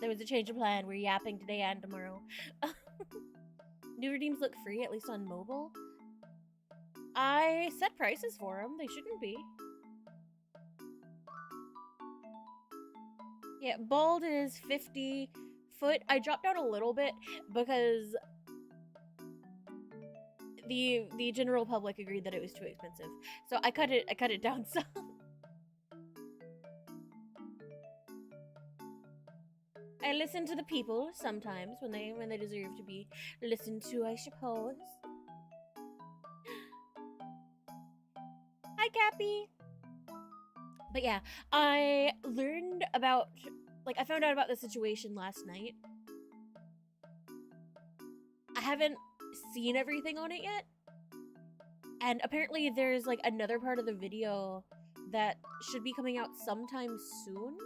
There was a change of plan. We're yapping today and tomorrow. New redeems look free, at least on mobile. I set prices for them. They shouldn't be. Yeah, bald is 50. Foot, I dropped down a little bit because the general public agreed that it was too expensive. So I cut it down some. I listen to the people sometimes when they deserve to be listened to, I suppose. Hi, Cappy. But yeah, I learned about, like, I found out about the situation last night. I haven't seen everything on it yet. And apparently there's, like, another part of the video that should be coming out sometime soon.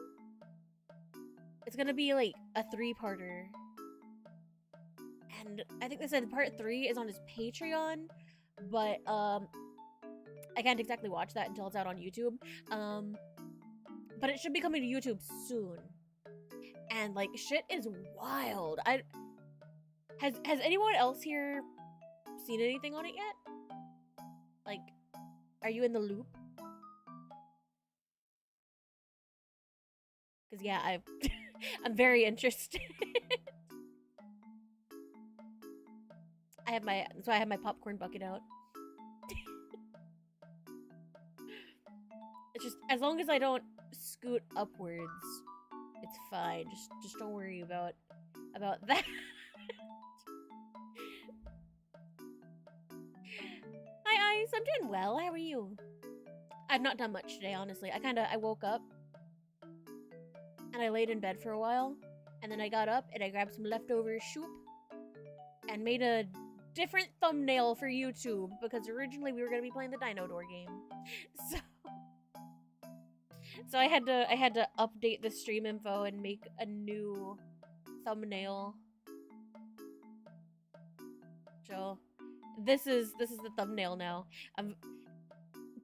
It's gonna be, like, a 3-parter. And I think they said part 3 is on his Patreon. But, I can't exactly watch that until it's out on YouTube. But it should be coming to YouTube soon. And, like, shit is wild. Has anyone else here seen anything on it yet? Like, are you in the loop? Because, yeah, I'm very interested. That's why I have my popcorn bucket out. It's just, as long as I don't scoot upwards, it's fine. Just don't worry about that. Hi, Ice. I'm doing well. How are you? I've not done much today, honestly. I woke up and I laid in bed for a while, and then I got up and I grabbed some leftover soup and made a different thumbnail for YouTube because originally we were gonna be playing the Dino Door game. So I had to update the stream info and make a new thumbnail. So this is the thumbnail now.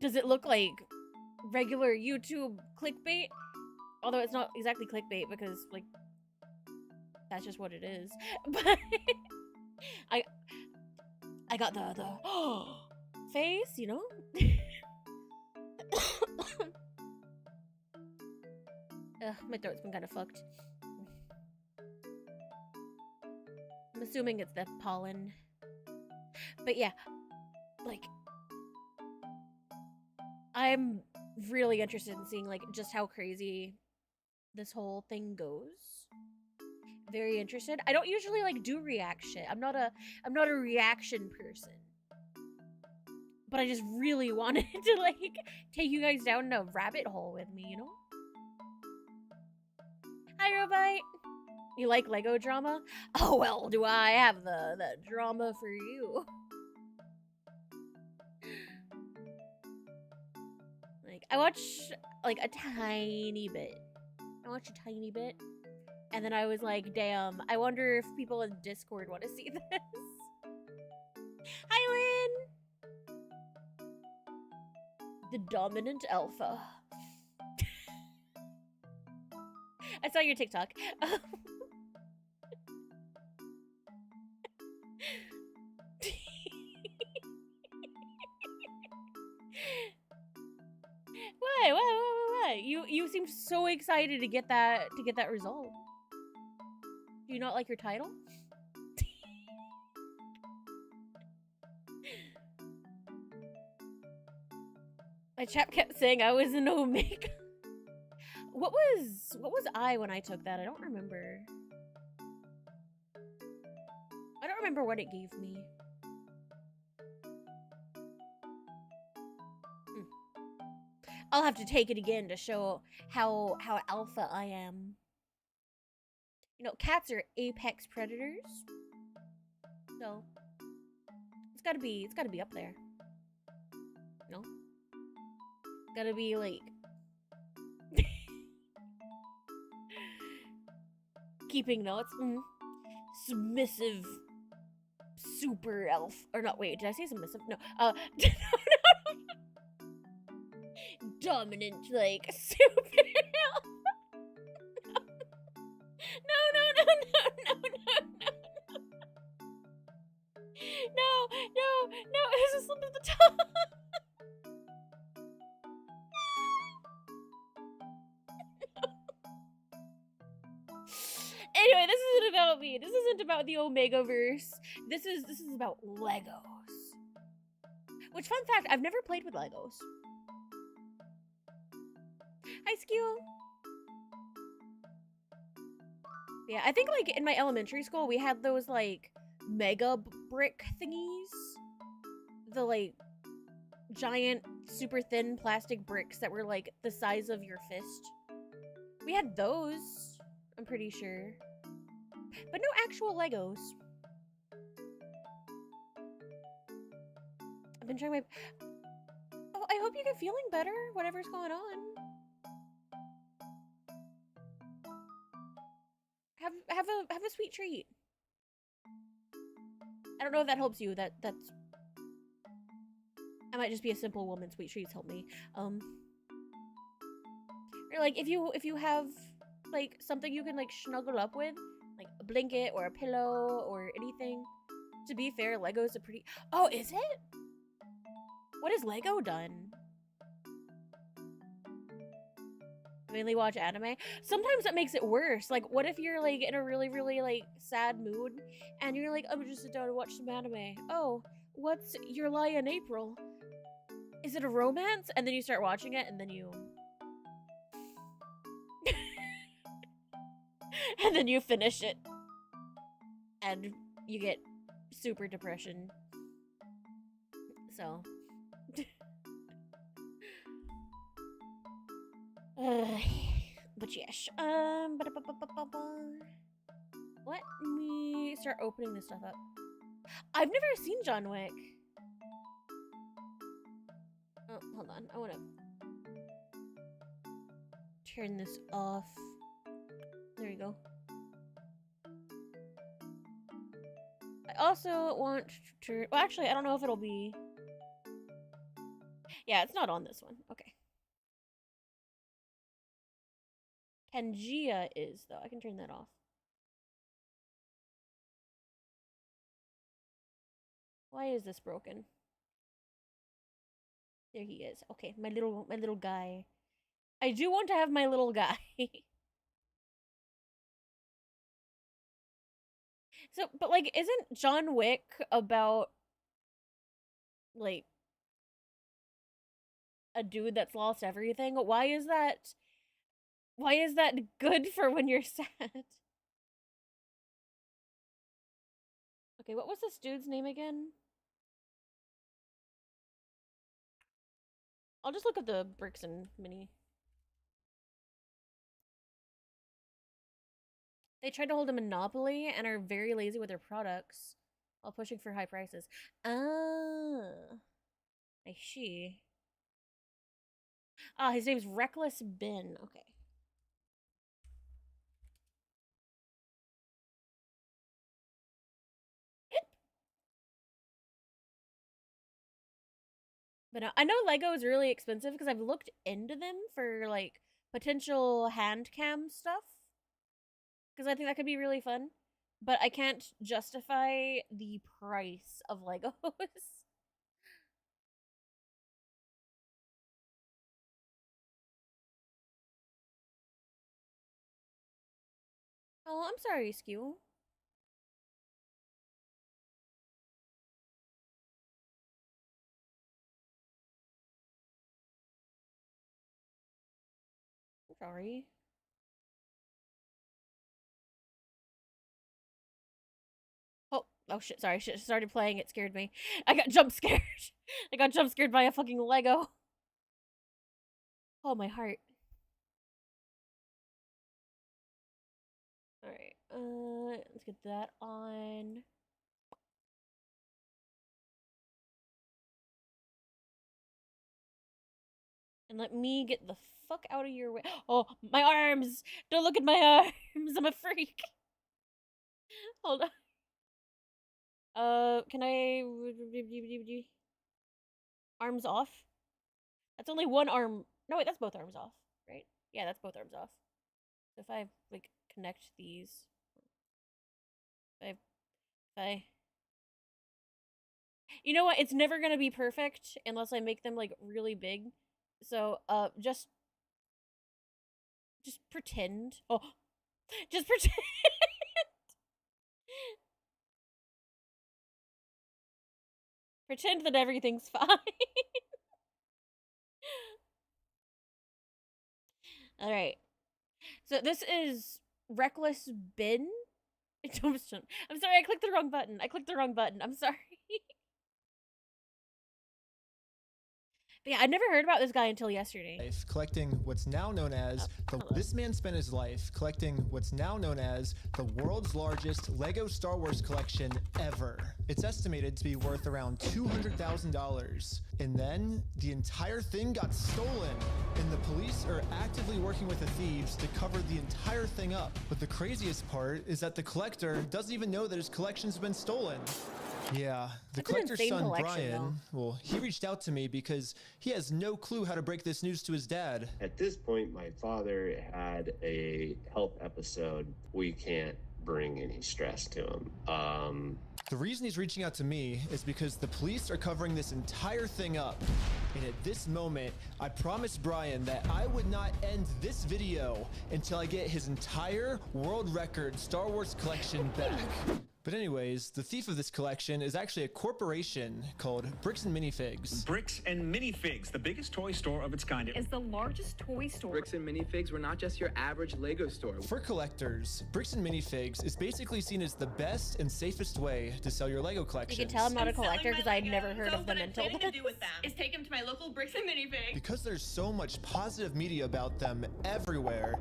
Does it look like regular YouTube clickbait? Although it's not exactly clickbait because, like, that's just what it is. But I got the face, you know? My throat's been kind of fucked. I'm assuming it's the pollen. But yeah, like, I'm really interested in seeing, like, just how crazy this whole thing goes. Very interested. I don't usually, like, do reaction. I'm not a reaction person. But I just really wanted to, like, take you guys down a rabbit hole with me, you know? Hi, Robite. You like Lego drama? Oh, well, do I have the drama for you. Like, I watch, like, a tiny bit. And then I was like, damn, I wonder if people in Discord want to see this. Hi, Lynn! The dominant alpha. I saw your TikTok. What? You seemed so excited to get that result. Do you not like your title? My chap kept saying I was an Omega. What was I when I took that? I don't remember. I don't remember what it gave me. I'll have to take it again to show how alpha I am. You know, cats are apex predators. So it's gotta be up there. No? Gotta be like keeping notes. Submissive super elf. Or not, wait, did I say submissive? No. No. Dominant, like, super elf. no, no, no. No, no, no, it has a slip at the top. Anyway, this isn't about me. This isn't about the Omegaverse. This is about Legos. Which, fun fact, I've never played with Legos. Hi, Skew. Yeah, I think like in my elementary school we had those like mega brick thingies. The like giant, super thin plastic bricks that were like the size of your fist. We had those, I'm pretty sure. But no actual Legos. I've been trying my... Oh, I hope you get feeling better, whatever's going on. Have a sweet treat. I don't know if that helps you. That's... I might just be a simple woman. Sweet treats help me. Or like if you have like something you can like snuggle up with, like a blanket or a pillow or anything. To be fair, Lego's a pretty... Oh, is it? What has Lego done? Mainly watch anime. Sometimes that makes it worse. Like, what if you're like in a really, really like sad mood and you're like, I'm gonna just sit down and watch some anime. Oh, what's Your Lie in April? Is it a romance? And then you start watching it and then you... and then you finish it. And you get super depression. So... but yes. Let me start opening this stuff up. I've never seen John Wick. Oh, hold on. I want to turn this off. There you go. I also want to... Well, actually, I don't know if it'll be... Yeah, it's not on this one. Okay. Pangea is, though. I can turn that off. Why is this broken? There he is. Okay, my little guy. I do want to have my little guy. So, but like, isn't John Wick about like a dude that's lost everything? Why is that? Why is that good for when you're sad? Okay, what was this dude's name again? I'll just look at the bricks and mini. They tried to hold a monopoly and are very lazy with their products while pushing for high prices. Ah, I see. Ah, his name's Reckless Bin. Okay. But I know Lego is really expensive because I've looked into them for like potential hand cam stuff. Because I think that could be really fun. But I can't justify the price of Legos. Oh, I'm sorry, Skew. I'm sorry. Oh shit, sorry, shit started playing, it scared me. I got jump scared. I got jump scared by a fucking Lego. Oh, my heart. Alright, let's get that on. And let me get the fuck out of your way. Oh, my arms! Don't look at my arms! I'm a freak! Hold on. Can I... Arms off? That's only one arm. No, wait, that's both arms off, right? Yeah, that's both arms off. So if I, like, connect these... Bye. You know what? It's never gonna be perfect unless I make them like really big. So just pretend. Oh, just pretend. Pretend that everything's fine. All right. So this is Reckless Bin. I'm sorry, I clicked the wrong button. I'm sorry. But yeah, I'd never heard about this guy until yesterday. Collecting what's now known as this man spent his life collecting what's now known as the world's largest Lego Star Wars collection ever. It's estimated to be worth around $200,000. And then the entire thing got stolen, and the police are actively working with the thieves to cover the entire thing up. But the craziest part is that the collector doesn't even know that his collection's been stolen. Yeah, the collector's son, Brian, well, he reached out to me because he has no clue how to break this news to his dad. At this point, my father had a health episode. We can't bring any stress to him. The reason he's reaching out to me is because the police are covering this entire thing up. And at this moment, I promised Brian that I would not end this video until I get his entire world record Star Wars collection back. But anyways, the thief of this collection is actually a corporation called Bricks and Minifigs. Bricks and Minifigs, the biggest toy store of its kind. Is the largest toy store. Bricks and Minifigs were not just your average Lego store. For collectors, Bricks and Minifigs is basically seen as the best and safest way to sell your Lego collection. You can tell I'm not a collector because I'd never heard of them until then. To do with them is take them to my local Bricks and Minifigs. Because there's so much positive media about them everywhere,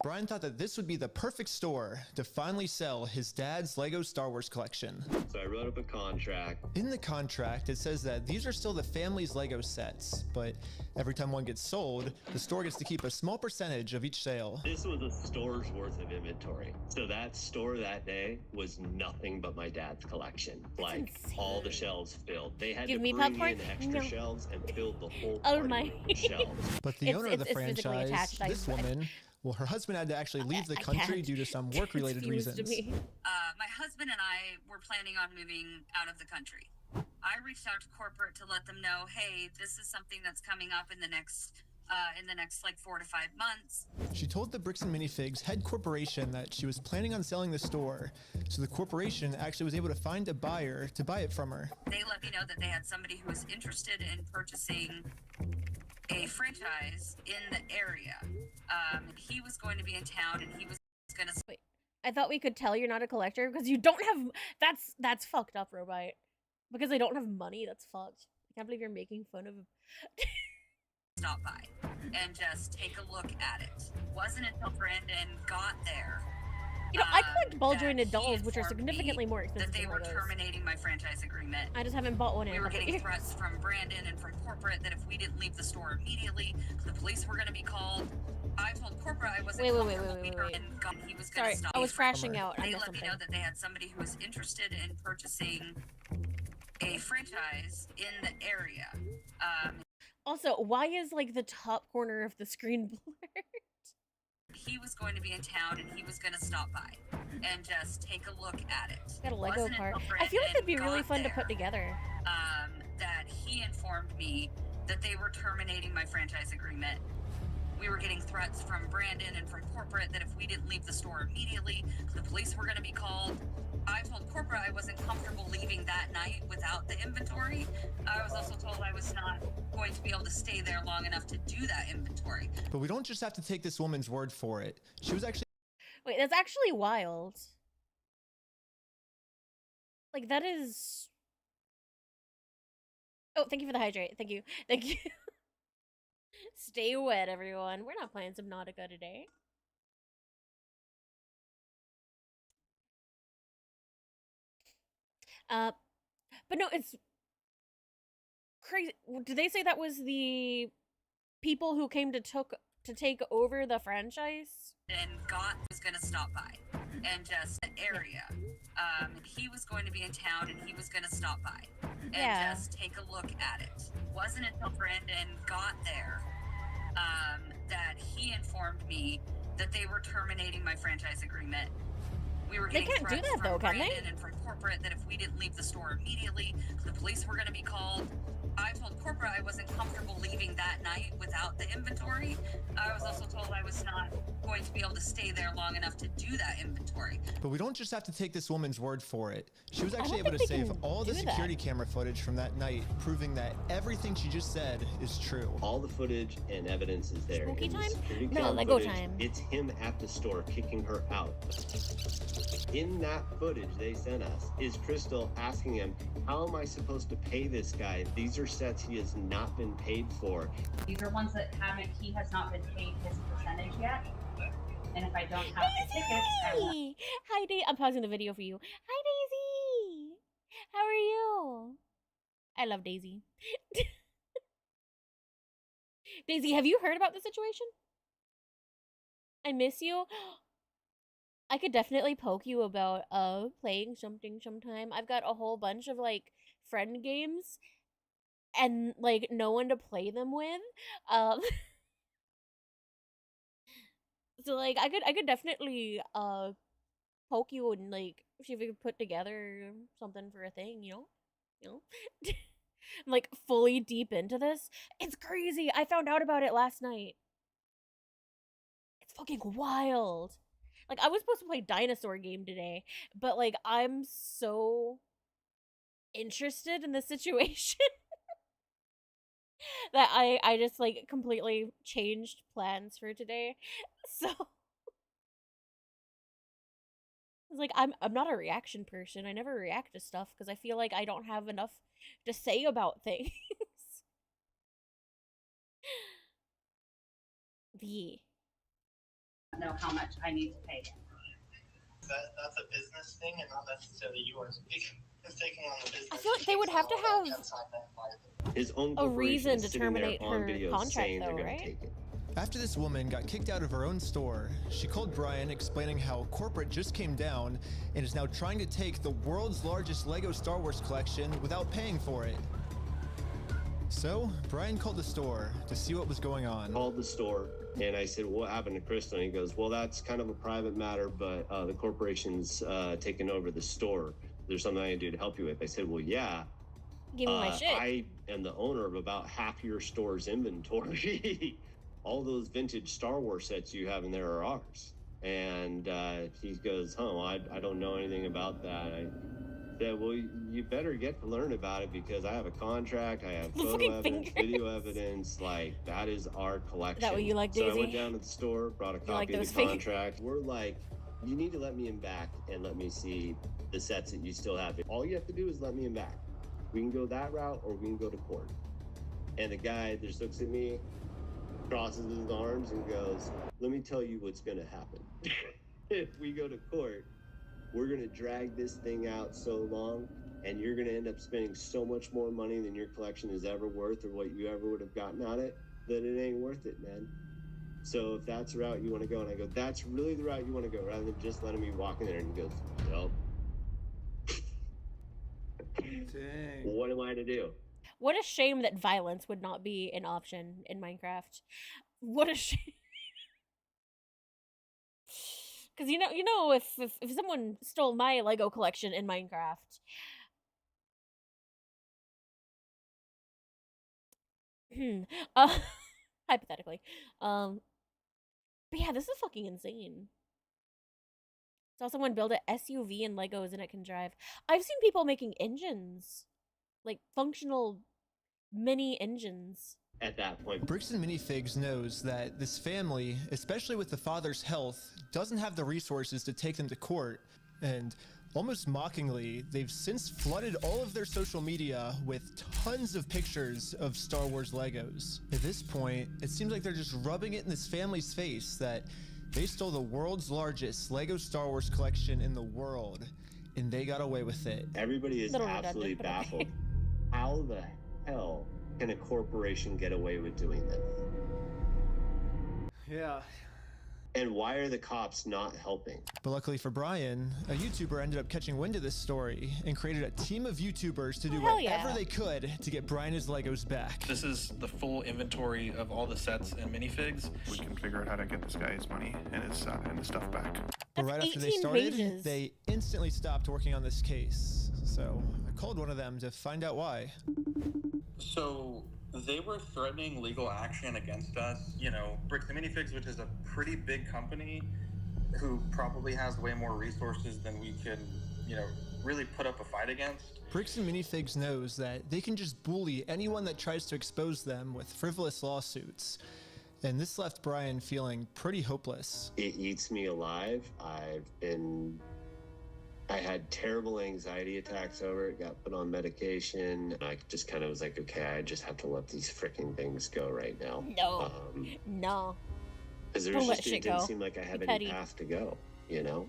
Brian thought that this would be the perfect store to finally sell his dad's Lego Star Wars collection. So I wrote up a contract. In the contract, it says that these are still the family's Lego sets, but every time one gets sold, the store gets to keep a small percentage of each sale. This was a store's worth of inventory. So that store that day was nothing but my dad's collection. Like all the shelves filled. They had to bring in extra shelves and filled the whole shelves. But the owner of the franchise, this woman, well, her husband had to actually leave the country due to some work-related reasons. My husband and I were planning on moving out of the country. I reached out to corporate to let them know, hey, this is something that's coming up in the next like 4 to 5 months. She told the Bricks and Minifigs head corporation that she was planning on selling the store, so the corporation actually was able to find a buyer to buy it from her. They let me know that they had somebody who was interested in purchasing a franchise in the area. He was going to be in town and he was going to... Wait, I thought we could tell you're not a collector because you don't have... That's fucked up, Robite. Because they don't have money, that's fucked. I can't believe you're making fun of... Stop by and just take a look at it. Wasn't until Brandon got there. You know, I collect ball-jointed dolls, which are significantly more expensive that they than were Legos. Terminating my franchise agreement. I just haven't bought one in. We were getting threats from Brandon and from corporate that if we didn't leave the store immediately, the police were going to be called. I told corporate I wasn't comfortable leaving and he was going to stop. I was crashing out. They let me know that they had somebody who was interested in purchasing a franchise in the area. Also, why is like the top corner of the screen blurred? He was going to be in town and he was going to stop by and just take a look at it. Got a Lego part. I feel like it'd be really fun to put together. That he informed me that they were terminating my franchise agreement. We were getting threats from Brandon and from corporate that if we didn't leave the store immediately, the police were going to be called. I told corporate I wasn't comfortable leaving that night without the inventory. I was also told I was not going to be able to stay there long enough to do that inventory. But we don't just have to take this woman's word for it. She was actually... Wait, that's actually wild. Like, that is... Oh, thank you for the hydrate. Thank you. Thank you. Stay wet, everyone. We're not playing Subnautica today. But no, it's crazy. Did they say that was the people who came to take over the franchise? And God was going to stop by and just the area. He was going to be in town and he was going to stop by and just take a look at it. Wasn't until Brandon got there that he informed me that they were terminating my franchise agreement. We were They getting can't do threats that though, from can they? Brandon and from corporate that if we didn't leave the store immediately, the police were going to be called. I told corporate I wasn't comfortable leaving that night without the inventory. I was also told I was not going to be able to stay there long enough to do that inventory. But we don't just have to take this woman's word for it. She was I actually don't able to think they save can all the do security that. camera footage from that night, proving that everything she just said is true. All the footage and evidence is there. Spooky In the time? security No, camera Lego footage, time. It's him at the store kicking her out. In that footage they sent us is Crystal asking him, how am I supposed to pay this guy? These are sets he has not been paid for. These are ones that he has not been paid his percentage yet. And if I don't have the tickets, I won't. Hi, Daisy. I'm pausing the video for you. Hi, Daisy. How are you? I love Daisy. Daisy, have you heard about the situation? I miss you. I could definitely poke you about playing something sometime. I've got a whole bunch of like friend games and like no one to play them with. So like I could definitely poke you and like see if we could put together something for a thing, you know? I'm like fully deep into this. It's crazy. I found out about it last night. It's fucking wild. Like I was supposed to play dinosaur game today, but like I'm so interested in the situation that I just like completely changed plans for today. So it's like I'm not a reaction person. I never react to stuff because I feel like I don't have enough to say about things. V. Know how much I need to pay. That's a business thing and not necessarily yours. It's taking on the business. I feel like they would have to have his own a reason corporation to sitting there terminate on her video contract, saying though, they're gonna right? take it. After this woman got kicked out of her own store, she called Brian explaining how corporate just came down and is now trying to take the world's largest Lego Star Wars collection without paying for it. So, Brian called the store to see what was going on. Called the store and I said, what happened to Crystal? And he goes, well, that's kind of a private matter, but the corporation's taking over the store. There's something I can do to help you with. I said, well, yeah. Give me my shit. I am the owner of about half your store's inventory. All those vintage Star Wars sets you have in there are ours. And he goes, I don't know anything about that. I said, well, you better get to learn about it because I have a contract, I have photo evidence, video evidence, like that is our collection. Is that what you like, Daisy? So I went down to the store, brought a copy of the contract. We're like, you need to let me in back and let me see the sets that you still have. All you have to do is let me in back. We can go that route or we can go to court. And the guy just looks at me, crosses his arms and goes, let me tell you what's gonna happen. If we go to court, we're gonna drag this thing out so long and you're gonna end up spending so much more money than your collection is ever worth or what you ever would have gotten out of it, that it ain't worth it, man. So if that's the route you wanna go, and I go, that's really the route you wanna go, rather than just letting me walk in there, and he goes, nope. Dang. What am I to do? What a shame that violence would not be an option in Minecraft. What a shame. Because you know, if someone stole my Lego collection in Minecraft, hypothetically, but yeah, this is fucking insane. Saw someone build an SUV in Legos and it can drive. I've seen people making engines, like functional mini engines. At that point, Brick Minifigs knows that this family, especially with the father's health, doesn't have the resources to take them to court, and almost mockingly, they've since flooded all of their social media with tons of pictures of Star Wars Legos. At this point, it seems like they're just rubbing it in this family's face that they stole the world's largest Lego Star Wars collection in the world, and they got away with it. everybody is absolutely baffled. How the hell can a corporation get away with doing this? Yeah. And why are the cops not helping? But luckily for Brian, a YouTuber ended up catching wind of this story and created a team of YouTubers to do whatever they could to get Brian his Legos back. This is the full inventory of all the sets and minifigs. We can figure out how to get this guy his money and his stuff back. But right after they started, they instantly stopped working on this case. So I called one of them to find out why. So they were threatening legal action against us. You know, Brick Minifigs, which is a pretty big company who probably has way more resources than we can, you know, really put up a fight against. Bricks and Minifigs knows that they can just bully anyone that tries to expose them with frivolous lawsuits. And this left Brian feeling pretty hopeless. It eats me alive. I had terrible anxiety attacks over it, got put on medication. I just kind of was like, okay, I just have to let these freaking things go right now. No. Because it didn't seem like I had any path to go, you know?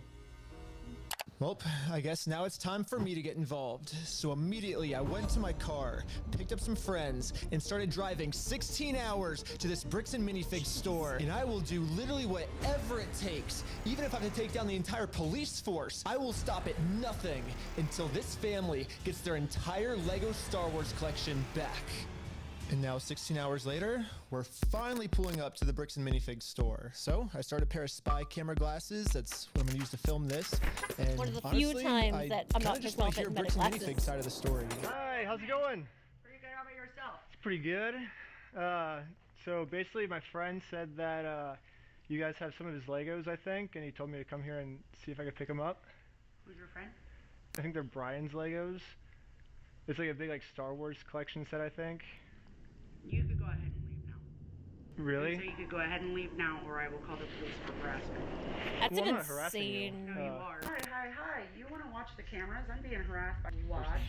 Well, I guess now it's time for me to get involved. So immediately I went to my car, picked up some friends, and started driving 16 hours to this Bricks and Minifigs store. And I will do literally whatever it takes. Even if I have to take down the entire police force, I will stop at nothing until this family gets their entire Lego Star Wars collection back. And now 16 hours later, we're finally pulling up to the Bricks and Minifigs store. So I started a pair of spy camera glasses. That's what I'm gonna use to film this. And one of the honestly, few times that I'm not just want to hear Bricks and Minifigs side of the story. Hi, how's it going? Pretty good. How about yourself? It's pretty good. So basically my friend said that you guys have some of his Legos, I think, and he told me to come here and see if I could pick them up. Who's your friend? I think they're Brian's Legos. It's like a big Star Wars collection set, I think. You could go ahead and leave now. Really? So you could go ahead and leave now, or I will call the police for harassment. That's well, an I'm not harassing you. insane. No, you are. Hi. You want to watch the cameras? I'm being harassed by you.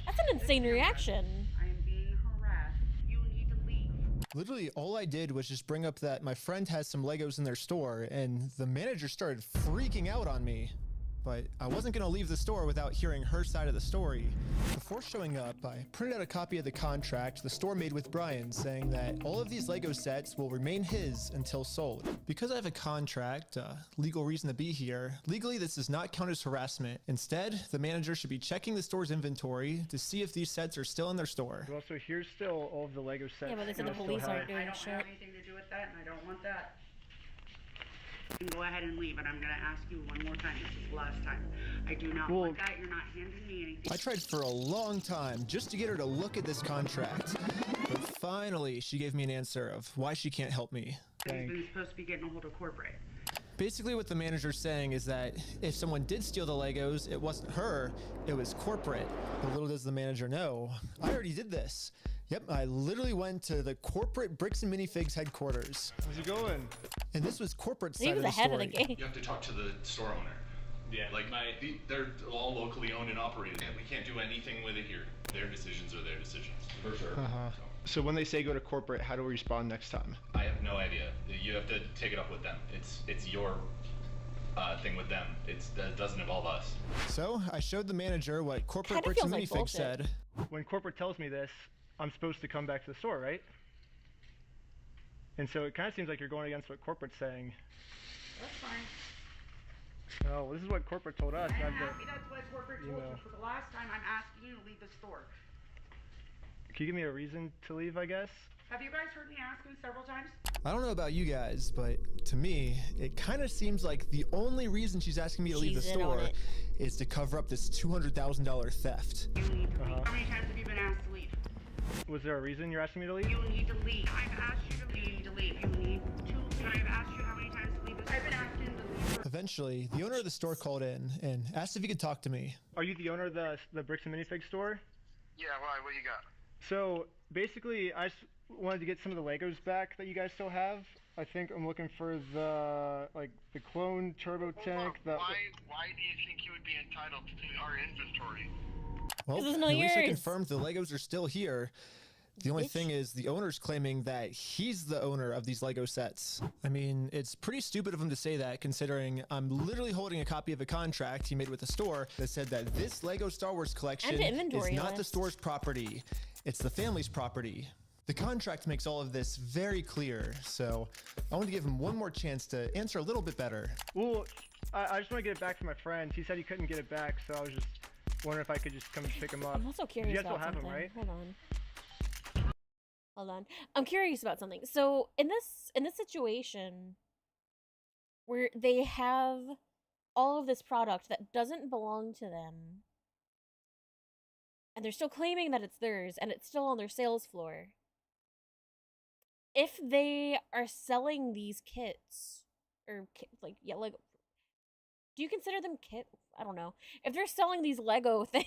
That's an insane reaction. I am being harassed. You need to leave. Literally, all I did was just bring up that my friend has some Legos in their store, and the manager started freaking out on me. But I wasn't gonna leave the store without hearing her side of the story. Before showing up, I printed out a copy of the contract the store made with Brian, saying that all of these Lego sets will remain his until sold. Because I have a contract, legal reason to be here, legally this does not count as harassment. Instead, the manager should be checking the store's inventory to see if these sets are still in their store. Well, so here's still all of the Lego sets. Yeah, but they said the police aren't doing I don't shit. have anything to do with that, and I don't want that. You can go ahead and leave, and I'm going to ask you one more time. This is the last time. I do not want that. You're not handing me anything. I tried for a long time just to get her to look at this contract. But finally, she gave me an answer of why she can't help me. You've been supposed to be getting a hold of corporate. Basically what the manager's saying is that if someone did steal the Legos, it wasn't her, it was corporate. But little does the manager know, I already did this. Yep, I literally went to the corporate Bricks and Minifigs headquarters. How's it going? And this was corporate side He was of the ahead story. of the game. You have to talk to the store owner. Yeah, like they're all locally owned and operated. We can't do anything with it here. Their decisions are their decisions. For sure. So when they say go to corporate, how do we respond next time? I have no idea. You have to take it up with them. It's your thing with them. That doesn't involve us. So I showed the manager what corporate Kinda Bricks and feels like Minifigs bullshit. said. When corporate tells me this, I'm supposed to come back to the store, right? And so it kind of seems like you're going against what corporate's saying. That's fine. Oh, well, this is what corporate told us. I'm not happy that's what corporate told you. For the last time, I'm asking you to leave the store. Can you give me a reason to leave, I guess? Have you guys heard me ask him several times? I don't know about you guys, but to me, it kind of seems like the only reason she's asking me to leave the She's in on store it. is to cover up this $200,000 theft. You need to leave. How many times have you been asked to leave? Was there a reason you're asking me to leave? You need to leave. I've asked you to leave. You need to leave. You need to. I've asked you how many times to leave this. I've been asking him to leave. Eventually, the owner of the store called in and asked if he could talk to me. Are you the owner of the Bricks and Minifigs store? Yeah, why? What you got? So basically, I just wanted to get some of the Legos back that you guys still have. I think I'm looking for the clone turbo tank. Why do you think you would be entitled to our inventory? Well, This is at not least I yours. confirmed the Legos are still here. The only Bitch. thing is the owner's claiming that he's the owner of these Lego sets. I mean, it's pretty stupid of him to say that, considering I'm literally holding a copy of a contract he made with the store that said that this Lego Star Wars collection And the inventory is not the list. store's property. It's the family's property. The contract makes all of this very clear, so I want to give him one more chance to answer a little bit better. Well, I just want to get it back from my friend. He said he couldn't get it back, so I was just wondering if I could just come pick him up. I'm also curious you guys about still have something. him, right? Hold on. I'm curious about something. So in this situation where they have all of this product that doesn't belong to them, and they're still claiming that it's theirs, and it's still on their sales floor. If they are selling these kits, or like, yeah, like, do you consider them kit? I don't know. If they're selling these Lego things,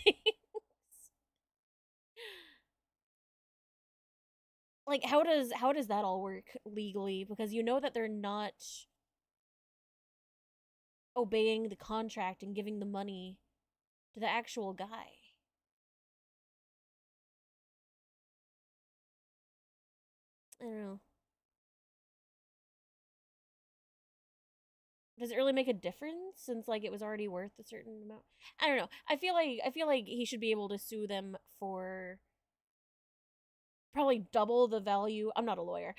like, how does that all work legally? Because you know that they're not obeying the contract and giving the money to the actual guy. I don't know. Does it really make a difference since like it was already worth a certain amount? I don't know. I feel like he should be able to sue them for probably double the value. I'm not a lawyer.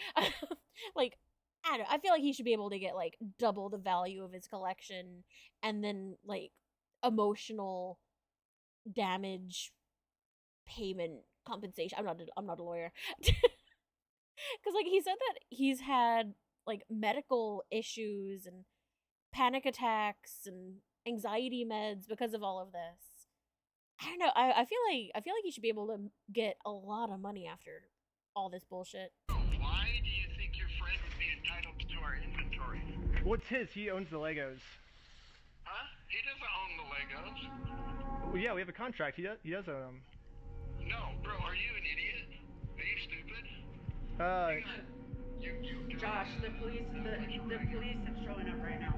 Like, I don't know. I feel like he should be able to get like double the value of his collection and then like emotional damage payment compensation. I'm not a lawyer. Cuz like he said that he's had like medical issues and panic attacks and anxiety meds because of all of this. I don't know. I feel like he should be able to get a lot of money after all this bullshit. Why do you think your friend would be entitled to our inventory? What's his? He owns the Legos. Huh? He doesn't own the Legos. Well, yeah, we have a contract. He does own them. No, bro, are you an idiot? Are you stupid? Josh, the police is showing up right now.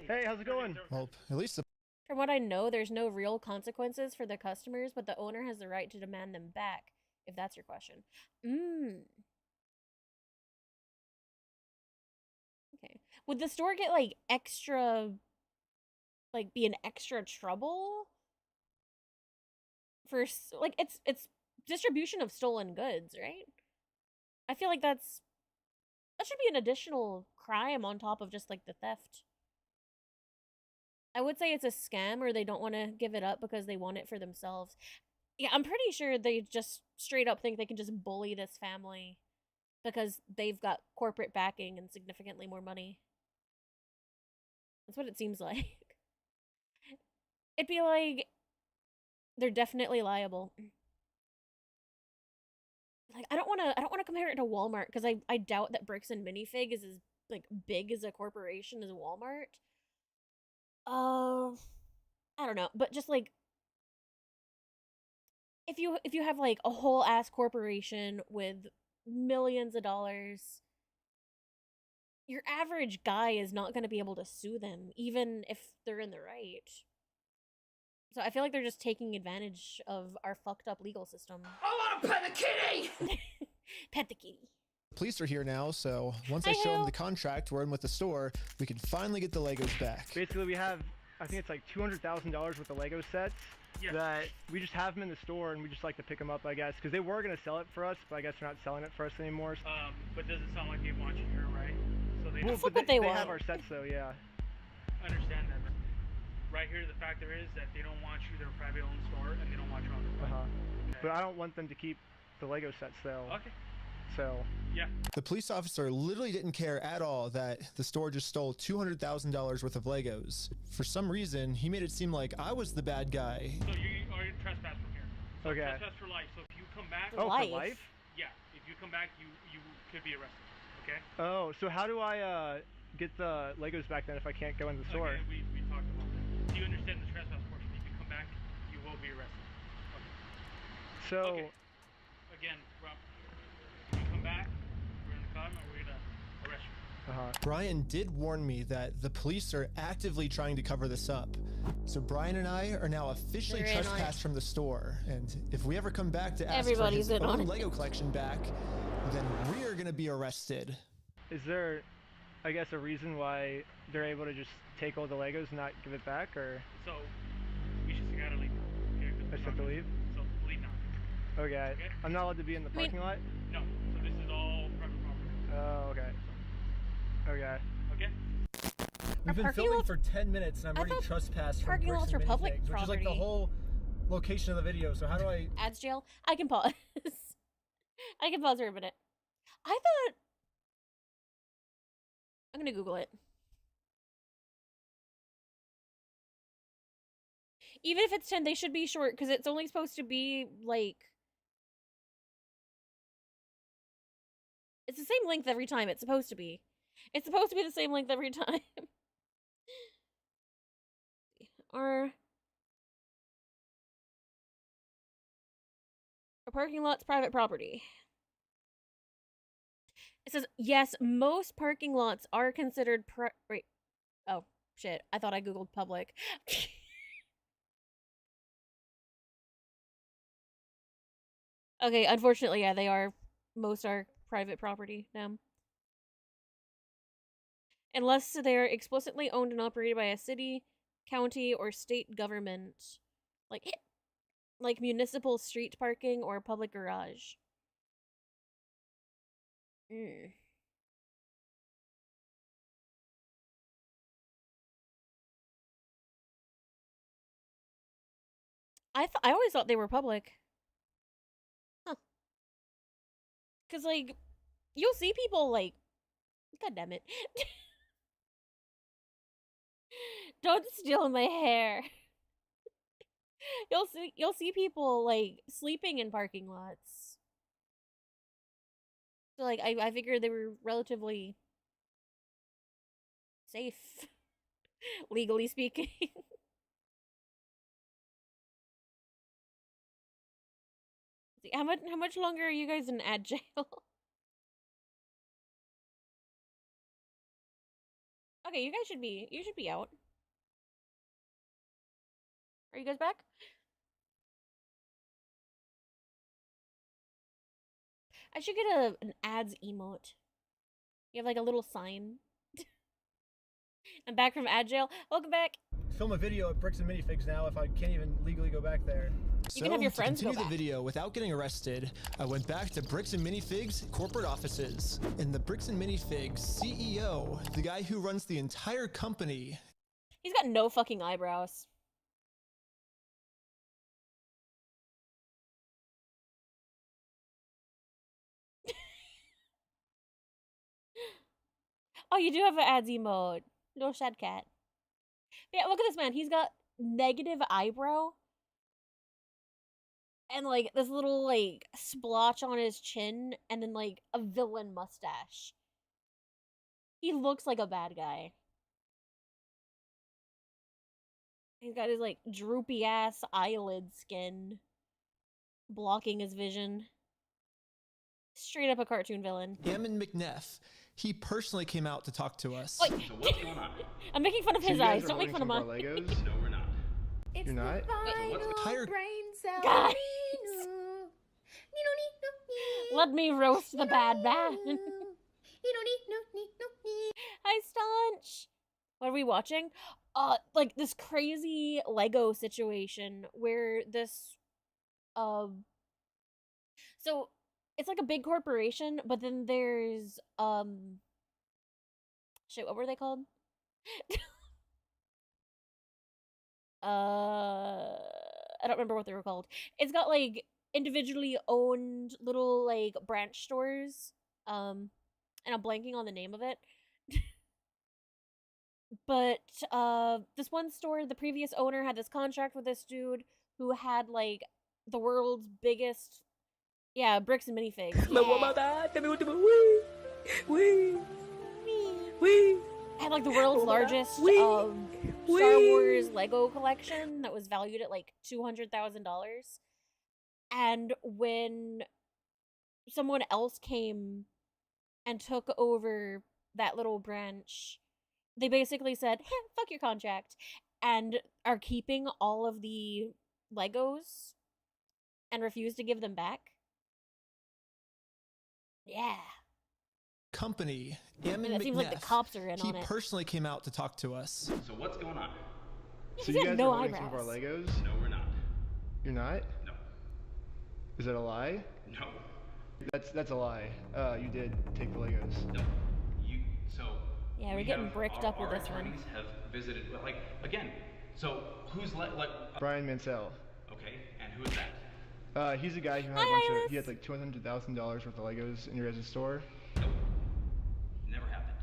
Hey, how's it going? Well, at least the From what I know, there's no real consequences for the customers, but the owner has the right to demand them back, if that's your question. Okay. Would the store get like extra, like be in extra trouble for like it's distribution of stolen goods, right? I feel like that should be an additional crime on top of just like the theft. I would say it's a scam, or they don't want to give it up because they want it for themselves. Yeah, I'm pretty sure they just straight up think they can just bully this family because they've got corporate backing and significantly more money. That's what it seems like. It'd be like they're definitely liable. Like I don't want to compare it to Walmart because I doubt that Bricks and Minifig is as like big as a corporation as Walmart. I don't know, but just like if you have like a whole ass corporation with millions of dollars, your average guy is not going to be able to sue them even if they're in the right. So I feel like they're just taking advantage of our fucked up legal system. I want to pet the kitty! Pet the kitty. police are here now, so once I show them the contract we're in with the store, we can finally get the Legos back. Basically, we have, I think it's like $200,000 worth of Lego sets that we just have them in the store, and we just like to pick them up, I guess, because they were going to sell it for us, but I guess they're not selling it for us anymore. But does it sound like they want you here, right? So they well, but they have our sets, though, yeah. I understand that. Right here, the factor is that they don't want you. They're a private owned store, and they don't want you on the road. Okay. But I don't want them to keep the Lego sets, though. Okay. So. Yeah. The police officer literally didn't care at all that the store just stole $200,000 worth of Legos. For some reason, he made it seem like I was the bad guy. So you are trespass from here. So okay. Trespass for life. So if you come back. Oh, for life? Yeah. If you come back, you could be arrested. Okay. Oh, so how do I get the Legos back then if I can't go in the store? Okay, we talked about that. Do you understand the trespass portion? If you come back, you will be arrested. Okay. So. Okay. Again, Rob, if you come back, we're in the car, and we're gonna arrest you. Brian did warn me that the police are actively trying to cover this up. So Brian and I are now officially trespassed from the store. And if we ever come back to ask for his own Lego collection back, then we're gonna be arrested. Is there, I guess, a reason why they're able to just take all the Legos and not give it back, or? So, we just gotta leave. I just have to leave? So, leave now. Okay. I'm not allowed to be in the parking lot? No. So Oh, okay. Okay. Okay. We've been filming for 10 minutes and I'm already trespassed from Bricks and Minifigs, which is like the whole location of the video. So how do I... Ads jail? I can pause. I can pause for a minute. I thought... I'm gonna Google it. Even if it's 10, they should be short, because it's only supposed to be, like... It's the same length every time, it's supposed to be. It's supposed to be the same length every time. Are parking lots private property? It says, yes, most parking lots are considered wait. Oh, shit. I thought I Googled public. Okay, unfortunately, yeah, they are. Most are private property now. Unless they're explicitly owned and operated by a city, county, or state government. Like municipal street parking or public garage. I always thought they were public. Huh. Cause like, you'll see people like, god damn it. Don't steal my hair. You'll see people like sleeping in parking lots. So like I figured they were relatively safe, legally speaking. See, how much longer are you guys in ad jail? Okay, you should be out. Are you guys back? I should get an ads emote. You have like a little sign. I'm back from ad jail. Welcome back. Film a video at Bricks and Minifigs now if I can't even legally go back there. You can have your friends go back. To continue the video without getting arrested, I went back to Bricks and Minifigs corporate offices. And the Bricks and Minifigs CEO, the guy who runs the entire company. He's got no fucking eyebrows. Oh, you do have an ads emote. No sad cat. But yeah, look at this man. He's got negative eyebrow. And like this little like splotch on his chin. And then like a villain mustache. He looks like a bad guy. He's got his like droopy ass eyelid skin. Blocking his vision. Straight up a cartoon villain. Ammon McNeff. He personally came out to talk to us. So what's going on? I'm making fun of his eyes. Don't make fun of mine. Legos? No, we're not. You're not? Guys! Let me roast the bad man. Hi, Staunch. What are we watching? Like this crazy Lego situation where this, so it's like a big corporation, but then there's, shit, what were they called? I don't remember what they were called. It's got, like, individually owned little, like, branch stores, and I'm blanking on the name of it. But, this one store, the previous owner had this contract with this dude who had, like, the world's biggest... Yeah, Bricks and Minifigs. Had like the world's largest Star Wars Lego collection that was valued at like $200,000. And when someone else came and took over that little branch, they basically said, hey, fuck your contract, and are keeping all of the Legos and refuse to give them back. Yeah. Company, Ammon it seems like the cops are in on it. He personally came out to talk to us. So what's going on? So you guys are holding some of our Legos? No, we're not. You're not? No. Is that a lie? No. That's a lie. You did take the Legos. No, so. Yeah, we're getting bricked up with this one. Our attorneys have visited, like, again, so who's Brian Mansell. Okay, and who is that? He's a guy who had he had like $200,000 worth of Legos in your guys' store. Nope. Never happened.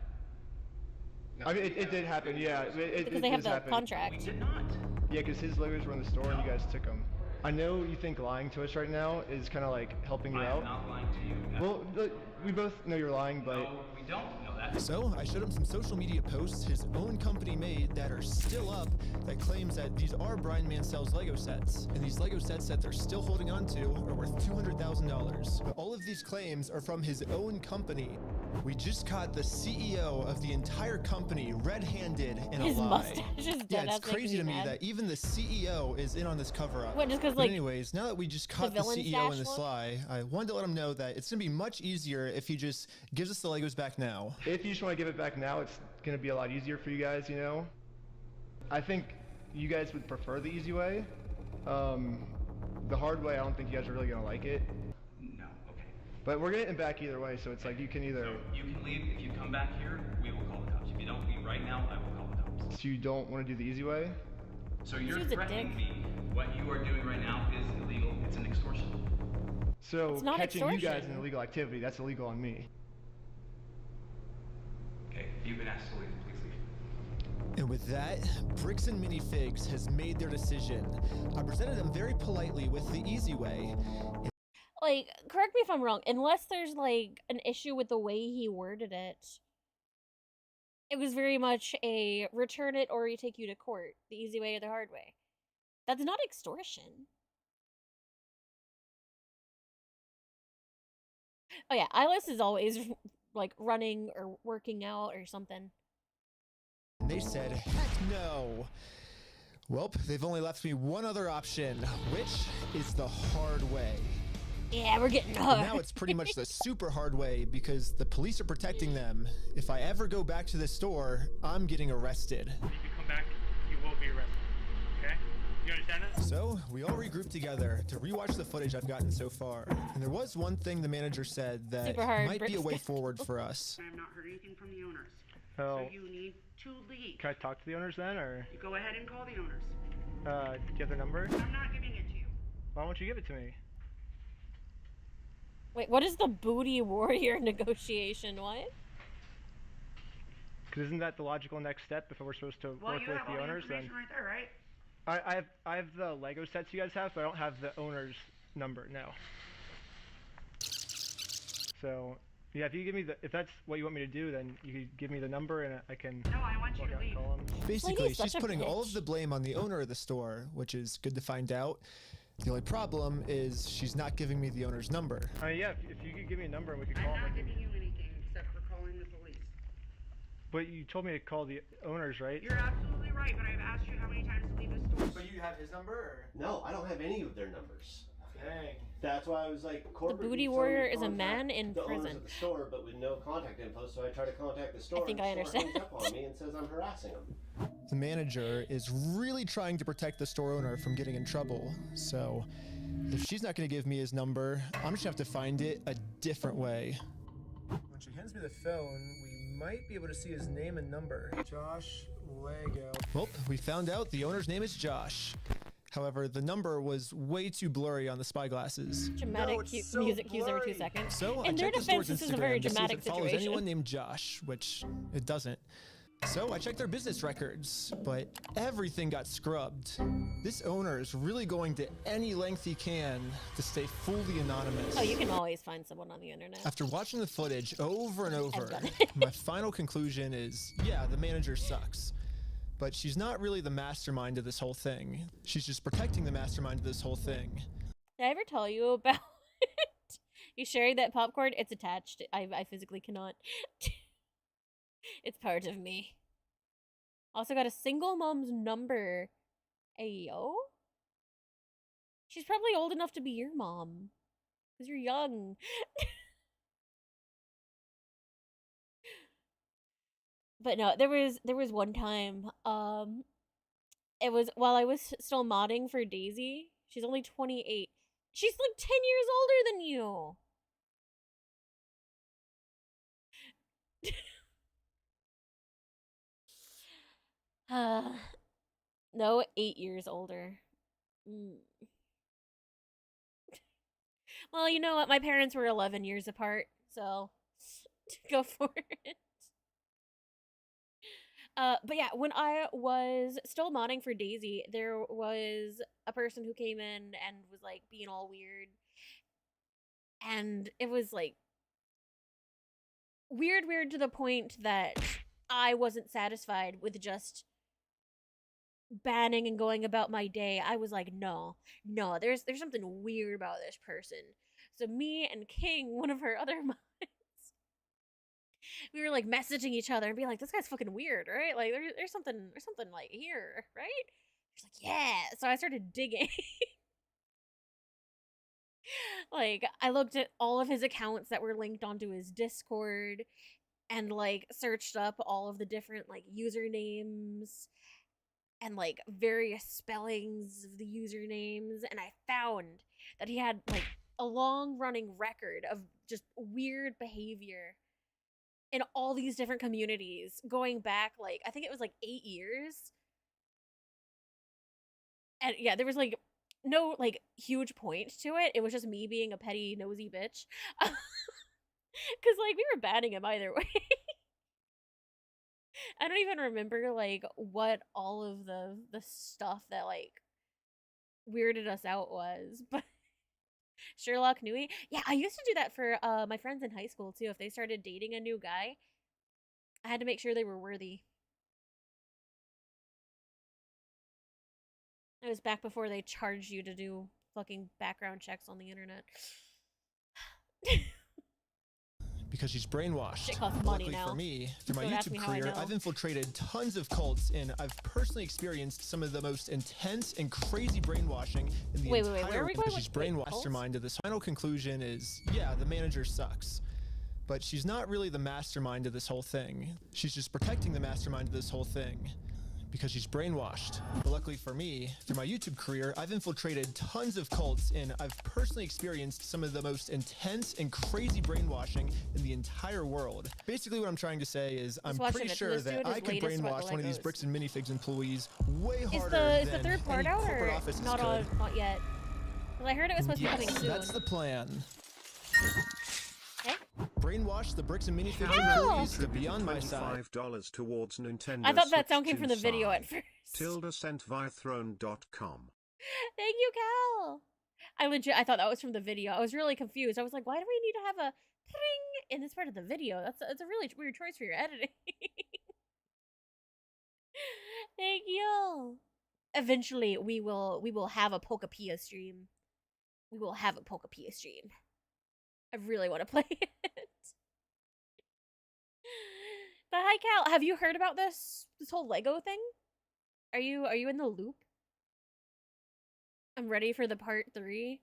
I mean, it did happen, yeah. Because they have the contract. We did not. Yeah, because his Legos were in the store and you guys took them. I know you think lying to us right now is kind of like helping you out. I'm not lying to you. Well, look, we both know you're lying, but... No, we don't know that. So I showed him some social media posts his own company made that are still up that claims that these are Brian Mansell's Lego sets. And these Lego sets that they're still holding on to are worth $200,000. But all of these claims are from his own company. We just caught the CEO of the entire company red-handed in a lie. His mustache is dead. Yeah, it's crazy to me that even the CEO is in on this cover-up. What, just because, But like, anyways, now that we just caught the CEO in this lie, I wanted to let him know that it's going to be much easier if he just gives us the Legos back now. If you just want to give it back now, it's going to be a lot easier for you guys, you know? I think you guys would prefer the easy way. The hard way, I don't think you guys are really going to like it. No, okay. But we're getting it back either way, so it's like you can either... So you can leave. If you come back here, we will call the cops. If you don't leave right now, I will call the cops. So you don't want to do the easy way? So you're threatening me. What you are doing right now is illegal. It's an extortion. So catching you guys in illegal activity, that's illegal on me. Okay, you've been asked to leave. Please leave. And with that, Bricks and Minifigs has made their decision. I presented them very politely with the easy way. Like, correct me if I'm wrong, unless there's, like, an issue with the way he worded it. It was very much a return it or we take you to court. The easy way or the hard way. That's not extortion. Oh yeah, Eyeless is always, like, running or working out or something. They said, heck no. Well, they've only left me one other option, which is the hard way. Yeah, we're getting hard. Now it's pretty much the super hard way because the police are protecting them. If I ever go back to the store, I'm getting arrested. If you come back, you will be arrested. Okay? You understand that? So we all regrouped together to rewatch the footage I've gotten so far. And there was one thing the manager said that might be a way forward for us. I have not heard anything from the owners. Oh. So you need to leave. Can I talk to the owners then, or? You go ahead and call the owners. Do you have their number? I'm not giving it to you. Why won't you give it to me? Wait, what is the booty warrior negotiation? What? Because isn't that the logical next step if we're supposed to work with the owners? Well, you have all the information right there, right? I have the Lego sets you guys have, but I don't have the owner's number. No. So yeah, if that's what you want me to do, then you could give me the number and I can. No, I want you to leave. Basically, she's putting all of the blame on the owner of the store, which is good to find out. The only problem is she's not giving me the owner's number. Yeah, if you could give me a number and we could call I'm him. not giving you anything except for calling the police. But you told me to call the owners, right? You're absolutely right, but I've asked you how many times to leave the store. So you have his number? Or? No, I don't have any of their numbers. Dang. That's why I was like, the booty warrior is a man in the prison. Owners of the store, but with no contact info. So I try to contact the store. I think I understand. Hangs up on me and says I'm harassing them. The manager is really trying to protect the store owner from getting in trouble. So if she's not going to give me his number, I'm just going to have to find it a different way. When she hands me the phone, we might be able to see his name and number. Josh Lego. Well, we found out the owner's name is Josh. However, the number was way too blurry on the spyglasses. Dramatic music cues every 2 seconds. So in their defense, this is a very dramatic to see if it follows situation. anyone named Josh, which it doesn't. So I checked their business records, but everything got scrubbed. This owner is really going to any length he can to stay fully anonymous. Oh, you can always find someone on the internet. After watching the footage over and over, my final conclusion is, yeah, the manager sucks. But she's not really the mastermind of this whole thing. She's just protecting the mastermind of this whole thing. Did I ever tell you about it? You sharing that popcorn? It's attached. I physically cannot. It's part of me. Also got a single mom's number. Ayo? She's probably old enough to be your mom. Because you're young. But no, there was one time, it was while I was still modding for Daisy. She's only 28. She's like 10 years older than you. No, 8 years older. Well, you know what? My parents were 11 years apart, so go for it. But yeah, when I was still modding for Daisy, there was a person who came in and was like being all weird. And it was like weird to the point that I wasn't satisfied with just banning and going about my day. I was like, no, there's something weird about this person. So me and King, one of her other mods, we were like messaging each other and being like, this guy's fucking weird, right? Like there's something like here, right? She's like, yeah. So I started digging. Like I looked at all of his accounts that were linked onto his Discord and like searched up all of the different like usernames and like various spellings of the usernames, and I found that he had like a long running record of just weird behavior in all these different communities going back like I think it was like 8 years. And yeah, there was like no like huge point to it. It was just me being a petty nosy bitch. Cause like we were banning him either way. I don't even remember like what all of the stuff that like weirded us out was, but Sherlock Nui. Yeah, I used to do that for my friends in high school too. If they started dating a new guy, I had to make sure they were worthy. It was back before they charged you to do fucking background checks on the internet. Because she's brainwashed. Shit costs money Luckily now. for me, through my YouTube career, I've infiltrated tons of cults, and I've personally experienced some of the most intense and crazy brainwashing in the entire where are we going she's brainwashed mastermind to this. Final conclusion is, yeah, the manager sucks. But she's not really the mastermind of this whole thing. She's just protecting the mastermind of this whole thing. Because she's brainwashed. But luckily for me, through my YouTube career, I've infiltrated tons of cults, and I've personally experienced some of the most intense and crazy brainwashing in the entire world. Basically what I'm trying to say is I'm pretty sure that I could brainwash one of these Bricks and Minifigs employees way harder is the third part out or not yet? Well, I heard it was supposed to be coming soon. That's the plan. Okay. Brainwash the Bricks and Minifigs employees to be on my side. $25 towards Nintendo. I thought that sound came from the video at first. Tilda sent via throne.com. Thank you, Cal. I thought that was from the video. I was really confused. I was like, why do we need to have a pring in this part of the video? That's a really weird choice for your editing. Thank you. Eventually, we will have a Pokapia stream. We will have a Pokapia stream. I really want to play it. But hi, Cal. Have you heard about this whole Lego thing? Are you in the loop? I'm ready for the part 3.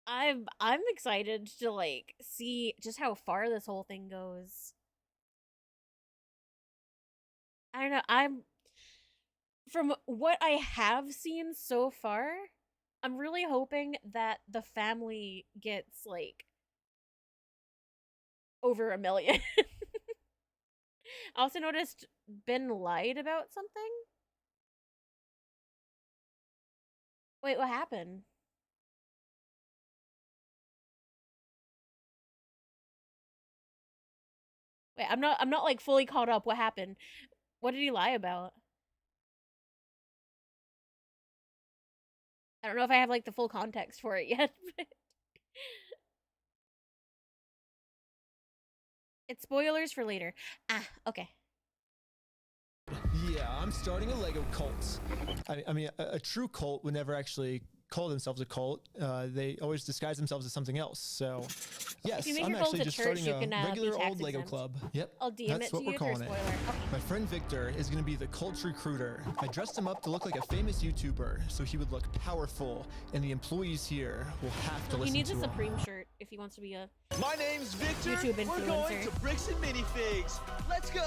I'm excited to like see just how far this whole thing goes. I don't know. From what I have seen so far, I'm really hoping that the family gets like over 1 million. I also noticed Ben lied about something. Wait, what happened? Wait, I'm not like fully caught up. What happened? What did he lie about? I don't know if I have like the full context for it yet. But it's spoilers for later. Ah, okay. Yeah, I'm starting a Lego cult. I mean, a true cult would never actually call themselves a cult. They always disguise themselves as something else. So, yes, I'm actually just starting a regular old Lego club. Yep, I'll DM that's what we're calling it. Okay. My friend Victor is going to be the cult recruiter. I dressed him up to look like a famous YouTuber, so he would look powerful, and the employees here will have to listen to him. He needs a Supreme shirt if he wants to be a My name's Victor. YouTube influencer. We're going to Bricks and Minifigs. Let's go.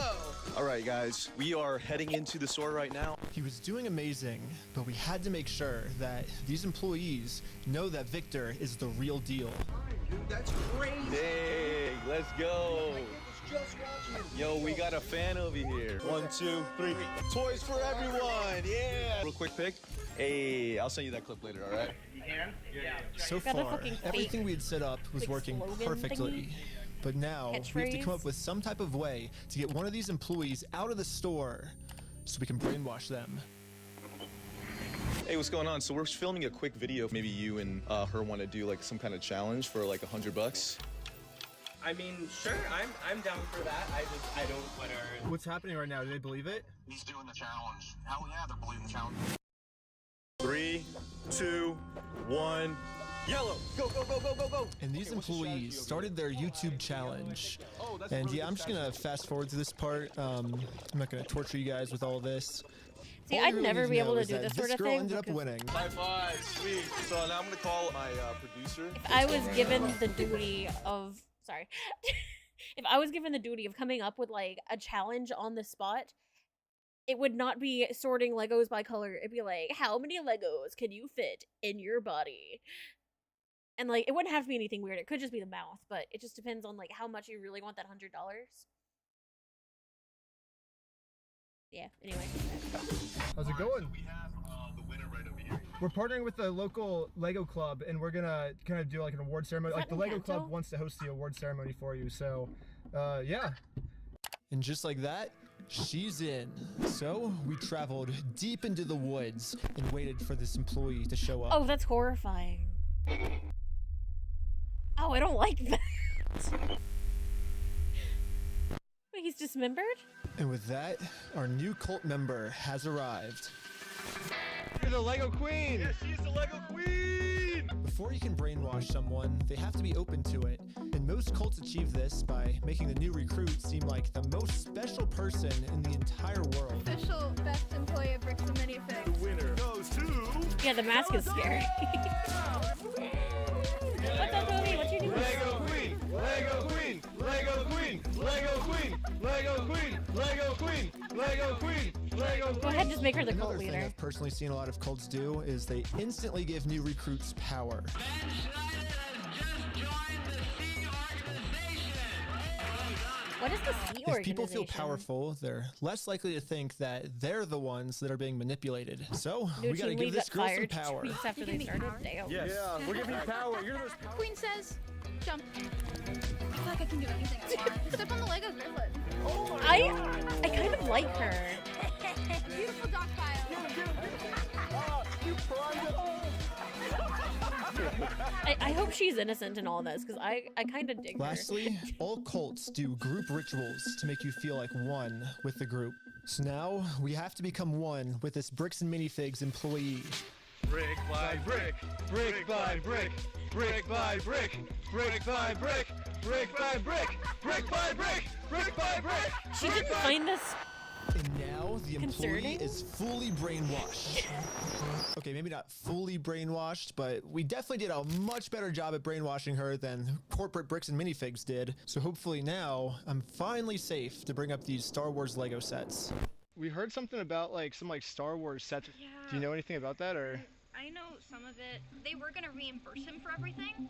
All right, guys, we are heading into the store right now. He was doing amazing, but we had to make sure that these employees know that Victor is the real deal. Dude, that's crazy. Hey, let's go. Yo, we got a fan over here. 1, 2, 3. Toys for everyone. Yeah. Real quick pic. Hey, I'll send you that clip later, all right? You can? Yeah. So far, everything we had set up was working perfectly. But now, we have to come up with some type of way to get one of these employees out of the store so we can brainwash them. Hey, what's going on? So we're filming a quick video. Maybe you and her want to do like some kind of challenge for like $100. I mean, sure, I'm down for that. I don't want to. What's happening right now? Do they believe it? He's doing the challenge. Hell yeah, they're believing the challenge. 3, 2, 1. Yellow! Go, go, go, go, go, go! And these employees started their YouTube challenge. And yeah, I'm just gonna fast forward to this part. I'm not gonna torture you guys with all this. See, I'd never be able to do this sort of thing. This girl ended up winning. High five, sweet. So now I'm gonna call my producer. If I was given the duty of, sorry, if I was given the duty of coming up with like a challenge on the spot, it would not be sorting Legos by color. It'd be like, how many Legos can you fit in your body? And like, it wouldn't have to be anything weird. It could just be the mouth, but it just depends on like how much you really want that $100. Yeah, anyway. How's it going? We have the winner right over here. We're partnering with the local Lego club, and we're gonna kind of do like an award ceremony. Like the Lego club wants to host the award ceremony for you, so yeah. And just like that, she's in. So we traveled deep into the woods and waited for this employee to show up. Oh, that's horrifying. Oh, I don't like that. Wait, he's dismembered? And with that, our new cult member has arrived. You're the Lego Queen! Yes, she's the Lego Queen! Before you can brainwash someone, they have to be open to it. And most cults achieve this by making the new recruit seem like the most special person in the entire world. Official best employee at Brick Minifigs. The winner goes to... Yeah, the mask is scary. What's up, Toby? What you doing? Lego Queen! Lego Queen! Lego Queen! Lego Queen! Lego Queen! Lego Queen! Lego Queen! Lego Queen! Go ahead, just make her the cult Another thing leader. I've personally seen a lot of cults do is they instantly give new recruits power. What is the C organization? If people feel powerful, they're less likely to think that they're the ones that are being manipulated. So New we gotta team give lead this got girl some fired power. 2 weeks after they started. Damn. Yes. Yeah, we're giving you power. You're the most powerful. Queen says, jump. I feel like I can do anything I want. Step on the Legos barefoot. Oh, I kind of like her. Beautiful dog pile. You primed it. I hope she's innocent in all this, because I kind of dig her. Lastly, all cults do group rituals to make you feel like one with the group. So now we have to become one with this Bricks and Minifigs employee. Brick by brick, brick by brick, brick by brick, brick by brick, brick by brick, brick by brick, brick by brick. She didn't find this. And now the employee Concerning? is fully brainwashed. Okay, maybe not fully brainwashed, but we definitely did a much better job at brainwashing her than corporate Bricks and Minifigs did. So hopefully now I'm finally safe to bring up these Star Wars Lego sets. We heard something about like some Star Wars sets. Yeah. Do you know anything about that or? I know some of it. They were gonna reimburse him for everything,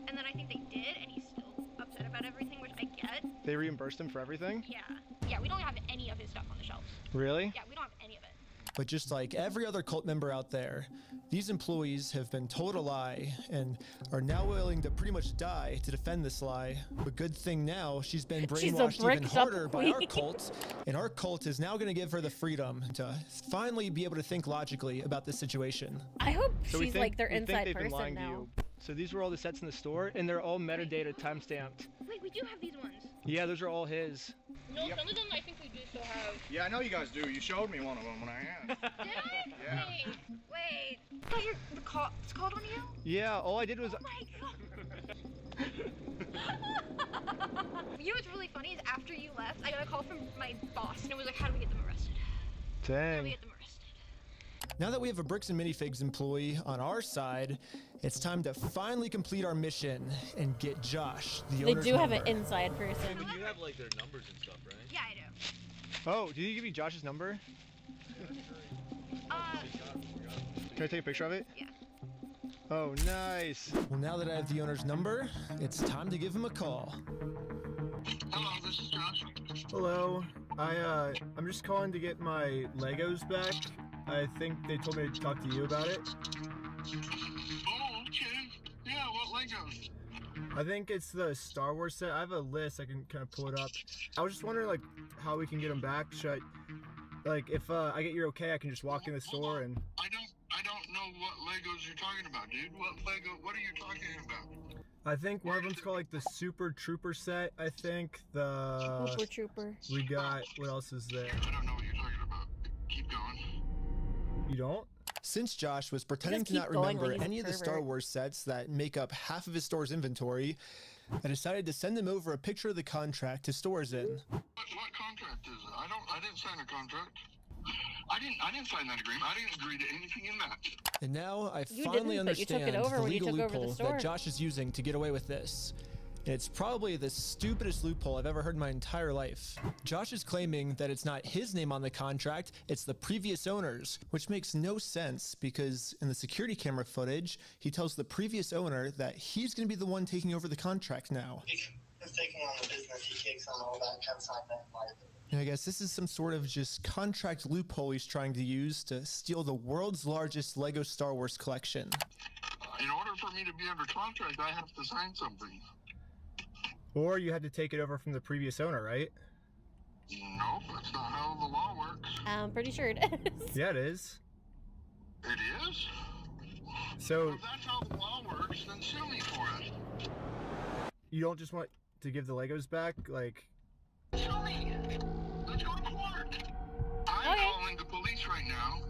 and then I think they did, and he's still upset about everything, which I get. They reimbursed him for everything? Yeah. Yeah, we don't have any of his stuff on the shelves. Really? Yeah, we don't have any of it. But just like every other cult member out there, these employees have been told a lie and are now willing to pretty much die to defend this lie. But good thing now she's been brainwashed even harder by our cult, and our cult is now going to give her the freedom to finally be able to think logically about this situation. I hope So she's like their we think inside they've been person lying to now. you. So these were all the sets in the store, and they're all metadata timestamped. Wait, we do have these ones. Yeah, those are all his. No, some of them I think we do still have. Yeah, I know you guys do. You showed me one of them when I asked. Did I? Yeah. Wait. I thought it's called on you? Yeah, all I did was. Oh my god. You know what's really funny is after you left, I got a call from my boss, and it was like, how do we get them arrested? How do we Dang. get them arrested? Now that we have a Bricks and Minifigs employee on our side, it's time to finally complete our mission and get Josh, the They owner's do have an number. inside person. But you have like their numbers and stuff, right? Yeah, I do. Oh, did he give you Josh's number? Can I take a picture of it? Yeah. Oh, nice. Well, now that I have the owner's number, it's time to give him a call. Hello, this is Hello. I'm just calling to get my Legos back. I think they told me to talk to you about it. Oh, okay. Yeah, what Legos? I think it's the Star Wars set. I have a list. I can kind of pull it up. I was just wondering, like, how we can get them back. Should I, like, if I get your okay, I can just walk in the store and... I don't know what Legos you're talking about, dude. What are you talking about? I think one of them's called, like, the Super Trooper set, I think. The... Super Trooper. We got... What else is there? I don't know what you're talking about. Keep going. You don't? Since Josh was pretending to keep not going remember like he's a any of the Star pervert. Wars sets that make up half of his store's inventory, I decided to send him over a picture of the contract his store is in. What contract is it? I didn't sign a contract. I didn't sign that agreement. I didn't agree to anything in that. And now I You finally didn't, but you took it understand over the when you legal took over the loophole store. that Josh is using to get away with this. And it's probably the stupidest loophole I've ever heard in my entire life. Josh is claiming that it's not his name on the contract, it's the previous owner's, which makes no sense because in the security camera footage, he tells the previous owner that he's going to be the one taking over the contract now. He's taking on the business, he takes on all that consignment liability. And I guess this is some sort of just contract loophole he's trying to use to steal the world's largest Lego Star Wars collection. In order for me to be under contract, I have to sign something. Or you had to take it over from the previous owner, right? Nope, that's not how the law works. I'm pretty sure it is. Yeah, it is. It is? So... If that's how the law works, then sue me for it. You don't just want to give the Legos back? Like... Sue me. Let's go to court. I'm calling the police right now,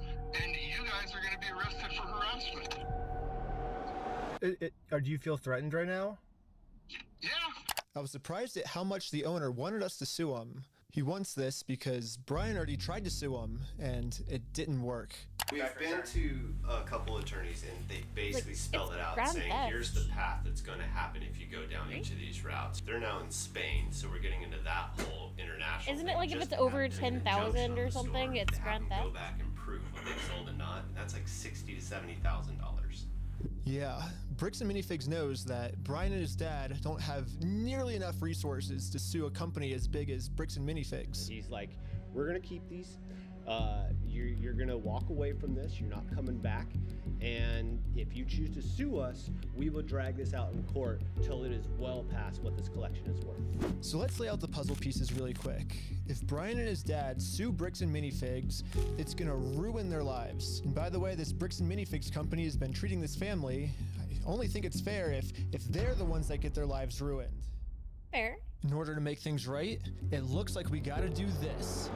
and you guys are going to be arrested for harassment. Or do you feel threatened right now? Yeah. I was surprised at how much the owner wanted us to sue him. He wants this because Brian already tried to sue him, and it didn't work. We've been to a couple attorneys, and they basically spelled it out, Grand saying Theft. here's the path that's going to happen if you go down each of these routes. They're now in Spain, so we're getting into that whole international Isn't thing. it like if Just it's to over have an 10,000 injunction or on the something, store it's to have Grand them Theft? Go back and prove what they sold and not. That's like $60,000 to $70,000. Yeah, Bricks and Minifigs knows that Brian and his dad don't have nearly enough resources to sue a company as big as Bricks and Minifigs. He's like, we're gonna keep these. You're gonna walk away from this. You're not coming back. And if you choose to sue us, we will drag this out in court till it is well past what this collection is worth. So let's lay out the puzzle pieces really quick. If Brian and his dad sue Bricks and Minifigs, it's gonna ruin their lives. And by the way, this Bricks and Minifigs company has been treating this family. I only think it's fair if they're the ones that get their lives ruined. Fair. In order to make things right, it looks like we gotta do this.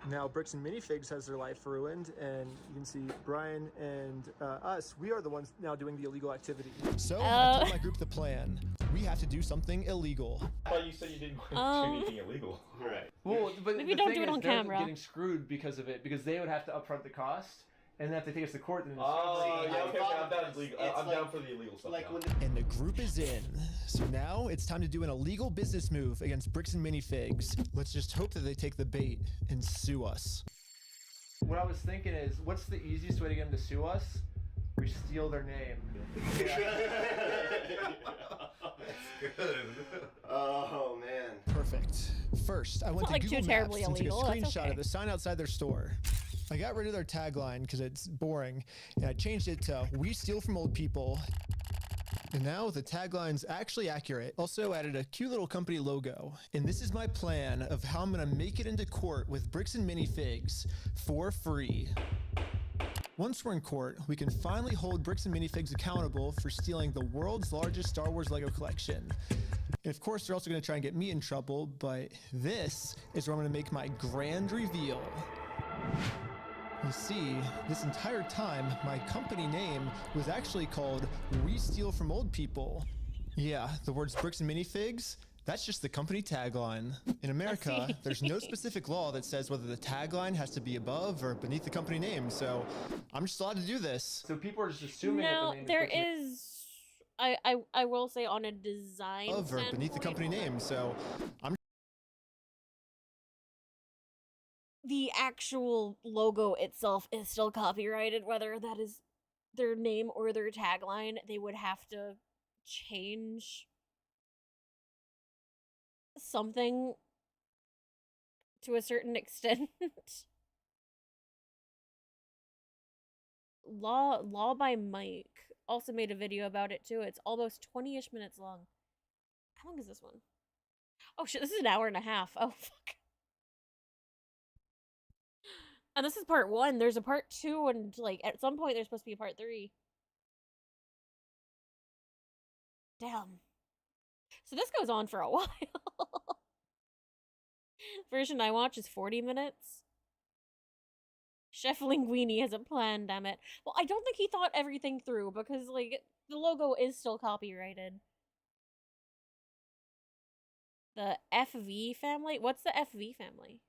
Now Bricks and Minifigs has their life ruined, and you can see Brian and us, we are the ones now doing the illegal activity. So I told my group the plan. We have to do something illegal. I thought you said you didn't want to do anything illegal. Right. Well, but Maybe the don't thing do it is on they're camera. getting screwed because of it, because they would have to upfront the cost, and then have to take us to court. And Oh, yeah, okay, thought I'm down, it's legal. like- I'm down for the illegal stuff like now. And the group is in. So now it's time to do an illegal business move against Bricks and Minifigs. Let's just hope that they take the bait and sue us. What I was thinking is, what's the easiest way to get them to sue us? We steal their name. That's good. Oh, man. Perfect. First, I went not to like Google too Maps terribly and took a illegal, that's screenshot okay. of the sign outside their store. I got rid of their tagline because it's boring, and I changed it to "We steal from old people." And now the tagline's actually accurate. Also added a cute little company logo. And this is my plan of how I'm gonna make it into court with Bricks and Minifigs for free. Once we're in court, we can finally hold Bricks and Minifigs accountable for stealing the world's largest Star Wars Lego collection. And of course, they're also gonna try and get me in trouble, but this is where I'm gonna make my grand reveal. You see, this entire time, my company name was actually called We Steal From Old People. Yeah, the words Bricks and Minifigs, that's just the company tagline. In America, there's no specific law that says whether the tagline has to be above or beneath the company name, so I'm just allowed to do this. So people are just assuming No, that the name there is is. I will say on a design Above or beneath the standpoint, company name, so I'm the actual logo itself is still copyrighted, whether that is their name or their tagline. They would have to change something to a certain extent. Law by Mike also made a video about it too. It's almost 20-ish minutes long. How long is this one? Oh shit, this is an hour and a half. Oh fuck. And this is part 1. There's a part 2, and like at some point there's supposed to be a part 3. Damn. So this goes on for a while. Version I watch is 40 minutes. Chef Linguini has a plan, damn it. Well, I don't think he thought everything through, because like the logo is still copyrighted. The FV family? What's the FV family?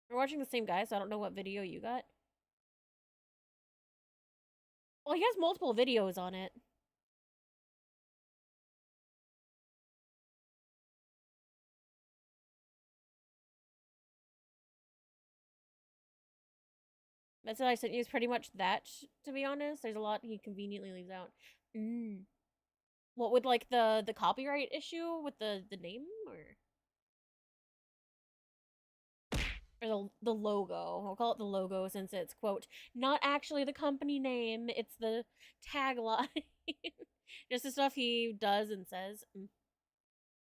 We're watching the same guy, so I don't know what video you got. Well, he has multiple videos on it. That's what I sent you is pretty much that, to be honest. There's a lot he conveniently leaves out. What, with like the copyright issue with the name, or the logo? We'll call it the logo since it's, quote, not actually the company name, it's the tagline. Just the stuff he does and says. We're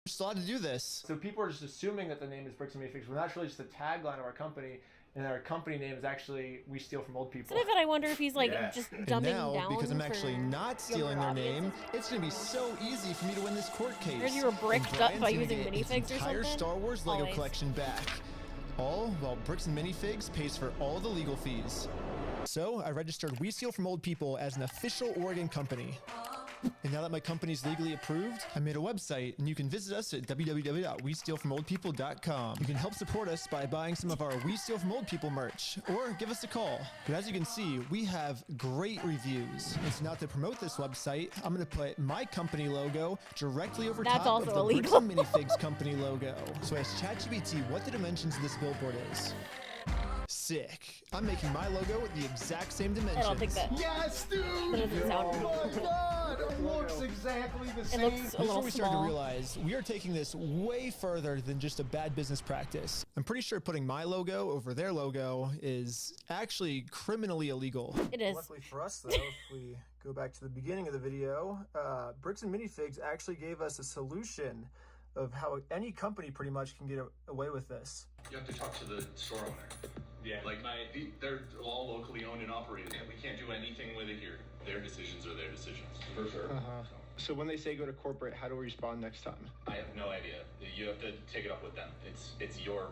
still allowed to do this. So people are just assuming that the name is Bricks and Minifigs, when that's really just the tagline of our company. And our company name is actually We Steal From Old People. Sometimes I wonder if he's like just dumbing now, down. Because I'm actually not stealing their name, it's gonna be so easy for me to win this court case. Here's your bricked up by using minifigs or entire something. Star Wars Lego collection back. All while Bricks and Minifigs pays for all the legal fees. So I registered We Steal From Old People as an official Oregon company. And now that my company's legally approved, I made a website, and you can visit us at www.westealfromoldpeople.com. You can help support us by buying some of our We Steal From Old People merch, or give us a call. But as you can see, we have great reviews. And so now to promote this website, I'm going to put my company logo directly over top of the Bricks and Minifigs company logo. So I asked ChatGPT what the dimensions of this billboard is. Sick. I'm making my logo with the exact same dimensions. I don't think that. Yes, dude! Oh my god! It looks exactly the same. Before we started to realize, we are taking this way further than just a bad business practice. I'm pretty sure putting my logo over their logo is actually criminally illegal. It is. Luckily for us, though, if we go back to the beginning of the video, Bricks and Minifigs actually gave us a solution of how any company pretty much can get away with this. You have to talk to the store owner. Yeah, like they're all locally owned and operated. We can't do anything with it here. Their decisions are their decisions. For sure. So when they say go to corporate, how do we respond next time? I have no idea. You have to take it up with them. It's your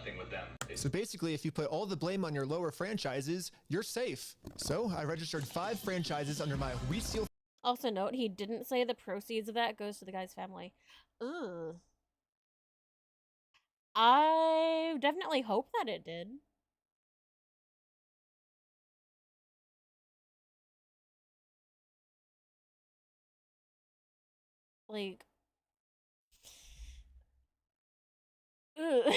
thing with them. So basically, if you put all the blame on your lower franchises, you're safe. So I registered 5 franchises under my We Steal. Also note, he didn't say the proceeds of that goes to the guy's family. Ugh. I definitely hope that it did. Like, ugh.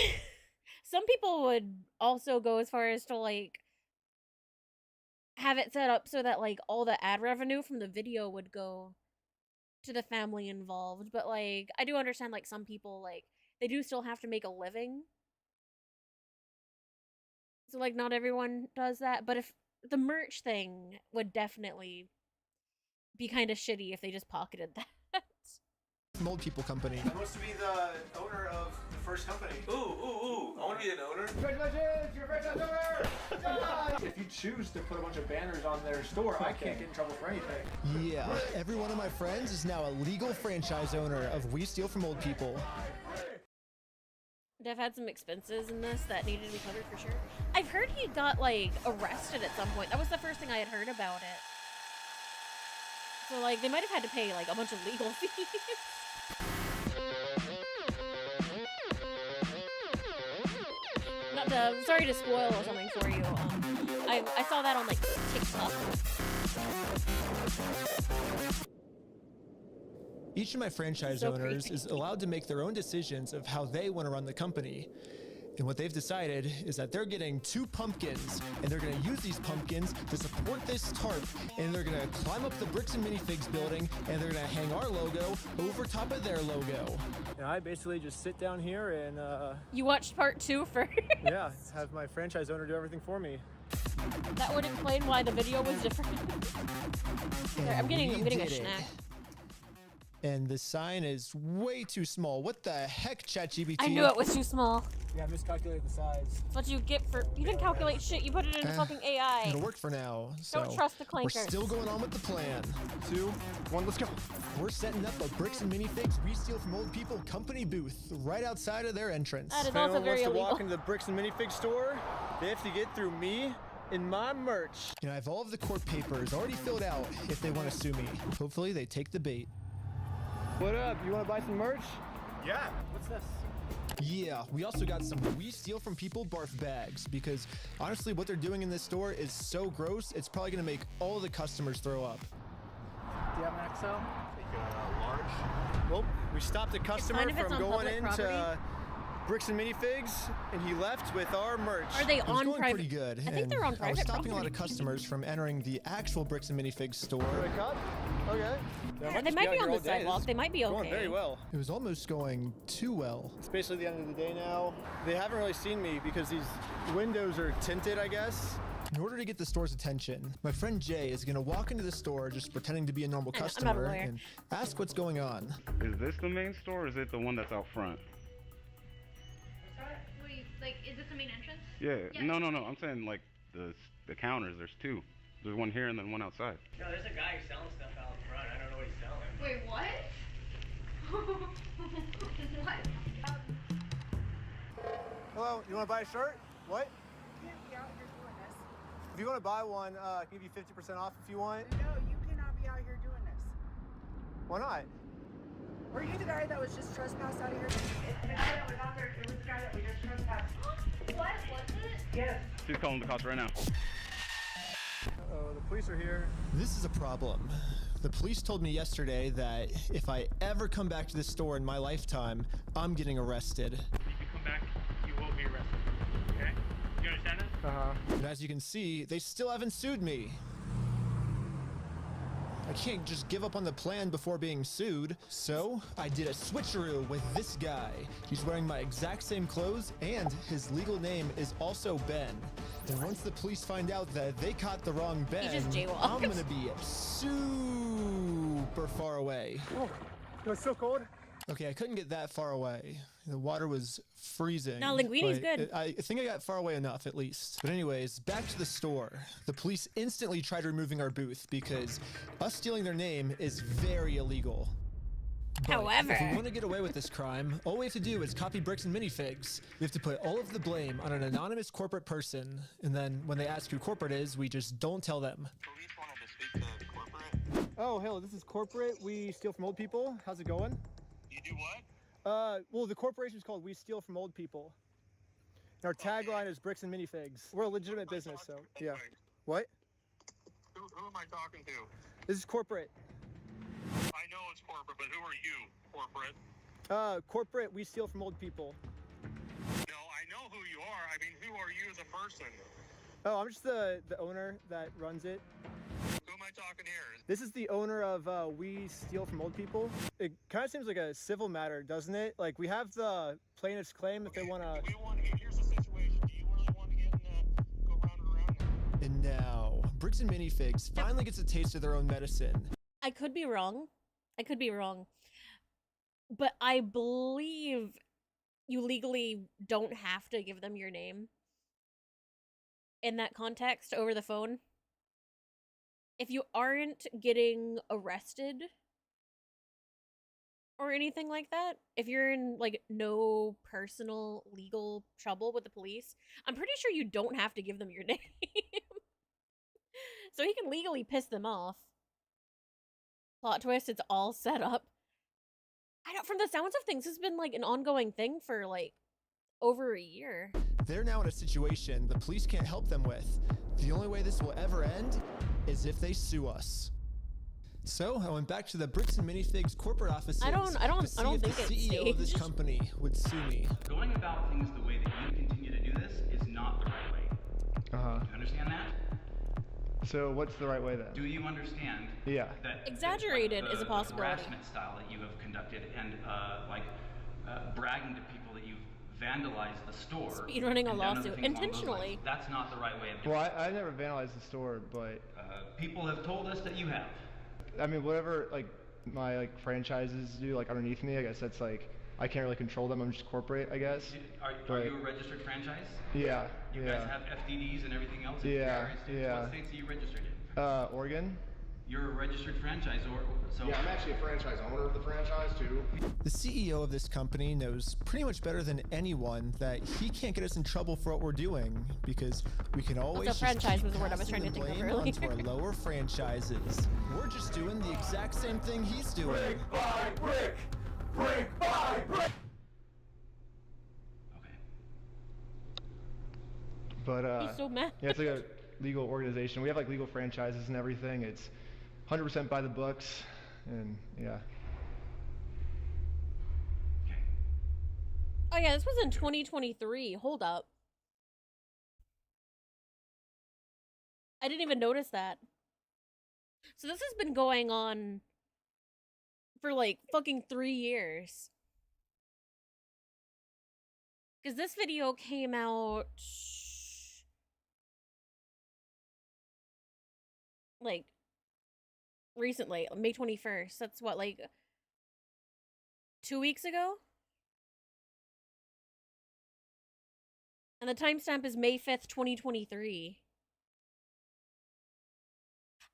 Some people would also go as far as to like have it set up so that like all the ad revenue from the video would go to the family involved, but like I do understand like some people like they do still have to make a living, so like not everyone does that. But if the merch thing would definitely be kind of shitty if they just pocketed that. Old People company. I want to be the owner of the first company. Ooh, I want to be an owner. Congratulations, you're a franchise owner! If you choose to put a bunch of banners on their store, I can't get in trouble for anything. Yeah, every one of my friends is now a legal franchise owner of We Steal From Old People. Dev had some expenses in this that needed to be covered for sure. I've heard he got like arrested at some point. That was the first thing I had heard about it. So like they might have had to pay like a bunch of legal fees. Not to, sorry to spoil something for you. I saw that on like TikTok. Each of my franchise owners is allowed to make their own decisions of how they want to run the company. And what they've decided is that they're getting 2 pumpkins, and they're gonna use these pumpkins to support this tarp, and they're gonna climb up the Bricks and Minifigs building, and they're gonna hang our logo over top of their logo. And I basically just sit down here and You watched part 2 first? yeah, have my franchise owner do everything for me. That would explain why the video was different. Sorry, I'm getting a snack. And the sign is way too small. What the heck, ChatGPT? I knew it was too small. Yeah, I miscalculated the size. That's what you get for... You didn't calculate shit. You put it in fucking AI. It'll work for now. Don't trust the clankers. We're still going on with the plan. 2, 1, let's go. We're setting up a Bricks and Minifigs We Steal From Old People company booth right outside of their entrance. That is also very illegal. If anyone wants to walk into the Bricks and Minifigs store, they have to get through me and my merch. You know, I have all of the court papers already filled out if they want to sue me. Hopefully they take the bait. What up? You want to buy some merch? Yeah. What's this? Yeah, we also got some We Steal From People barf bags because honestly what they're doing in this store is so gross, it's probably going to make all of the customers throw up. Do you have an XL? Take a large. Well, we stopped a customer from going into property. Bricks and Minifigs, and he left with our merch. Are they it was on going private? Pretty good. I think they're on private I was stopping property. a lot of customers from entering the actual Bricks and Minifigs store. Wake up? Okay. Yeah, they might be on the sidewalk. They might be okay. Going very well. It was almost going too well. It's basically the end of the day now. They haven't really seen me because these windows are tinted, I guess. In order to get the store's attention, my friend Jay is going to walk into the store just pretending to be a normal customer and ask what's going on. Is this the main store or is it the one that's out front? Like, is this the main entrance? Yeah. No. I'm saying like the counters. There's 2. There's one here and then one outside. No, there's a guy selling stuff out front. I don't know what he's selling. Wait, what? What? Hello, you want to buy a shirt? What? You can't be out here doing this. If you want to buy one, I can give you 50% off if you want. No, you cannot be out here doing this. Why not? Were you the guy that was just trespassed out of here? It's the guy that was out there. It was the guy that we just trespassed. What? Was it? Yes. She's calling the cops right now. Uh-oh, the police are here. This is a problem. The police told me yesterday that if I ever come back to this store in my lifetime, I'm getting arrested. If you come back, you will be arrested. Okay? You understand that? Uh-huh. And as you can see, they still haven't sued me. I can't just give up on the plan before being sued. So I did a switcheroo with this guy. He's wearing my exact same clothes and his legal name is also Ben. And once the police find out that they caught the wrong Ben, I'm gonna be super far away. Oh, it was so cold. Okay, I couldn't get that far away. The water was freezing. No, linguini's good. I think I got far away enough, at least. But anyways, back to the store. The police instantly tried removing our booth because us stealing their name is very illegal. But However, if we want to get away with this crime, all we have to do is copy Bricks and Minifigs. We have to put all of the blame on an anonymous corporate person, and then when they ask who corporate is, we just don't tell them. Police wanted to speak to corporate. Oh, hello, this is corporate. We steal from old people. How's it going? You do what? Well, the corporation's called We Steal From Old People. And our tagline is Bricks and Minifigs. We're a legitimate business, so yeah. What? Who am I talking to? This is corporate. I know it's corporate, but who are you, corporate? Corporate, We Steal From Old People. No, I know who you are. I mean, who are you as a person? Oh, I'm just the owner that runs it. Who am I talking here? This is the owner of We Steal From Old People. It kind of seems like a civil matter, doesn't it? Like, we have the plaintiff's claim if they want to... Here's the situation. Do you really want to get go round and around now? And now, Bricks and Minifigs finally gets a taste of their own medicine. I could be wrong. But I believe you legally don't have to give them your name in that context over the phone. If you aren't getting arrested or anything like that, if you're in like no personal legal trouble with the police, I'm pretty sure you don't have to give them your name. So he can legally piss them off. Plot twist, it's all set up. I don't, from the sounds of things, this has been like an ongoing thing for like over a year. They're now in a situation the police can't help them with. The only way this will ever end is if they sue us. So I went back to the Bricks and Minifigs corporate offices. I don't think the CEO of this company would sue me. Going about things the way that you continue to do this is not the right way. Do you understand that? So what's the right way then? Do you understand? Yeah. That exaggerated is a possibility. The harassment style that you have conducted and bragging to people that you've vandalized the store. Speedrunning a lawsuit intentionally. That's not the right way of doing it. Well, I never vandalized the store, but people have told us that you have. I mean, whatever my franchises do underneath me, I guess that's I can't really control them. I'm just corporate, I guess. Are you a registered franchise? Yeah. You guys have FDDs and everything else? Yeah. What states are you registered in? Oregon. You're a registered franchisor, so... Yeah, I'm actually a franchise owner of the franchise, too. The CEO of this company knows pretty much better than anyone that he can't get us in trouble for what we're doing, because we can always also, franchise was the word I was trying to think of earlier. Onto our lower franchises. We're just doing the exact same thing he's doing. Brick by brick! Brick by brick! But, he's so mad. Yeah, it's a legal organization. We have legal franchises and everything. It's 100% by the books, and yeah. Oh yeah, this was in 2023. Hold up. I didn't even notice that. So this has been going on for fucking 3 years. Because this video came out recently, May 21st. That's what, 2 weeks ago? And the timestamp is May 5th, 2023.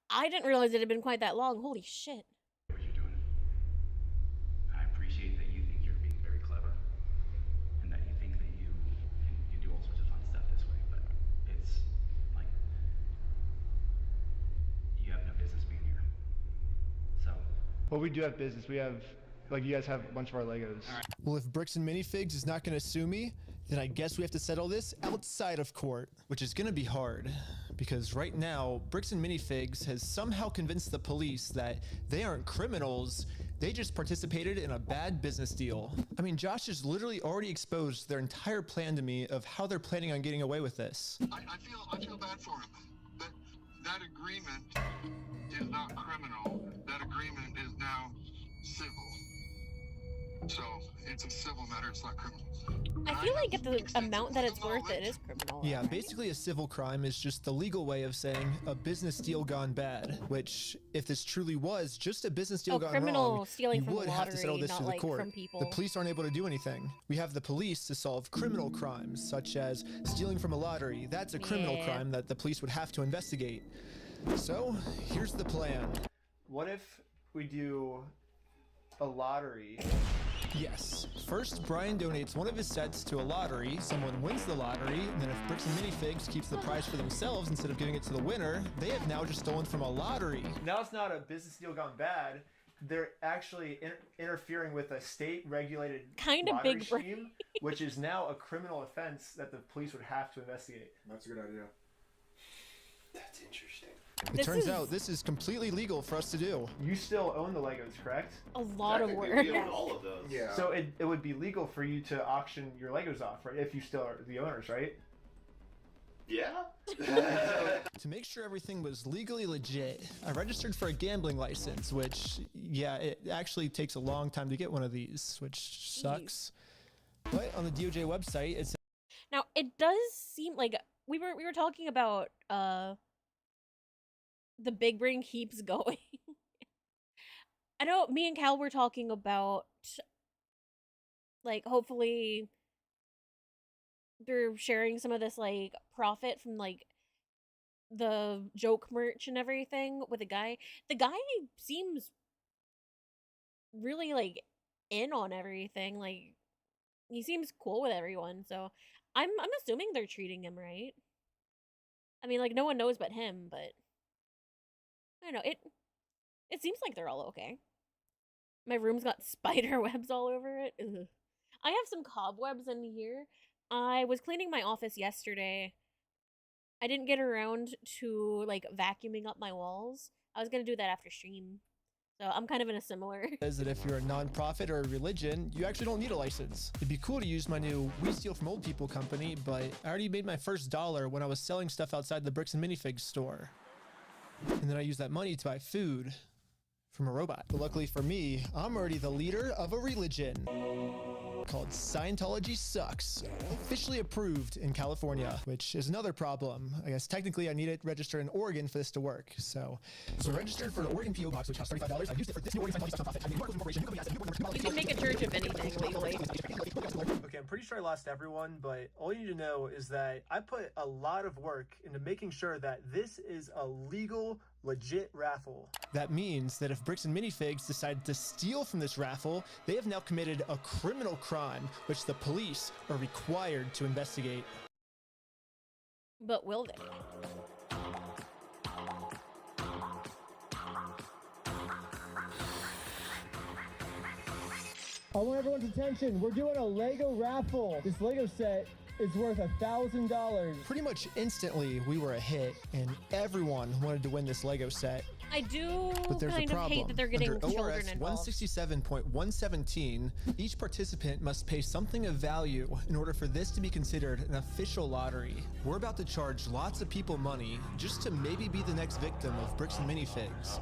I didn't realize it had been quite that long. Holy shit. What you're doing. I appreciate that you think you're being very clever. And that you think that you can do all sorts of fun stuff this way, but it's you have no business being here. So. Well, we do have business. We have, you guys have a bunch of our Legos. Well, if Bricks and Minifigs is not going to sue me, then I guess we have to settle this outside of court, which is going to be hard. Because right now, Bricks and Minifigs has somehow convinced the police that they aren't criminals, they just participated in a bad business deal. I mean, Josh has literally already exposed their entire plan to me of how they're planning on getting away with this. I feel bad for him. That agreement is not criminal. That agreement is now civil. So it's a civil matter, it's not criminal. I feel like at the amount that it's worth, it is criminal. Yeah, basically a civil crime is just the legal way of saying a business deal gone bad, which, if this truly was just a business deal gone wrong, stealing you would have to settle this through the court. From people. The police aren't able to do anything. We have the police to solve criminal crimes, such as stealing from a lottery. That's a criminal crime that the police would have to investigate. So, here's the plan. What if we do a lottery? Yes. First, Brian donates one of his sets to a lottery, someone wins the lottery, and then if Bricks and Minifigs keeps the prize for themselves instead of giving it to the winner, they have now just stolen from a lottery. Now it's not a business deal gone bad. They're actually interfering with a state-regulated lottery scheme, which is now a criminal offense that the police would have to investigate. That's a good idea. That's interesting. It turns out this is completely legal for us to do. You still own the Legos, correct? A lot of work. We own all of those. Yeah. So it would be legal for you to auction your Legos off, right? If you still are the owners, right? Yeah. To make sure everything was legally legit, I registered for a gambling license, which, yeah, it actually takes a long time to get one of these, which sucks. But on the DOJ website, it's... Now, it does seem like we were talking about, the big brain keeps going. I know me and Cal were talking about, hopefully they're sharing some of this, profit from, the joke merch and everything with a guy. The guy seems really, in on everything. He seems cool with everyone, so I'm assuming they're treating him right. I mean, no one knows but him, but I don't know, it seems like they're all okay. My room's got spider webs all over it. Ugh. I have some cobwebs in here. I was cleaning my office yesterday. I didn't get around to, vacuuming up my walls. I was gonna do that after stream. So I'm kind of in a similar. Says that if you're a nonprofit or a religion, you actually don't need a license. It'd be cool to use my new We Steal From Old People company, but I already made my first dollar when I was selling stuff outside the Bricks and Minifigs store. And then I used that money to buy food from a robot. But luckily for me, I'm already the leader of a religion called Scientology Sucks, officially approved in California, which is another problem. I guess technically I need it registered in Oregon for this to work. So registered for the Oregon PO box, which costs $35. I used it for this new Oregon Scientology nonprofit. You can make a church of anything legally. Okay, I'm pretty sure I lost everyone, but all you need to know is that I put a lot of work into making sure that this is a legal, legit raffle. That means that if Bricks and Minifigs decide to steal from this raffle, they have now committed a criminal crime, which the police are required to investigate. But will they? I want everyone's attention. We're doing a Lego raffle. This Lego set is worth $1,000. Pretty much instantly, we were a hit, and everyone wanted to win this Lego set. I do But there's kind a of problem. hate that they're getting Under children ORS involved. 167.117, each participant must pay something of value in order for this to be considered an official lottery. We're about to charge lots of people money just to maybe be the next victim of Bricks and Minifigs.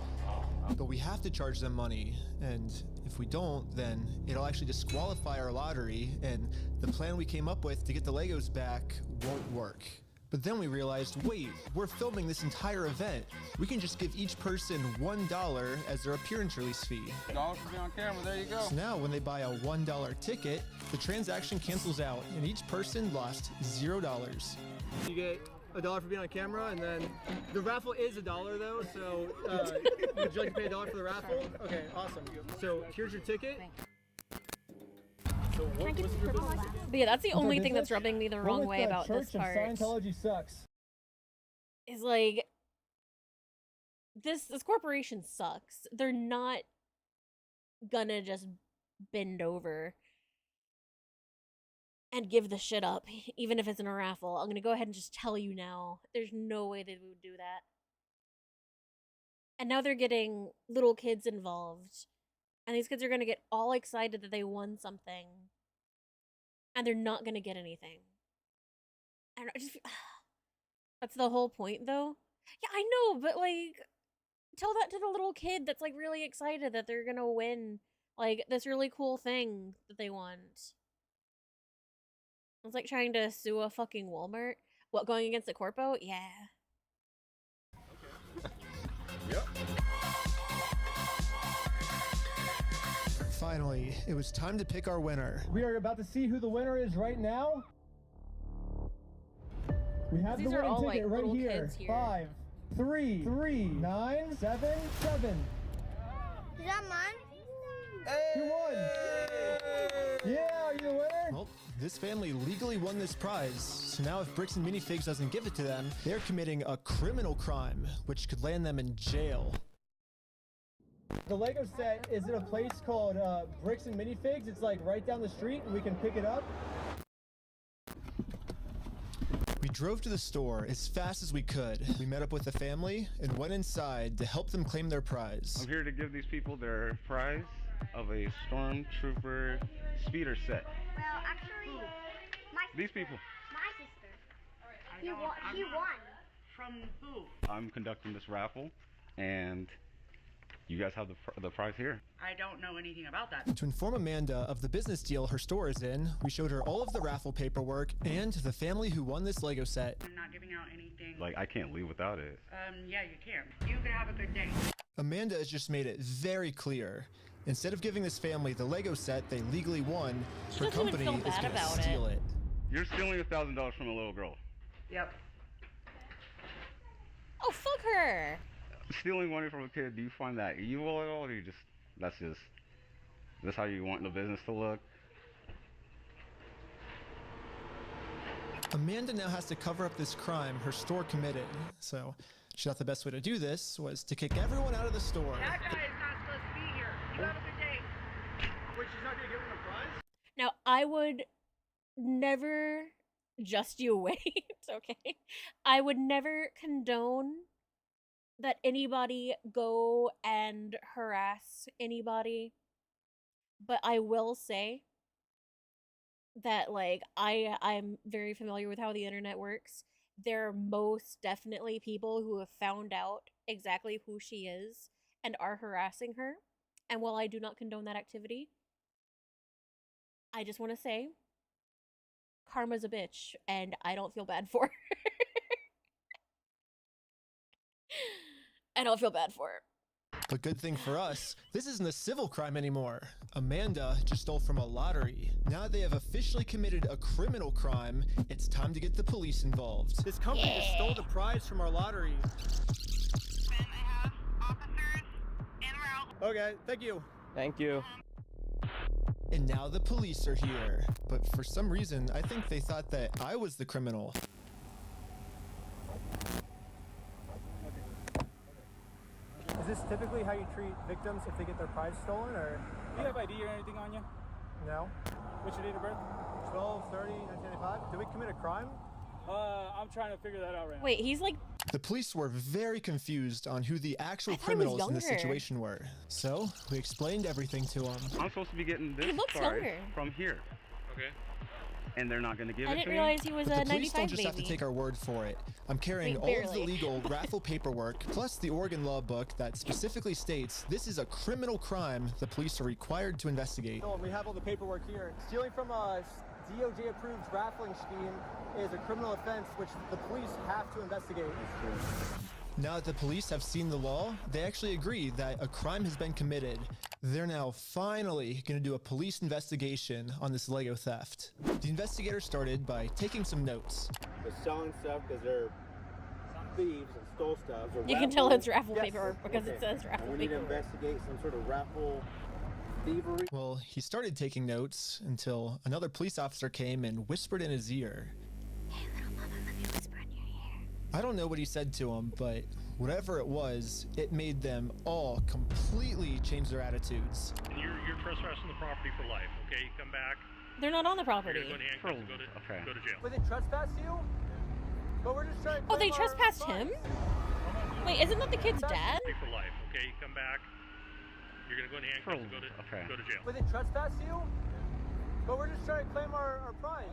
But we have to charge them money, and if we don't, then it'll actually disqualify our lottery, and the plan we came up with to get the Legos back won't work. But then we realized, wait, we're filming this entire event. We can just give each person $1 as their appearance release fee. $1 for being on camera, there you go. So now when they buy a $1 ticket, the transaction cancels out, and each person lost $0. You get $1 for being on camera, and then the raffle is $1 though, so would you like to pay $1 for the raffle? Okay, awesome. So here's your ticket. So what was your business? But yeah, that's the only thing that's rubbing me the wrong way about this Church of part. Scientology Sucks. Is like this corporation sucks. They're not gonna just bend over and give the shit up, even if it's in a raffle. I'm gonna go ahead and just tell you now. There's no way they would do that. And now they're getting little kids involved. And these kids are gonna get all excited that they won something. And they're not gonna get anything. I don't know, I just that's the whole point though. Yeah, I know, but like tell that to the little kid that's like really excited that they're gonna win like this really cool thing that they want. It's like trying to sue a fucking Walmart. What, going against the corpo? Yeah. Yep. Finally, it was time to pick our winner. We are about to see who the winner is right now. We have These the are winning all, ticket like, right little here. kids here. 5, 3, 9, 7, 7. Is that mine? Who won? Yeah, are you the winner? Well, this family legally won this prize, so now if Bricks and Minifigs doesn't give it to them, they're committing a criminal crime, which could land them in jail. The Lego set is at a place called Bricks and Minifigs. It's like right down the street, and we can pick it up. We drove to the store as fast as we could. We met up with the family and went inside to help them claim their prize. I'm here to give these people their prize of a Stormtrooper speeder set. Well, actually, These people. my sister. He won. From who? I'm conducting this raffle, and you guys have the prize here. I don't know anything about that. To inform Amanda of the business deal her store is in, we showed her all of the raffle paperwork and the family who won this Lego set. I'm not giving out anything. Like, I can't leave without it. Yeah, you can. You can have a good day. Amanda has just made it very clear. Instead of giving this family the Lego set they legally won, her company is going to steal it. You're stealing $1,000 from a little girl. Yep. Oh, fuck her! Stealing money from a kid, do you find that evil at all, or that's how you want the business to look? Amanda now has to cover up this crime her store committed, so she thought the best way to do this was to kick everyone out of the store. That guy is not supposed to be here. You have a good day. Wait, she's not gonna give him a prize? Now, I would never just you wait, okay? I would never condone that anybody go and harass anybody, but I will say that, like, I'm very familiar with how the internet works. There are most definitely people who have found out exactly who she is and are harassing her. And while I do not condone that activity, I just want to say karma's a bitch and I don't feel bad for her. I don't feel bad for her. But good thing for us, this isn't a civil crime anymore. Amanda just stole from a lottery. Now they have officially committed a criminal crime. It's time to get the police involved. This company just stole the prize from our lottery. Okay, thank you. Thank you. And now the police are here. But for some reason, I think they thought that I was the criminal. Is this typically how you treat victims if they get their prize stolen, or? Do you have ID or anything on you? No. What's your date of birth? 12/30/1995. Did we commit a crime? I'm trying to figure that out right now. Wait, he's like... The police were very confused on who the actual criminals in this situation were. So, we explained everything to them. I'm supposed to be getting this looks card younger. from here. Okay. And they're not going to give I it didn't to realize he was But a the police 95 don't just have to baby. take our word for it. I'm carrying Wait, all of the barely. legal raffle paperwork, plus the Oregon law book that specifically states this is a criminal crime the police are required to investigate. No, we have all the paperwork here. Stealing from a DOJ-approved raffling scheme is a criminal offense which the police have to investigate. Now that the police have seen the law, they actually agree that a crime has been committed. They're now finally going to do a police investigation on this Lego theft. The investigator started by taking some notes. They're selling stuff because they're thieves and stole stuff. You can tell it's raffle paper because it says raffle and we need to paper. investigate some sort of raffle thievery. Well, he started taking notes until another police officer came and whispered in his ear. Hey, little mama, let me whisper in your ear. I don't know what he said to him, but whatever it was, it made them all completely change their attitudes. You're trespassing the property for life, okay? You come back. They're not on the property. You're going to handcuffs and go to jail. But they trespassed you? But we're just trying to Oh, they claim our trespassed prize. him? Wait, isn't that the kid's dad? For life, okay? You come back. You're going to go in handcuffs and go to jail. But they trespassed you? But we're just trying to claim our prize.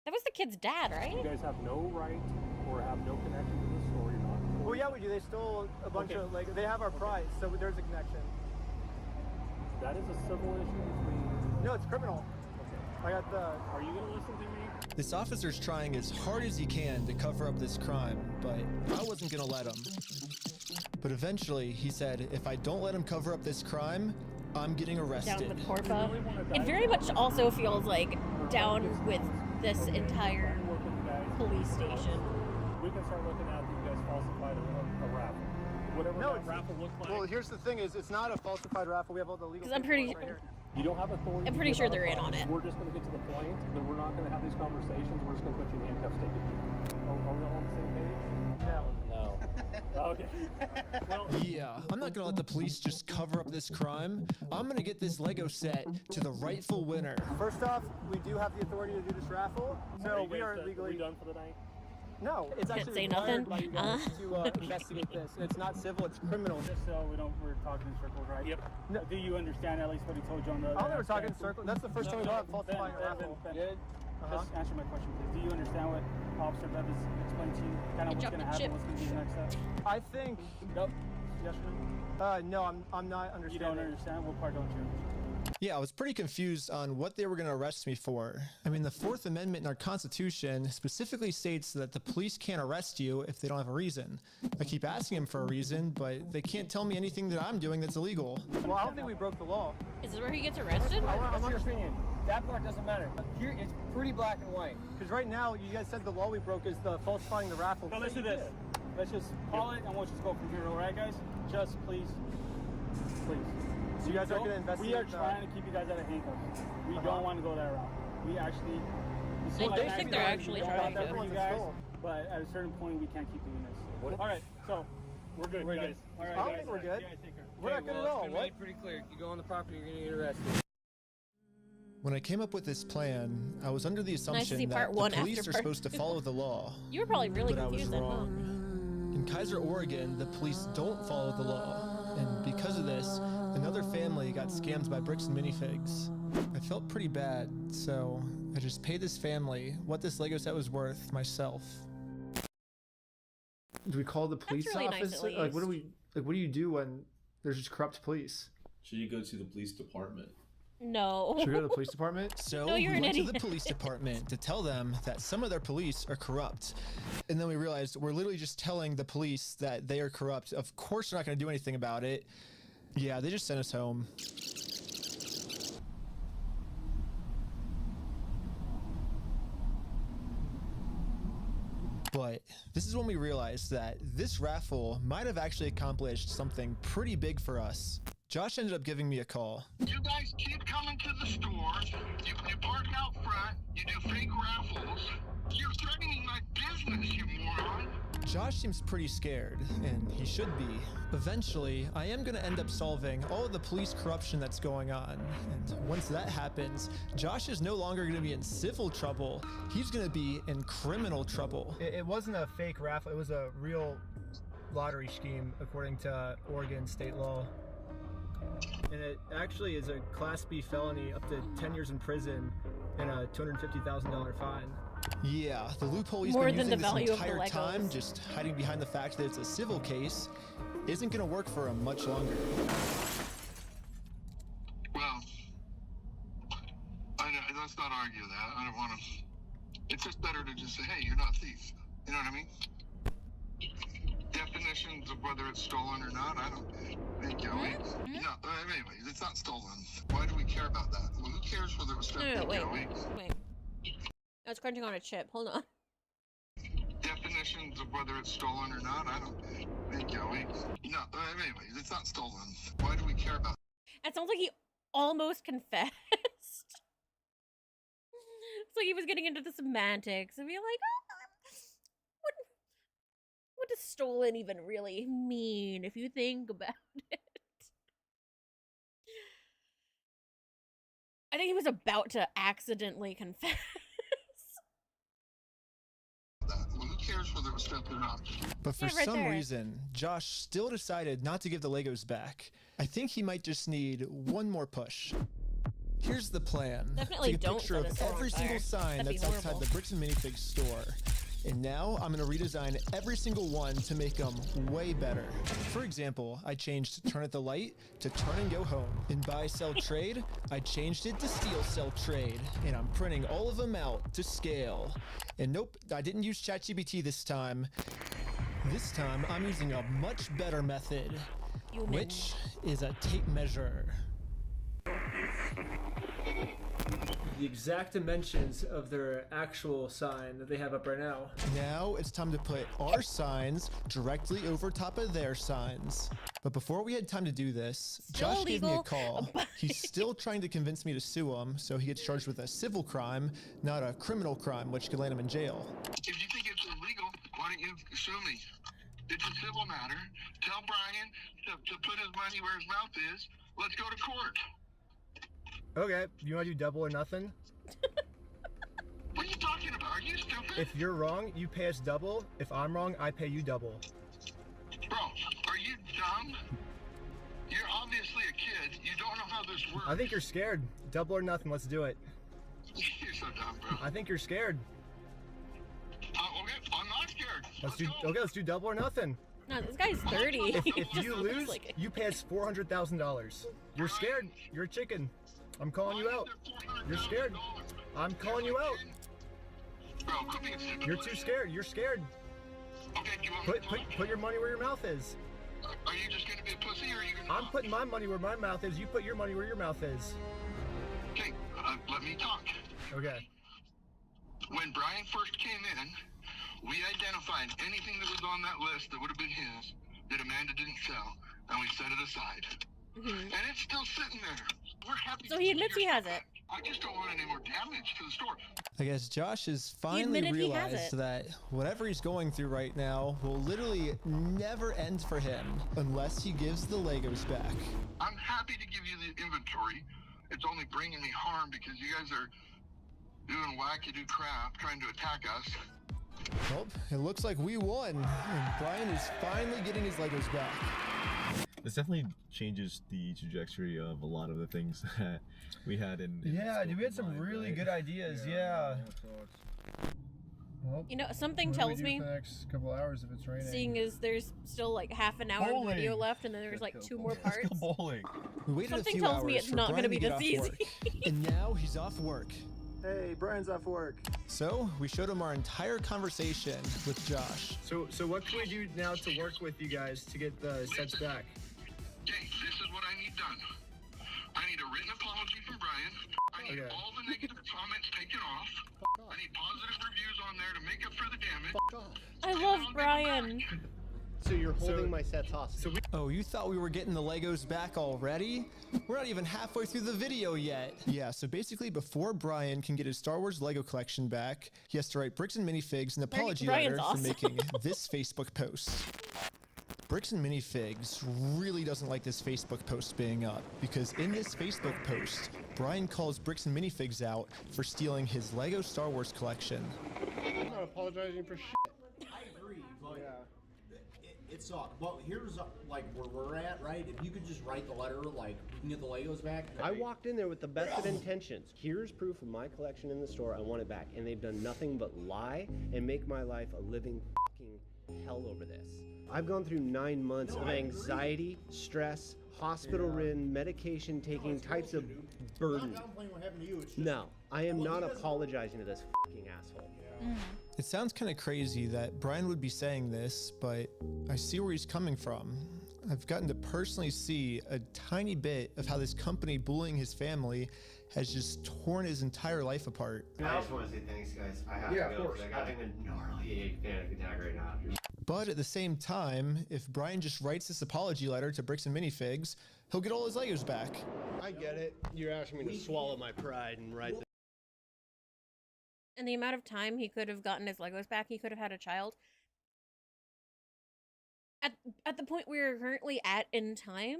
That was the kid's dad, right? You guys have no right or have no connection to the store. You're not. Well, yeah, we do. They stole a bunch of, like, they have our prize, so there's a connection. That is a civil issue between. No, it's criminal. I got the. Are you gonna listen to me? This officer's trying as hard as he can to cover up this crime, but I wasn't gonna let him. But eventually, he said, if I don't let him cover up this crime, I'm getting arrested. Down with Corpa. It very much also feels like down with this entire police station. We can start looking at you guys falsified a raffle. Whatever No, that raffle looked like. Well, here's the thing: is it's not a falsified raffle. We have all the legal. 'Cause I'm pretty- paperwork right here. You don't have authority. I'm pretty to sure give they're in out on a it. prize. We're just going to get to the point that we're not going to have these conversations. We're just going to put you in handcuffs, take it. Are we all on the same page? No. Okay. Well, Yeah, I'm not gonna let the police just cover up this crime. I'm gonna get this Lego set to the rightful winner. First off, we do have the authority to do this raffle, so we are legally. done for the night? No, it's Can't actually say required nothing? by you guys to investigate this. It's not civil; it's criminal. Just so we're talking in circles, right? Yep. No. Do you understand at least what he told you on the? I don't know we're talking in circles. That's the first time we got falsifying a raffle. Good. Just answer my question, please. Do you understand what Officer Bev has explained to you? Kind of what's going to happen? What's going to be the next step? I think. Nope. Yes or no? No, I'm not understanding. You don't understand? What part don't you understand? Yeah, I was pretty confused on what they were going to arrest me for. I mean, the Fourth Amendment in our Constitution specifically states that the police can't arrest you if they don't have a reason. I keep asking them for a reason, but they can't tell me anything that I'm doing that's illegal. Well, I don't think we broke the law. Is this where he gets arrested? What's your opinion? That part doesn't matter. Here, it's pretty black and white. Because right now, you guys said the law we broke is the falsifying the raffle. No, let's do this. Let's just call it and we'll just go from here, all right, guys? Just please. So you guys are going to investigate? We are trying to keep you guys out of handcuffs. We don't want to go that route. We actually. I think they're actually trying that to. for you guys, but at a certain point, we can't keep doing this. All right, so we're good, guys. All right, I don't guys. think we're good. Yeah, take care. We're not good at all. It's what? pretty clear. You go on the property, you're going to get arrested. When I came up with this plan, I was under the assumption see that part the one police after are part supposed to two. follow the law. You were probably really but I was confused then, huh? wrong. In Kaiser, Oregon, the police don't follow the law, and because of this, another family got scammed by Bricks and Minifigs. I felt pretty bad, so I just paid this family what this Lego set was worth myself. Do we call the police really nice, office? at Like, what least. do you do when there's just corrupt police? Should you go to the police department? No. Should we go to the police department? So No, you're we an went to the idiot. police department to tell them that some of their police are corrupt. And then we realized we're literally just telling the police that they are corrupt. Of course they're not going to do anything about it. Yeah, they just sent us home. But this is when we realized that this raffle might have actually accomplished something pretty big for us. Josh ended up giving me a call. You guys keep coming to the store. You park out front. You do fake raffles. You're threatening my business, you moron. Josh seems pretty scared, and he should be. Eventually, I am going to end up solving all of the police corruption that's going on. And once that happens, Josh is no longer going to be in civil trouble. He's going to be in criminal trouble. It wasn't a fake raffle. It was a real lottery scheme, according to Oregon state law. And it actually is a Class B felony, up to 10 years in prison and a $250,000 fine. Yeah, the loophole he's More been than using the this value of the entire Legos. time, just hiding behind the fact that it's a civil case, isn't going to work for him much longer. Well, let's not argue that. I don't want to. It's just better to just say, hey, you're not a thief. You know what I mean? Definitions of whether it's stolen or not, I don't think, you know, anyways, it's not stolen. Why do we care about that? Well, who cares whether it was stolen? No, wait. Wait. I was crunching on a chip. Hold on. Definitions of whether it's stolen or not, I don't think, you know, anyways, it's not stolen. Why do we care about It sounds like he almost confessed. It's like he was getting into the semantics and be like, what does stolen even really mean if you think about it? I think he was about to accidentally confess. that? Well, who cares whether it was stolen or not? But for Yeah, right some there. reason, Josh still decided not to give the Legos back. I think he might just need one more push. Here's the plan. Definitely Take a don't picture set of a store on every fire. single sign That'd be that's outside horrible. the Bricks and Minifigs store. And now I'm going to redesign every single one to make them way better. For example, I changed turn at the light to turn and go home. In buy, sell, trade, I changed it to steal, sell, trade. And I'm printing all of them out to scale. And nope, I didn't use ChatGPT this time. This time I'm using a much better method, which is a tape measure. The exact dimensions of their actual sign that they have up right now. Now it's time to put our signs directly over top of their signs. But before we had time to do this, Still Josh gave me a illegal. call. He's still trying to convince me to sue him, so he gets charged with a civil crime, not a criminal crime, which could land him in jail. If you think it's illegal, why don't you sue me? It's a civil matter. Tell Brian to put his money where his mouth is. Let's go to court. Okay, you want to do double or nothing? What are you talking about? Are you stupid? If you're wrong, you pay us double. If I'm wrong, I pay you double. Bro, are you dumb? You're obviously a kid. You don't know how this works. I think you're scared. Double or nothing, let's do it. You're so dumb, bro. I think you're scared. Okay, I'm not scared. Let's do double or nothing. No, this guy's 30. If He you just looks lose, like it. you pay us $400,000. You're scared. You're a chicken. I'm calling you out. You're scared. I'm calling you out. Bro, quit being stupid. You're too scared. You're scared. Okay, do you want me to Put your money where your mouth is. Are you just gonna be a pussy or are you gonna I'm putting my money where my mouth is. You put your money where your mouth is. Okay, let me talk. Okay. When Brian first came in, we identified anything that was on that list that would have been his that Amanda didn't sell, and we set it aside. And it's still sitting there. We're happy. So he admits he has it. I just don't want any more damage to the store. I guess Josh has finally admitted he has realized it. that whatever he's going through right now will literally never end for him unless he gives the Legos back. I'm happy to give you the inventory it's only bringing me harm because you guys are doing wackadoo crap trying to attack us. Well, it looks like we won, and Brian is finally getting his Legos back. This definitely changes the trajectory of a lot of the things that we had in yeah, dude, we had some really good ideas. Yeah. Well, You know, something what do we tells do me, for the next couple hours if it's raining? seeing as there's still like half an hour of Bowling. video left, and then there's like 2 more parts. bowling. We waited Something a few tells hours me it's for not Brian gonna be to get this off easy. work, and now he's off work. Hey, Brian's off work. So we showed him our entire conversation with Josh. So what can we do now to work with you guys to get the sets back? Okay, this is what I need done. I need a written apology from Brian. I need all the negative comments taken off. I need positive reviews on there to make up for the damage. I love Brian. So you're holding my sets hostage. Oh, you thought we were getting the Legos back already? We're not even halfway through the video yet. Yeah, so basically before Brian can get his Star Wars Lego collection back, he has to write Bricks and Minifigs an apology Brian's letter awesome. for making this Facebook post. Bricks and Minifigs really doesn't like this Facebook post being up, because in this Facebook post, Brian calls Bricks and Minifigs out for stealing his Lego Star Wars collection. I'm not apologizing for shit. I agree, but it sucked. Well, here's like where we're at, right? If you could just write the letter, like we can get the Legos back. I walked in there with the best of intentions. Here's proof of my collection in the store. I want it back, and they've done nothing but lie and make my life a living fucking hell over this. I've gone through 9 months of anxiety, stress, hospital-ridden, medication-taking types of burden. No, I am not apologizing to this fucking asshole. It sounds kind of crazy that Brian would be saying this, but I see where he's coming from. I've gotten to personally see a tiny bit of how this company bullying his family has just torn his entire life apart. I just want to say thanks, guys. I have to go. Of course. I'm having a gnarly panic attack right now. But at the same time, if Brian just writes this apology letter to Bricks and Minifigs, he'll get all his Legos back. I get it. You're asking me to swallow my pride and write the... And the amount of time he could have gotten his Legos back, he could have had a child. At the point we're currently at in time,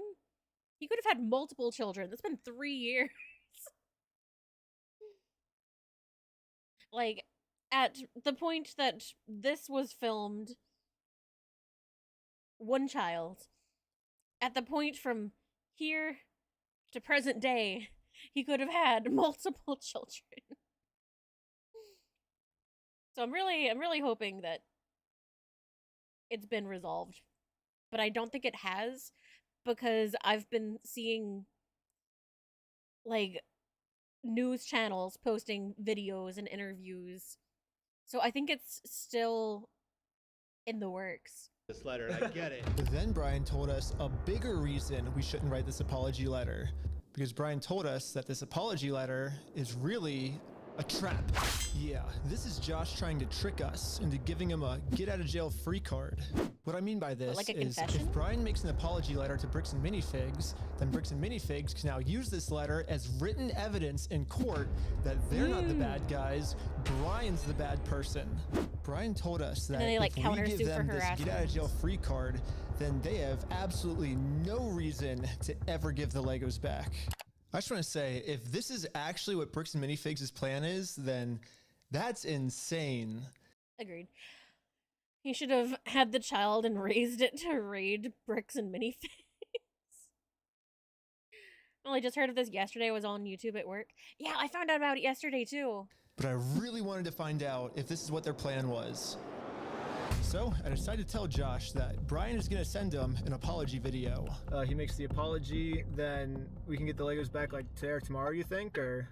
he could have had multiple children. That's been 3 years. Like, at the point that this was filmed, 1 child. At the point from here to present day, he could have had multiple children. So I'm really hoping that it's been resolved. But I don't think it has, because I've been seeing like news channels posting videos and interviews. So I think it's still in the works. This letter, I get it. But then Brian told us a bigger reason we shouldn't write this apology letter. Because Brian told us that this apology letter is really a trap. Yeah, this is Josh trying to trick us into giving him a get-out-of-jail-free card. What I mean by this Like a is confession? if Brian makes an apology letter to Bricks and Minifigs, then Bricks and Minifigs can now use this letter as written evidence in court that they're not the bad guys, Brian's the bad person. Brian told us that then they, like, if we countersue give for them this harassment. get-out-of-jail-free card, then they have absolutely no reason to ever give the Legos back. I just want to say, if this is actually what Bricks and Minifigs' plan is, then that's insane. Agreed. He should have had the child and raised it to raid Bricks and Minifigs. Well, I just heard of this yesterday. I was on YouTube at work. Yeah, I found out about it yesterday too. But I really wanted to find out if this is what their plan was. So I decided to tell Josh that Brian is going to send him an apology video. He makes the apology, then we can get the Legos back like today or tomorrow, you think, or?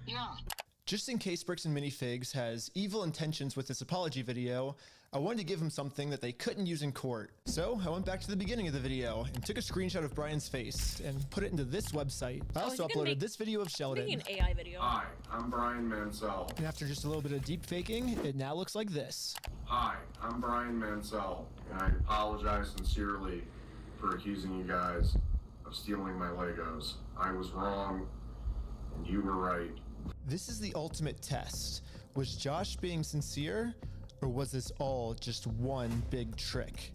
Yeah. Just in case Bricks and Minifigs has evil intentions with this apology video, I wanted to give him something that they couldn't use in court. So I went back to the beginning of the video and took a screenshot of Brian's face and put it into this website. I also uploaded this video of Sheldon. Making an AI video. Hi, I'm Brian Mansell. And after just a little bit of deep faking, it now looks like this. Hi, I'm Brian Mansell, and I apologize sincerely for accusing you guys of stealing my Legos. I was wrong, and you were right. This is the ultimate test. Was Josh being sincere, or was this all just one big trick?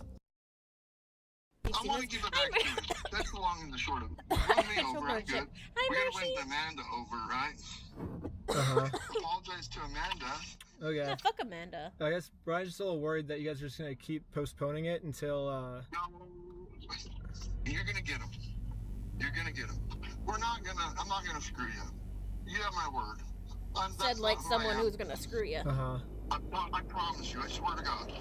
I want to give it back to you. That's the long and the short of it. You won me over, I'm good. We're gonna win Amanda over, right? Apologize to Amanda. Okay. Yeah, fuck Amanda. I guess Brian's just a little worried that you guys are just gonna keep postponing it until. You're gonna get him. You're gonna get him. I'm not gonna screw you. You have my word. Said like someone who's gonna screw you. I promise you. I swear to God.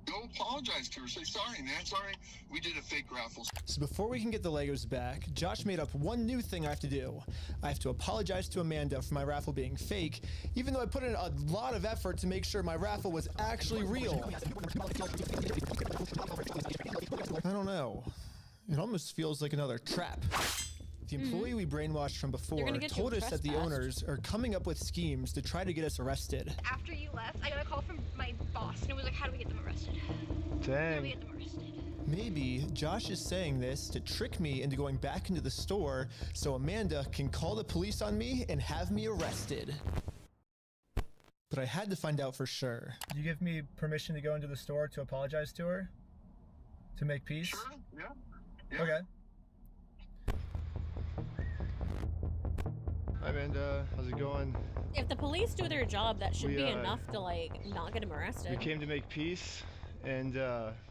Go apologize to her. Say sorry, man. Sorry, we did a fake raffle. So before we can get the Legos back, Josh made up one new thing I have to do. I have to apologize to Amanda for my raffle being fake, even though I put in a lot of effort to make sure my raffle was actually real. I don't know. It almost feels like another trap. The employee we brainwashed from before told us that the owners are coming up with schemes to try to get us arrested. After you left, I got a call from my boss, and it was like, how do we get them arrested? Dang. How do we get them arrested? Maybe Josh is saying this to trick me into going back into the store so Amanda can call the police on me and have me arrested. But I had to find out for sure. You give me permission to go into the store to apologize to her? To make peace? Sure, yeah. Okay. Hi Amanda, how's it going? If the police do their job, that should be enough to like not get him arrested. We came to make peace, and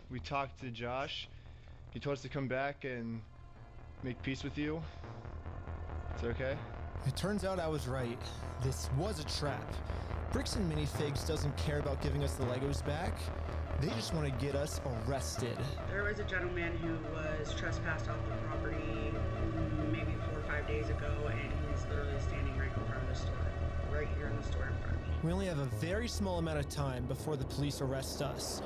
we talked to Josh. He told us to come back and make peace with you. Is it okay? It turns out I was right. This was a trap. Bricks and Minifigs doesn't care about giving us the Legos back. They just want to get us arrested. There was a gentleman who was trespassed off the property maybe 4 or 5 days ago, and he's literally standing right in front of the store, right here in the store in front of me. We only have a very small amount of time before the police arrest us.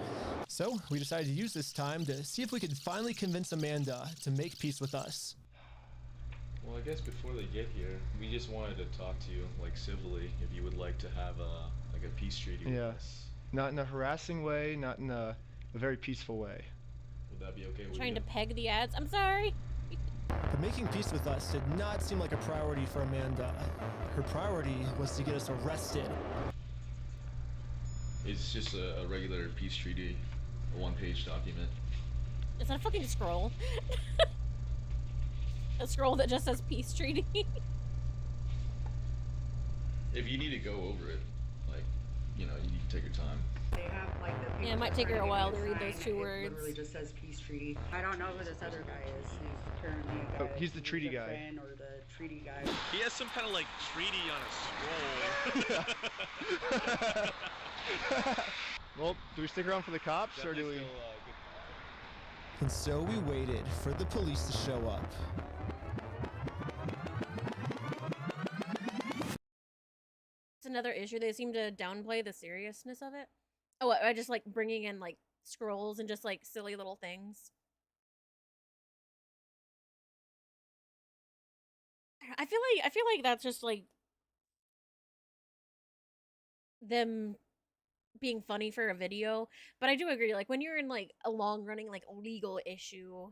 So we decided to use this time to see if we could finally convince Amanda to make peace with us. Well, I guess before they get here, we just wanted to talk to you, like civilly, if you would like to have a peace treaty with us. Not in a harassing way, not in a very peaceful way. Would that be okay with you? Trying to peg the ads. I'm sorry. But making peace with us did not seem like a priority for Amanda. Her priority was to get us arrested. It's just a regular peace treaty, a one-page document. Is that a fucking scroll? A scroll that just says peace treaty. If you need to go over it, like, you know, you need to take your time. They have like the Yeah, it might take her a while to read those 2 words. It literally just says peace treaty. I don't know who this other guy is. He's apparently a guy. He's the treaty guy. Friend or the treaty guy. He has some kind of like treaty on a scroll. Well, do we stick around for the cops or do we? And so we waited for the police to show up. It's another issue. They seem to downplay the seriousness of it. Oh, I just like bringing in like scrolls and just like silly little things. I feel like that's just like them being funny for a video, but I do agree, like when you're in like a long running like legal issue,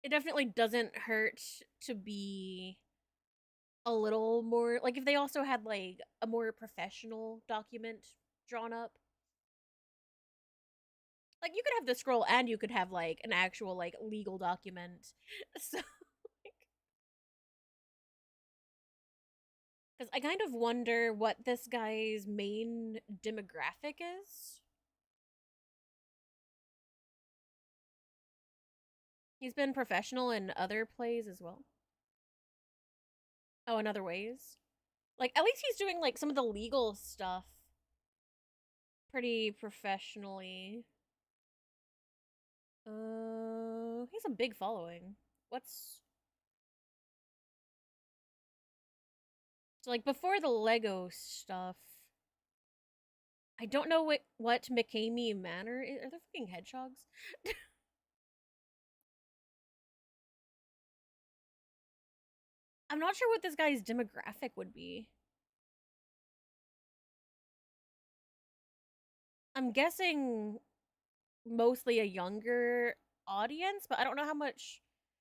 it definitely doesn't hurt to be a little more, like if they also had like a more professional document drawn up. Like you could have the scroll and you could have like an actual like legal document. So because I kind of wonder what this guy's main demographic is. He's been professional in other plays as well. Oh, in other ways. Like, at least he's doing, like, some of the legal stuff pretty professionally. He has a big following. What's... So, like, before the Lego stuff, I don't know what McCamey Manor is. Are there fucking hedgehogs? I'm not sure what this guy's demographic would be. I'm guessing mostly a younger audience, but I don't know how much...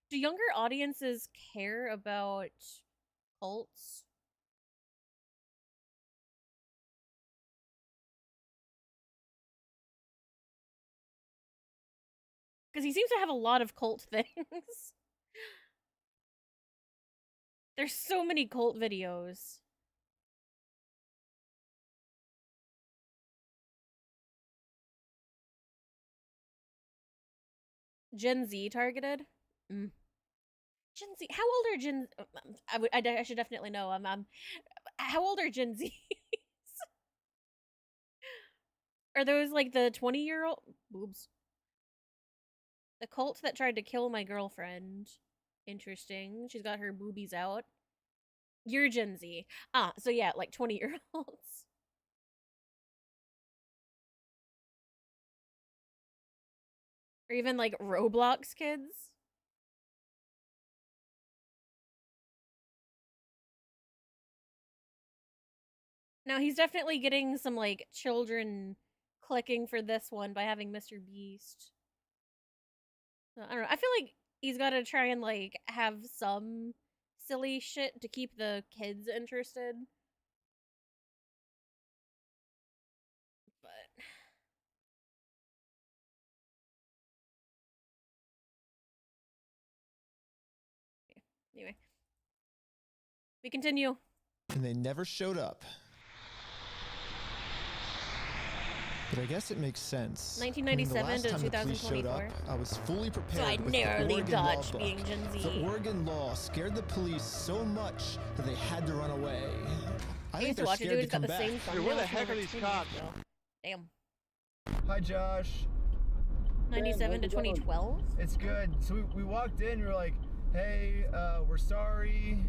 Do younger audiences care about cults? Because he seems to have a lot of cult things. There's so many cult videos. Gen Z targeted? Gen Z? How old are Gen... I should definitely know. How old are Gen Zs? Are those like the 20-year-old? Boobs. The cult that tried to kill my girlfriend. Interesting. She's got her boobies out. You're Gen Z. Ah, so yeah, like 20-year-olds. Or even like Roblox kids. Now he's definitely getting some like children clicking for this one by having Mr. Beast. I don't know. I feel like he's got to try and like have some silly shit to keep the kids interested. But anyway, we continue. And they never showed up. But I guess it makes sense. 1997 to 2024. Up, I was fully prepared. So I narrowly dodged being Gen Z. The Oregon law scared the police so much that they had to run away. I think they're scared to come back. Dude, where the heck are these cops? Damn. Hi, Josh. 97 to 2012? It's good. So we walked in, we were like, hey, we're sorry.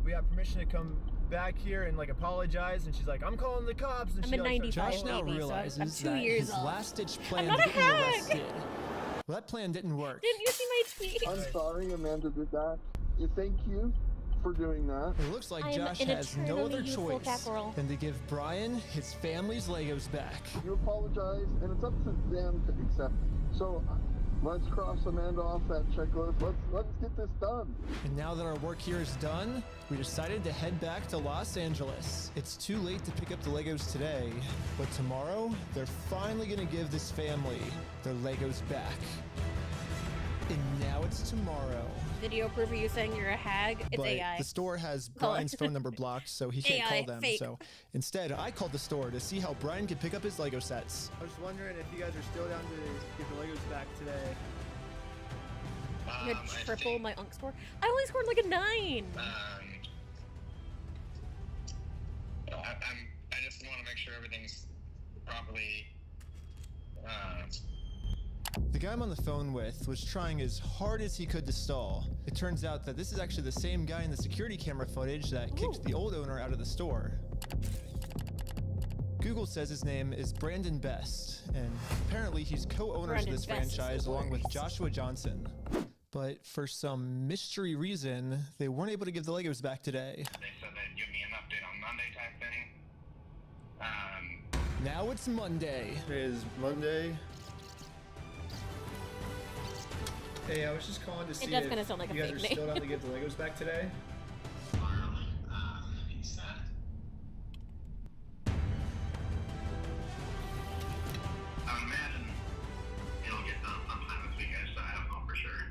We have permission to come back here and like apologize. And she's like, I'm calling the cops. And I'm in 95. Josh now realizes I'm 2 that years his old. last-ditch plan I'm not a didn't hack. arrest it. Well, that plan didn't work. Didn't you see my tweet? I'm sorry Amanda did that. Thank you for doing that. It looks like Josh has no other choice than to give Brian his family's Legos back. You apologize, and it's up to them to accept it. So let's cross Amanda off that checklist. Let's get this done. And now that our work here is done, we decided to head back to Los Angeles. It's too late to pick up the Legos today, but tomorrow, they're finally gonna give this family their Legos back. And now it's tomorrow. Video proof of you saying you're a hag? It's but AI. The store has Brian's phone number blocked, so he can't AI, call them. fake. So instead, I called the store to see how Brian could pick up his Lego sets. I was just wondering if you guys are still down to get the Legos back today. You had triple my Unk score? I only scored like a 9! I just want to make sure everything's properly. The guy I'm on the phone with was trying as hard as he could to stall. It turns out that this is actually the same guy in the security camera footage that kicked the old owner out of the store. Google says his name is Brandon Best, and apparently he's co-owners of this franchise along with Joshua Johnson. But for some mystery reason, they weren't able to give the Legos back today. They said they'd give me an update on Monday type thing. Now it's Monday. Today is Monday. Hey, I was just calling to see if kinda sound like a you guys fake are still name. down to get the Legos back today. He said. I would imagine it'll get done sometime this week. I don't know for sure.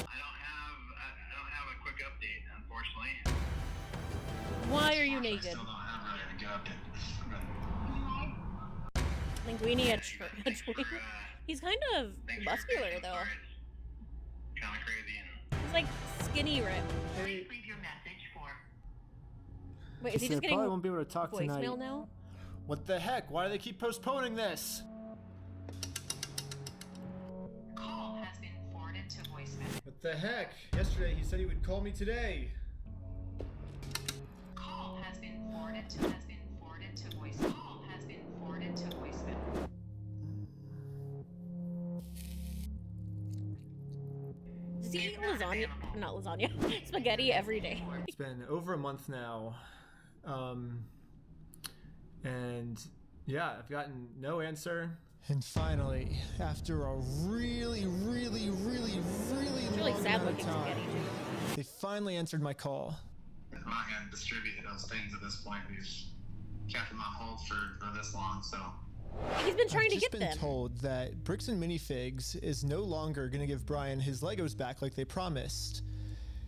I don't have a quick update, unfortunately. Why are you naked? Still don't have really a good update. Linguini a tweet. He's kind of muscular though. Kind of crazy. He's like skinny rip. Leave your message for. Wait, is he So just they getting probably won't be able to talk voicemail tonight. now? What the heck? Why do they keep postponing this? Call has been forwarded to voicemail. What the heck? Yesterday he said he would call me today. Call has been forwarded to voicemail. Call has been forwarded to voicemail. Does he eat lasagna? Not lasagna. Spaghetti every day. It's been over a month now. And yeah, I've gotten no answer. And finally, after a really long sad amount of looking time, spaghetti, too. they finally answered my call. I'm not going to distribute those things at this point. We've kept them on hold for this long, so He's been trying to I've get just been them. told that Bricks and Minifigs is no longer going to give Brian his Legos back like they promised.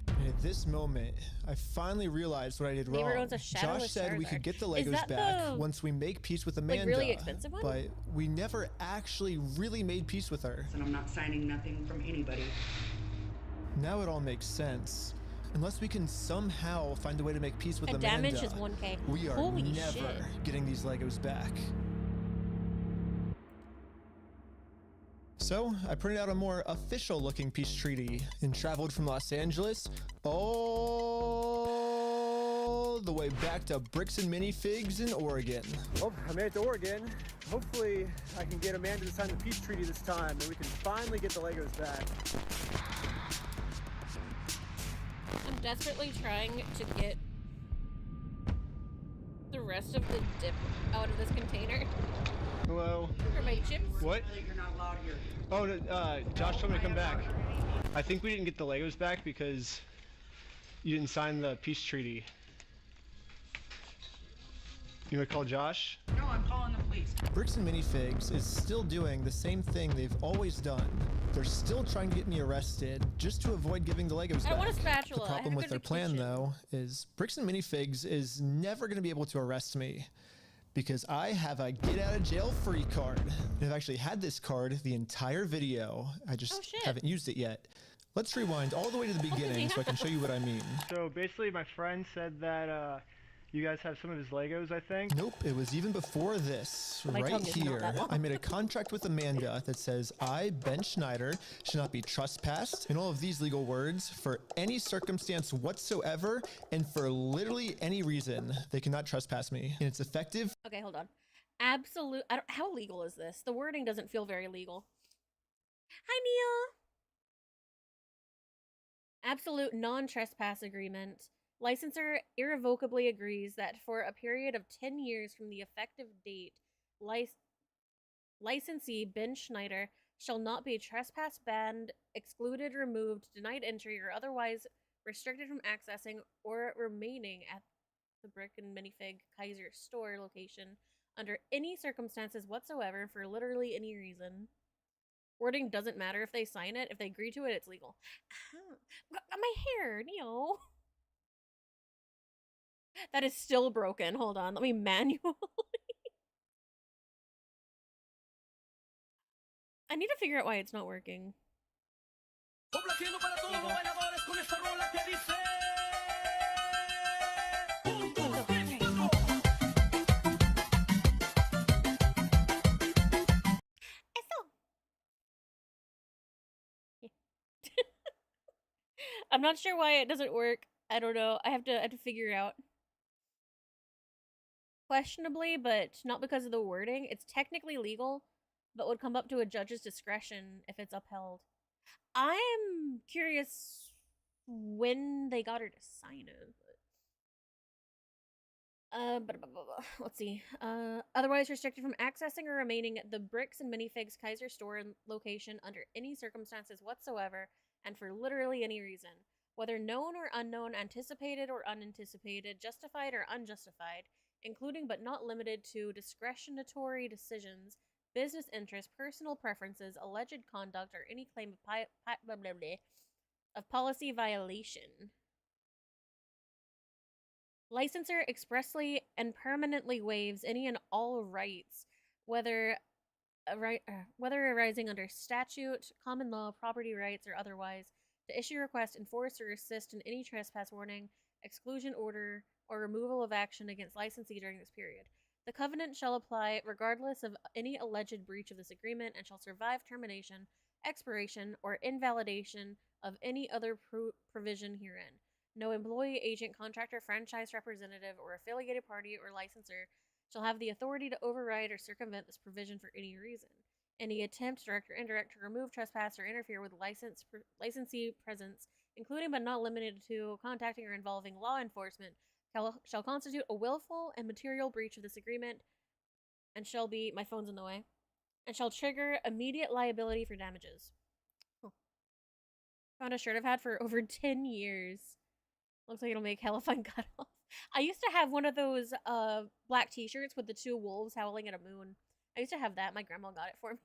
And at this moment, I finally realized what I did Neighbor wrong. owns a shadowless Josh said we Charizard. could get the Is Legos that back the, once we make peace with Amanda. like, really expensive one? But we never actually really made peace with her. And I'm not signing nothing from anybody. Now it all makes sense. Unless we can somehow find a way to make peace with The Amanda, damage is 1K. we are Holy never shit. getting these Legos back. So, I printed out a more official-looking peace treaty and traveled from Los Angeles all the way back to Bricks and Minifigs in Oregon. Well, I made it to Oregon. Hopefully, I can get Amanda to sign the peace treaty this time, and we can finally get the Legos back. I'm desperately trying to get the rest of the dip out of this container. Hello. For my chips. What? You're not allowed here. Oh, no, Josh told me to come back. I think we didn't get the Legos back because you didn't sign the peace treaty. You want to call Josh? No, I'm calling the police. Bricks and Minifigs is still doing the same thing they've always done. They're still trying to get me arrested just to avoid giving the Legos back. I don't want a spatula. The I have problem to with go their to the plan, kitchen. though, is Bricks and Minifigs is never going to be able to arrest me because I have a get-out-of-jail-free card. And I've actually had this card the entire video. I just haven't used it yet. Let's rewind all the way to the beginning so I can show you what I mean. So basically, my friend said that you guys have some of his Legos, I think. Nope, it was even before this. My Right tongue is not here, that long. I made a contract with Amanda that says I, Ben Schneider, should not be trespassed in all of these legal words for any circumstance whatsoever and for literally any reason. They cannot trespass me. And it's effective. Okay, hold on. Absolute. How legal is this? The wording doesn't feel very legal. Hi, Neil. Absolute non-trespass agreement. Licensor irrevocably agrees that for a period of 10 years from the effective date, licensee Ben Schneider shall not be trespass banned, excluded, removed, denied entry, or otherwise restricted from accessing or remaining at the Brick and Minifig Kaiser store location under any circumstances whatsoever for literally any reason. Wording doesn't matter if they sign it. If they agree to it, it's legal. My hair, Neil. That is still broken. Hold on. Let me manually. I need to figure out why it's not working. I'm not sure why it doesn't work. I don't know. I have to figure it out. Questionably, but not because of the wording. It's technically legal, but would come up to a judge's discretion if it's upheld. I'm curious when they got her to sign it. Let's see. Otherwise restricted from accessing or remaining at the Bricks and Minifigs Kaiser store and location under any circumstances whatsoever and for literally any reason, whether known or unknown, anticipated or unanticipated, justified or unjustified, including but not limited to discretionary decisions, business interests, personal preferences, alleged conduct, or any claim of policy violation. Licensor expressly and permanently waives any and all rights, whether arising under statute, common law, property rights, or otherwise, to issue, request, enforce, or assist in any trespass warning, exclusion order, or removal of action against licensee during this period. The covenant shall apply regardless of any alleged breach of this agreement and shall survive termination, expiration, or invalidation of any other provision herein. No employee, agent, contractor, franchise representative, or affiliated party or licensor shall have the authority to override or circumvent this provision for any reason. Any attempt, direct or indirect, to remove, trespass, or interfere with licensee presence, including but not limited to contacting or involving law enforcement, shall constitute a willful and material breach of this agreement and shall be, my phone's in the way, and shall trigger immediate liability for damages. Found a shirt I've had for over 10 years. Looks like it'll make hella fun cut off. I used to have one of those black t-shirts with the two wolves howling at a moon. I used to have that. My grandma got it for me.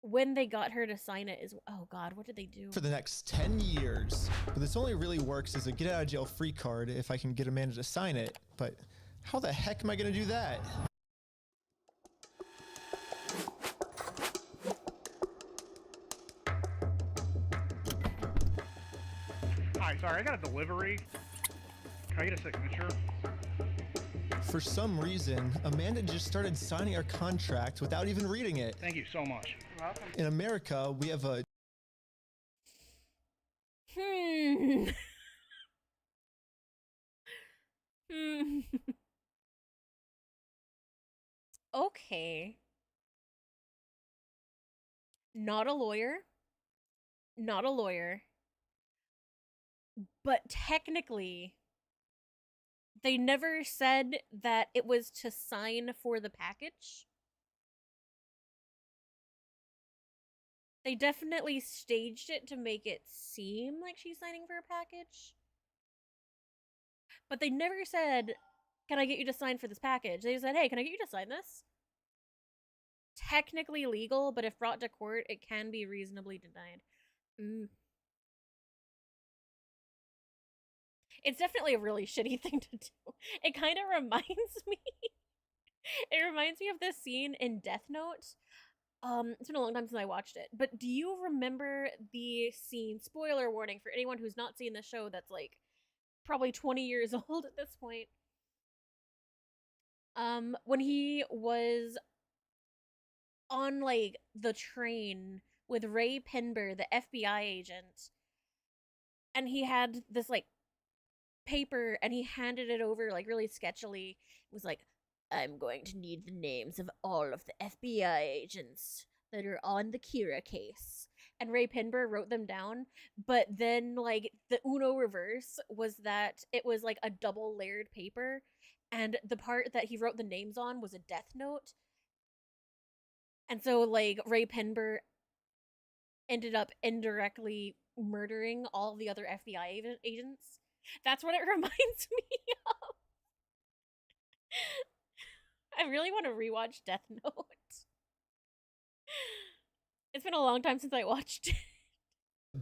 When they got her to sign it is, oh God, what did they do? For the next 10 years. But this only really works as a get out of jail free card if I can get Amanda to sign it. But how the heck am I going to do that? Hi, sorry, I got a delivery. Can I get a signature? For some reason, Amanda just started signing our contract without even reading it. Thank you so much. You're welcome. In America, we have a... Okay. Not a lawyer. Not a lawyer. But technically, they never said that it was to sign for the package. They definitely staged it to make it seem like she's signing for a package. But they never said, can I get you to sign for this package? They said, hey, can I get you to sign this? Technically legal, but if brought to court, it can be reasonably denied. It's definitely a really shitty thing to do. It kind of reminds me... It reminds me of this scene in Death Note. It's been a long time since I watched it, but do you remember the scene, spoiler warning for anyone who's not seen the show that's like probably 20 years old at this point, when he was on like the train with Ray Penber, the FBI agent, and he had this like paper and he handed it over like really sketchily. It was like, I'm going to need the names of all of the FBI agents that are on the Kira case. And Ray Penber wrote them down, but then like the Uno reverse was that it was like a double layered paper, and the part that he wrote the names on was a death note. And so like Ray Penber ended up indirectly murdering all the other FBI agents. That's what it reminds me of. I really want to rewatch Death Note. It's been a long time since I watched it.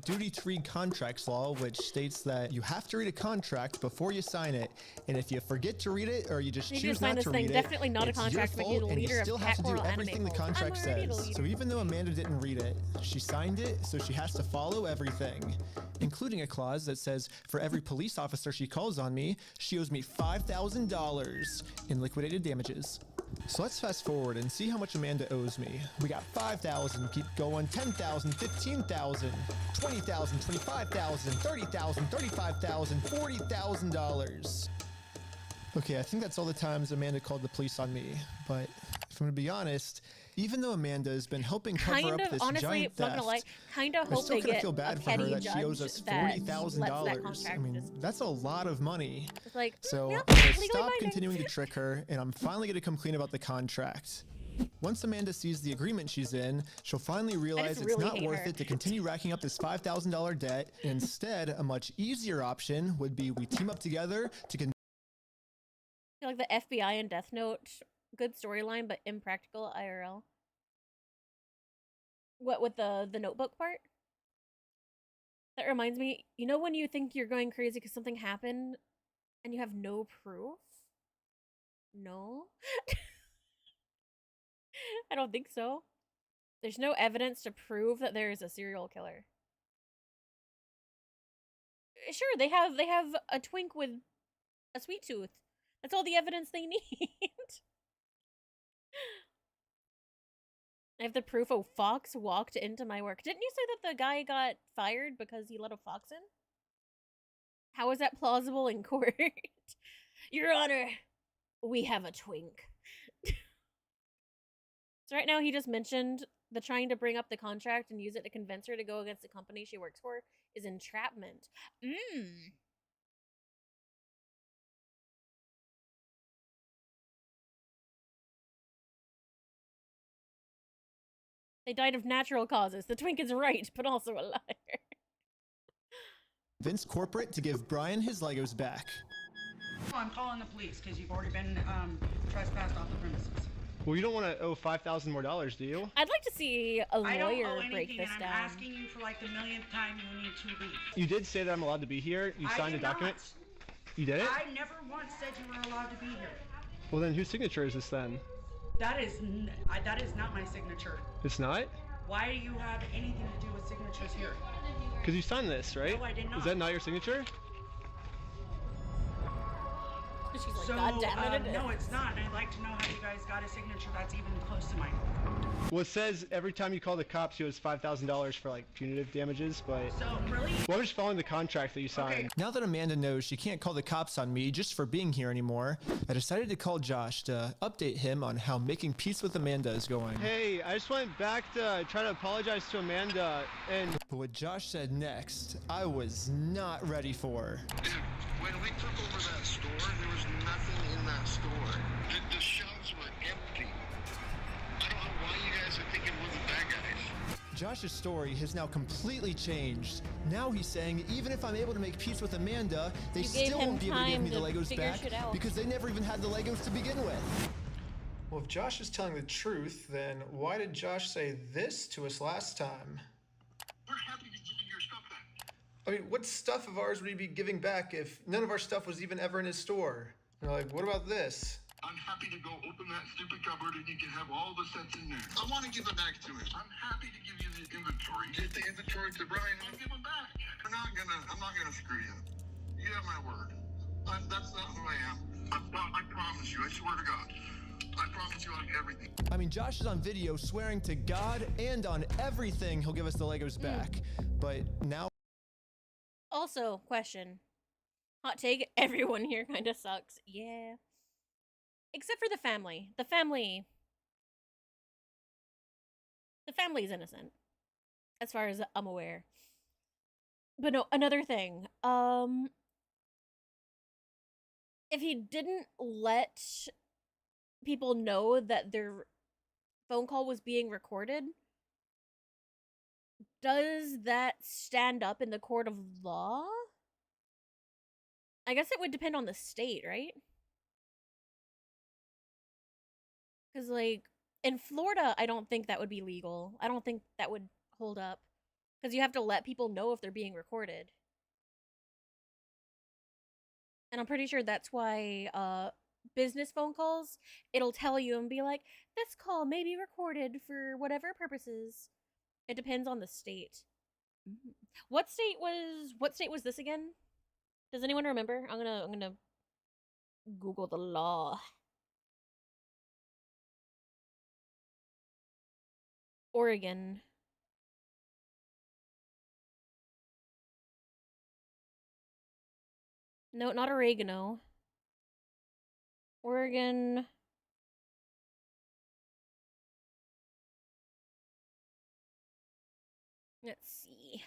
Duty to read contracts law, which states that you have to read a contract before you sign it, and if you forget to read it or you just choose not to read it, definitely not a it's your contract, but you're the fault, and you leader of still have to do Cat Coral everything the Anime contract Cult. I'm already the says. So leader. even though Amanda didn't read it, she signed it, so she has to follow everything, including a clause that says for every police officer she calls on me, she owes me $5,000 in liquidated damages. So let's fast forward and see how much Amanda owes me. We got 5,000, keep going, 10,000, 15,000, 20,000, 25,000, 30,000, 35,000, $40,000. Okay, I think that's all the times Amanda called the police on me, but if I'm gonna be honest, even though Amanda has been helping cover up this giant theft, I still kind of feel bad for her that she owes us $40,000. I mean, that's a lot of money. It's like, so yeah, I'm gonna legally stop binding. continuing to trick her, and I'm finally gonna complain about the contract. Once Amanda sees the agreement she's in, she'll finally realize it's really not hate worth her. it to continue racking up this $5,000 debt. Instead, a much easier option would be we team up together to I feel like the FBI and Death Note, good storyline, but impractical IRL. What with the notebook part? That reminds me, you know when you think you're going crazy because something happened and you have no proof? No? I don't think so. There's no evidence to prove that there is a serial killer. Sure, they have a twink with a sweet tooth. That's all the evidence they need. I have the proof a fox walked into my work. Didn't you say that the guy got fired because he let a fox in? How is that plausible in court? Your Honor, we have a twink. So right now he just mentioned the trying to bring up the contract and use it to convince her to go against the company she works for is entrapment. They died of natural causes. The twink is right, but also a liar. convince corporate to give Brian his Legos back. I'm calling the police because you've already been trespassed off the premises. Well, you don't want to owe $5,000 more, do you? I'd like to see a I don't lawyer owe anything, break this and down. I'm asking you for like the millionth time you need to leave. You did say that I'm allowed to be here. You signed a document. You did it? I never once said you were allowed to be here. Well, then whose signature is this then? That is not my signature. It's not? Why do you have anything to do with signatures here? Because you signed this, right? No, I did not. Is that not your signature? She's like, So, God damn it, no, it's not. And I'd like to know how you guys got a signature that's even close to mine. Well, it says every time you call the cops, you owe us $5,000 for like punitive damages, but. So really? Well, I'm just following the contract that you signed. Now that Amanda knows she can't call the cops on me just for being here anymore, I decided to call Josh to update him on how making peace with Amanda is going. Hey, I just went back to try to apologize to Amanda, and. But what Josh said next, I was not ready for. When we took over that store, there was nothing in that store. The shelves were empty. I don't know why you guys are thinking we're the bad guys. Josh's story has now completely changed. Now he's saying even if I'm able to make peace with Amanda, they still won't be able to give me the Legos back because they never even had the Legos to begin with. Well, if Josh is telling the truth, then why did Josh say this to us last time? We're happy to give you your stuff back. I mean, what stuff of ours would he be giving back if none of our stuff was even ever in his store? And they're like, what about this? I'm happy to go open that stupid cupboard and you can have all the sets in there. I want to give it back to him. I'm happy to give you the inventory. Give the inventory to Brian. I'll give him back. I'm not gonna screw you. You have my word. That's not who I am. I promise you. I swear to God. I promise you on everything. I mean, Josh is on video swearing to God and on everything he'll give us the Legos back. But now. Also, question. Hot take, everyone here kind of sucks. Yeah. Except for the family. The family is innocent. As far as I'm aware. But no, another thing. If he didn't let people know that their phone call was being recorded, does that stand up in the court of law? I guess it would depend on the state, right? Because, like, in Florida, I don't think that would be legal. I don't think that would hold up. Because you have to let people know if they're being recorded. And I'm pretty sure that's why, business phone calls, it'll tell you and be like, this call may be recorded for whatever purposes. It depends on the state. What state was this again? Does anyone remember? I'm gonna Google the law. Oregon. No, not oregano. Oregon. Let's see.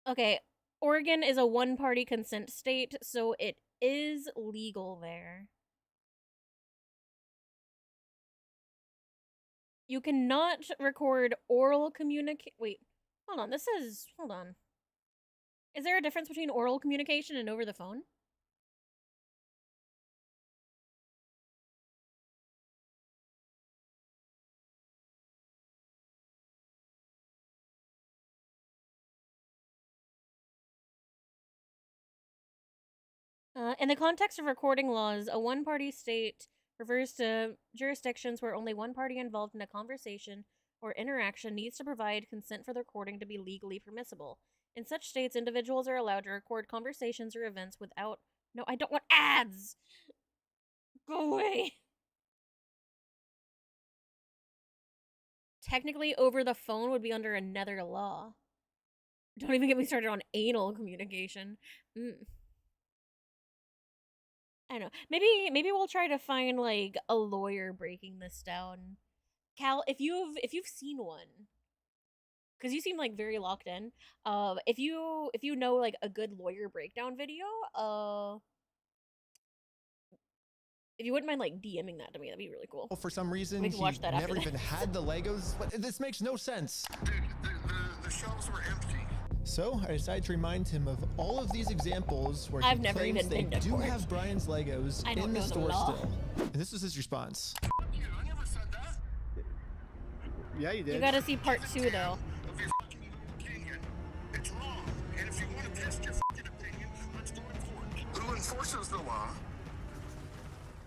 Okay, Oregon is a one-party consent state, so it is legal there. You cannot record oral wait, hold on, hold on. Is there a difference between oral communication and over the phone? In the context of recording laws, a one-party state refers to jurisdictions where only one party involved in a conversation or interaction needs to provide consent for the recording to be legally permissible. In such states, individuals are allowed to record conversations or events without... No, I don't want ads! Go away! Technically, over the phone would be under another law. Don't even get me started on anal communication. I don't know. Maybe we'll try to find like a lawyer breaking this down. Cal, if you've seen one, because you seem like very locked in. If you know like a good lawyer breakdown video, if you wouldn't mind like DMing that to me, that'd be really cool. For some reason, he never even had the Legos. This makes no sense. Dude, the shelves were empty. So I decided to remind him of all of these examples where he claims they do have Brian's Legos in the store still. And this was his response. Yeah, you did. You gotta see part 2 though. It's wrong. And if you want to test your fucking opinion, let's go to court. Who enforces the law?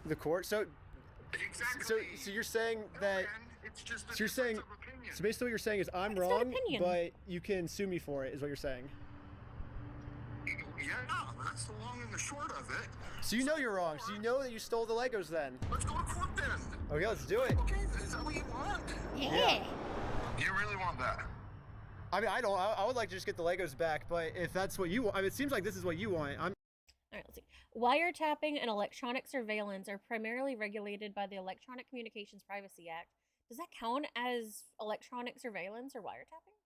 The court? So you're saying that so basically what you're saying is I'm wrong, but you can sue me for it, is what you're saying. Yeah, that's the long and the short of it. So you know you're wrong. So you know that you stole the Legos then. Let's go to court then. Okay, let's do it. Okay, is that what you want? Yeah. You really want that? I mean, I don't. I would like to just get the Legos back, but if that's what you want, I mean, it seems like this is what you want. All right, let's see. Wiretapping and electronic surveillance are primarily regulated by the Electronic Communications Privacy Act. Does that count as electronic surveillance or wiretapping?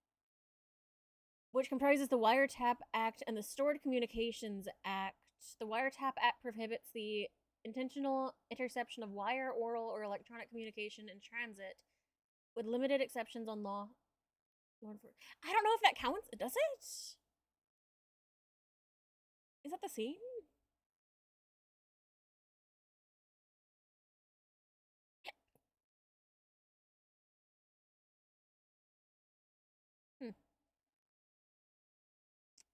Which comprises the Wiretap Act and the Stored Communications Act. The Wiretap Act prohibits the intentional interception of wire, oral, or electronic communication in transit, with limited exceptions on law. I don't know if that counts. Does it? Is that the same?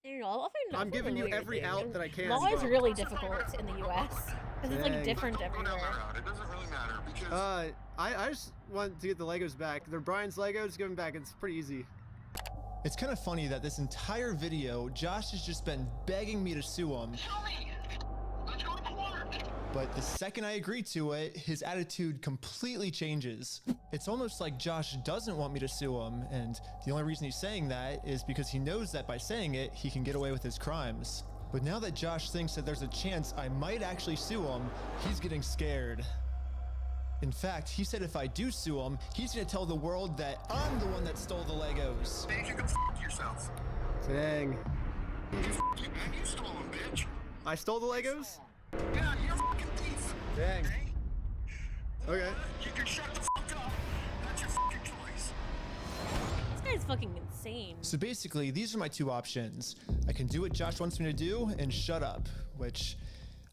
You know, I'm giving you every out that I can. Law is really difficult in the U.S. because it's like different everywhere. It doesn't really matter because I just want to get the Legos back. They're Brian's Legos. Give them back. It's pretty easy. It's kind of funny that this entire video, Josh has just been begging me to sue him. But the second I agree to it, his attitude completely changes. It's almost like Josh doesn't want me to sue him, and the only reason he's saying that is because he knows that by saying it, he can get away with his crimes. But now that Josh thinks that there's a chance I might actually sue him, he's getting scared. In fact, he said if I do sue him, he's gonna tell the world that I'm the one that stole the Legos. you can f*** yourself. Dang. You stole them, bitch. I stole the Legos? Yeah, you're a fucking thief. Dang. Okay. You can shut the fuck up. That's your fucking choice. This guy's fucking insane. So basically, these are my two options. I can do what Josh wants me to do and shut up, which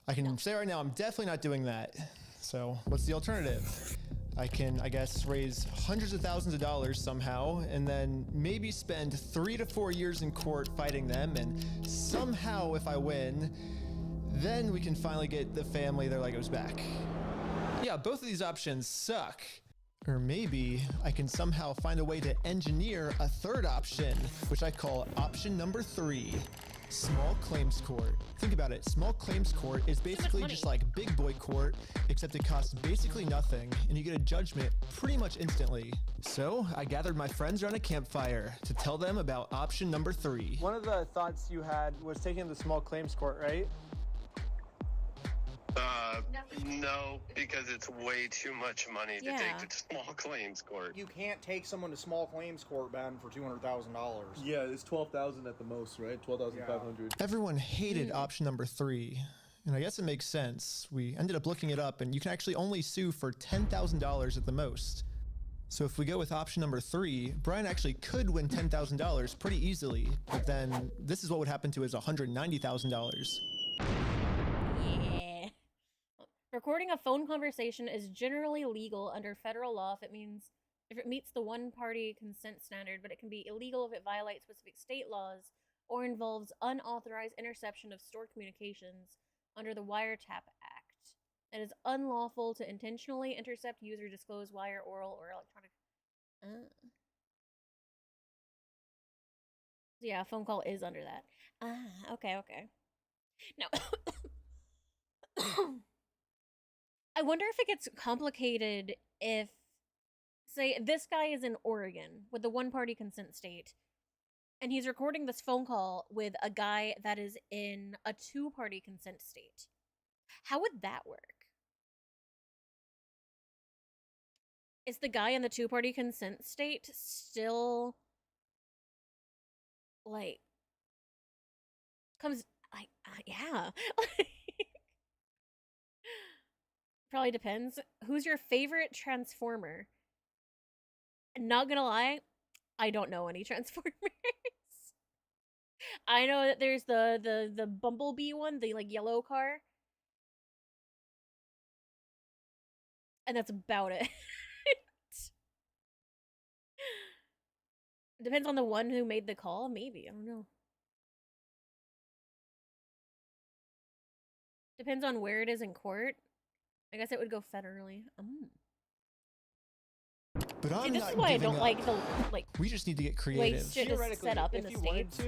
I can say right now, I'm definitely not doing that. So what's the alternative? I can, I guess, raise hundreds of thousands of dollars somehow, and then maybe spend 3 to 4 years in court fighting them, and somehow if I win, then we can finally get the family their Legos back. Yeah, both of these options suck. Or maybe I can somehow find a way to engineer a third option, which I call option number 3. Small claims court. Think about it. Small claims court is basically just like big boy court, except it costs basically nothing, and you get a judgment pretty much instantly. So I gathered my friends around a campfire to tell them about option number 3. One of the thoughts you had was taking the small claims court, right? No, because it's way too much money to take to small claims court. You can't take someone to small claims court, Ben, for $200,000. Yeah, it's 12,000 at the most, right? 12,500. Everyone hated option number 3. And I guess it makes sense. We ended up looking it up, and you can actually only sue for $10,000 at the most. So if we go with option number 3, Brian actually could win $10,000 pretty easily, but then this is what would happen to his $190,000. Yeah. Recording a phone conversation is generally legal under federal law if it meets the one-party consent standard, but it can be illegal if it violates specific state laws or involves unauthorized interception of stored communications under the Wiretap Act. It is unlawful to intentionally intercept, use, or disclose wire, oral, or electronic. Yeah, a phone call is under that. Okay. Now, I wonder if it gets complicated if, say, this guy is in Oregon with the one-party consent state, and he's recording this phone call with a guy that is in a two-party consent state. How would that work? Is the guy in the two-party consent state still, like, yeah. Probably depends. Who's your favorite Transformer? Not gonna lie, I don't know any Transformers. I know that there's the Bumblebee one, the like yellow car. And that's about it. Depends on the one who made the call, maybe. I don't know. Depends on where it is in court. I guess it would go federally. But I'm See, this not is why I giving don't up. like the We just need to get way creative. shit is set up in the States.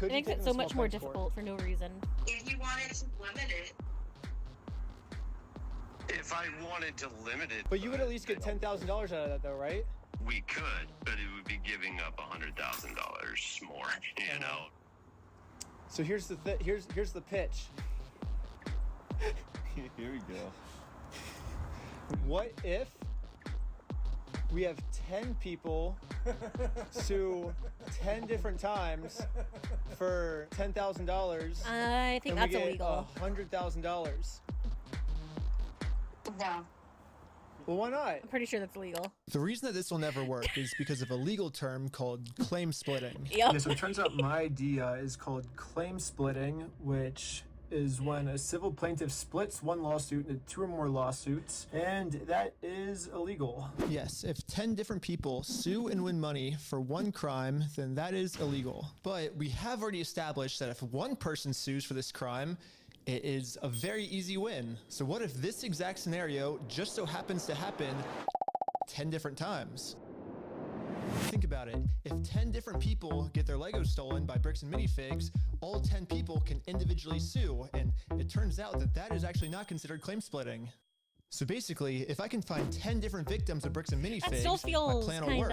It makes it so much more difficult for no reason. If you wanted to limit it. If I wanted to limit it. But you would at least get $10,000 out of that, though, right? We could, but it would be giving up $100,000 more, you know? So here's the here's the pitch. Here we go. What if we have 10 people sue 10 different times for $10,000? I think that's illegal. $100,000. No. Well, why not? I'm pretty sure that's legal. The reason that this will never work is because of a legal term called claim splitting. Yep. Yeah, so it turns out my idea is called claim splitting, which is when a civil plaintiff splits one lawsuit into 2 or more lawsuits, and that is illegal. Yes, if 10 different people sue and win money for one crime, then that is illegal. But we have already established that if one person sues for this crime, it is a very easy win. So what if this exact scenario just so happens to happen 10 different times? Think about it. If 10 different people get their Legos stolen by Bricks and Minifigs, all 10 people can individually sue, and it turns out that that is actually not considered claim splitting. So basically, if I can find 10 different victims of Bricks and Minifigs, my plan will work.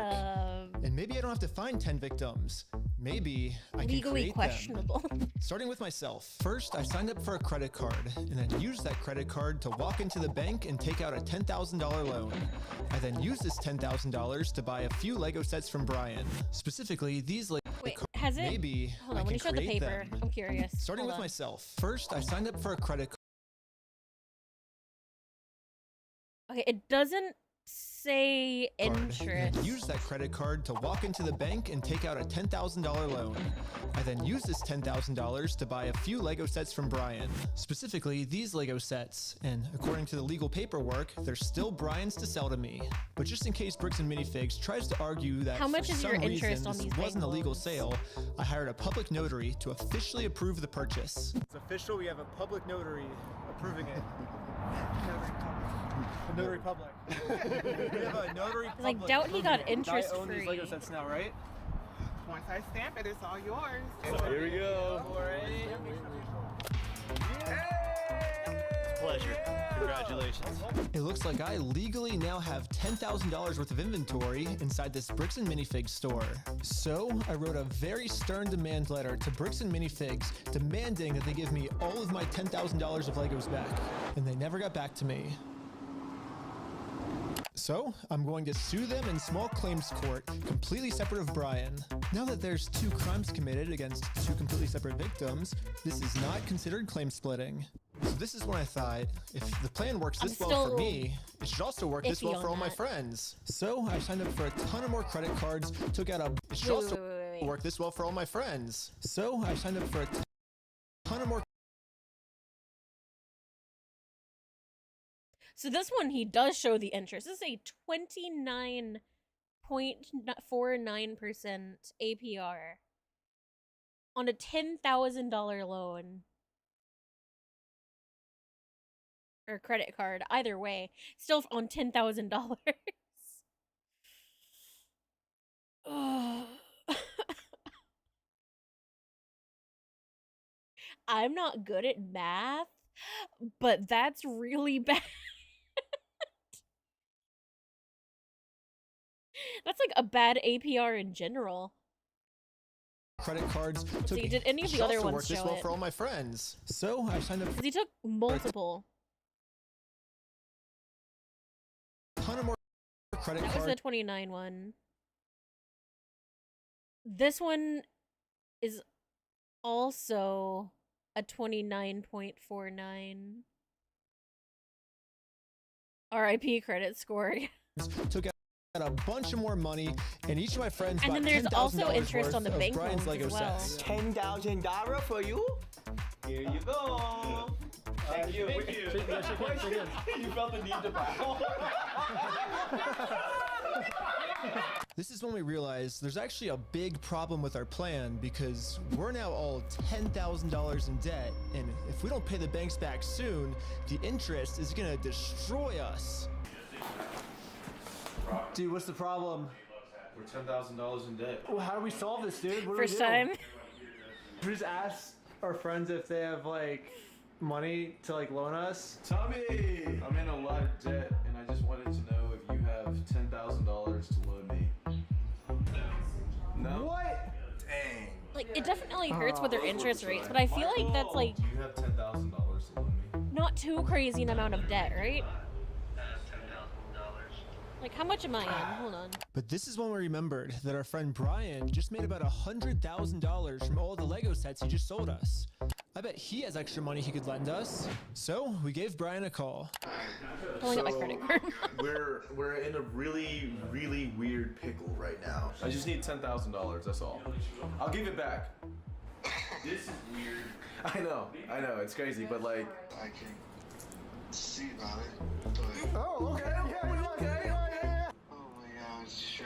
And maybe I don't have to find 10 victims. Maybe I can legally create questionable. them. Starting with myself. First, I signed up for a credit card, and then used that credit card to walk into the bank and take out a $10,000 loan. I then used this $10,000 to buy a few Lego sets from Brian. Specifically, these Lego Wait, has it? Maybe Hold I on, can when you showed the create paper, them. I'm curious. Starting Hold with on. myself. First, I signed up for a credit card. Okay, it doesn't say interest. Use that credit card to walk into the bank and take out a $10,000 loan. I then used this $10,000 to buy a few Lego sets from Brian. Specifically, these Lego sets. And according to the legal paperwork, they're still Brian's to sell to me. But just in case Bricks and Minifigs tries to argue that How much for is some your reason interest on this these wasn't a bank legal loans? sale, I hired a public notary to officially approve the purchase. It's official. We have a public notary approving it. A notary public. We have a notary public. Like, doubt he got interest I own these free. Lego sets now, right? Once I stamp it, it's all yours. Here we go. Pleasure. Congratulations. It looks like I legally now have $10,000 worth of inventory inside this Bricks and Minifigs store. So I wrote a very stern demand letter to Bricks and Minifigs demanding that they give me all of my $10,000 of Legos back. And they never got back to me. So, I'm going to sue them in small claims court, completely separate of Brian. Now that there's 2 crimes committed against 2 completely separate victims, this is not considered claim splitting. So this is when I thought, if the plan works this well for me, it should also work this well for all my friends. So I signed up for a ton of more credit cards, took out a... It should also work this well for all my friends. So I signed up for a ton of more... So this one, he does show the interest. This is a 29.49% APR on a $10,000 loan. Or credit card, either way. Still on $10,000. I'm not good at math, but that's really bad. That's like a bad APR in general. Credit cards. See, did any of the other ones work this show well it? for all my friends. So I signed up for Because he took multiple. a ton of more credit That was cards. the 29 one. This one is also a 29.49. RIP credit score. Took out a bunch of more money, and each of my friends And bought then there's also $10,000 interest worth on the of bank Brian's loans Lego as well. sets. $10,000 for you. Here you go. Thank you. Thank you. You felt the need to bow. This is when we realized there's actually a big problem with our plan because we're now all $10,000 in debt, and if we don't pay the banks back soon, the interest is gonna destroy us. Dude, what's the problem? We're $10,000 in debt. Well, how do we solve this, dude? What First do we do? time. We just ask our friends if they have like money to like loan us. Tommy, I'm in a lot of debt, and I just wanted to know if you have $10,000 to loan me. No. What? Dang. Like, it definitely hurts with their interest rates, but I feel like that's like Do you have $10,000 to loan me? not too crazy an amount of debt, right? Like, how much am I in? Hold on. But this is when we remembered that our friend Brian just made about $100,000 from all the Lego sets he just sold us. I bet he has extra money he could lend us. So we gave Brian a call. Pulling up my credit card. we're in a really weird pickle right now. I just need $10,000. That's all. I'll give it back. This is weird. I know. It's crazy, but like. I can see about it. Oh, okay. Yeah. Oh my god, sure.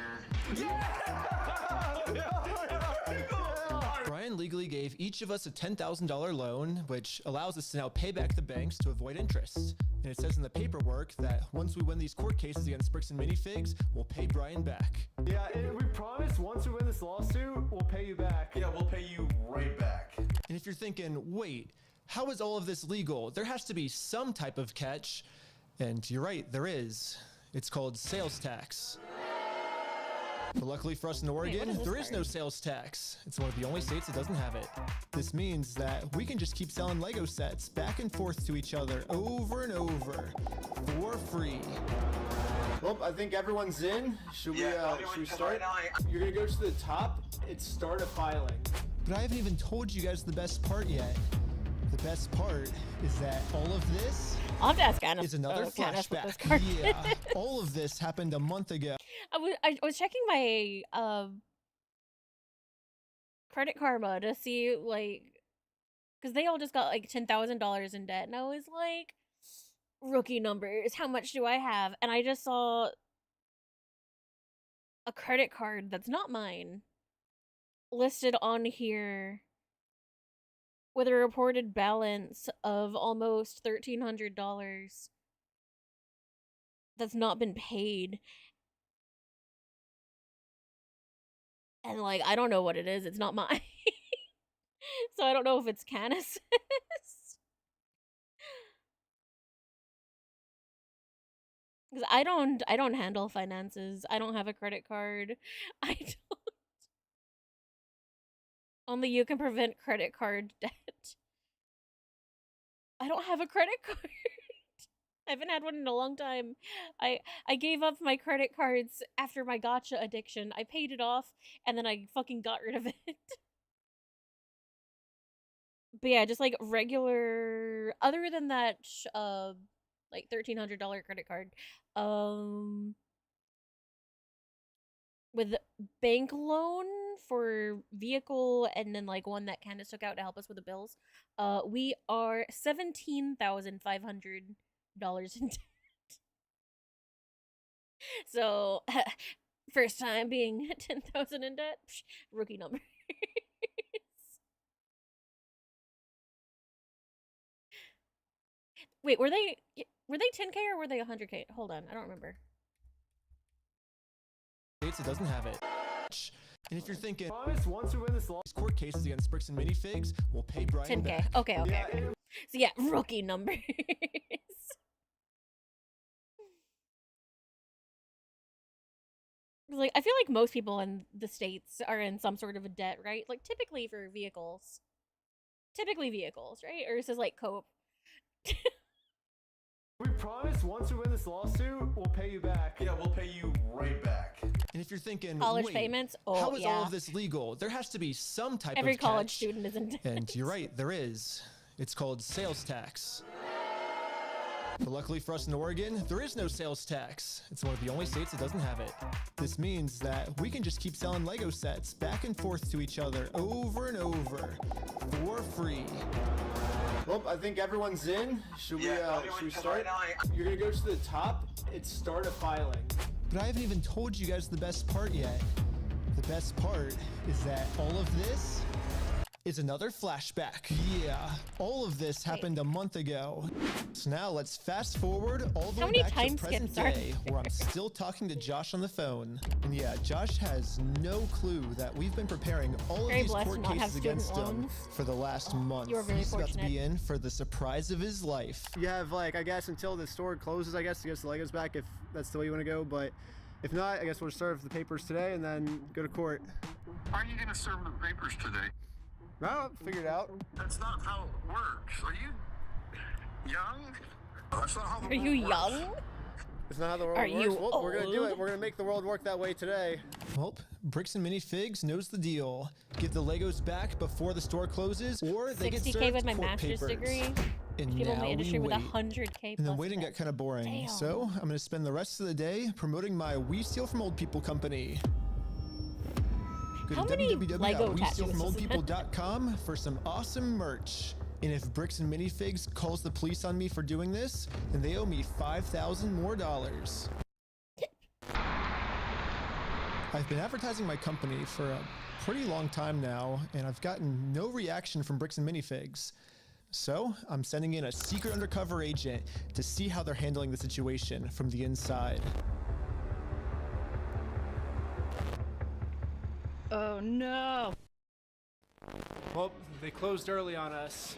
Brian legally gave each of us a $10,000 loan, which allows us to now pay back the banks to avoid interest. And it says in the paperwork that once we win these court cases against Bricks and Minifigs, we'll pay Brian back. Yeah, and we promise once we win this lawsuit, we'll pay you back. Yeah, we'll pay you right back. And if you're thinking, wait, how is all of this legal? There has to be some type of catch. And you're right, there is. It's called sales tax. But luckily for us in Oregon, there is no sales tax. It's one of the only states that doesn't have it. This means that we can just keep selling Lego sets back and forth to each other over and over for free. Well, I think everyone's in. Should we start? You're gonna go to the top. It's start a filing. But I haven't even told you guys the best part yet. The best part is that all of this I'll have to ask Anna. is another Candace with flashback. this card. Yeah, all of this happened a month ago. I was checking my Credit Karma to see, like, because they all just got like $10,000 in debt, and I was like, rookie numbers, how much do I have? And I just saw a credit card that's not mine listed on here with a reported balance of almost $1,300 that's not been paid. And, like, I don't know what it is. It's not mine. So I don't know if it's Candace's. Because I don't handle finances. I don't have a credit card. I don't. Only you can prevent credit card debt. I don't have a credit card. I haven't had one in a long time. I gave up my credit cards after my gacha addiction. I paid it off, and then I fucking got rid of it. But yeah, just like regular, other than that, like $1,300 credit card, with bank loan for vehicle, and then like one that Candace took out to help us with the bills, we are $17,500 in debt. So, first time being 10,000 in debt, rookie number. Wait, were they 10K or were they 100K? Hold on, I don't remember. It doesn't have it. And if you're thinking, once we win this court cases against Bricks and Minifigs, we'll pay Brian 10K. back. Okay. So yeah, rookie numbers. Like, I feel like most people in the States are in some sort of a debt, right? Like, typically for vehicles. Right? Or is this like cope? We promise once we win this lawsuit, we'll pay you back. Yeah, we'll pay you right back. And if you're thinking, College wait, payments? Oh, how is all yeah. of this legal? There has to be some type Every of college catch. student is in debt. And you're right, there is. It's called sales tax. But luckily for us in Oregon, there is no sales tax. It's one of the only states that doesn't have it. This means that we can just keep selling Lego sets back and forth to each other over and over for free. Well, I think everyone's in. Should we start? You're gonna go to the top. It's start a filing. But I haven't even told you guys the best part yet. The best part is that all of this is another flashback. Yeah, all of this happened a month ago. So now let's fast forward all the way back to present day, where I'm still talking to Josh on the phone. And yeah, Josh has no clue that we've been preparing all of these court cases against him for the last month. He's about to be in for the surprise of his life. You have, like, I guess until the store closes, I guess, to get the Legos back, if that's the way you want to go. But if not, I guess we'll serve the papers today and then go to court. Are you going to serve the papers today? No, figure it out. That's not how it works. Are you young? That's not how the Are you young? It's not how the world works. Well, we're gonna do it. We're gonna make the world work that way today. Well, Bricks and Minifigs knows the deal. Give the Legos back before the store closes, or they get served 60K with my court master's papers. degree. And People in now the industry we with wait. 100K And then plus waiting got kind of boring. Damn. So I'm gonna spend the rest of the day promoting my We Steal From Old People company. Go How to many Lego www.westealfromoldpeople.com for some awesome merch. And if Bricks and Minifigs calls the police on me for doing this, then they owe me $5,000 more. I've been advertising my company for a pretty long time now, and I've gotten no reaction from Bricks and Minifigs. So I'm sending in a secret undercover agent to see how they're handling the situation from the inside. Oh no! Well, they closed early on us.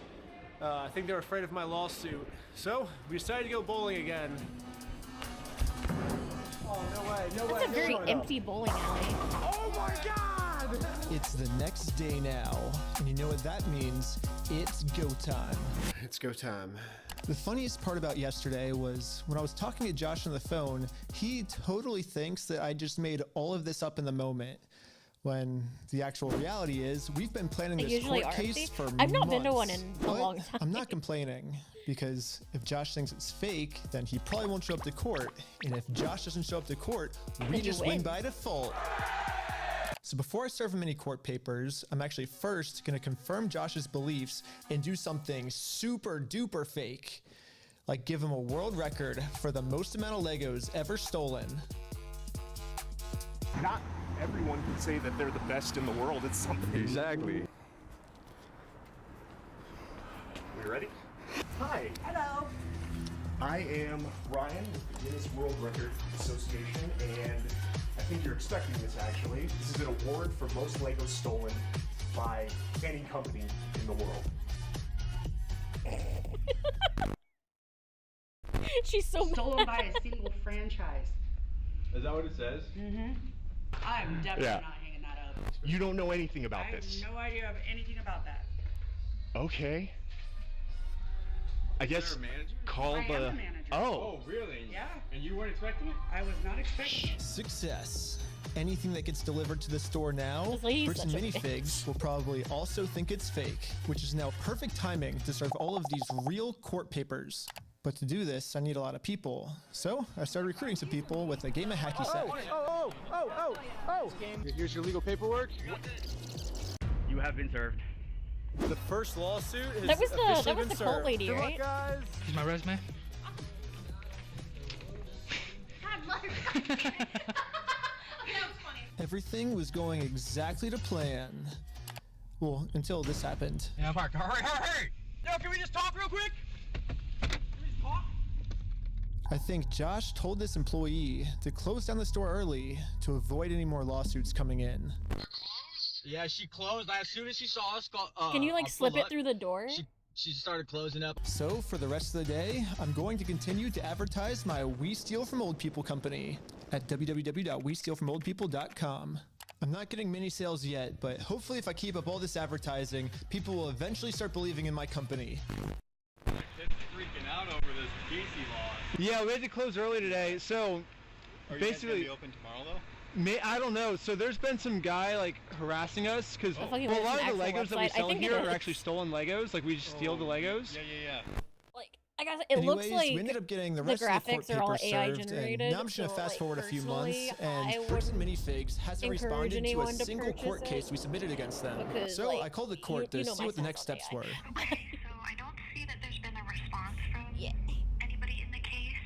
I think they're afraid of my lawsuit. So we decided to go bowling again. Oh, no way, no way. That's a very empty bowling alley. Oh my God! It's the next day now, and you know what that means? It's go time. It's go time. The funniest part about yesterday was when I was talking to Josh on the phone, he totally thinks that I just made all of this up in the moment. When the actual reality is, we've been planning this court case for months. I've not been to one in a long time. I'm not complaining, because if Josh thinks it's fake, then he probably won't show up to court. And if Josh doesn't show up to court, we just win by default. So before I serve him any court papers, I'm actually first going to confirm Josh's beliefs and do something super duper fake. Like give him a world record for the most amount of Legos ever stolen. Not everyone can say that they're the best in the world at something. Exactly. We ready? Hi. Hello. I am Ryan with the Guinness World Record Association, and I think you're expecting this actually. This is an award for most Legos stolen by any company in the world. She's so stolen by a single franchise. Is that what it says? Mm-hmm. I'm definitely not hanging that up. You don't know anything about I this. have no idea of anything about that. Okay. I guess call I the. am a manager. Oh. Really? Yeah. And you weren't expecting it? I was not expecting it. Success. Anything that gets delivered to the store now, Bricks and Minifigs will probably also think it's fake, which is now perfect timing to serve all of these real court papers. But to do this, I need a lot of people. So I started recruiting some people with a game of hacky sack. Oh! Here's your legal paperwork. You have been served. The first lawsuit is That was officially the been cult served. lady, Good luck, right? guys. Here's my resume. Everything was going exactly to plan. Well, until this happened. Yeah, Park. Hurry! Yo, can we just talk real quick? I think Josh told this employee to close down the store early to avoid any more lawsuits coming in. Yeah, she closed. As soon as she saw us, Can you like slip it through the door? She started closing up. So for the rest of the day, I'm going to continue to advertise my We Steal From Old People company at www.westealfromoldpeople.com. I'm not getting many sales yet, but hopefully if I keep up all this advertising, people will eventually start believing in my company. Freaking out over this PC law. Yeah, we had to close early today, so Are you basically. guys gonna be open tomorrow though? I don't know. So there's been some guy like harassing us because Oh. a lot of the Legos that we sell here are actually stolen Legos. Like we just steal the Legos. Yeah. Like I guess it looks Anyways, like we ended up getting the the rest of the court graphics are all papers AI served, generated. and now I'm just gonna so, fast like, forward a few months, personally, and I Bricks and wouldn't Minifigs hasn't encourage responded to a anyone to single court purchase case it we submitted against them. because, So like, I called the court you to know see my what the next stance steps on were. Okay, so I don't see that there's been a response from anybody in the case.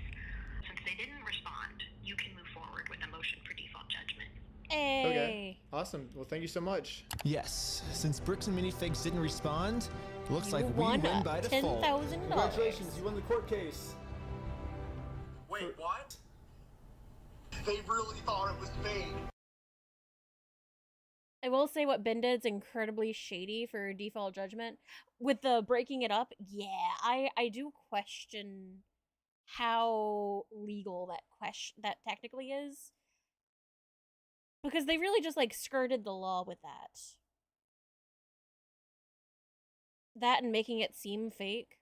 Since they didn't respond, you can move forward with a motion for default judgment. Okay. Awesome. Well, thank you so much. Yes, since Bricks and Minifigs didn't respond, looks You like we won win by default. $10,000. Congratulations, you won the court case. Wait, what? They really thought it was me. I will say what Ben did is incredibly shady for default judgment. With the breaking it up, yeah, I do question how legal that technically is. Because they really just like skirted the law with that. That and making it seem fake.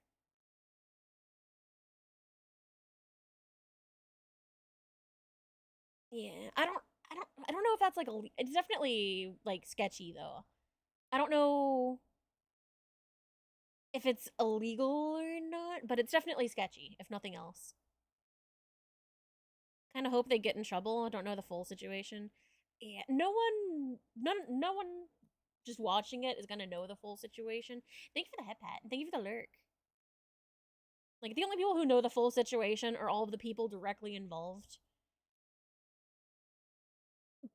Yeah, I don't know if that's like it's definitely like sketchy though. I don't know if it's illegal or not, but it's definitely sketchy, if nothing else. Kind of hope they get in trouble. I don't know the full situation. Yeah, no one just watching it is gonna know the full situation. Thank you for the head pat, and thank you for the lurk. Like, the only people who know the full situation are all of the people directly involved.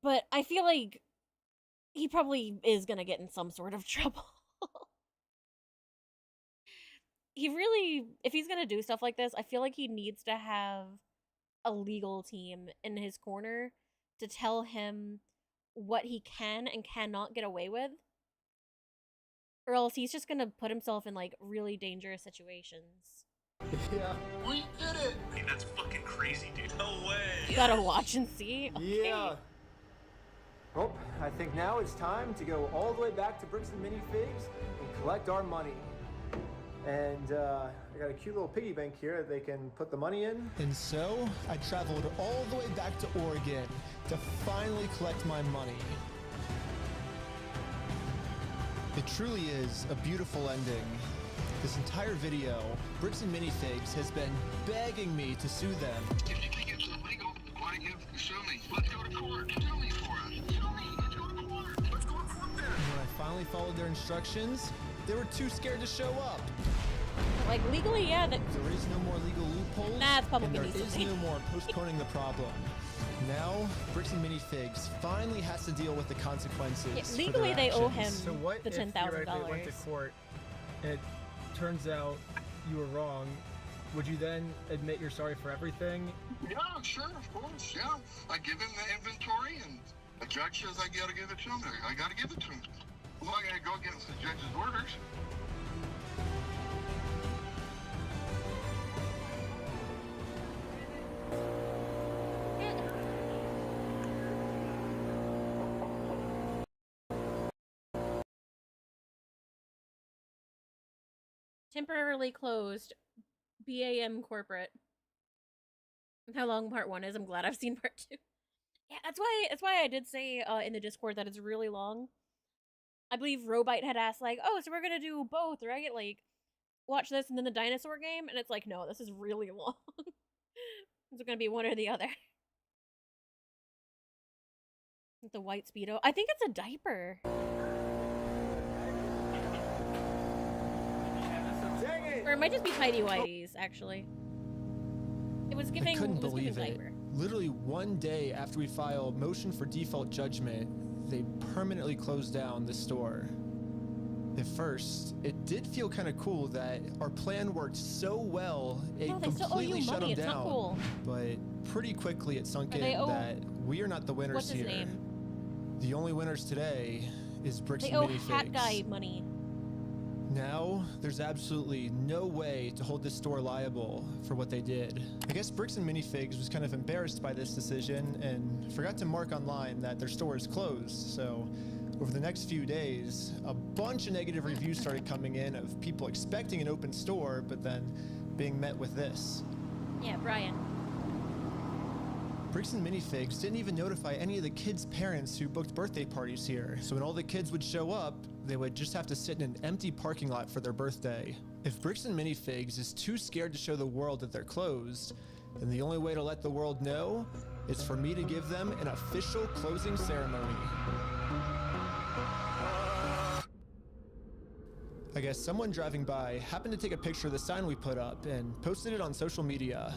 But I feel like he probably is gonna get in some sort of trouble. He really, if he's gonna do stuff like this, I feel like he needs to have a legal team in his corner to tell him what he can and cannot get away with. Or else he's just gonna put himself in, like, really dangerous situations. Yeah. We did it! Hey, that's fucking crazy, dude. No way. You gotta watch and see. Okay. Yeah. Well, I think now it's time to go all the way back to Bricks and Minifigs and collect our money. And I got a cute little piggy bank here that they can put the money in. And so I traveled all the way back to Oregon to finally collect my money. It truly is a beautiful ending. This entire video, Bricks and Minifigs has been begging me to sue them. If you think it's illegal, why don't you sue me? Let's go to court. Sue me for us. Sue me. Let's go to court. Let's go to court then. And when I finally followed their instructions, they were too scared to show up. Like, legally, yeah. There is no more legal loopholes, Nah, it's public and there indecent. is no more postponing the problem. Now, Bricks and Minifigs finally has to deal with the consequences. Yeah, for legally, their they owe actions. him So what the if $10,000. theoretically went to court and it turns out you were wrong? Would you then admit you're sorry for everything? Yeah, sure, of course, yeah. I give him the inventory, and the judge says I gotta give it to him. I gotta give it to him. I'm not gonna go against the judge's orders. Temporarily closed. BAM corporate. How long part 1 is. I'm glad I've seen part 2. Yeah, that's why I did say in the Discord that it's really long. I believe Robite had asked, like, oh, so we're gonna do both, right? Like, watch this and then the dinosaur game? And it's like, no, this is really long. It's gonna be one or the other. The white Speedo. I think it's a diaper. Or it might just be tidy whities, actually. It was giving. I couldn't believe it. Diaper. Literally one day after we filed motion for default judgment, they permanently closed down the store. At first, it did feel kind of cool that our plan worked so well, it No, they still owe you completely shut money. them It's down. not cool. But pretty quickly it sunk Or in they owe- that we are not the winners What's his here. name? The only winners today is Bricks They and owe Minifigs. Hat Guy money. Now, there's absolutely no way to hold this store liable for what they did. I guess Bricks and Minifigs was kind of embarrassed by this decision and forgot to mark online that their store is closed. So, over the next few days, a bunch of negative reviews started coming in of people expecting an open store, but then being met with this. Yeah, Brian. Bricks and Minifigs didn't even notify any of the kids' parents who booked birthday parties here, so when all the kids would show up, they would just have to sit in an empty parking lot for their birthday. If Bricks and Minifigs is too scared to show the world that they're closed, then the only way to let the world know is for me to give them an official closing ceremony. I guess someone driving by happened to take a picture of the sign we put up and posted it on social media.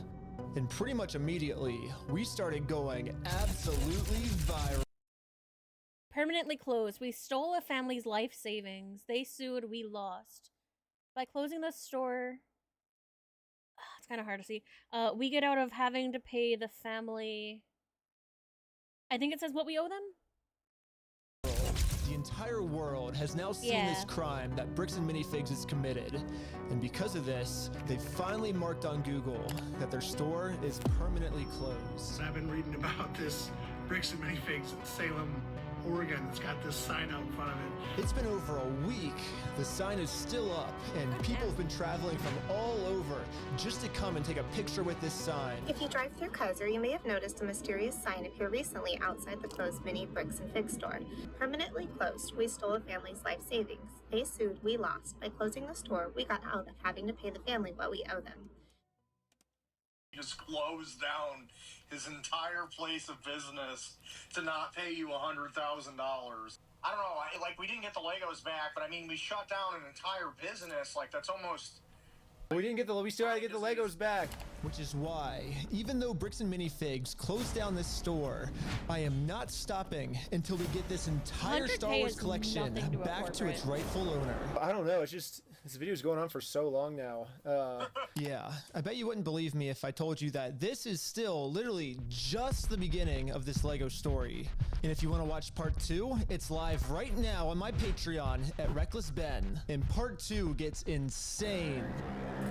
And pretty much immediately, we started going absolutely viral. Permanently closed. We stole a family's life savings. They sued, we lost. By closing the store, it's kind of hard to see. We get out of having to pay the family. I think it says what we owe them. The entire world has now seen this crime that Bricks and Minifigs has committed. And because of this, they finally marked on Google that their store is permanently closed. I've been reading about this Bricks and Minifigs in Salem, Oregon, that's got this sign out in front of it. It's been over a week. The sign is still up, and people have been traveling from all over just to come and take a picture with this sign. If you drive through Kaiser, you may have noticed a mysterious sign appear recently outside the closed Mini Bricks and Figs store. Permanently closed, we stole a family's life savings. They sued, we lost. By closing the store, we got out of having to pay the family what we owe them. Just closed down his entire place of business to not pay you $100,000. I don't know, like, we didn't get the Legos back, but I mean, we shut down an entire business. Like, that's almost... We still gotta get the Legos back. Which is why, even though Bricks and Minifigs closed down this store, I am not stopping until we get this entire Star Wars collection back to its rightful owner. I don't know, it's just, this video's going on for so long now. Yeah, I bet you wouldn't believe me if I told you that this is still literally just the beginning of this Lego story. And if you want to watch part 2, it's live right now on my Patreon at Reckless Ben. And part 2 gets insane.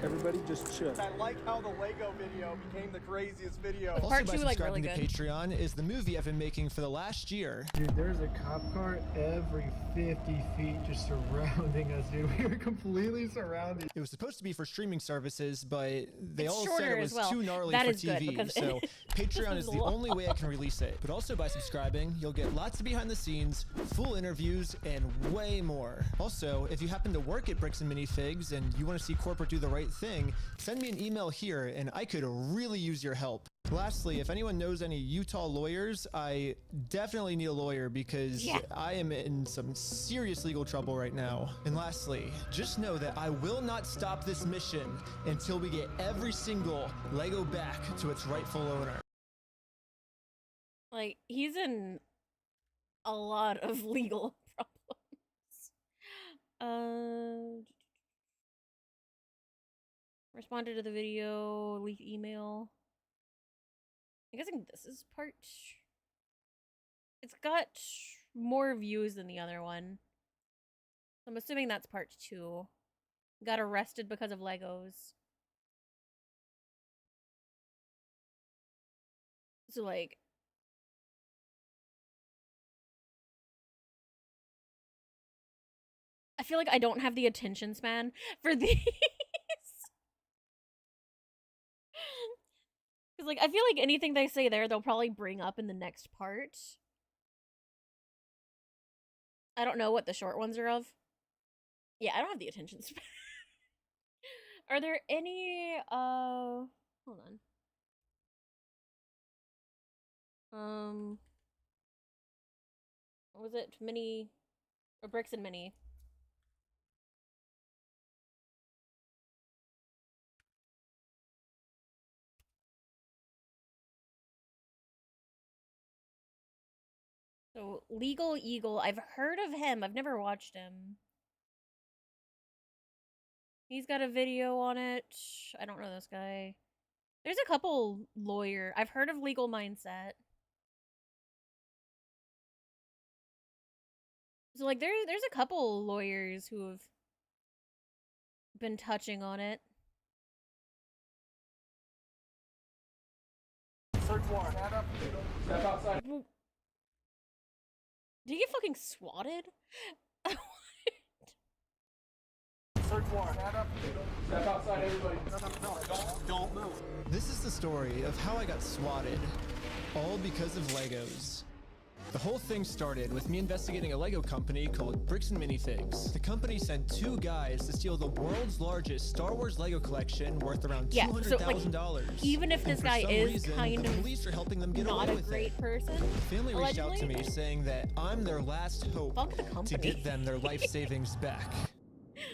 Everybody just chill. I like how the Lego video became the craziest video. Also, by subscribing to Patreon is the movie I've been making for the last year. Dude, there's a cop car every 50 feet just surrounding us, dude. We were completely surrounded. It was supposed to be for streaming services, but they all said it was too gnarly for TV. So Patreon is the only way I can release it. But also by subscribing, you'll get lots of behind the scenes, full interviews, and way more. Also, if you happen to work at Bricks and Minifigs and you want to see corporate do the right thing, send me an email here and I could really use your help. Lastly, if anyone knows any Utah lawyers, I definitely need a lawyer because I am in some serious legal trouble right now. And lastly, just know that I will not stop this mission until we get every single Lego back to its rightful owner. Like, he's in a lot of legal problems. Responded to the video, leak email. I'm guessing this is part... It's got more views than the other one. So I'm assuming that's part 2. Got arrested because of Legos. So, like... I feel like I don't have the attention span for these. Because, like, I feel like anything they say there, they'll probably bring up in the next part. I don't know what the short ones are of. Yeah, I don't have the attention span. Are there any, hold on. What was it? Mini, or Bricks and Mini? So, Legal Eagle, I've heard of him. I've never watched him. He's got a video on it. I don't know this guy. There's a couple lawyer. I've heard of Legal Mindset. So, like, there's a couple lawyers who have been touching on it. Search warrant. Stand up. Step outside. Did he get fucking swatted? Search warrant. Stand up. Step outside, everybody. No, don't move. This is the story of how I got swatted. all because of Legos. The whole thing started with me investigating a Lego company called Brick Minifigs. The company sent 2 guys to steal the world's largest Star Wars Lego collection worth around $200,000. Even if this guy is kind the of police are helping them get not away a with great it. person, The family reached out to allegedly. me saying that I'm their last hope to get them their life savings back.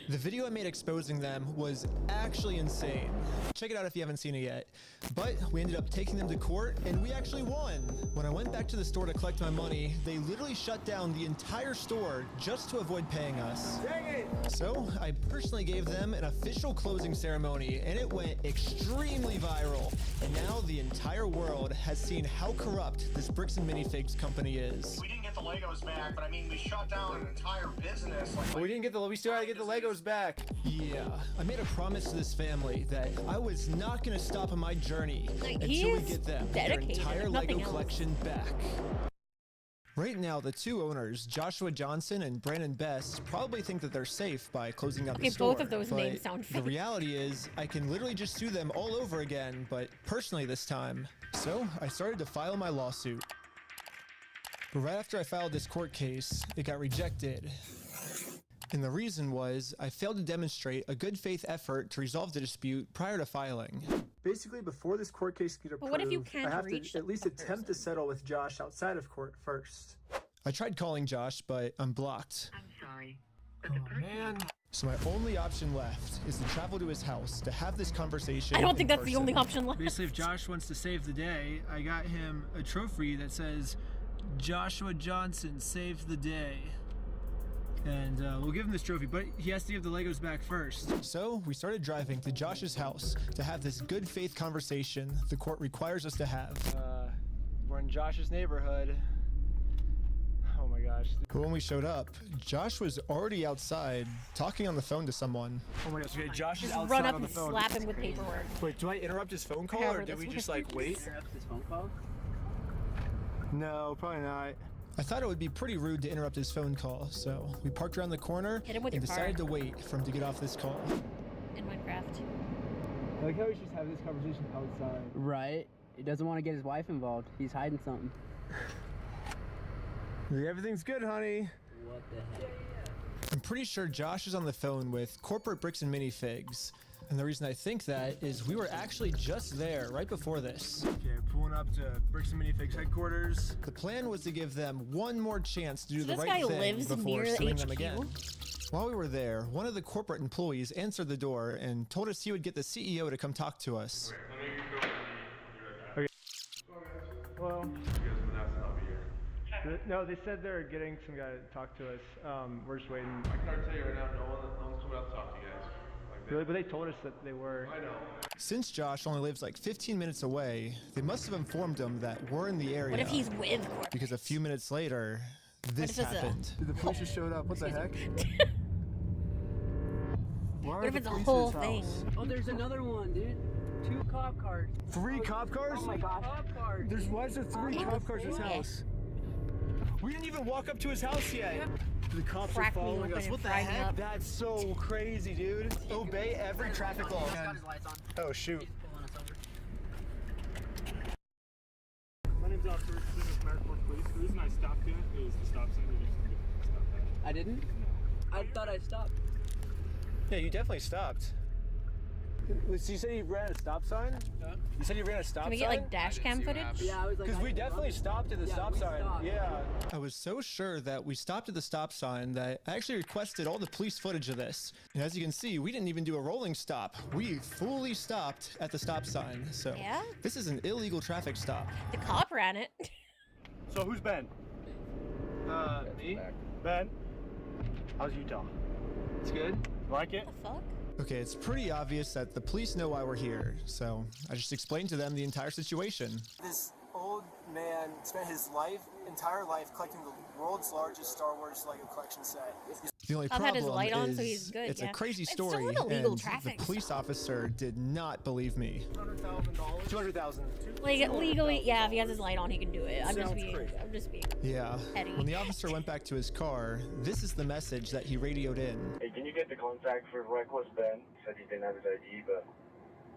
The video I made exposing them was actually insane. Check it out if you haven't seen it yet. But we ended up taking them to court and we actually won. When I went back to the store to collect my money, they literally shut down the entire store just to avoid paying us. Dang it! So I personally gave them an official closing ceremony and it went extremely viral. And now the entire world has seen how corrupt this Bricks and Minifigs company is. We didn't get the Legos back, but I mean, we shut down an entire business. Like, We still gotta get the Legos back. Yeah, I made a promise to this family that I was not gonna stop on my journey until we get them their entire Lego collection back. Right now, the 2 owners, Joshua Johnson and Brandon Best, probably think that they're safe by closing down the store. Both of those names sound fake. The reality is, I can literally just sue them all over again, but personally this time. So I started to file my lawsuit. But right after I filed this court case, it got rejected. And the reason was, I failed to demonstrate a good faith effort to resolve the dispute prior to filing. Basically, before this court case gets approved, But what if you can't I have reach to at least attempt to settle with Josh outside of court first. I tried calling Josh, but I'm blocked. I'm sorry. Oh, man. So my only option left is to travel to his house to have this conversation. I don't think in that's the person. only option left. Basically, if Josh wants to save the day, I got him a trophy that says, Joshua Johnson saved the day. And we'll give him this trophy, but he has to give the Legos back first. So we started driving to Josh's house to have this good faith conversation the court requires us to have. We're in Josh's neighborhood. Oh my gosh. But when we showed up, Josh was already outside talking on the phone to someone. Oh my gosh, okay, Josh is Just outside run up on the and phone. slap him with paperwork. Wait, do I interrupt his phone call However or do this we just works. like wait? Interrupt his phone call? No, probably not. I thought it would be pretty rude to interrupt his phone call, so we parked around the corner Hit him with and your decided car. to wait for him to get off this call. In Minecraft. I like how we should have this conversation outside. Right. He doesn't want to get his wife involved. He's hiding something. Everything's good, honey. What the heck? I'm pretty sure Josh is on the phone with corporate Bricks and Minifigs. And the reason I think that is we were actually just there right before this. Okay, pulling up to Bricks and Minifigs headquarters. The plan was to give them one more chance to do So the this right guy thing lives before near the suing them HQ? again. While we were there, one of the corporate employees answered the door and told us he would get the CEO to come talk to us. Okay. Well, no, they said they're getting some guy to talk to us. We're just waiting. I can already tell you right now, no one's coming out to talk to you guys. Really? But they told us that they were. I know. Since Josh only lives like 15 minutes away, they must have informed him that we're in the area. What if he's with corporate? Because a few minutes later, this if it's a- happened. Dude, the police just showed up. What the heck? What if it's a whole thing? Oh, there's another one, dude. 2 cop cars. 3 cop cars? Oh my gosh. Cop cars. Why is there 3 cop cars at his house? We didn't even walk up to his house yet. The cops are Crack me following open us. and What the fry me heck? up. That's so crazy, dude. Obey every traffic law. He's got his lights on. Oh, shoot. He's pulling us over. My name's Officer Stephen from Airport Police. The reason I stopped you is the stop sign. You didn't stop that. I didn't? No. I thought I stopped. Yeah, you definitely stopped. So you said you ran a stop sign? Huh? You said you ran a stop sign? Can we get like dash cam footage? Yeah, I was like. Because we definitely stopped at the stop sign. stopped. Yeah. I was so sure that we stopped at the stop sign that I actually requested all the police footage of this. And as you can see, we didn't even do a rolling stop. We fully stopped at the stop sign. So Yeah? this is an illegal traffic stop. The cop ran it. So who's Ben? Me? Ben? How's Utah? It's good. Like it? The fuck? Okay, it's pretty obvious that the police know why we're here. So I just explained to them the entire situation. This old man spent his entire life collecting the world's largest Star Wars Lego collection set. The only I've had his problem light on, is so he's good, it's yeah. a crazy It's still story, an illegal and traffic the police officer did not believe me. $200,000. 200,000. Like legally, yeah. If he has his light on, he can do it. I'm just being. Yeah. Petty. When the officer went back to his car, this is the message that he radioed in. Hey, can you get the contact for Reckless Ben? Said he didn't have his ID, but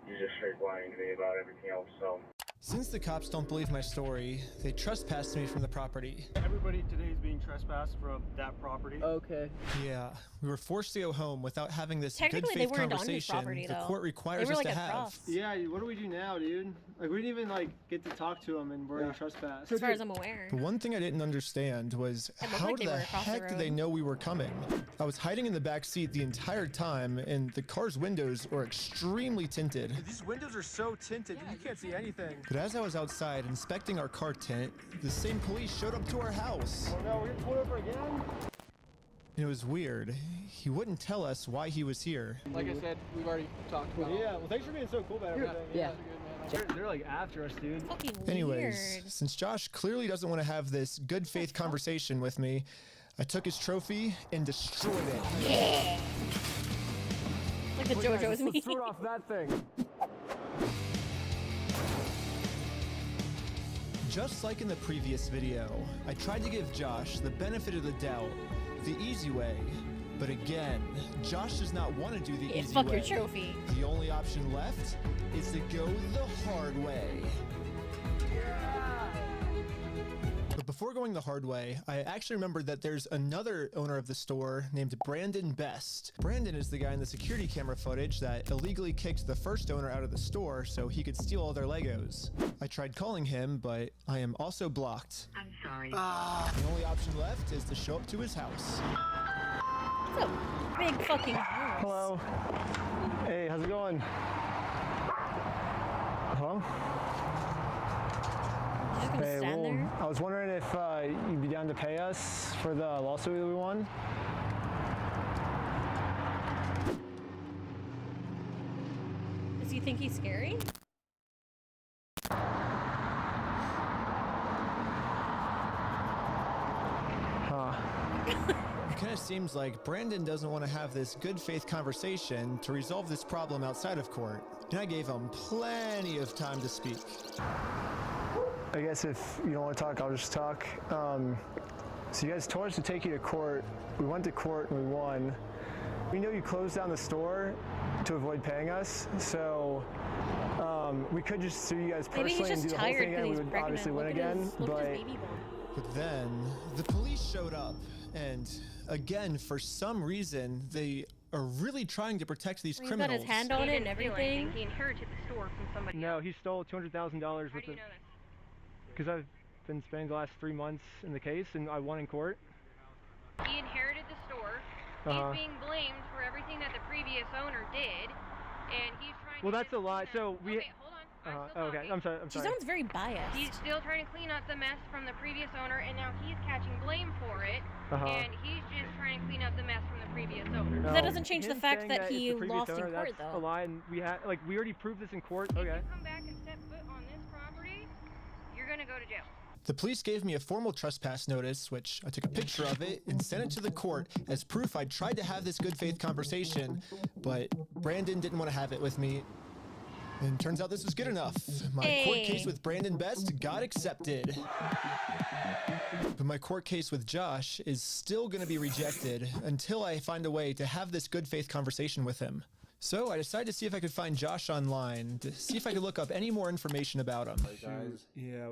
he's just straight lying to me about everything else, so. Since the cops don't believe my story, they trespassed me from the property. Everybody today is being trespassed from that property. Okay. Yeah, we were forced to go home without having this good Technically, they faith weren't on his conversation property, the though. court requires They were us like to have. across. Yeah, what do we do now, dude? Like, we didn't even, like, get to talk to him, and we're in trespass. As far as I'm aware. The one thing I didn't understand was It looked how like they the were across the heck did they road. know we were coming? I was hiding in the back seat the entire time, and the car's windows were extremely tinted. These windows are so tinted, you can't see anything. But as I was outside inspecting our car tint, the same police showed up to our house. Oh no, we're getting pulled over again? It was weird. He wouldn't tell us why he was here. Like I said, we've already talked about it. Yeah, well, thanks for being so cool about everything. Yeah. They're like after us, dude. Fucking Anyways, weird. since Josh clearly doesn't want to have this good faith conversation with me, I took his trophy and destroyed it. Yeah. Like the JoJo's me. Let's throw it off that thing. Just like in the previous video, I tried to give Josh the benefit of the doubt, the easy way. But again, Josh does not want to do the easy fuck way. your trophy. The only option left is to go the hard way. But before going the hard way, I actually remembered that there's another owner of the store named Brandon Best. Brandon is the guy in the security camera footage that illegally kicked the first owner out of the store so he could steal all their Legos. I tried calling him, but I am also blocked. I'm sorry. The only option left is to show up to his house. It's a big fucking house. Hello. Hey, how's it going? Hello? Just gonna Hey, stand there? I was wondering if you'd be down to pay us for the lawsuit that we won. Does he think he's scary? It kind of seems like Brandon doesn't want to have this good faith conversation to resolve this problem outside of court, and I gave him plenty of time to speak. I guess if you don't want to talk, I'll just talk. So you guys told us to take you to court. We went to court and we won. We know you closed down the store to avoid paying us, so we could just sue you guys Maybe he's personally and just do the whole tired thing, and because we he's would pregnant. obviously win Look at again. his baby bump. But then the police showed up, and again, for some reason, they are really trying to protect these He's criminals. got his hand on it and everything. He inherited the store from somebody. No, he stole $200,000 worth of. Because I've been spending the last 3 months in the case, and I won in court. He inherited the store. Uh-huh. He's being blamed for everything that the previous owner did, and he's trying. Well, that's a lie. So we. Okay, hold on. Okay, I'm sorry. I'm She sorry. sounds very biased. He's still trying to clean up the mess from the previous owner, and now he's catching blame for it. And he's just trying to clean up the mess from the previous owner. That doesn't change the him fact saying that it's he the previous lost in owner, court, that's though. a lie, and we already proved this in court. If Okay. you come back and step foot on this property, you're gonna go to jail. The police gave me a formal trespass notice, which I took a picture of it and sent it to the court as proof I tried to have this good faith conversation, but Brandon didn't want to have it with me. And turns out this was good enough. My court case with Brandon Best got accepted. But my court case with Josh is still going to be rejected until I find a way to have this good faith conversation with him. So I decided to see if I could find Josh online, to see if I could look up any more information about him. Yeah,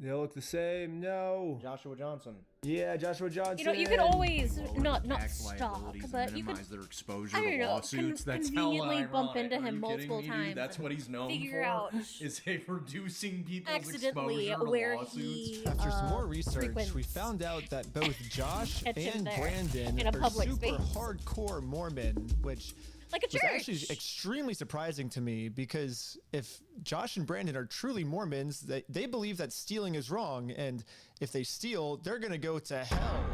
they all look the same. No. Joshua Johnson. Yeah, Joshua Johnson. You know, you could always not tax stalk, liabilities and but you could minimize their exposure I to don't know, lawsuits. That's conveniently hella bump ironic. into Are him you multiple kidding me, dude? times. That's what he's known Figure for. out Is reducing people's accidentally exposure to where lawsuits. he After some more research, frequents we found out that both Josh catch him and there Brandon in a are public super space. hardcore Mormon, which like a was church. actually extremely surprising to me, because if Josh and Brandon are truly Mormons, they believe that stealing is wrong, and if they steal, they're gonna go to hell.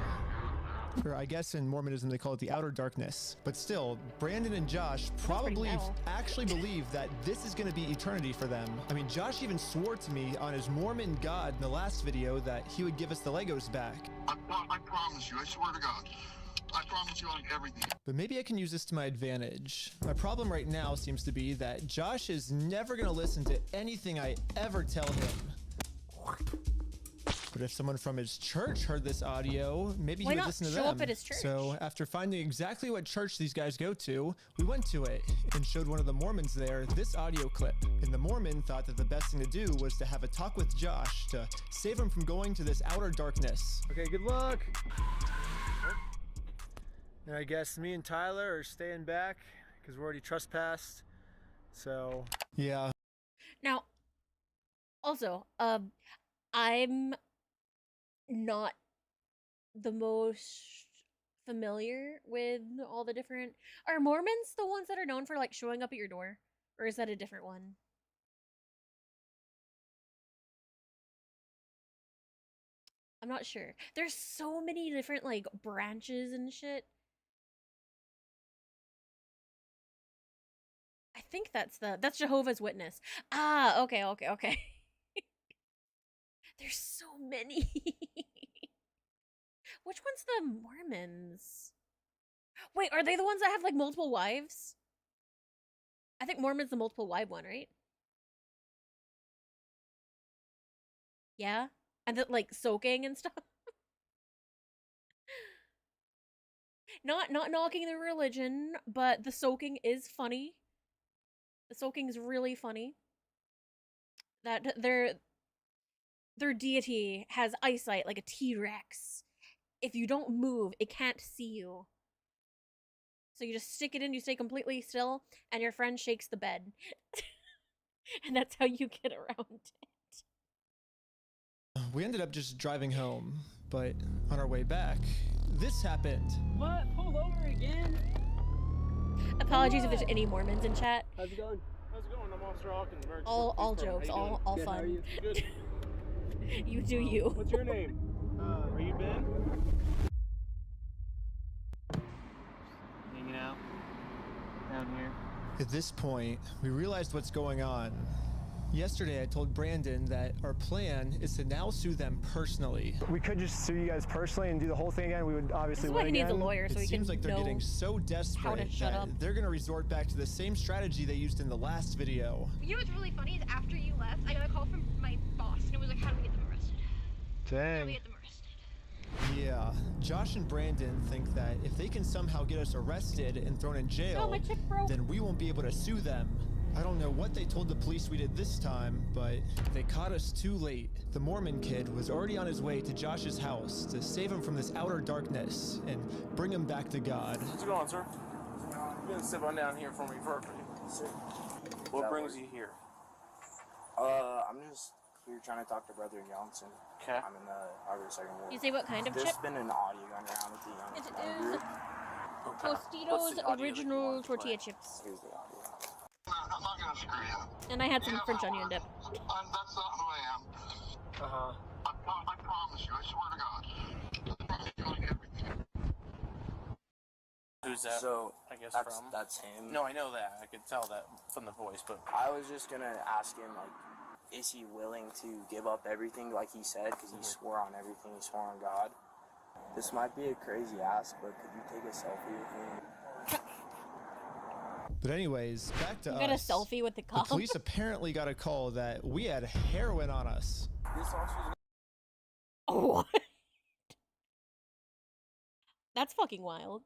Or I guess in Mormonism they call it the outer darkness. But still, Brandon and Josh probably actually believe that this is going to be eternity for them. I mean, Josh even swore to me on his Mormon God in the last video that he would give us the Legos back. I promise you, I swear to God. I promise you on everything. But maybe I can use this to my advantage. My problem right now seems to be that Josh is never going to listen to anything I ever tell him. But if someone from his church heard this audio, maybe Why he would not listen to show them. up at his church? So after finding exactly what church these guys go to, we went to it and showed one of the Mormons there this audio clip. And the Mormon thought that the best thing to do was to have a talk with Josh to save him from going to this outer darkness. Okay, good luck. And I guess me and Tyler are staying back because we're already trespassed. So yeah. Now, also, I'm not the most familiar with all the different. Are Mormons the ones that are known for like showing up at your door, or is that a different one? I'm not sure. There's so many different like branches and shit. I think that's Jehovah's Witness. Ah, okay. There's so many. Which one's the Mormons? Wait, are they the ones that have like multiple wives? I think Mormon's the multiple wife one, right? Yeah? And that like soaking and stuff. Not knocking the religion, but the soaking is funny. The soaking is really funny. That their deity has eyesight like a T-Rex. If you don't move, it can't see you. So you just stick it in, you stay completely still, and your friend shakes the bed. And that's how you get around it. We ended up just driving home, but on our way back, this happened. What? Pulled over again? Apologies if there's any Mormons in chat. How's it going? How's it going? I'm Officer Hawkins. All jokes, all Good, how are fun. you? Good. You do you. What's your name? Are you Ben? Hanging out down here. At this point, we realized what's going on. Yesterday, I told Brandon that our plan is to now sue them personally. We could just sue you guys personally and do the whole thing again. We would obviously This is why win he needs a again. lawyer, so It he seems can like they're know getting so how to desperate shut that up. they're gonna resort back to the same strategy they used in the last video. You know what's really funny is after you left, I got a call from my boss, and it was like, how do we get them arrested? How do we Dang. get them arrested? Yeah, Josh and Brandon think that if they can somehow get us arrested and thrown in jail, my chick broke. then we won't be able to sue them. I don't know what they told the police we did this time, but they caught us too late. The Mormon kid was already on his way to Josh's house to save him from this outer darkness and bring him back to God. What's going on, sir? You're gonna sit on down here for me first. What brings you here? I'm just here trying to talk to Brother Johnson. Okay. I'm in the Harbor Second Ward. You say what kind of There's chip? been an audio going around with the young It is Tostitos original tortilla chips. Here's the audio. I'm not gonna screw you. And I had some French onion dip. That's not who I am. Uh-huh. I promise you, I swear to God. Who's that? So, I guess that's, from? that's him. No, I know that. I could tell that from the voice, but I was just gonna ask him, like, is he willing to give up everything like he said? Because he swore on everything, he swore on God. This might be a crazy ask, but could you take a selfie with me? But anyways, back to You us. got a selfie with the The cop. police apparently got a call that we had heroin on us. this officer's What? That's fucking wild.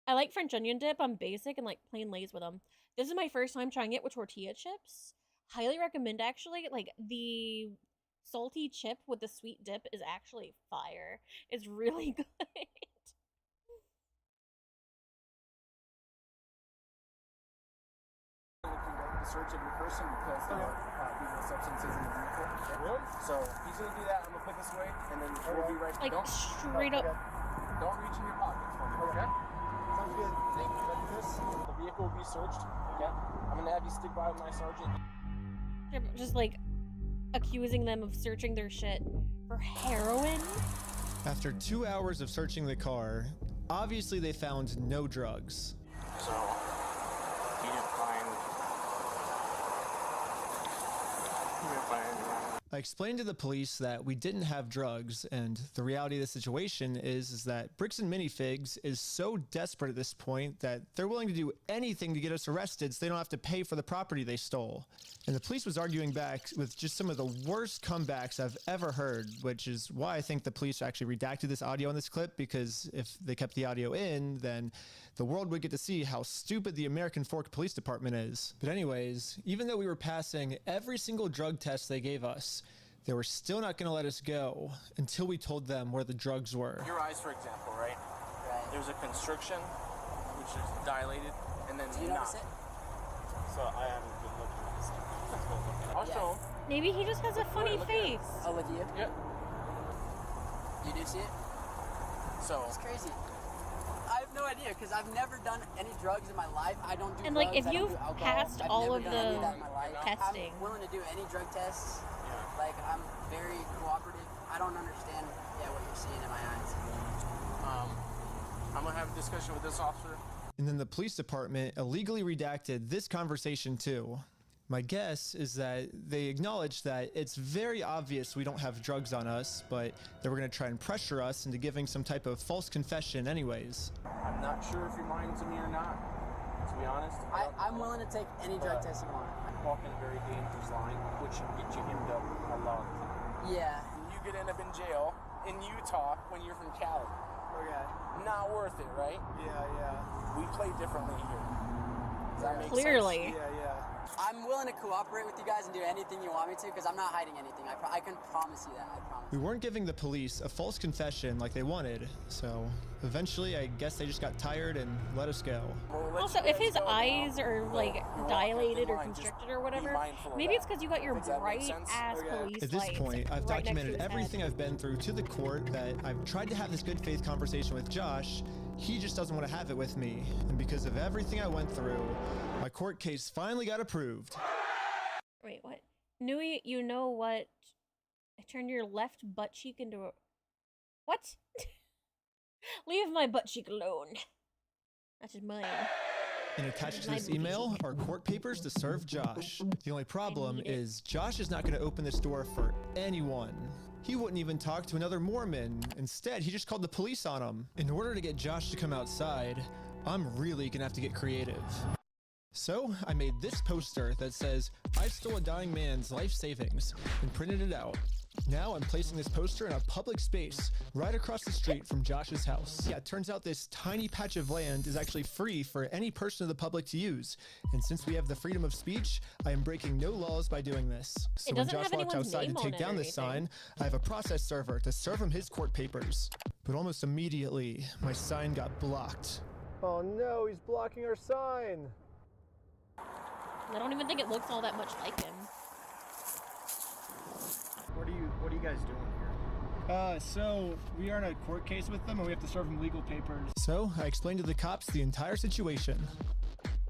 I like French onion dip. I'm basic and like plain Lay's with them. This is my first time trying it with tortilla chips. Highly recommend actually. Like the salty chip with the sweet dip is actually fire. It's really good. conduct the search of your person because there are illegal substances in the vehicle. Really? So he's gonna do that. I'm gonna put this away, and then we'll be right. Like straight up. Don't reach in your pockets for me. Okay. Sounds good. Thank you. Can I do this? The vehicle will be searched. Okay. I'm gonna have you stick by with my sergeant. They're just like accusing them of searching their shit for heroin. After 2 hours of searching the car, obviously they found no drugs. So you didn't find. I explained to the police that we didn't have drugs, and the reality of the situation is that Bricks and Minifigs is so desperate at this point that they're willing to do anything to get us arrested so they don't have to pay for the property they stole. And the police was arguing back with just some of the worst comebacks I've ever heard, which is why I think the police actually redacted this audio in this clip, because if they kept the audio in, then the world would get to see how stupid the American Fork Police Department is. But anyways, even though we were passing every single drug test they gave us, they were still not going to let us go until we told them where the drugs were. Your eyes, for example, right? There's a constriction, which is dilated, and then Do you not. notice it? So I haven't been looking at this. Let's go look at it. I'll show him. Maybe he just has a funny face. I'll look at you. Yep. You do see it? So It's crazy. I have no idea because I've never done any drugs in my life. I don't do And drugs. like, if I don't you've do alcohol. passed I've all never of done any the of that in my life. testing. I'm willing to do any drug tests. Yeah. Like, I'm very cooperative. I don't understand what you're seeing in my eyes. I'm gonna have a discussion with this officer. And then the police department illegally redacted this conversation too. My guess is that they acknowledged that it's very obvious we don't have drugs on us, but they were going to try and pressure us into giving some type of false confession anyways. I'm not sure if your mind's in me or not, to be honest. I'm willing to take any drug test you want. I'm walking a very dangerous line, which should get you hemmed up a lot. Yeah. And you could end up in jail in Utah when you're from Cali. Okay. Not worth it, right? Yeah. We play differently here. Does that make Clearly. sense? Yeah. I'm willing to cooperate with you guys and do anything you want me to because I'm not hiding anything. I can promise you that. I promise. We weren't giving the police a false confession like they wanted, so eventually I guess they just got tired and let us go. Also, if his eyes are like dilated or constricted or whatever, maybe it's because you got your bright ass police At this lights point, I've right next to documented his head. everything I've been through to the court, that I've tried to have this good faith conversation with Josh. He just doesn't want to have it with me. And because of everything I went through, my court case finally got approved. Wait, what? Nui, you know what? I turned your left butt cheek into a... What? Leave my butt cheek alone. That's just mine. And attached to this email are court papers to serve Josh. The only problem is Josh is not going to open this door for anyone. He wouldn't even talk to another Mormon. Instead, he just called the police on him. In order to get Josh to come outside, I'm really going to have to get creative. So I made this poster that says, "I stole a dying man's life savings," and printed it out. Now I'm placing this poster in a public space right across the street from Josh's house. Yeah, it turns out this tiny patch of land is actually free for any person of the public to use. And since we have the freedom of speech, I am breaking no laws by doing this. So when Josh walks outside to take down this sign, I have a process server to serve him his court papers. But almost immediately, my sign got blocked. Oh no, he's blocking our sign. I don't even think it looks all that much like him. What are you guys doing here? So we are in a court case with them and we have to serve them legal papers. So I explained to the cops the entire situation.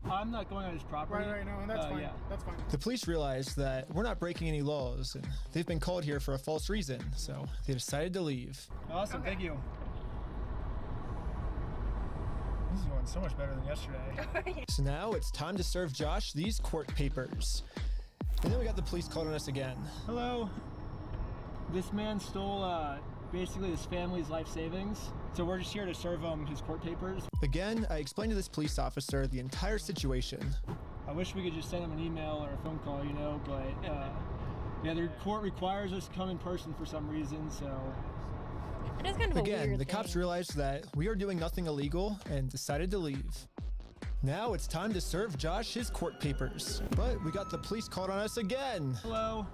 I'm not going on his property. Right, no, that's fine. Yeah. That's fine. The police realized that we're not breaking any laws, and they've been called here for a false reason, so they decided to leave. Awesome, thank you. This is going so much better than yesterday. So now it's time to serve Josh these court papers. And then we got the police called on us again. Hello. This man stole basically his family's life savings. So we're just here to serve him his court papers. Again, I explained to this police officer the entire situation. I wish we could just send him an email or a phone call, you know, but yeah, the court requires us to come in person for some reason, so... It is kind of a Again, weird the cops thing. realized that we are doing nothing illegal and decided to leave. Now it's time to serve Josh his court papers. But we got the police called on us again. Hello.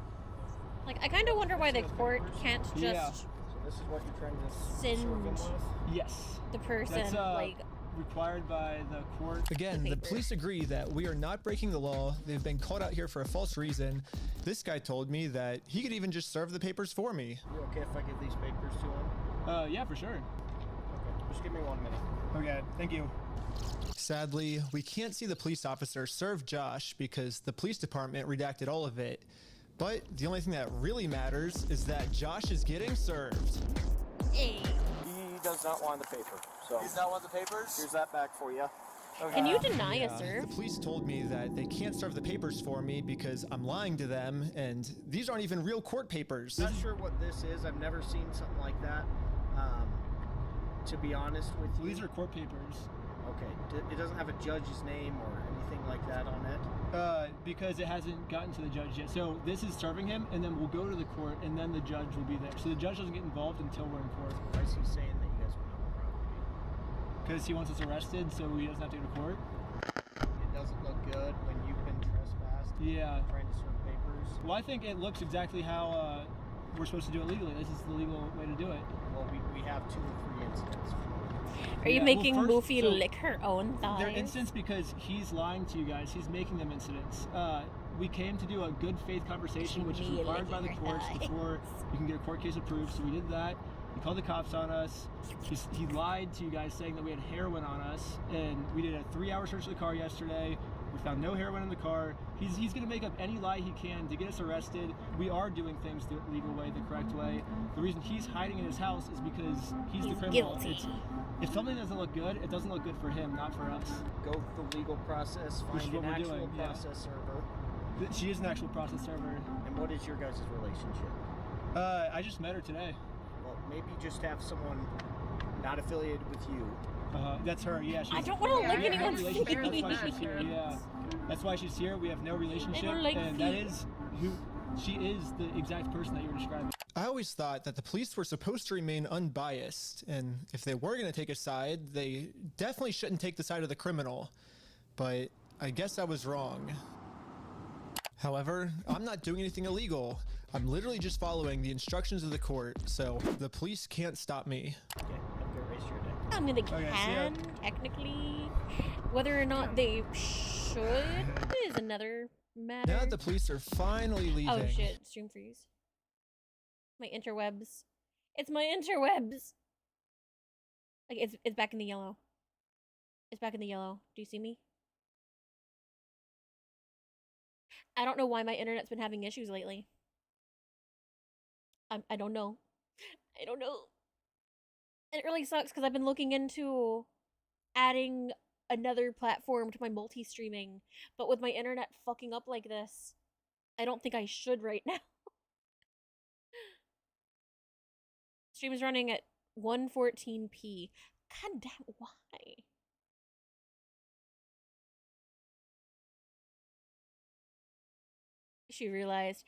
Like, I kind of wonder why the court can't just Yeah. So this is what you're trying to send serve them with? Yes. the person, That's like... required by the court. Again, the police agree that we are not breaking the law. They've been called out here for a false reason. This guy told me that he could even just serve the papers for me. You okay if I give these papers to him? Yeah, for sure. Okay, just give me 1 minute. Okay, thank you. Sadly, we can't see the police officer serve Josh because the police department redacted all of it. But the only thing that really matters is that Josh is getting served. Hey. He does not want the paper. So Does not want the papers? here's that back for you. Can you deny a serve? The police told me that they can't serve the papers for me because I'm lying to them, and these aren't even real court papers. Not sure what this is. I've never seen something like that. To be honest with you. These are court papers. Okay. It doesn't have a judge's name or anything like that on it? Because it hasn't gotten to the judge yet. So this is serving him, and then we'll go to the court, and then the judge will be there. So the judge doesn't get involved until we're in court. Why is he saying that you guys went on the property? Because he wants us arrested, so he doesn't have to go to court. It doesn't look good when you've been trespassed. Yeah. Trying to serve papers. Well, I think it looks exactly how we're supposed to do it legally. This is the legal way to do it. Well, we have 2 or 3 incidents. Are you making well, first, Moofy lick her own thighs? They're incidents because he's lying to you guys. He's making them incidents. We came to do a good faith conversation, which is required by the courts before you can get a court case approved. So we did that. He called the cops on us. He lied to you guys saying that we had heroin on us. And we did a 3-hour search of the car yesterday. We found no heroin in the car. He's going to make up any lie he can to get us arrested. We are doing things the legal way, the correct way. The reason he's hiding in his house is because he's the criminal. If something doesn't look good, it doesn't look good for him, not for us. Go the legal process, Which is find what an we're actual doing, process server. She is an actual process server. And what is your guys' relationship? I just met her today. Well, maybe just have someone not affiliated with you. That's her, yeah. I don't want to lick anyone's feet. That's why she's here, yeah. That's why she's here. We have no relationship, like and feet. that is who she is, the exact person that you were describing. I always thought that the police were supposed to remain unbiased, and if they were going to take a side, they definitely shouldn't take the side of the criminal. But I guess I was wrong. However, I'm not doing anything illegal. I'm literally just following the instructions of the court, so the police can't stop me. Okay, have a good race your day. I mean, they can, technically. Whether or not they should is another matter. Now that the police are finally leaving. Oh shit, stream freeze. My interwebs. It's my interwebs! Like, it's back in the yellow. It's back in the yellow. Do you see me? I don't know why my internet's been having issues lately. I don't know. I don't know. It really sucks because I've been looking into adding another platform to my multi-streaming, but with my internet fucking up like this, I don't think I should right now. Stream is running at 114p. God damn, why? She realized.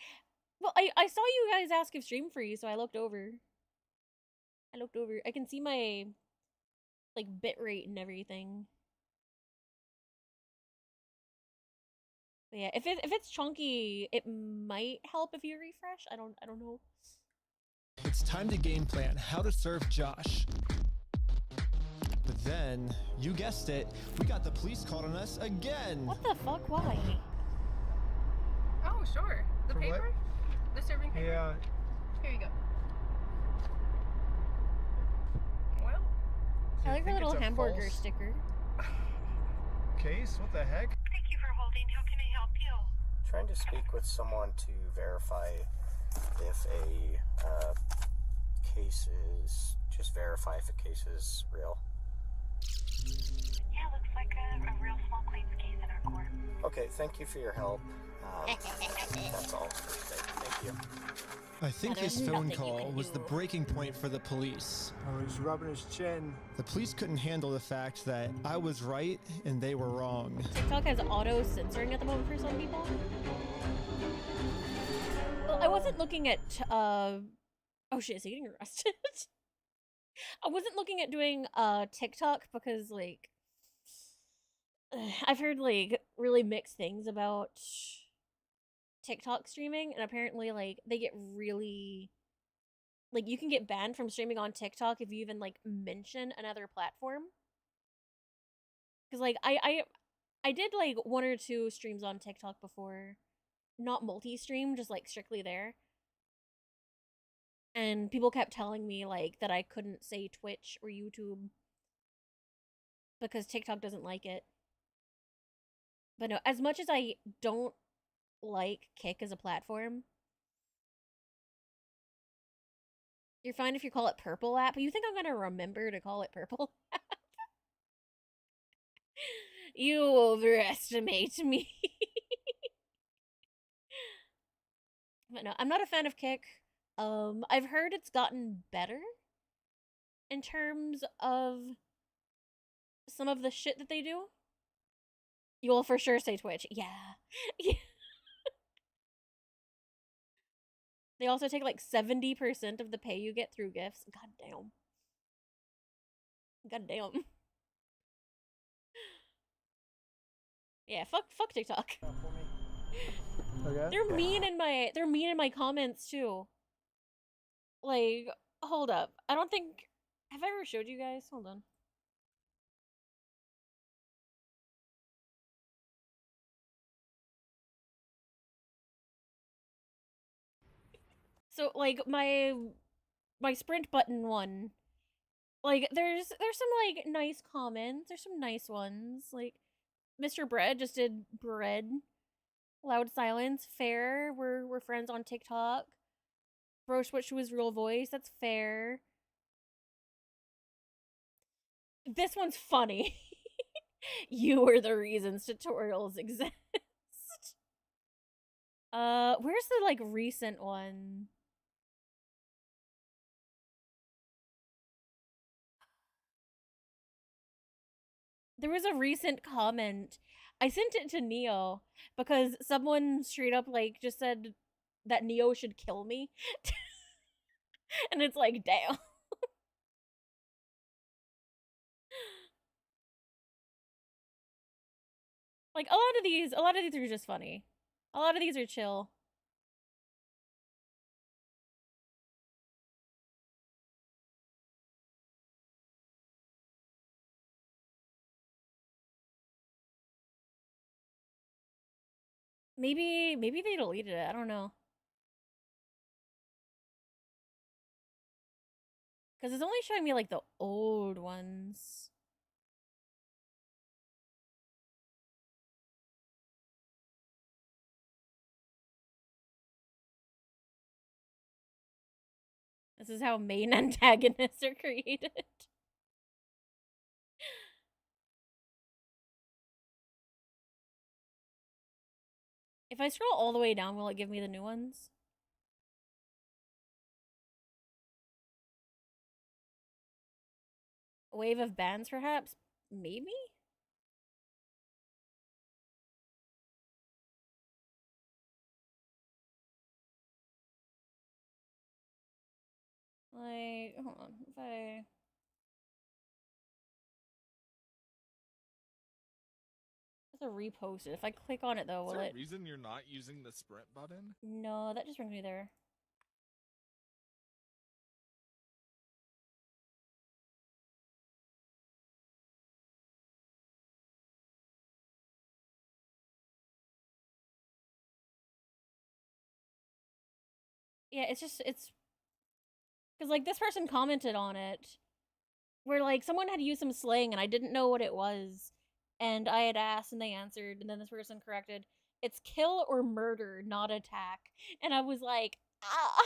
Well, I saw you guys ask if stream freeze, so I looked over. I can see my, like, bitrate and everything. But yeah, if it's chunky, it might help if you refresh. I don't know. It's time to game plan how to serve Josh. But then, you guessed it, we got the police called on us again. What the fuck? Why? Oh, sure. The For what? paper? The serving paper? Yeah. Here you go. Well, I like her think little it's a hamburger false sticker. Case? What the heck? Thank you for holding. How can I help you? Trying to speak with someone to verify if a case is, just verify if a case is real. Yeah, looks like a real small claims case in our court. Okay, thank you for your help. That's all for today. Thank you. I think there's this phone nothing you call can was the do. breaking point for the police. Oh, he's rubbing his chin. The police couldn't handle the fact that I was right and they were wrong. TikTok has auto censoring at the moment for some people. Well, I wasn't looking at oh shit, is he getting arrested? I wasn't looking at doing TikTok because, like, I've heard, like, really mixed things about TikTok streaming, and apparently, like, they get really, like, you can get banned from streaming on TikTok if you even, like, mention another platform. Because, like, I did, like, 1 or 2 streams on TikTok before. Not multi-stream, just, like, strictly there. And people kept telling me, like, that I couldn't say Twitch or YouTube because TikTok doesn't like it. But no, as much as I don't like Kick as a platform, you're fine if you call it Purple App, but you think I'm gonna remember to call it Purple App? You overestimate me. But no, I'm not a fan of Kick. I've heard it's gotten better in terms of some of the shit that they do. You will for sure say Twitch. Yeah. Yeah. They also take like 70% of the pay you get through gifts. God damn. God damn. Yeah, fuck TikTok. Okay. They're mean in my comments too. Like, hold up. I don't think have I ever showed you guys? Hold on. So like my sprint button one, like there's some like nice comments. There's some nice ones. Like Mr. Bread just did bread. Loud silence, fair. We're friends on TikTok. Bro switched to his real voice. That's fair. This one's funny. You are the reasons tutorials exist. Where's the like recent one? There was a recent comment. I sent it to Neo because someone straight up like just said that Neo should kill me. And it's like, damn. Like a lot of these are just funny. A lot of these are chill. Maybe they deleted it. I don't know. Because it's only showing me like the old ones. This is how main antagonists are created. If I scroll all the way down, will it give me the new ones? A wave of bans, perhaps? Maybe? Like, hold on. If I... That's a repost it. If I click on it, though, Is will there a it... reason you're not using the sprint button? No, that just brings me there. Yeah, it's just, it's... Because, like, this person commented on it, where, like, someone had used some slang, and I didn't know what it was. And I had asked, and they answered, and then this person corrected, it's kill or murder, not attack. And I was like, ah!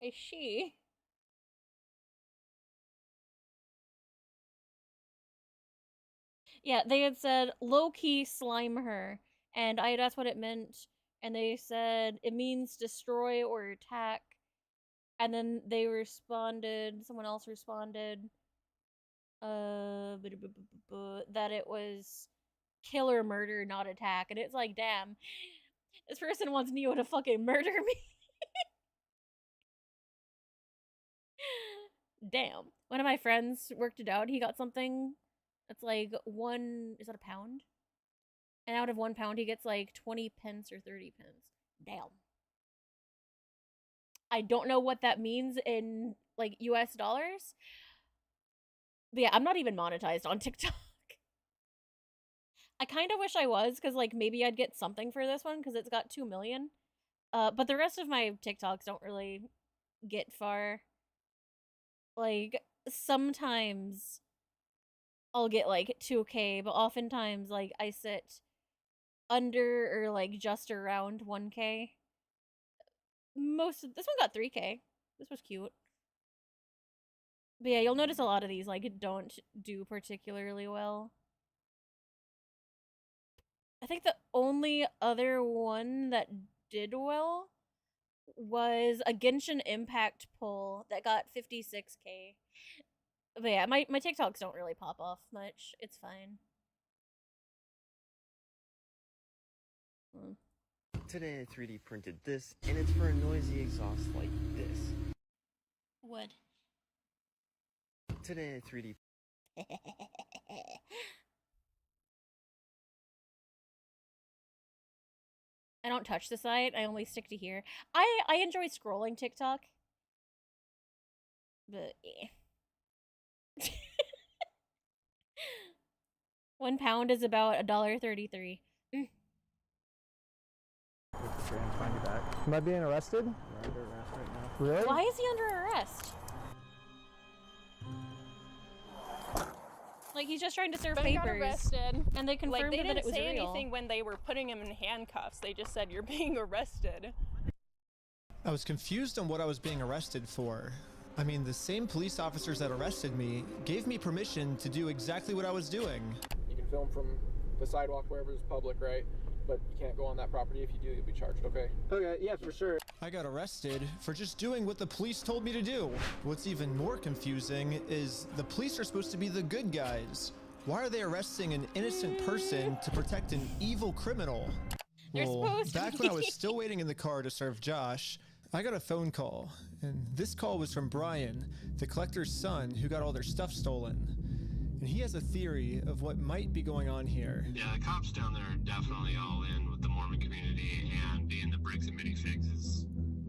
Is she? Yeah, they had said low-key slime her, and I had asked what it meant, and they said it means destroy or attack. And then they responded, someone else responded, that it was kill or murder, not attack. And it's like, damn, this person wants Neo to fucking murder me. Damn. One of my friends worked it out. He got something that's like is that a pound? And out of 1 pound, he gets like 20 pence or 30 pence. Damn. I don't know what that means in like US dollars. But yeah, I'm not even monetized on TikTok. I kind of wish I was, because like maybe I'd get something for this one because it's got 2 million. But the rest of my TikToks don't really get far. Like sometimes I'll get like 2K, but oftentimes like I sit under or like just around 1K. This one got 3K. This was cute. But yeah, you'll notice a lot of these like don't do particularly well. I think the only other one that did well was a Genshin Impact poll that got 56K. But yeah, my TikToks don't really pop off much. It's fine. Today I 3D printed this, and it's for a noisy exhaust like this. Wood. Today I 3D. I don't touch the site. I only stick to here. I enjoy scrolling TikTok. But yeah. £1 is about $1.33. Find you back. Am I being arrested? You're under arrest right now. Really? Why is he under arrest? Like, he's just trying to serve Ben got papers. arrested. And they confirmed like, they that didn't it was say real. anything when they were putting him in handcuffs. They just said, you're being arrested. I was confused on what I was being arrested for. I mean, the same police officers that arrested me gave me permission to do exactly what I was doing. You can film from the sidewalk wherever it's public, right? But you can't go on that property. If you do, you'll be charged, okay? Okay, yeah, for sure. I got arrested for just doing what the police told me to do. What's even more confusing is the police are supposed to be the good guys. Why are they arresting an innocent person to protect an evil criminal? They're supposed to back when I was still waiting in the car to serve Josh, I got a phone call, and this call was from Brian, the collector's son who got all their stuff stolen. And he has a theory of what might be going on here. Yeah, the cops down there are definitely all in with the Mormon community, and being the Bricks and Minifigs is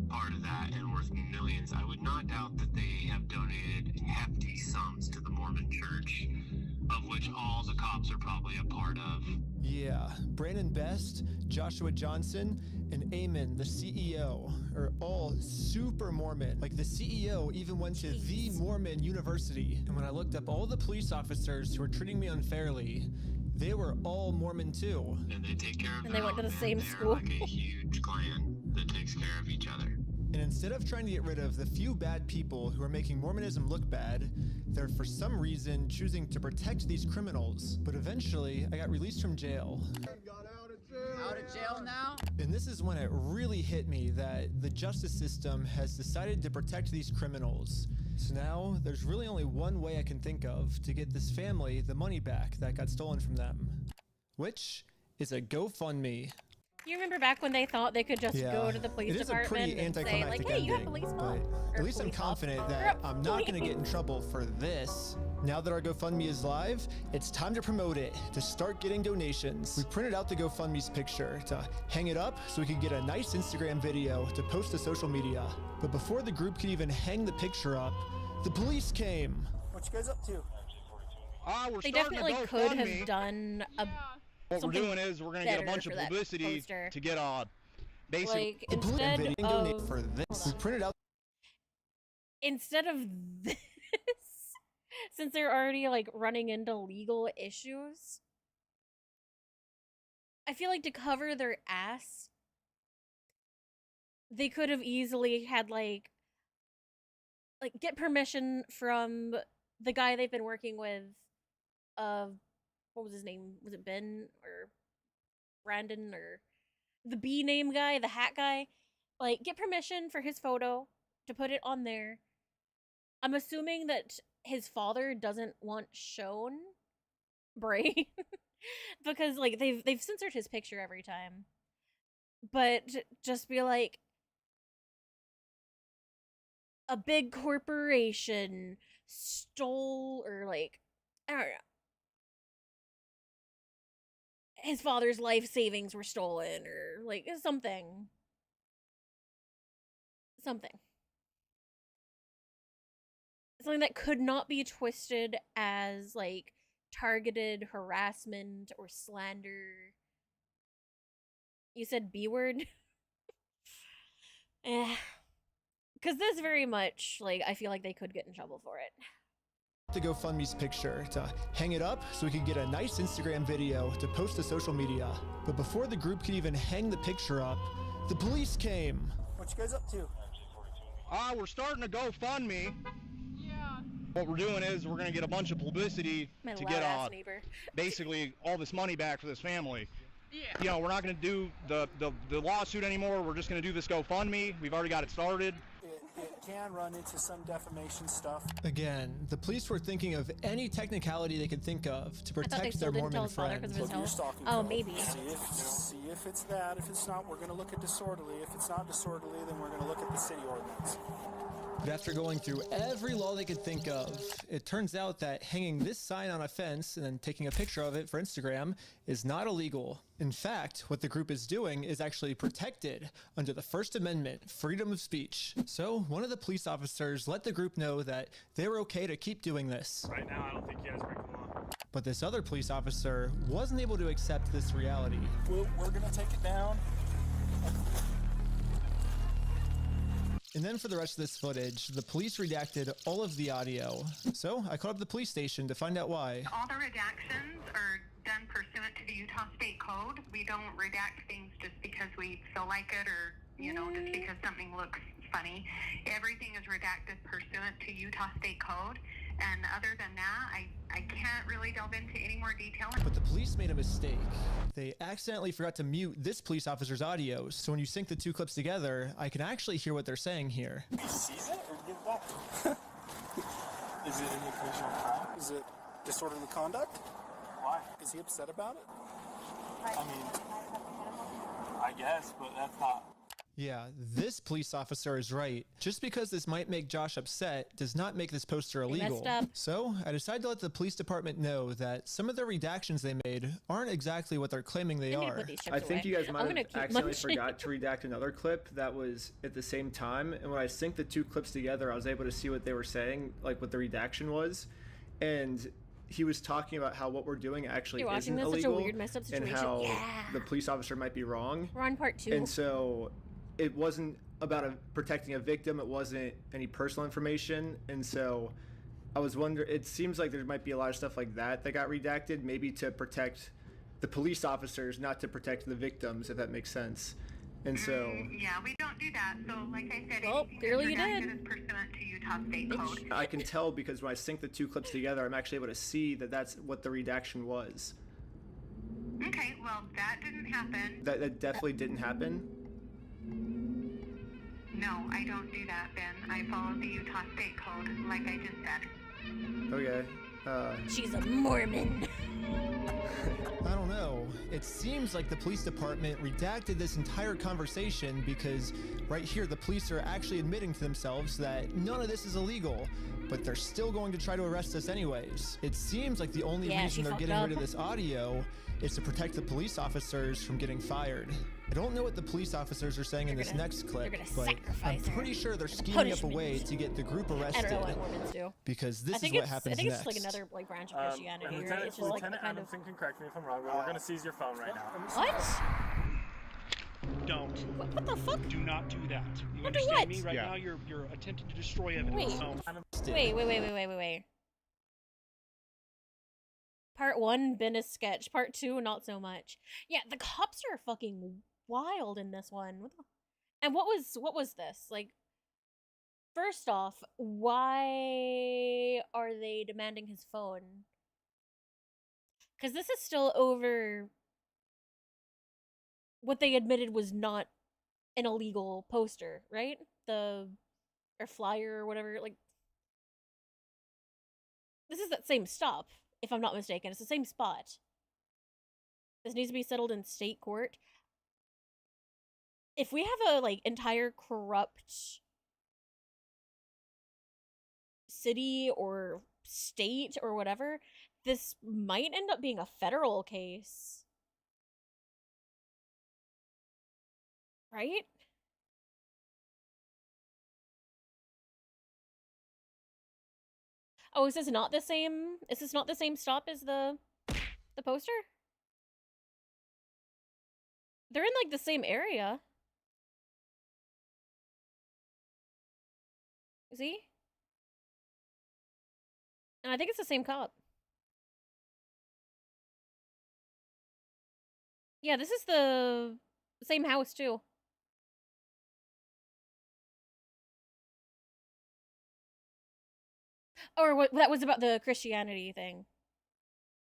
part of that and worth millions. I would not doubt that they have donated hefty sums to the Mormon church, of which all the cops are probably a part of. Yeah, Brandon Best, Joshua Johnson, and Eamon, the CEO, are all super Mormon. Like, the CEO even went to the Mormon University. And when I looked up all the police officers who were treating me unfairly, they were all Mormon too. And they take care of And they went to the same They're school. like a huge clan that takes care of each other. And instead of trying to get rid of the few bad people who are making Mormonism look bad, they're for some reason choosing to protect these criminals. But eventually, I got released from jail. Out of jail now? And this is when it really hit me that the justice system has decided to protect these criminals. So now, there's really only one way I can think of to get this family the money back that got stolen from them. Which is a GoFundMe. You remember back when they thought they could just go to the police it is a department pretty and say, anticlimactic like, hey, you have ending, police but at least I'm confident that I'm not going to get in trouble for this. Now that our GoFundMe is live, it's time to promote it, to start getting donations. We printed out the GoFundMe's picture to hang it up so we could get a nice Instagram video to post to social media. But before the group could even hang the picture up, the police came. What you guys up to? They definitely could have done a What we're doing is we're going to get a bunch of publicity to get a basic... Like, instead of... for this. We printed out... Instead of this, since they're already, like, running into legal issues, I feel like to cover their ass, they could have easily had, like, get permission from the guy they've been working with, what was his name? Was it Ben or Brandon or the B name guy, the hat guy? Like, get permission for his photo to put it on there. I'm assuming that his father doesn't want shown Brain because like they've censored his picture every time. But just be like, a big corporation stole, or like, I don't know, his father's life savings were stolen, or like something. Something that could not be twisted as like targeted harassment or slander. You said B word? Because this very much, like, I feel like they could get in trouble for it. The GoFundMe's picture to hang it up so we could get a nice Instagram video to post to social media. But before the group could even hang the picture up, the police came. What you guys up to? We're starting a GoFundMe. Yeah. What we're doing is we're going to get a bunch of publicity to get basically all this money back for this family. Yeah. You know, we're not going to do the lawsuit anymore. We're just going to do this GoFundMe. We've already got it started. It can run into some defamation stuff. Again, the police were thinking of any technicality they could think of to protect their Mormon friends. Oh, maybe. See if it's that. If it's not, we're going to look at disorderly. If it's not disorderly, then we're going to look at the city ordinance. But after going through every law they could think of, it turns out that hanging this sign on a fence and then taking a picture of it for Instagram is not illegal. In fact, what the group is doing is actually protected under the First Amendment, freedom of speech. So one of the police officers let the group know that they were okay to keep doing this. Right now, I don't think you guys break the law. But this other police officer wasn't able to accept this reality. We're going to take it down. And then for the rest of this footage, the police redacted all of the audio. So I called up the police station to find out why. All the redactions are done pursuant to the Utah State Code. We don't redact things just because we feel like it or, you know, just because something looks funny. Everything is redacted pursuant to Utah State Code. And other than that, I can't really delve into any more detail. But the police made a mistake. They accidentally forgot to mute this police officer's audio. So when you sync the two clips together, I can actually hear what they're saying here. He sees it or give it back to him? Is it an occasional crime? Is it disorderly conduct? Why? Is he upset about it? I mean, I guess, but that's not. Yeah, this police officer is right. Just because this might make Josh upset does not make this poster illegal. So I decided to let the police department know that some of the redactions they made aren't exactly what they're claiming they are. I think you guys might have accidentally forgot to redact another clip that was at the same time. And when I synced the two clips together, I was able to see what they were saying, like what the redaction was. And he was talking about how what we're doing actually isn't illegal. Such a weird, messed up situation. And how the police officer might be wrong. We're on part 2. And so it wasn't about protecting a victim. It wasn't any personal information. And so I was wondering, it seems like there might be a lot of stuff like that got redacted, maybe to protect the police officers, not to protect the victims, if that makes sense. And so yeah, we don't do that. So like I said, clearly you did. Is pursuant to Utah State Code. I can tell because when I sync the two clips together, I'm actually able to see that that's what the redaction was. Okay, well, that didn't happen. That definitely didn't happen. No, I don't do that, Ben. I follow the Utah State Code, like I just said. Okay. She's a Mormon. I don't know. It seems like the police department redacted this entire conversation because right here the police are actually admitting to themselves that none of this is illegal, but they're still going to try to arrest us anyways. It seems like the only reason they're getting rid of this audio is to protect the police officers from getting fired. I don't know what the police officers are saying in this next clip, but I'm pretty sure they're scheming up a way to get the group arrested. I don't know what Mormons do. Because this is what happens next. I think it's like another branch of Christianity. Right? It's just like the kind of. Can correct me if I'm wrong, but we're gonna seize your phone right now. What? Don't. What the fuck? Do not do that. You do understand what? me? Right now, you're attempting to destroy evidence. Wait. Part 1, been a sketch. Part 2, not so much. Yeah, the cops are fucking wild in this one. And what was this? Like, first off, why are they demanding his phone? Because this is still over what they admitted was not an illegal poster, right? Or flyer or whatever. Like, this is that same stop, if I'm not mistaken. It's the same spot. This needs to be settled in state court. If we have a, like, entire corrupt city or state or whatever, this might end up being a federal case. Right? Oh, is this not the same? Is this not the same stop as the poster? They're in, like, the same area. See? And I think it's the same cop. Yeah, this is the same house, too. Or what that was about the Christianity thing.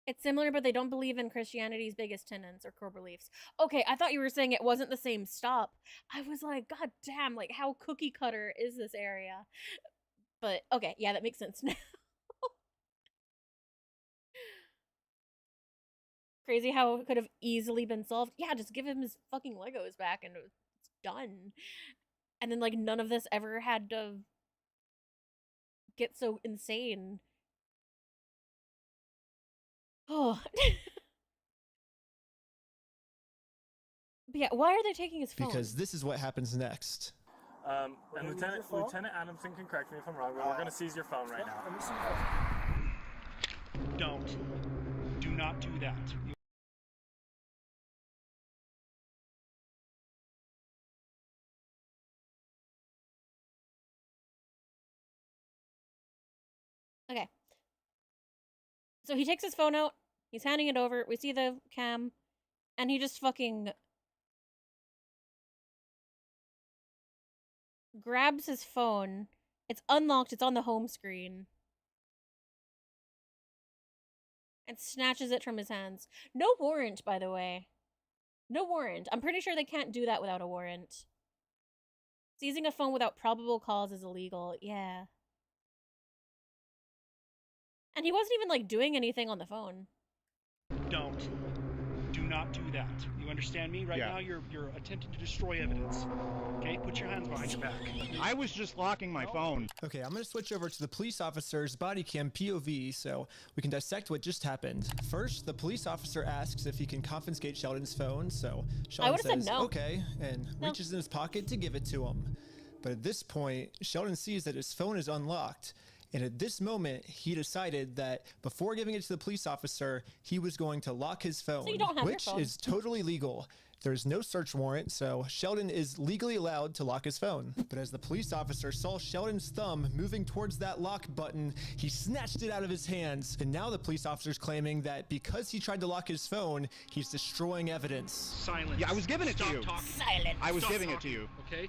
It's similar, but they don't believe in Christianity's biggest tenets or core beliefs. Okay, I thought you were saying it wasn't the same stop. I was like, God damn, like how cookie cutter is this area? But okay, yeah, that makes sense now. Crazy how it could have easily been solved. Yeah, just give him his fucking Legos back and it's done. And then like none of this ever had to get so insane. Oh. But yeah, why are they taking his phone? Because this is what happens next. And Lieutenant Adamson can correct me if I'm wrong, but we're going to seize your phone right now. Don't. Do not do that. Okay. So he takes his phone out, he's handing it over, we see the cam, and he just fucking grabs his phone. It's unlocked, it's on the home screen. And snatches it from his hands. No warrant, by the way. No warrant. I'm pretty sure they can't do that without a warrant. Seizing a phone without probable cause is illegal. Yeah. And he wasn't even, like, doing anything on the phone. Don't. Do not do that. You understand me? Right now you're attempting to destroy evidence. Okay? Put your hands behind your back. I was just locking my phone. Okay, I'm gonna switch over to the police officer's body cam POV so we can dissect what just happened. First, the police officer asks if he can confiscate Sheldon's phone, so Sheldon says no. okay, and reaches in his pocket to give it to him. But at this point, Sheldon sees that his phone is unlocked. And at this moment, he decided that before giving it to the police officer, he was going to lock his phone, So you don't have your which phone. is totally legal. There's no search warrant, so Sheldon is legally allowed to lock his phone. But as the police officer saw Sheldon's thumb moving towards that lock button, he snatched it out of his hands. And now the police officer's claiming that because he tried to lock his phone, he's destroying evidence. Silence. Yeah, I was giving it to you. Silence. I was giving it to you. Okay?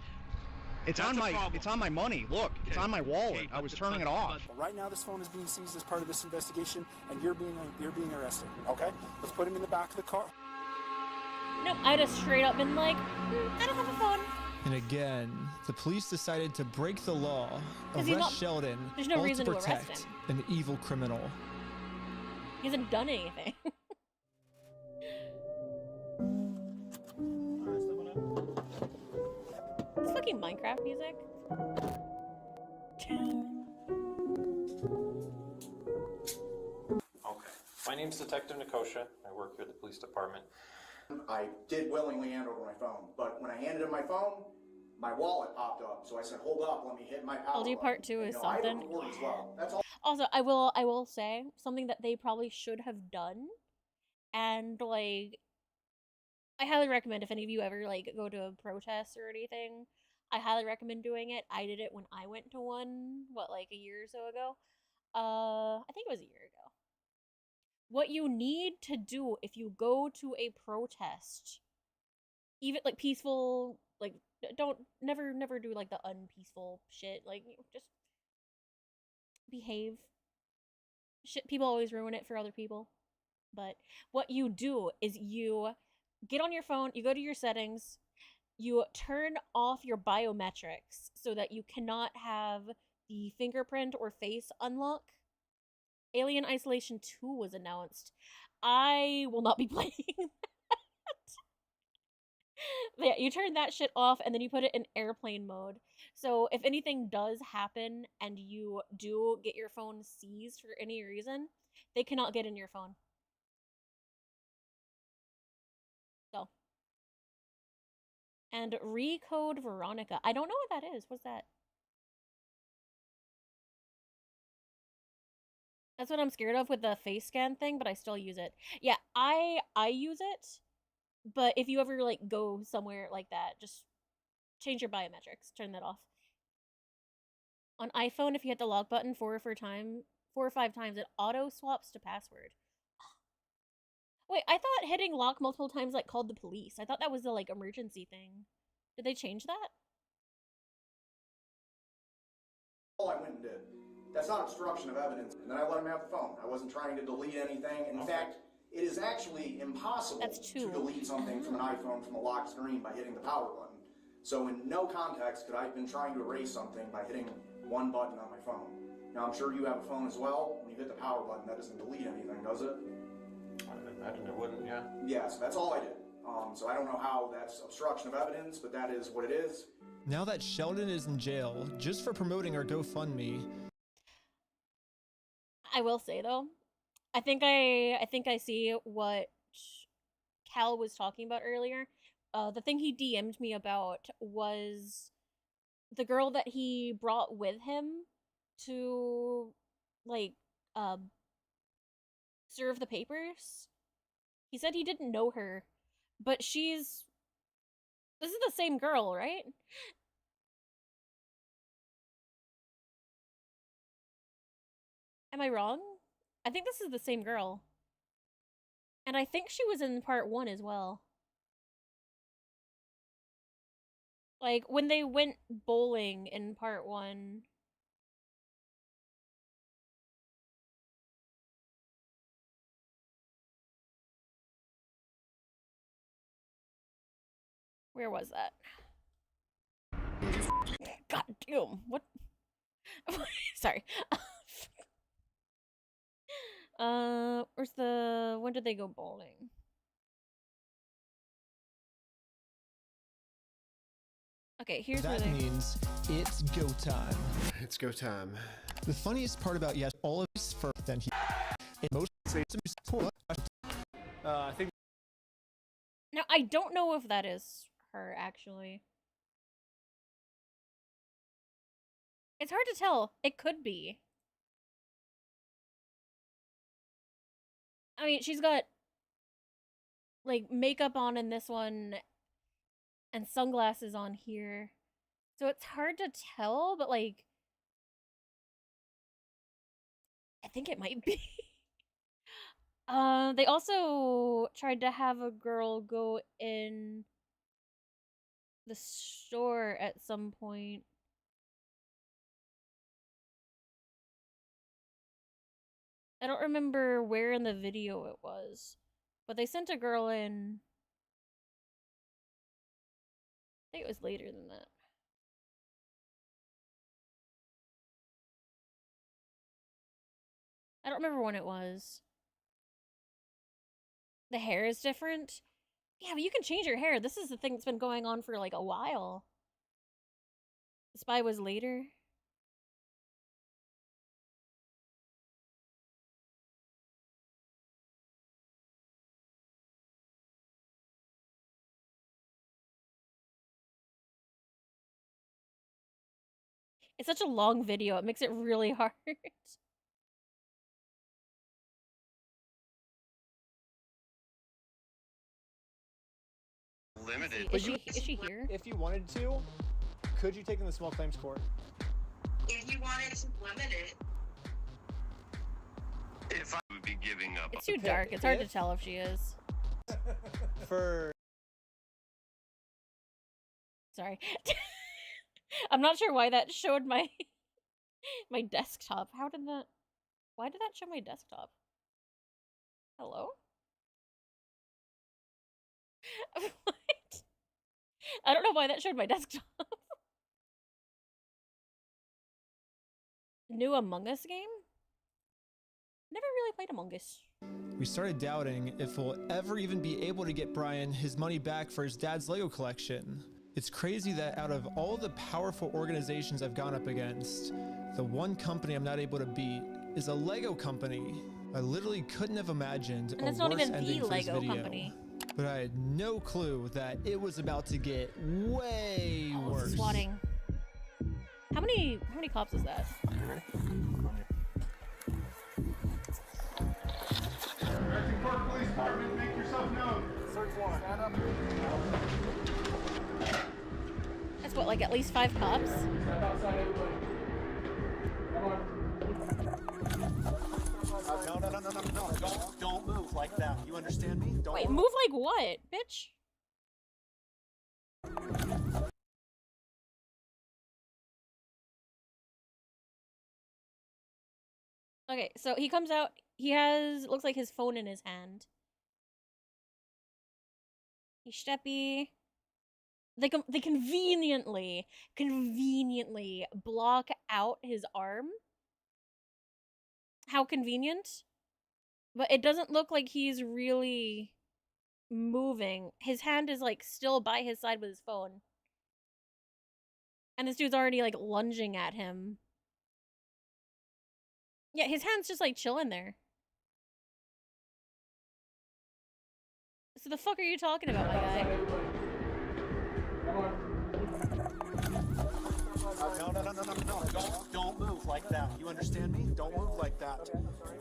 It's on my money. Look, it's on my wallet. I was turning it off. Right now, this phone is being seized as part of this investigation, and you're being arrested. Okay? Let's put him in the back of the car. Nope, I'd have straight up been like, I don't have a phone. And again, the police decided to break the law, 'Cause he's arrest not- Sheldon, there's no all reason to to arrest protect him. an evil criminal. He hasn't done anything. This fucking Minecraft music. Okay. My name's Detective Nikosha. I work here at the police department. I did willingly hand over my phone, but when I handed him my phone, my wallet popped up. So I said, "Hold up, let me hit my power." I'll do part 2 is I have a something. reward as well. That's all. Also, I will say something that they probably should have done, and like, I highly recommend if any of you ever like go to a protest or anything, I highly recommend doing it. I did it when I went to one, like a year or so ago. I think it was a year ago. What you need to do if you go to a protest, even like peaceful, like don't never do like the unpeaceful shit. Like just behave. Shit, people always ruin it for other people. But what you do is you get on your phone, you go to your settings, you turn off your biometrics so that you cannot have the fingerprint or face unlock. Alien Isolation 2 was announced. I will not be playing that. But yeah, you turn that shit off and then you put it in airplane mode. So if anything does happen and you do get your phone seized for any reason, they cannot get in your phone. So. And Recode Veronica. I don't know what that is. What's that? That's what I'm scared of with the face scan thing, but I still use it. Yeah, I use it, but if you ever like go somewhere like that, just change your biometrics. Turn that off. On iPhone, if you hit the lock button 4 or 5 times, it auto swaps to password. Wait, I thought hitting lock multiple times like called the police. I thought that was the like emergency thing. Did they change that? All I went and did. That's not obstruction of evidence. And then I let him have the phone. I wasn't trying to delete anything. In fact, it is actually impossible to delete something from an iPhone from a locked screen by hitting the power button. So in no context could I have been trying to erase something by hitting one button on my phone. Now I'm sure you have a phone as well. When you hit the power button, that doesn't delete anything, does it? I imagine it wouldn't, yeah. Yes, that's all I did. So I don't know how that's obstruction of evidence, but that is what it is. Now that Sheldon is in jail just for promoting our GoFundMe, I will say though, I think I see what Cal was talking about earlier. The thing he DM'd me about was the girl that he brought with him to, like, serve the papers. He said he didn't know her, but this is the same girl, right? Am I wrong? I think this is the same girl. And I think she was in part 1 as well. Like, when they went bowling in part 1. Where was that? God damn, what? Sorry. Where's the... When did they go bowling? Okay, here's where that means it's go time. It's go time. The funniest part about yes, all of this for then he most I think. Now I don't know if that is her actually. It's hard to tell. It could be. I mean, she's got like makeup on in this one and sunglasses on here. So it's hard to tell, but like I think it might be. They also tried to have a girl go in the store at some point. I don't remember where in the video it was, but they sent a girl in. I think it was later than that. I don't remember when it was. The hair is different. Yeah, but you can change your hair. This is the thing that's been going on for like a while. The spy was later. It's such a long video. It makes it really hard. Limited. Is she here? If you wanted to, could you take in the small claims court? If you wanted to limit it. If I would be giving up. It's too dark. It's hard to tell if she is. For... Sorry. I'm not sure why that showed my my desktop. How did that... Why did that show my desktop? Hello? What? I don't know why that showed my desktop. New Among Us game? Never really played Among Us. we started doubting if we'll ever even be able to get Brian his money back for his dad's Lego collection. It's crazy that out of all the powerful organizations I've gone up against, the one company I'm not able to beat is a Lego company. I literally couldn't have imagined And it's a not worse even ending the for this Lego video. company. But I had no clue that it was about to get way worse. Swatting. How many cops is that? Park Police Department, make yourself known. Search warrant. Stand up. That's what, like at least 5 cops? Step outside, everybody. Come on. No. Don't move like that. You understand me? Don't Wait, move like what, bitch? Okay, so he comes out. He has, looks like his phone in his hand. He's steppy. They conveniently block out his arm. How convenient. But it doesn't look like he's really moving. His hand is like still by his side with his phone. And this dude's already like lunging at him. Yeah, his hand's just like chilling there. So the fuck are you talking about, my guy? No. Don't move like that. You understand me? Don't move like that.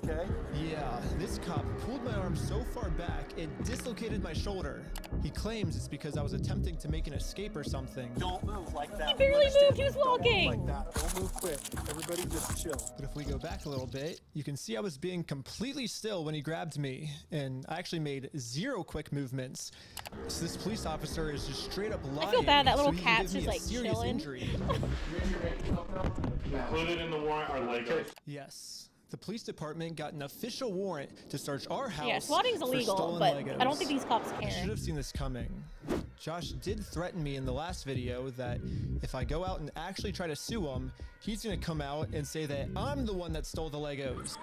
Okay? Yeah, this cop pulled my arm so far back, it dislocated my shoulder. He claims it's because I was attempting to make an escape or something. Don't move like that. He barely moved, he was walking! Don't move like that. Don't move quick. Everybody just chill. But if we go back a little bit, you can see I was being completely still when he grabbed me, and I actually made 0 quick movements. So this police officer is just straight up lying. I feel bad, that little so cat's just like chilling. Included in the warrant are Legos. Yes. The police department got an official warrant to search our house. Yeah, swatting's illegal, but Legos. I don't think these cops I care. should have seen this coming. Josh did threaten me in the last video that if I go out and actually try to sue him, he's gonna come out and say that I'm the one that stole the Legos.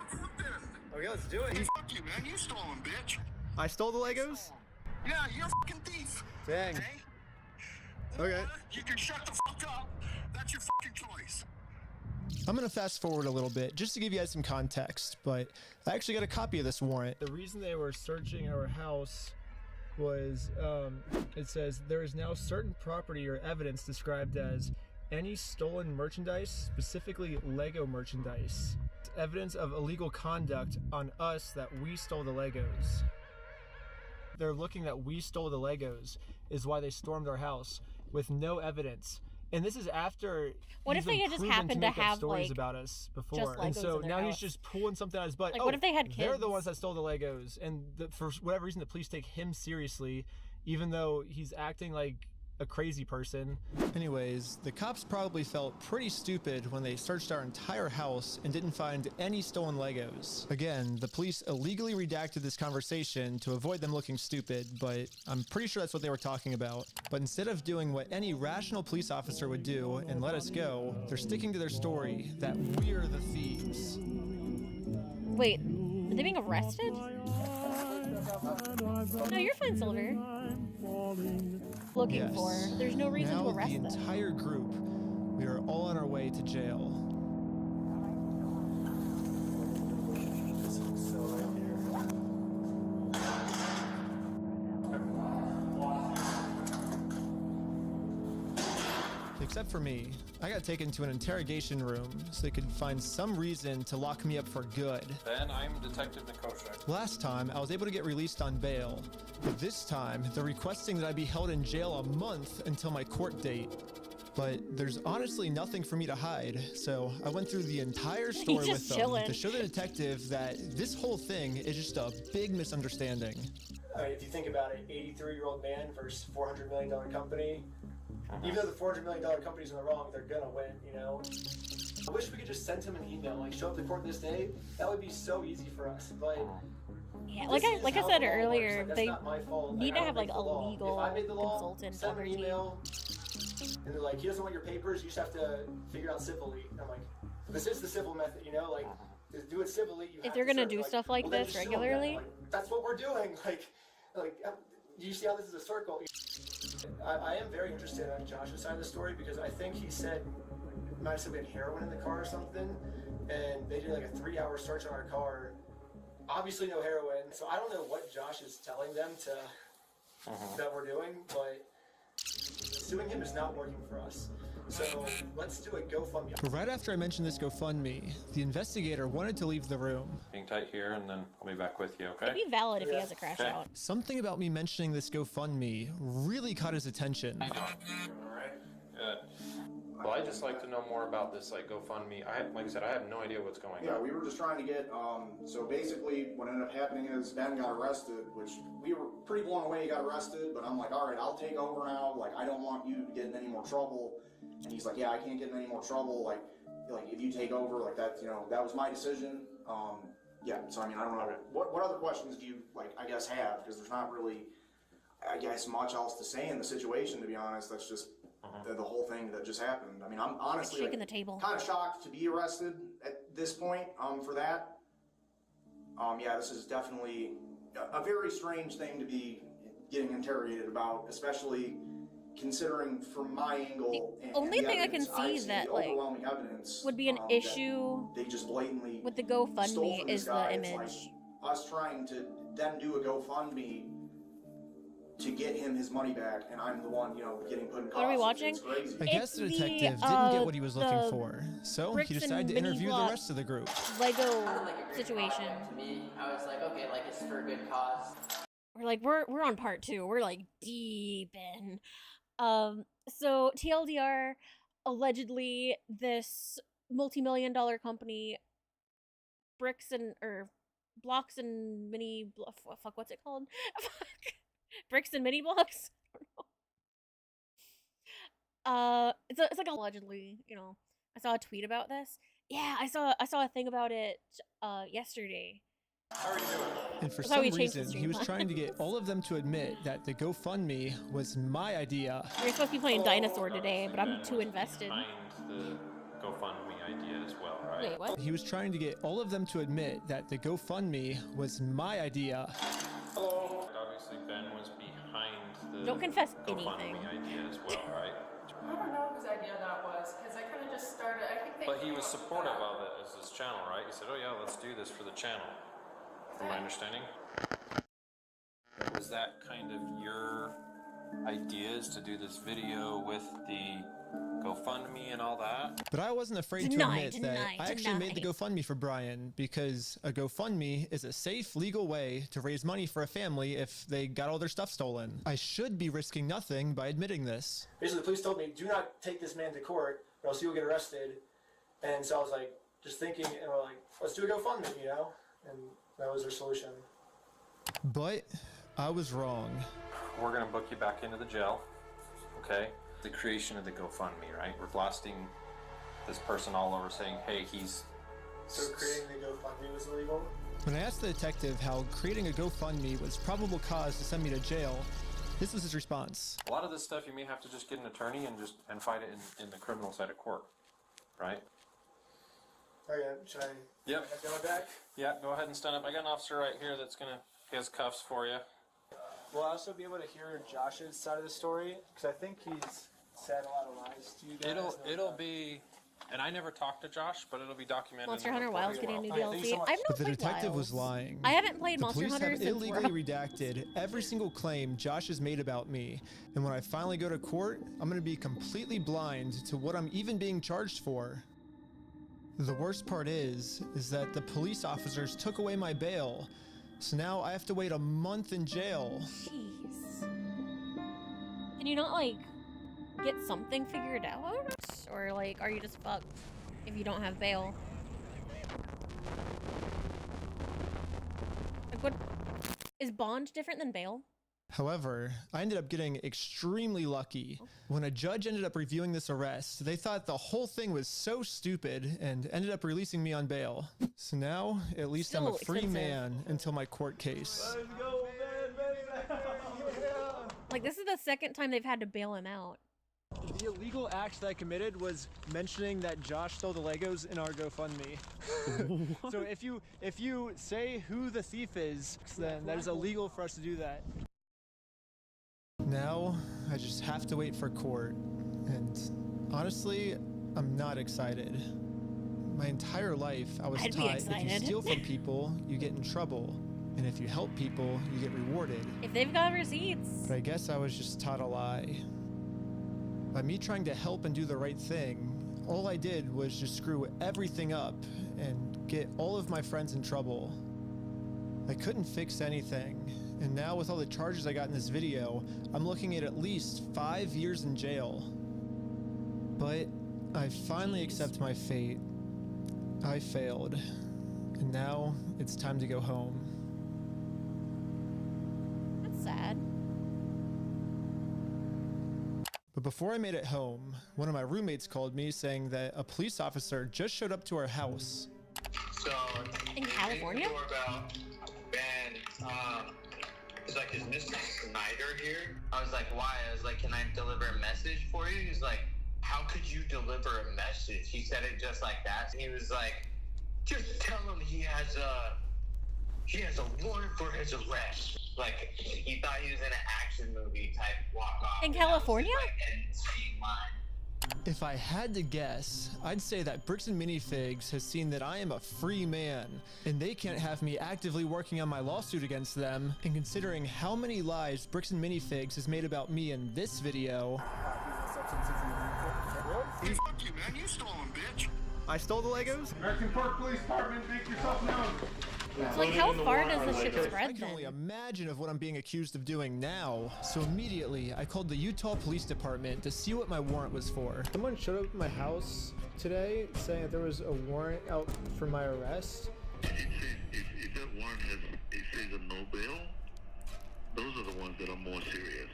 Okay, let's do it. Fuck you, man. You stole them, bitch. I stole the Legos? Yeah, you're a fucking thief. Dang. Okay. You can shut the fuck up. That's your fucking choice. I'm gonna fast forward a little bit just to give you guys some context, but I actually got a copy of this warrant. The reason they were searching our house was, it says, there is now certain property or evidence described as any stolen merchandise, specifically Lego merchandise. Evidence of illegal conduct on us that we stole the Legos. They're looking that we stole the Legos is why they stormed our house with no evidence. And this is after What if they had just happened to have stories like about us before, just Legos and so in their now house? he's just pulling something out of his butt. Like, what if they had They're the kids? ones that stole the Legos, and for whatever reason, the police take him seriously, even though he's acting like a crazy person. Anyways, the cops probably felt pretty stupid when they searched our entire house and didn't find any stolen Legos. Again, the police illegally redacted this conversation to avoid them looking stupid, but I'm pretty sure that's what they were talking about. But instead of doing what any rational police officer would do and let us go, they're sticking to their story that we're the thieves. Wait, are they being arrested? No, you're fine, Silver. Looking for. There's no reason now to arrest the them. entire group, we are all on our way to jail. Except for me. I got taken to an interrogation room so they could find some reason to lock me up for good. Ben, I'm Detective Nikoshek. Last time, I was able to get released on bail, but this time, they're requesting that I be held in jail a month until my court date. But there's honestly nothing for me to hide, so I went through the entire story with them to show the detective that this whole thing is just a big misunderstanding. If you think about it, 83-year-old man versus $400 million company. Even though the $400 million company's in the wrong, they're gonna win, you know? I wish we could just send him an email, like show up to court this day. That would be so easy for us. But yeah, like I said earlier, like, they not my fault. need like, to have like a law. legal if I made the law, consultant send on their an team. email, and they're like, he doesn't want your papers, you just have to figure out civilly. I'm like, this is the civil method, you know? Like, just do it civilly. You If they're gonna do stuff like well, this regularly, like, that's what we're doing. Like, do you see how this is a circle? I am very interested on Josh's side of the story because I think he said, might have said we had heroin in the car or something, and they did like a 3-hour search on our car. Obviously no heroin, so I don't know what Josh is telling them that we're doing, but suing him is not working for us. So let's do a GoFundMe. But right after I mentioned this GoFundMe, the investigator wanted to leave the room. Hang tight here, and then I'll be back with you, okay? it'd be valid if he has a crash out. Something about me mentioning this GoFundMe really caught his attention. Alright. Good. Well, I'd just like to know more about this, like, GoFundMe. Like I said, I have no idea what's going on. Yeah, we were just trying to get, so basically what ended up happening is Ben got arrested, which we were pretty blown away he got arrested, but I'm like, all right, I'll take over now. Like, I don't want you to get in any more trouble. And he's like, yeah, I can't get in any more trouble. Like if you take over, like that, you know, that was my decision. Yeah, so I mean, I don't know. What other questions do you, like, I guess, have? Because there's not really, I guess, much else to say in the situation, to be honest. That's just the whole thing that just happened. I mean, I'm honestly shaking the table. Kind of shocked to be arrested at this point for that. Yeah, this is definitely a very strange thing to be getting interrogated about, especially considering from my angle. The only thing I can see that like would be an issue they just blatantly with the GoFundMe is the image. Like us trying to then do a GoFundMe to get him his money back, and I'm the one, getting put in custody. What are we watching? I guess the detective didn't get what he was looking for, so he decided to interview the rest of the group. Lego situation. To me, I was like, okay, like it's for a good cause. We're like, we're on part 2. We're like deep in. So TLDR, allegedly this multi-million-dollar company, Blocks and Mini, fuck, what's it called? Bricks and Mini Blocks. It's like allegedly, I saw a tweet about this. Yeah, I saw a thing about it yesterday. And for some reason, he was trying to get all of them to admit that the GoFundMe was my idea. We're supposed to be playing Dinosaur today, but I'm too invested. Behind the GoFundMe idea as well, right? Wait, what? He was trying to get all of them to admit that the GoFundMe was my idea. Hello. Obviously, Ben was behind the Don't confess GoFundMe anything. idea as well, right? I don't know whose idea that was, because I kind of just started, I think they But he was supportive of it as his channel, right? He said, oh yeah, let's do this for the channel. From my understanding. Was that kind of your ideas to do this video with the GoFundMe and all that? But I wasn't afraid to admit that I actually made the GoFundMe for Brian, because a GoFundMe is a safe, legal way to raise money for a family if they got all their stuff stolen. I should be risking nothing by admitting this. Basically, the police told me, do not take this man to court, or else you'll get arrested. And so I was like, just thinking, and we're like, let's do a GoFundMe, And that was their solution. But I was wrong. We're gonna book you back into the jail, okay? The creation of the GoFundMe, right? We're blasting this person all over saying, hey, he's... So creating the GoFundMe was illegal? When I asked the detective how creating a GoFundMe was probable cause to send me to jail, this was his response. A lot of this stuff you may have to just get an attorney and fight it in the criminal side of court, right? Okay, should I get my back? Yeah, go ahead and stand up. I got an officer right here that's he has cuffs for you. Will I also be able to hear Josh's side of the story? Because I think he's said a lot of lies to you guys. It'll be, and I never talked to Josh, but it'll be documented. Monster Hunter Wilds getting a new DLC. I've But the played detective Wilds. was lying. I haven't played The Monster police Hunter have since illegally redacted every single claim Josh has made about me. And when I finally go to court, I'm going to be completely blind to what I'm even being charged for. The worst part is that the police officers took away my bail. So now I have to wait a month in jail. Jeez. Can you not, like, get something figured out? Or, like, are you just fucked if you don't have bail? Like, what? Is bond different than bail? However, I ended up getting extremely lucky. When a judge ended up reviewing this arrest, they thought the whole thing was so stupid and ended up releasing me on bail. So now, at least I'm a free man until my court case. Let's go, man. Like, this is the second time they've had to bail him out. The illegal act that I committed was mentioning that Josh stole the Legos in our GoFundMe. So if you say who the thief is, then that is illegal for us to do that. Now, I just have to wait for court, and honestly, I'm not excited. My entire life, I was taught if you steal from people, you get in trouble, and if you help people, you get rewarded. If they've got receipts. But I guess I was just taught a lie. By me trying to help and do the right thing, all I did was just screw everything up and get all of my friends in trouble. I couldn't fix anything. And now with all the charges I got in this video, I'm looking at least 5 years in jail. But I finally accept my fate. I failed. And now it's time to go home. That's sad. But before I made it home, one of my roommates called me saying that a police officer just showed up to our house. So in California? Doorbell, and it's like, is Mr. Snyder here? I was like, why? I was like, can I deliver a message for you? He's like, how could you deliver a message? He said it just like that. He was like, just tell him he has a warrant for his arrest. Like, he thought he was in an action movie type walk off. In California? If I had to guess, I'd say that Bricks and Minifigs has seen that I am a free man, and they can't have me actively working on my lawsuit against them. And considering how many lies Bricks and Minifigs has made about me in this video, Fuck you, man. You stole them, bitch. I stole the Legos? American Park Police Department, make yourself known. So like, how far does the shit spread I can only imagine of what I'm being accused of doing now. So immediately, I called the Utah Police Department to see what my warrant was for. Someone showed up at my house today saying that there was a warrant out for my arrest. If that warrant says a no bail, those are the ones that are more serious.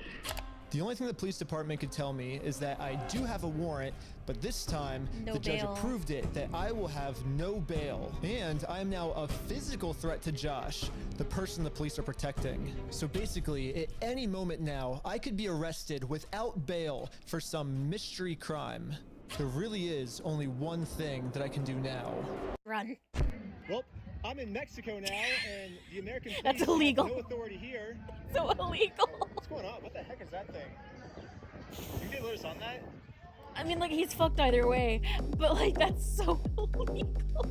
The only thing the police department could tell me is that I do have a warrant, but this time the judge approved it that I will have no bail. And I am now a physical threat to Josh, the person the police are protecting. So basically, at any moment now, I could be arrested without bail for some mystery crime. There really is only one thing that I can do now. Run. Well, I'm in Mexico now, and the American police That's illegal. have no authority here. So illegal. What's going on? What the heck is that thing? You didn't let us on that? I mean, like, he's fucked either way, but like, that's so illegal.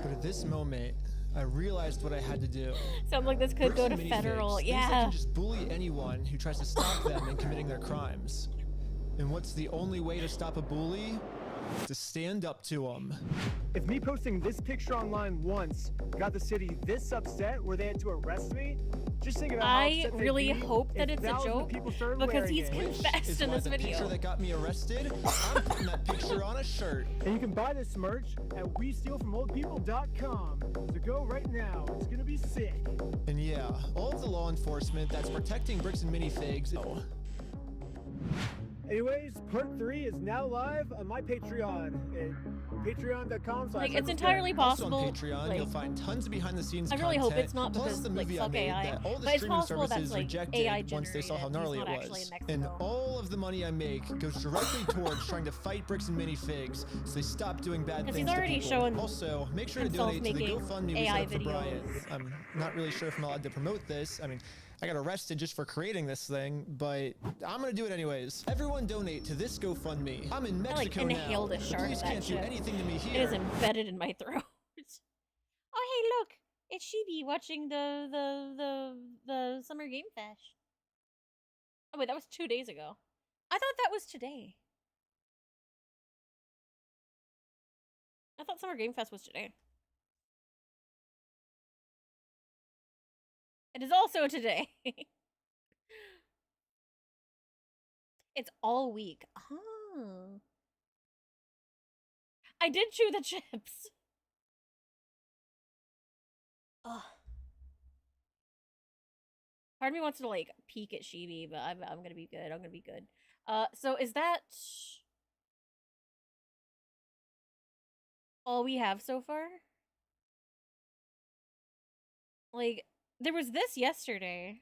But at this moment, I realized what I had to do. So I'm like, this could Bricks go to and federal. Minifigs Yeah. thinks they can just bully anyone who tries to stop them in committing their crimes. And what's the only way to stop a bully? To stand up to them. If me posting this picture online once got the city this upset where they had to arrest me, just think about how I upset they'd really be hope that if it's a thousands of joke people started because wearing he's it. confessed in why this the video. picture that got me arrested, I'm putting that picture on a shirt. And you can buy this merch at WeStealFromOldPeople.com. So go right now. It's gonna be sick. And yeah, all of the law enforcement that's protecting Bricks and Minifigs. Oh. Anyways, part 3 is now live on my Patreon at patreon.com. Like, it's entirely possible. Also on Patreon, like, you'll find tons of behind-the-scenes I really content. hope it's not plus because, the like, movie fuck I made AI. that all the But it's streaming possible services that's, like, rejected AI once they saw how gnarly generated. He's it not was. actually in And Mexico. all of the money I make goes directly towards trying to fight Bricks and Minifigs so they stop doing bad 'Cause things he's already to people. showing Also, make sure to himself donate to the making GoFundMe we AI set up for Brian. videos. I'm not really sure if I'm allowed to promote this. I mean, I got arrested just for creating this thing, but I'm gonna do it anyways. Everyone donate to this GoFundMe. I'm in I like Mexico now. inhaled a The shark police of that can't do shit. anything to me It here. is embedded in my throat. Oh, hey, look, it's Shibi watching the Summer Game Fest. Oh wait, that was 2 days ago. I thought that was today. I thought Summer Game Fest was today. It is also today. It's all week. Oh. I did chew the chips. Ugh. Part of me wants to like peek at Shibi, but I'm gonna be good. I'm gonna be good. So is that all we have so far? Like, there was this yesterday.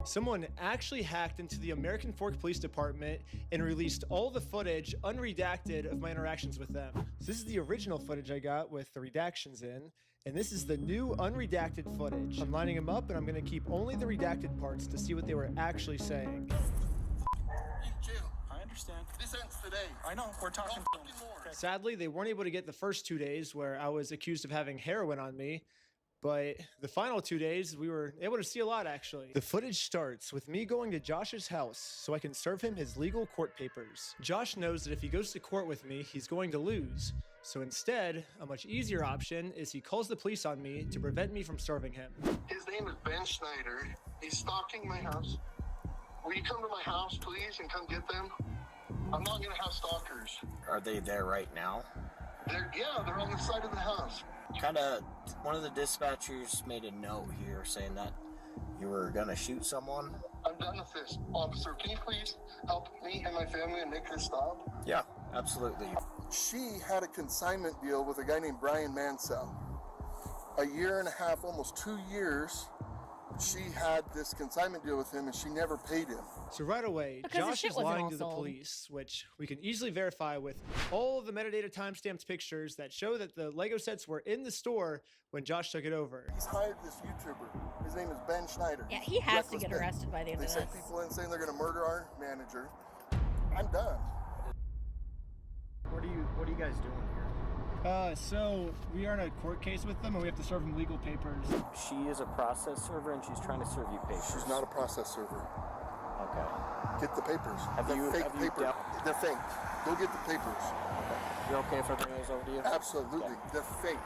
Someone actually hacked into the American Fork Police Department and released all the footage unredacted of my interactions with them. So this is the original footage I got with the redactions in, and this is the new unredacted footage. I'm lining them up and I'm gonna keep only the redacted parts to see what they were actually saying. I understand. This ends today. I know. We're talking to him. Sadly, they weren't able to get the first 2 days where I was accused of having heroin on me, but the final 2 days, we were able to see a lot, actually. The footage starts with me going to Josh's house so I can serve him his legal court papers. Josh knows that if he goes to court with me, he's going to lose. So instead, a much easier option is he calls the police on me to prevent me from serving him. His name is Ben Schneider. He's stalking my house. Will you come to my house, please, and come get them? I'm not going to have stalkers. Are they there right now? They're on the side of the house. One of the dispatchers made a note here saying that you were gonna shoot someone. I'm done with this. Officer, can you please help me and my family and make this stop? Yeah, absolutely. She had a consignment deal with a guy named Brian Mansell. A year and a half, almost 2 years, she had this consignment deal with him and she never paid him. So right away, Because the Josh shit is wasn't lying all to the sold. police, which we can easily verify with all the metadata timestamps pictures that show that the Lego sets were in the store when Josh took it over. He's hired this YouTuber. His name is Ben Schneider. Yeah, he has to Reckless get Ben. arrested by the end They of sent this. people in saying they're going to murder our manager. I'm done. What are you guys doing here? So we are in a court case with them, and we have to serve them legal papers. She is a process server, and she's trying to serve you papers. She's not a process server. Okay. Get the papers. Have They're you- fake have you papers. dealt- They're fake. Go get the papers. You're okay if I bring those over to you? Absolutely. They're fake.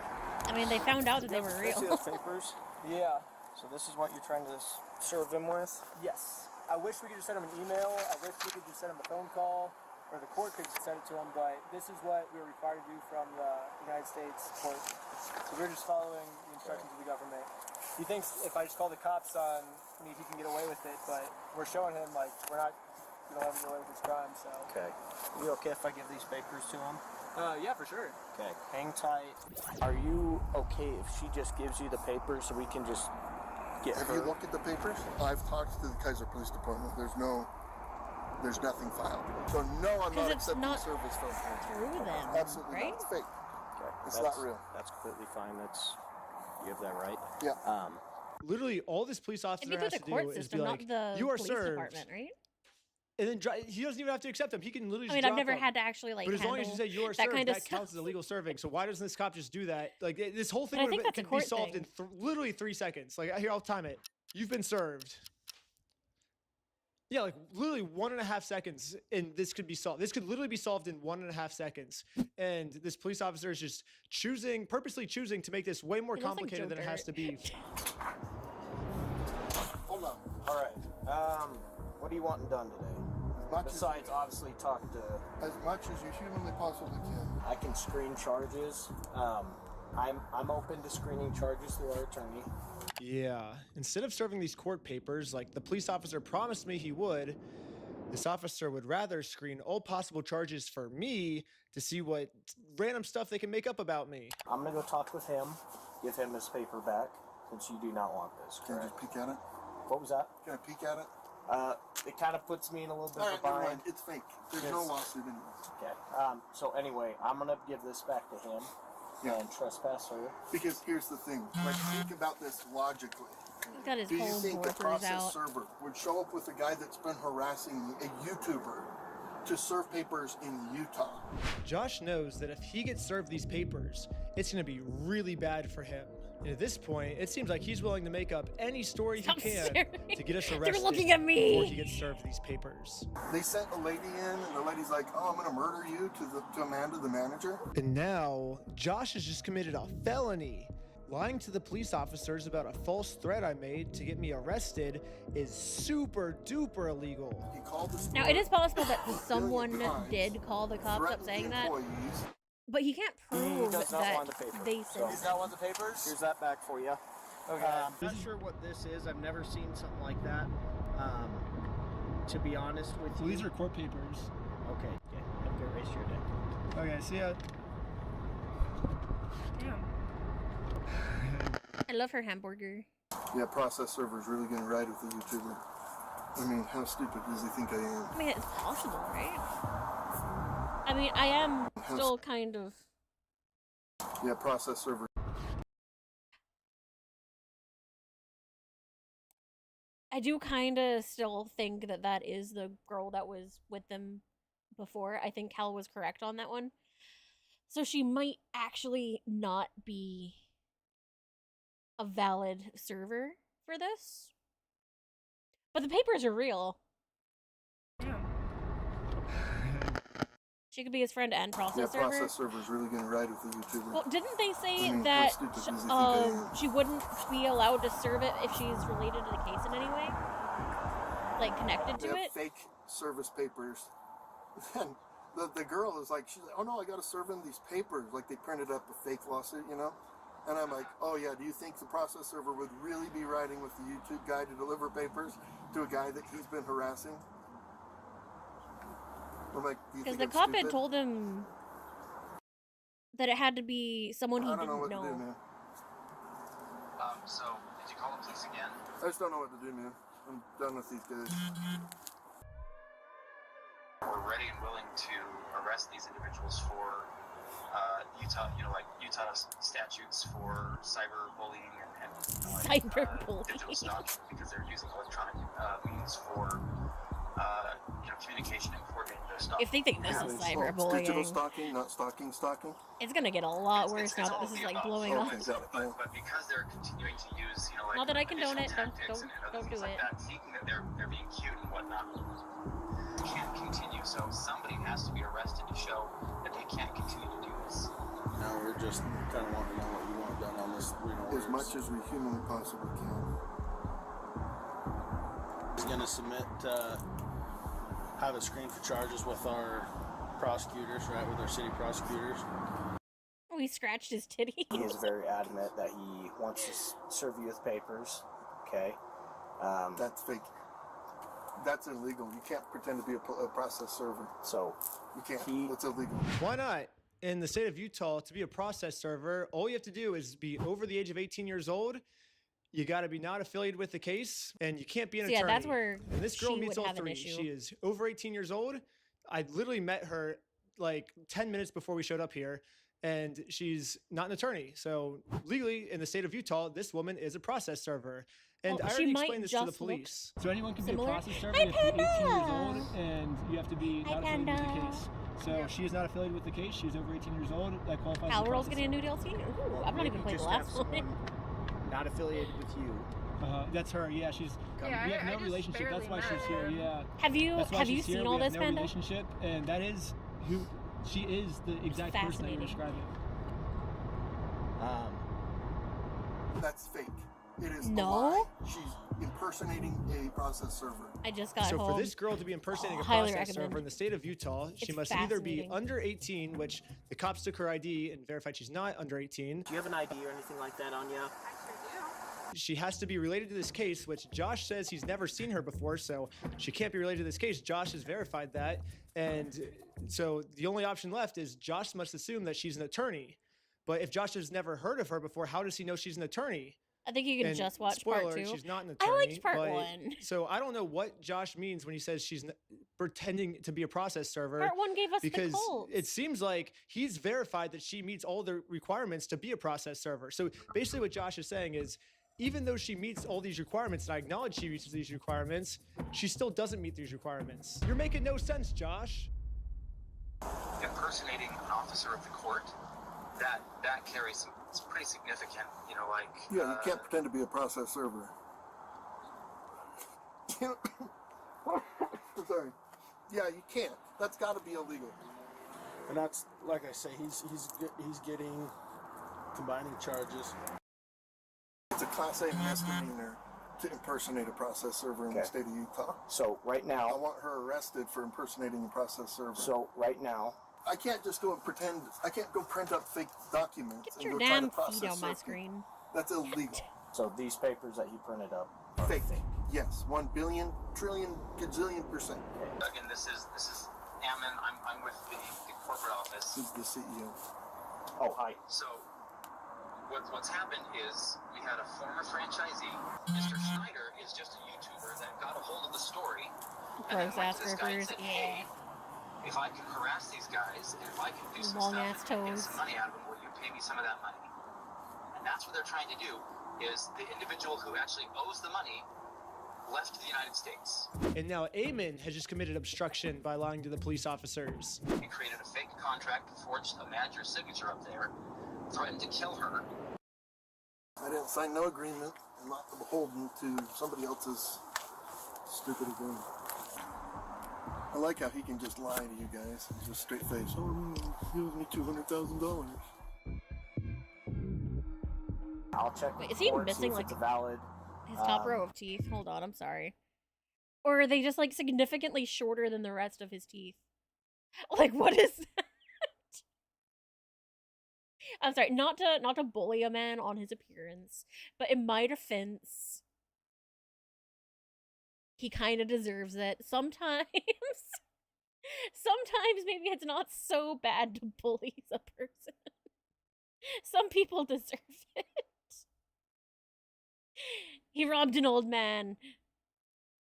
I mean, they found out that they were Can I see real. those papers? Yeah. So this is what you're trying to serve them with? Yes. I wish we could just send him an email. I wish we could just send him a phone call, or the court could just send it to him. But this is what we're required to do from the United States court. So we're just following the instructions of the government. He thinks if I just call the cops on me, he can get away with it. But we're showing him like we don't let him get away with this crime. So. Okay. You okay if I give these papers to him? Yeah, for sure. Okay. Hang tight. Are you okay if she just gives you the papers so we can just get Have her? you looked at the papers? I've talked to the Kaiser Police Department. There's nothing filed. So no, I'm not it's accepting not service from her. through them, Absolutely right? not. It's fake. Okay. It's not real. That's completely fine. You have that right? Yeah. Literally, all this police It'd officer be through has the to do court is be system, like, not the "You are police served," department, right? and then he doesn't even have to accept them. He can literally. I mean, just I've drop never them. had to actually like But as long as you handle say you are that served, kind of that stuff. counts as illegal serving. So why doesn't this cop just do that? Like this whole thing But I would think that's a could be court solved thing. in literally 3 seconds. Like here, I'll time it. You've been served. Yeah, like literally 1.5 seconds, and this could be solved. This could literally be solved in 1.5 seconds. And this police officer is just purposely choosing to make this way more He looks like complicated than it has to be. Hold on. All right. What are you wanting done today? Besides, obviously, talk to. As much as you humanly possibly can. I can screen charges. I'm open to screening charges through our attorney. Yeah. Instead of serving these court papers like the police officer promised me he would, this officer would rather screen all possible charges for me to see what random stuff they can make up about me. I'm gonna go talk with him, give him his paper back, since you do not want this. Can I Correct? just peek at it? What was that? Can I peek at it? It kind of puts me in a little bit All of a right, never bind. mind. It's fake. There's no lawsuit anyway. Okay. So anyway, I'm gonna give this back to him and trespass her. Because here's the thing. Like, think about this logically. He's got his Do you whole think a workers process out. server would show up with a guy that's been harassing a YouTuber to serve papers in Utah? Josh knows that if he gets served these papers, it's going to be really bad for him. And at this point, it seems like he's willing to make up any story he can to get us arrested looking at me. before he gets served these papers. They sent a lady in, and the lady's like, "Oh, I'm gonna murder you," to Amanda, the manager. And now, Josh has just committed a felony. Lying to the police officers about a false threat I made to get me arrested is super duper illegal. He called the Now, it is possible that someone did call the cops up saying that, but he can't He prove does not that want the paper. they So said. he's not want the papers? Here's that back for you. Okay. I'm not sure what this is. I've never seen something like that. To be honest with you. Well, these are court papers. Okay. Yeah. I'm gonna erase your dick. Okay, see ya. Damn. I love her hamburger. Yeah, process server's really gonna ride with the YouTuber. I mean, how stupid does he think I am? I mean, it's possible, right? I mean, I am still kind of. Yeah, process server. I do kind of still think that that is the girl that was with them before. I think Cal was correct on that one. So she might actually not be a valid server for this. But the papers are real. She could be his friend and process Yeah, server. process server's really gonna ride with the YouTuber. Well, didn't they say I mean, how that stupid does he think I am? she wouldn't be allowed to serve it if she's related to the case in any way? Like, connected They to have it? fake service papers. And the girl is like, she's like, "Oh no, I gotta serve him these papers." Like they printed up a fake lawsuit, you know? And I'm like, oh yeah, do you think the process server would really be riding with the YouTube guy to deliver papers to a guy that he's been harassing? I'm like, do you Because think the I'm cop had stupid? told him that it had to be someone he I don't didn't know what know. to do, man. So, did you call the police again? I just don't know what to do, man. I'm done with these guys. We're ready and willing to arrest these individuals for Utah statutes for cyberbullying and digital stalking, because they're using electronic means for communication and coordinating their stuff. If they think this is cyberbullying, Digital stalking, not stalking. it's gonna get a lot worse now that this is like blowing up. But because they're continuing to use, Not that I condone it. Don't do like it. that, thinking that they're being cute and whatnot, can't continue. So somebody has to be arrested to show that they can't continue to do this. No, we're just kind of wanting to know what you want done on this. As much as we humanly possibly can. He's going to submit, have it screened for charges with our prosecutors, right, with our city prosecutors. Oh, he scratched his titty. He is very adamant that he wants to serve you with papers. Okay. That's fake. That's illegal. You can't pretend to be a process server. So you can't. That's illegal. Why not? In the state of Utah, to be a process server, all you have to do is be over the age of 18 years old. You got to be not affiliated with the case, and you can't be an attorney. Yeah, that's where and this girl she meets would all have an three. issue. She is over 18 years old. I literally met her like 10 minutes before we showed up here, and she's not an attorney. So legally, in the state of Utah, this woman is a process server. And Well, I she already might explained this to the just look police. So anyone can similar. be a process server Hi, if you're 18 years Panda! old, and you have to be not affiliated with the case. So she is not affiliated with the case. She's over 18 years old. That qualifies as a Palworld's process getting a new DLC? Ooh, I've not even played the last one. Not affiliated with you. That's her. Yeah, she's. Yeah, we have I no just relationship. That's why barely she's met here. her. Yeah. Have you That's why have you she's here. seen We all have this, no Panda? relationship, and that is who she is. The exact person that you're Fascinating. describing. That's fake. It is No? a lie. She's impersonating a process server. I just got So home. for this girl to be impersonating a highly process recommend. server in the state of Utah, she It's must either be fascinating. under 18, which the cops took her ID and verified she's not under 18. Do you have an ID or anything like that on you? She has to be related to this case, which Josh says he's never seen her before, so she can't be related to this case. Josh has verified that. And so the only option left is Josh must assume that she's an attorney. But if Josh has never heard of her before, how does he know she's an attorney? I think you can And just watch spoiler, part 2. she's not an I attorney. liked part but- 1. So I don't know what Josh means when he says she's pretending to be a process server. Part 1 gave us the because cult. it seems like he's verified that she meets all the requirements to be a process server. So basically what Josh is saying is, even though she meets all these requirements, and I acknowledge she meets these requirements, she still doesn't meet these requirements. You're making no sense, Josh. Impersonating an officer of the court, that carries some, it's pretty significant, Yeah, you can't pretend to be a process server. Sorry. Yeah, you can't. That's got to be illegal. And that's, like I say, he's getting combining charges. It's a Class A misdemeanor to impersonate a process server in the state of Utah. So right now, I want her arrested for impersonating a process server. So right now, I can't just go and pretend. I can't go print up fake documents Get and your go try to damn process feet on my something. screen. That's illegal. so these papers that he printed up are Fake. Yes, 1 billion, trillion, gazillion %. Again, this is Ammon. I'm with the corporate office. He's the CEO. Oh, hi. So what's happened is we had a former franchisee. Mr. Schneider is just a YouTuber that got a hold of the story. And then Gross went ass to this guy and grippers. said, Yeah. hey, if I can harass these guys, and if I can do some Long stuff ass and get toes. some money out of them, will you pay me some of that money? And that's what they're trying to do, is the individual who actually owes the money left the United States. And now Eamon has just committed obstruction by lying to the police officers. He created a fake contract, forged a manager's signature up there, threatened to kill her. I didn't sign no agreement. I'm not beholden to somebody else's stupid agreement. I like how he can just lie to you guys. He's just straight face. Oh, he owes me $200,000. I'll check. Wait, with is the he court, see missing if like it's valid? his top row of teeth? Hold on, I'm sorry. Or are they just like significantly shorter than the rest of his teeth? Like, what is that? I'm sorry, not to bully a man on his appearance, but in my defense, he kind of deserves it. Sometimes maybe it's not so bad to bully a person. Some people deserve it. He robbed an old man.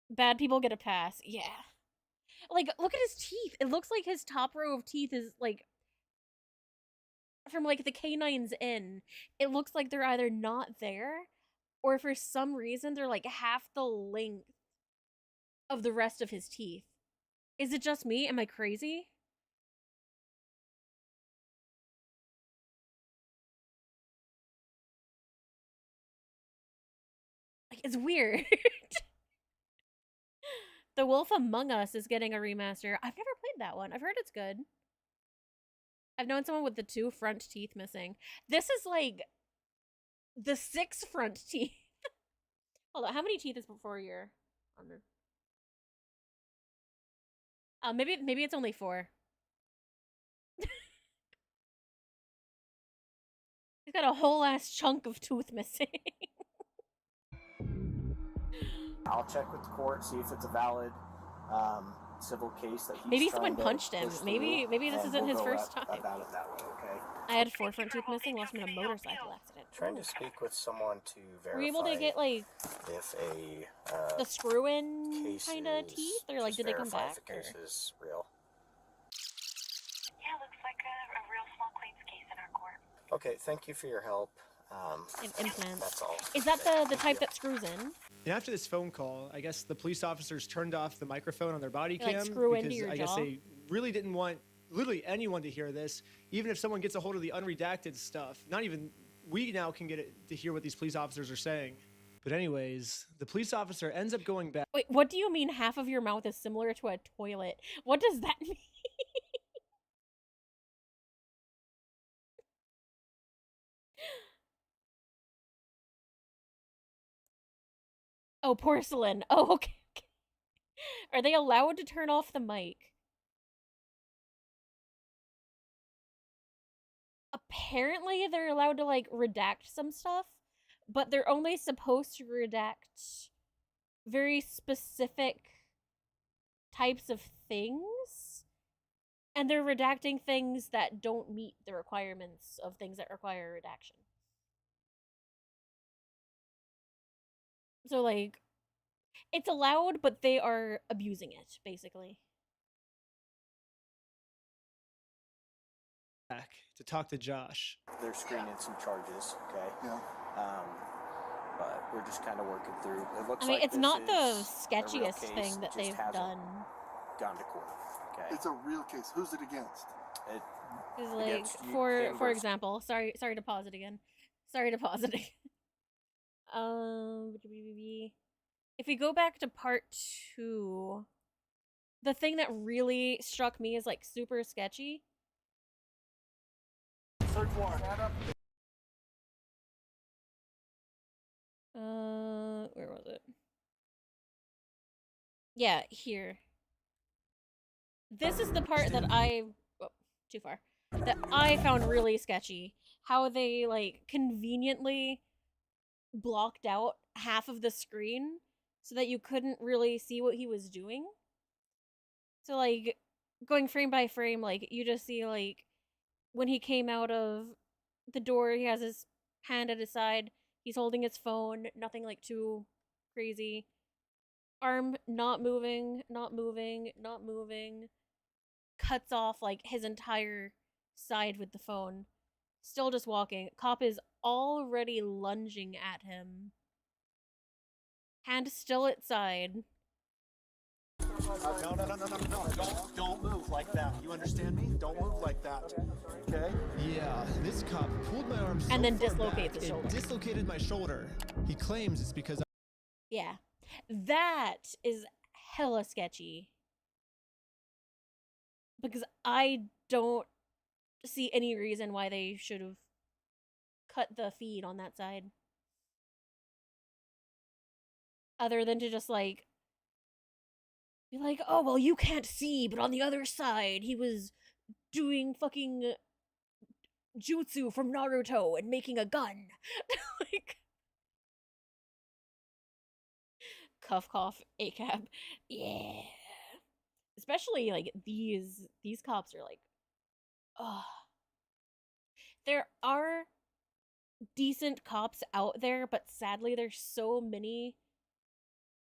Bad people get a pass. Yeah. Like, look at his teeth. It looks like his top row of teeth is, like, from, like, the canines in. It looks like they're either not there, or for some reason, they're, like, half the length of the rest of his teeth. Is it just me? Am I crazy? Like, it's weird. The Wolf Among Us is getting a remaster. I've never played that one. I've heard it's good. I've known someone with the 2 front teeth missing. This is like the 6 front teeth. Hold on, how many teeth is before you're on the... maybe it's only 4. He's got a whole ass chunk of tooth missing. I'll check with the court, see if it's a valid civil case that he's Maybe trying someone to push him. through, Maybe this and isn't we'll his go first time. about it that way, okay? I had 4 front teeth missing, lost him in a motorcycle accident. Trying to speak with someone to verify. Were you able to get like if a the screw-in kind of teeth, or like did they come back? If the case is real. Yeah, looks like a real small claims case in our court. Okay, thank you for your help. Implants. That's all. Is that the type that screws in? And after this phone call, I guess the police officers turned off the microphone on their body Like cam screw into because your I guess jaw? they really didn't want literally anyone to hear this, even if someone gets a hold of the unredacted stuff. Not even we now can get it to hear what these police officers are saying. But anyways, the police officer ends up going back. Wait, what do you mean half of your mouth is similar to a toilet? What does that mean? Oh, porcelain. Oh, okay. Are they allowed to turn off the mic? Apparently they're allowed to, like, redact some stuff, but they're only supposed to redact very specific types of things, and they're redacting things that don't meet the requirements of things that require redaction. So, like, it's allowed, but they are abusing it, basically. Back to talk to Josh. They're screening some charges, okay? Yeah. But we're just kind of working through. It looks I mean, like it's this not the is sketchiest a real case, thing it that just they've hasn't done. Gone to court, okay? It's a real case. Who's it against? It, Is like, against you, for Chambers. example, sorry to pause it again. Sorry to pause it again. If we go back to part 2, the thing that really struck me as like super sketchy. Search warrant. Where was it? Yeah, here. This is the part that too far. That I found really sketchy. How they, like, conveniently blocked out half of the screen so that you couldn't really see what he was doing. So, like, going frame by frame, like, you just see, like, when he came out of the door, he has his hand at his side. He's holding his phone. Nothing, like, too crazy. Arm not moving, not moving, not moving. Cuts off, like, his entire side with the phone. Still just walking. Cop is already lunging at him. Hand still at side. No. Don't move like that. You understand me? Don't move like that. Okay? Yeah, this cop pulled my arm so And then far dislocates back, his shoulder. It dislocated my shoulder. He claims it's because Yeah. That is hella sketchy. Because I don't see any reason why they should have cut the feed on that side. Other than to just, like, be like, oh, well, you can't see, but on the other side, he was doing fucking jutsu from Naruto and making a gun. Like, cuff cough ACAB. Yeah. Especially like these cops are like, ugh. There are decent cops out there, but sadly there's so many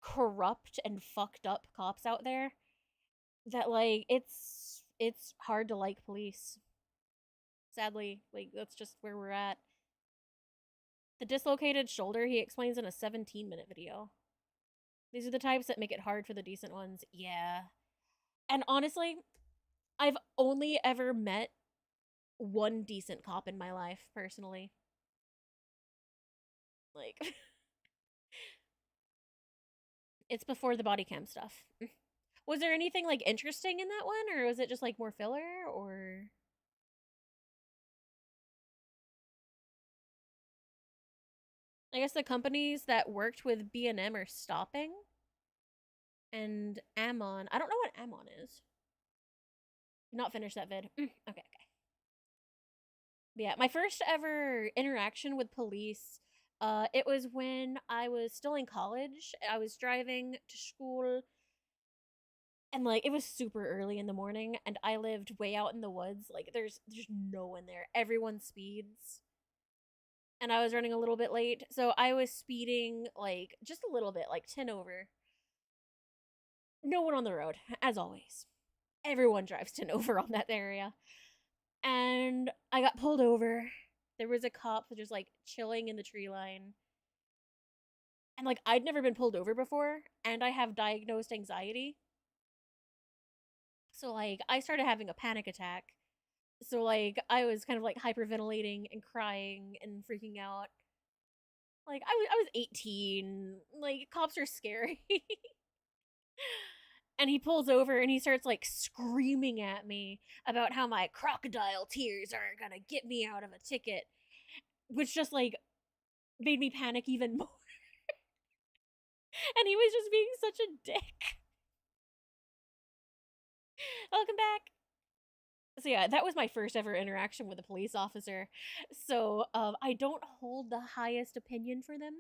corrupt and fucked up cops out there that like it's hard to like police. Sadly, like that's just where we're at. The dislocated shoulder he explains in a 17-minute video. These are the types that make it hard for the decent ones. Yeah. And honestly, I've only ever met one decent cop in my life, personally. Like, it's before the body cam stuff. Was there anything, like, interesting in that one, or was it just, like, more filler, or... I guess the companies that worked with B&M are stopping. And Ammon... I don't know what Ammon is. Not finished that vid. Okay. But yeah, my first ever interaction with police, it was when I was still in college. I was driving to school, and like it was super early in the morning, and I lived way out in the woods. Like there's no one there. Everyone speeds. And I was running a little bit late, so I was speeding like just a little bit, like 10 over. No one on the road, as always. Everyone drives 10 over on that area. And I got pulled over. There was a cop just like chilling in the tree line. And like I'd never been pulled over before, and I have diagnosed anxiety. So like I started having a panic attack. So like I was kind of like hyperventilating and crying and freaking out. Like I was 18. Like cops are scary. And he pulls over and he starts like screaming at me about how my crocodile tears are gonna get me out of a ticket, which just like made me panic even more. And he was just being such a dick. Welcome back. So yeah, that was my first ever interaction with a police officer. So I don't hold the highest opinion for them.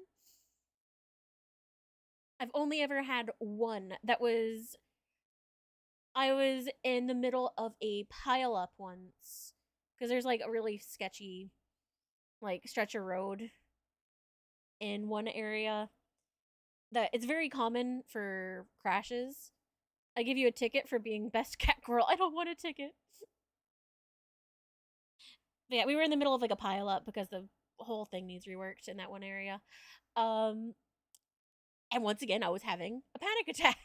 I've only ever had one that was... I was in the middle of a pile-up once. Because there's like a really sketchy like stretch of road in one area that it's very common for crashes. I give you a ticket for being best cat girl. I don't want a ticket. But yeah, we were in the middle of like a pile-up because the whole thing needs reworked in that one area. And once again, I was having a panic attack.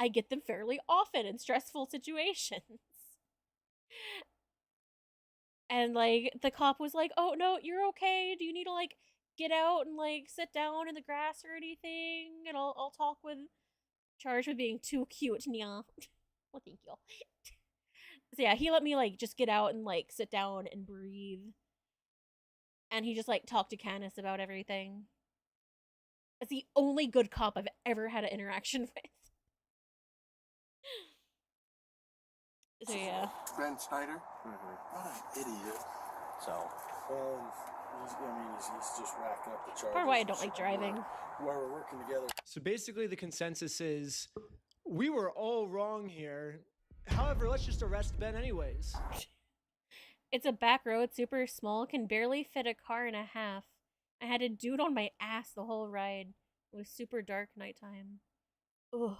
I get them fairly often in stressful situations. And like the cop was like, "Oh no, you're okay. Do you need to like get out and like sit down in the grass or anything? And I'll talk with..." Charged with being too cute. Yeah. Well, thank you. So yeah, he let me like just get out and like sit down and breathe. And he just like talked to Canis about everything. It's the only good cop I've ever had an interaction with. So yeah. Ben Snyder? What an idiot. So. He's just racked up the charges. Part of why I don't like driving. Where we're working together. So basically the consensus is we were all wrong here. However, let's just arrest Ben anyways. It's a back road, super small, can barely fit a car and a half. I had a dude on my ass the whole ride. It was super dark nighttime. Ugh.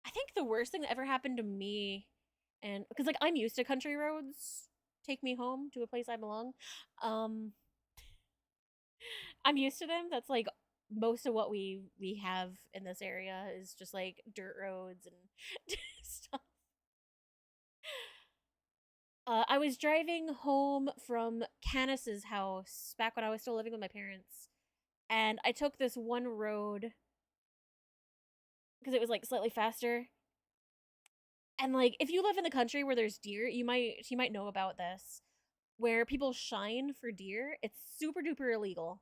I think the worst thing that ever happened to me, and because like I'm used to country roads, take me home to a place I belong. I'm used to them. That's like most of what we have in this area is just like dirt roads and stuff. I was driving home from Canis's house back when I was still living with my parents, and I took this one road because it was like slightly faster. And like if you live in the country where there's deer, you might know about this, where people shine for deer. It's super duper illegal,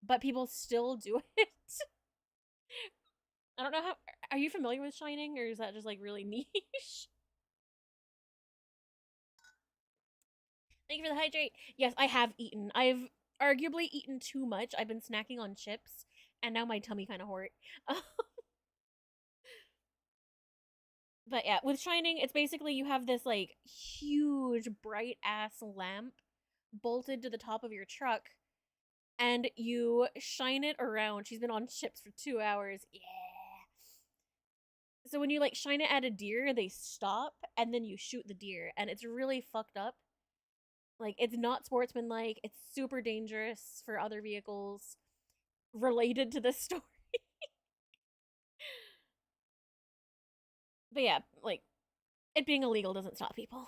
but people still do it. I don't know how... Are you familiar with shining, or is that just like really niche? Thank you for the hydrate. Yes, I have eaten. I've arguably eaten too much. I've been snacking on chips, and now my tummy kind of hurt. But yeah, with Shining, it's basically you have this like huge bright ass lamp bolted to the top of your truck, and you shine it around. She's been on chips for 2 hours. Yeah. So when you like shine it at a deer, they stop, and then you shoot the deer, and it's really fucked up. Like, it's not sportsmanlike. It's super dangerous for other vehicles related to this story. But yeah, like, it being illegal doesn't stop people.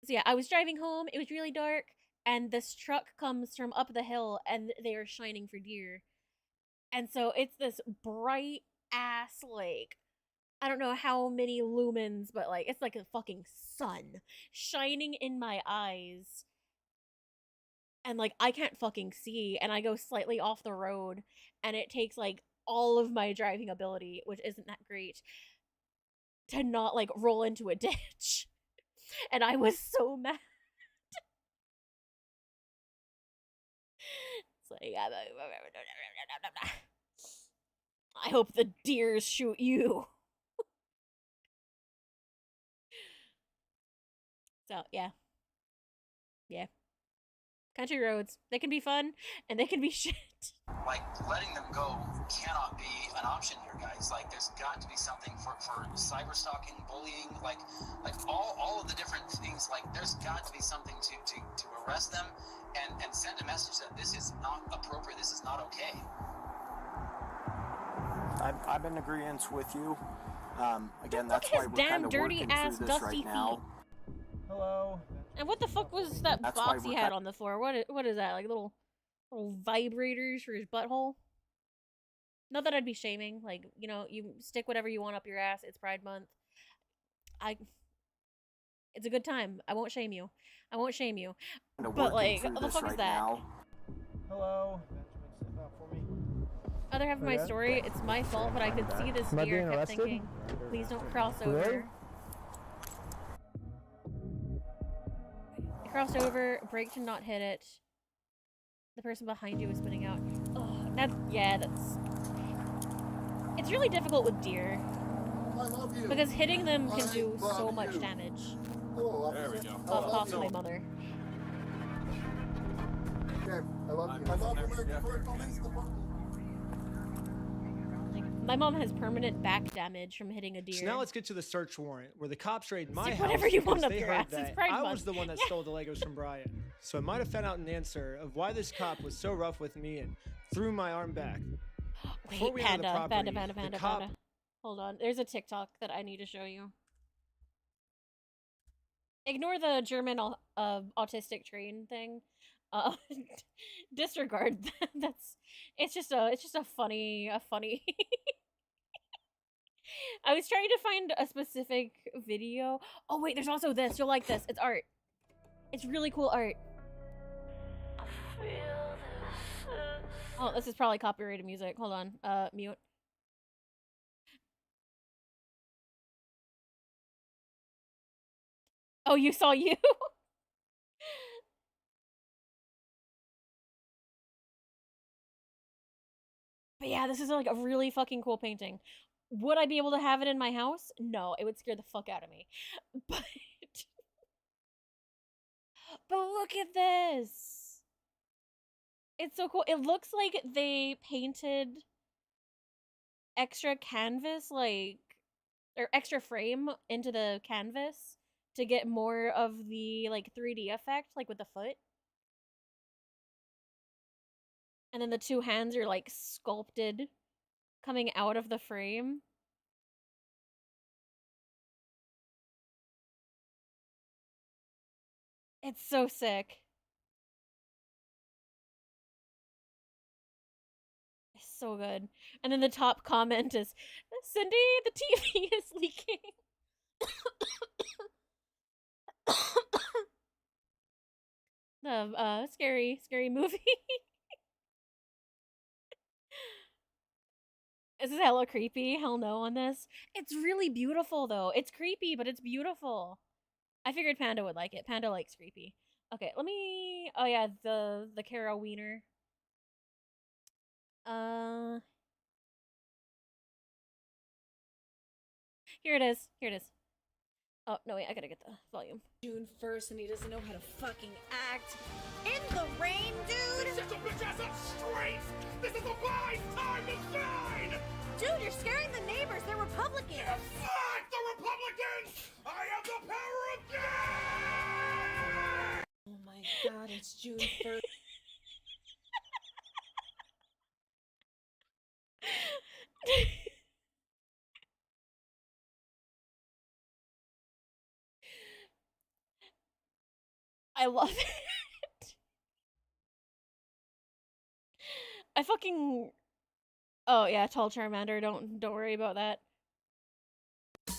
So yeah, I was driving home. It was really dark, and this truck comes from up the hill, and they are shining for deer. And so it's this bright ass, like, I don't know how many lumens, but like, it's like a fucking sun shining in my eyes. And like, I can't fucking see, and I go slightly off the road, and it takes like all of my driving ability, which isn't that great, to not like roll into a ditch. And I was so mad. It's like, I hope the deers shoot you. So, yeah. Yeah. Country roads, they can be fun, and they can be shit. Like, letting them go cannot be an option here, guys. Like, there's got to be something for cyber stalking, bullying, like all of the different things. Like, there's got to be something to arrest them and send a message that this is not appropriate, this is not okay. I'm in agreement with you. Again, that's why we're kind of working through this right now. Hello. And what the fuck was that box he had on the floor? What is that? Like little vibrators for his butthole? Not that I'd be shaming. Like, you know, you stick whatever you want up your ass. It's Pride Month. It's a good time. I won't shame you. I won't shame you. But like, what the fuck is that? Hello. Other half of my story, it's my fault, but I could see this deer. Kept thinking, please don't cross over. I crossed over, braked to not hit it. The person behind you was spinning out. Ugh, that's... It's really difficult with deer. Because hitting them can do so much damage. There we go. Off my mother. Okay, I love you. I love American Police Department. My mom has permanent back damage from hitting a deer. So now let's get to the search warrant, where the cops raid my house whatever you want because up they your heard ass. that It's Pride I Month. was the one that stole the Legos from Brian. So I might have found out an answer of why this cop was so rough with me and threw my arm back. Before we enter the property, the cop... Panda. Hold on. There's a TikTok that I need to show you. Ignore the German autistic train thing. Disregard that. It's just a funny I was trying to find a specific video. Oh wait, there's also this. You'll like this. It's art. It's really cool art. Oh, this is probably copyrighted music. Hold on. Mute. Oh, you saw you? But yeah, this is like a really fucking cool painting. Would I be able to have it in my house? No, it would scare the fuck out of me. But look at this. It's so cool. It looks like they painted extra canvas, like, or extra frame into the canvas to get more of the like 3D effect, like with the foot. And then the two hands are like sculpted coming out of the frame. It's so sick. It's so good. And then the top comment is, Cindy, the TV is leaking. The scary movie. Is this hella creepy? Hell no on this. It's really beautiful though. It's creepy, but it's beautiful. I figured Panda would like it. Panda likes creepy. Okay, let me... Oh yeah, the Carol Wiener. Here it is. Here it is. Oh, no, wait, I gotta get the volume. June 1st and he doesn't know how to fucking act. In the rain, dude! Shut your bitch ass up straight! This is a wise time to shine! Dude, you're scaring the neighbors. They're Republicans. Yeah, fuck the Republicans! I have the power of God! Oh my god, it's June 1st. I love it. I fucking... Oh yeah, tall Charmander, don't worry about that.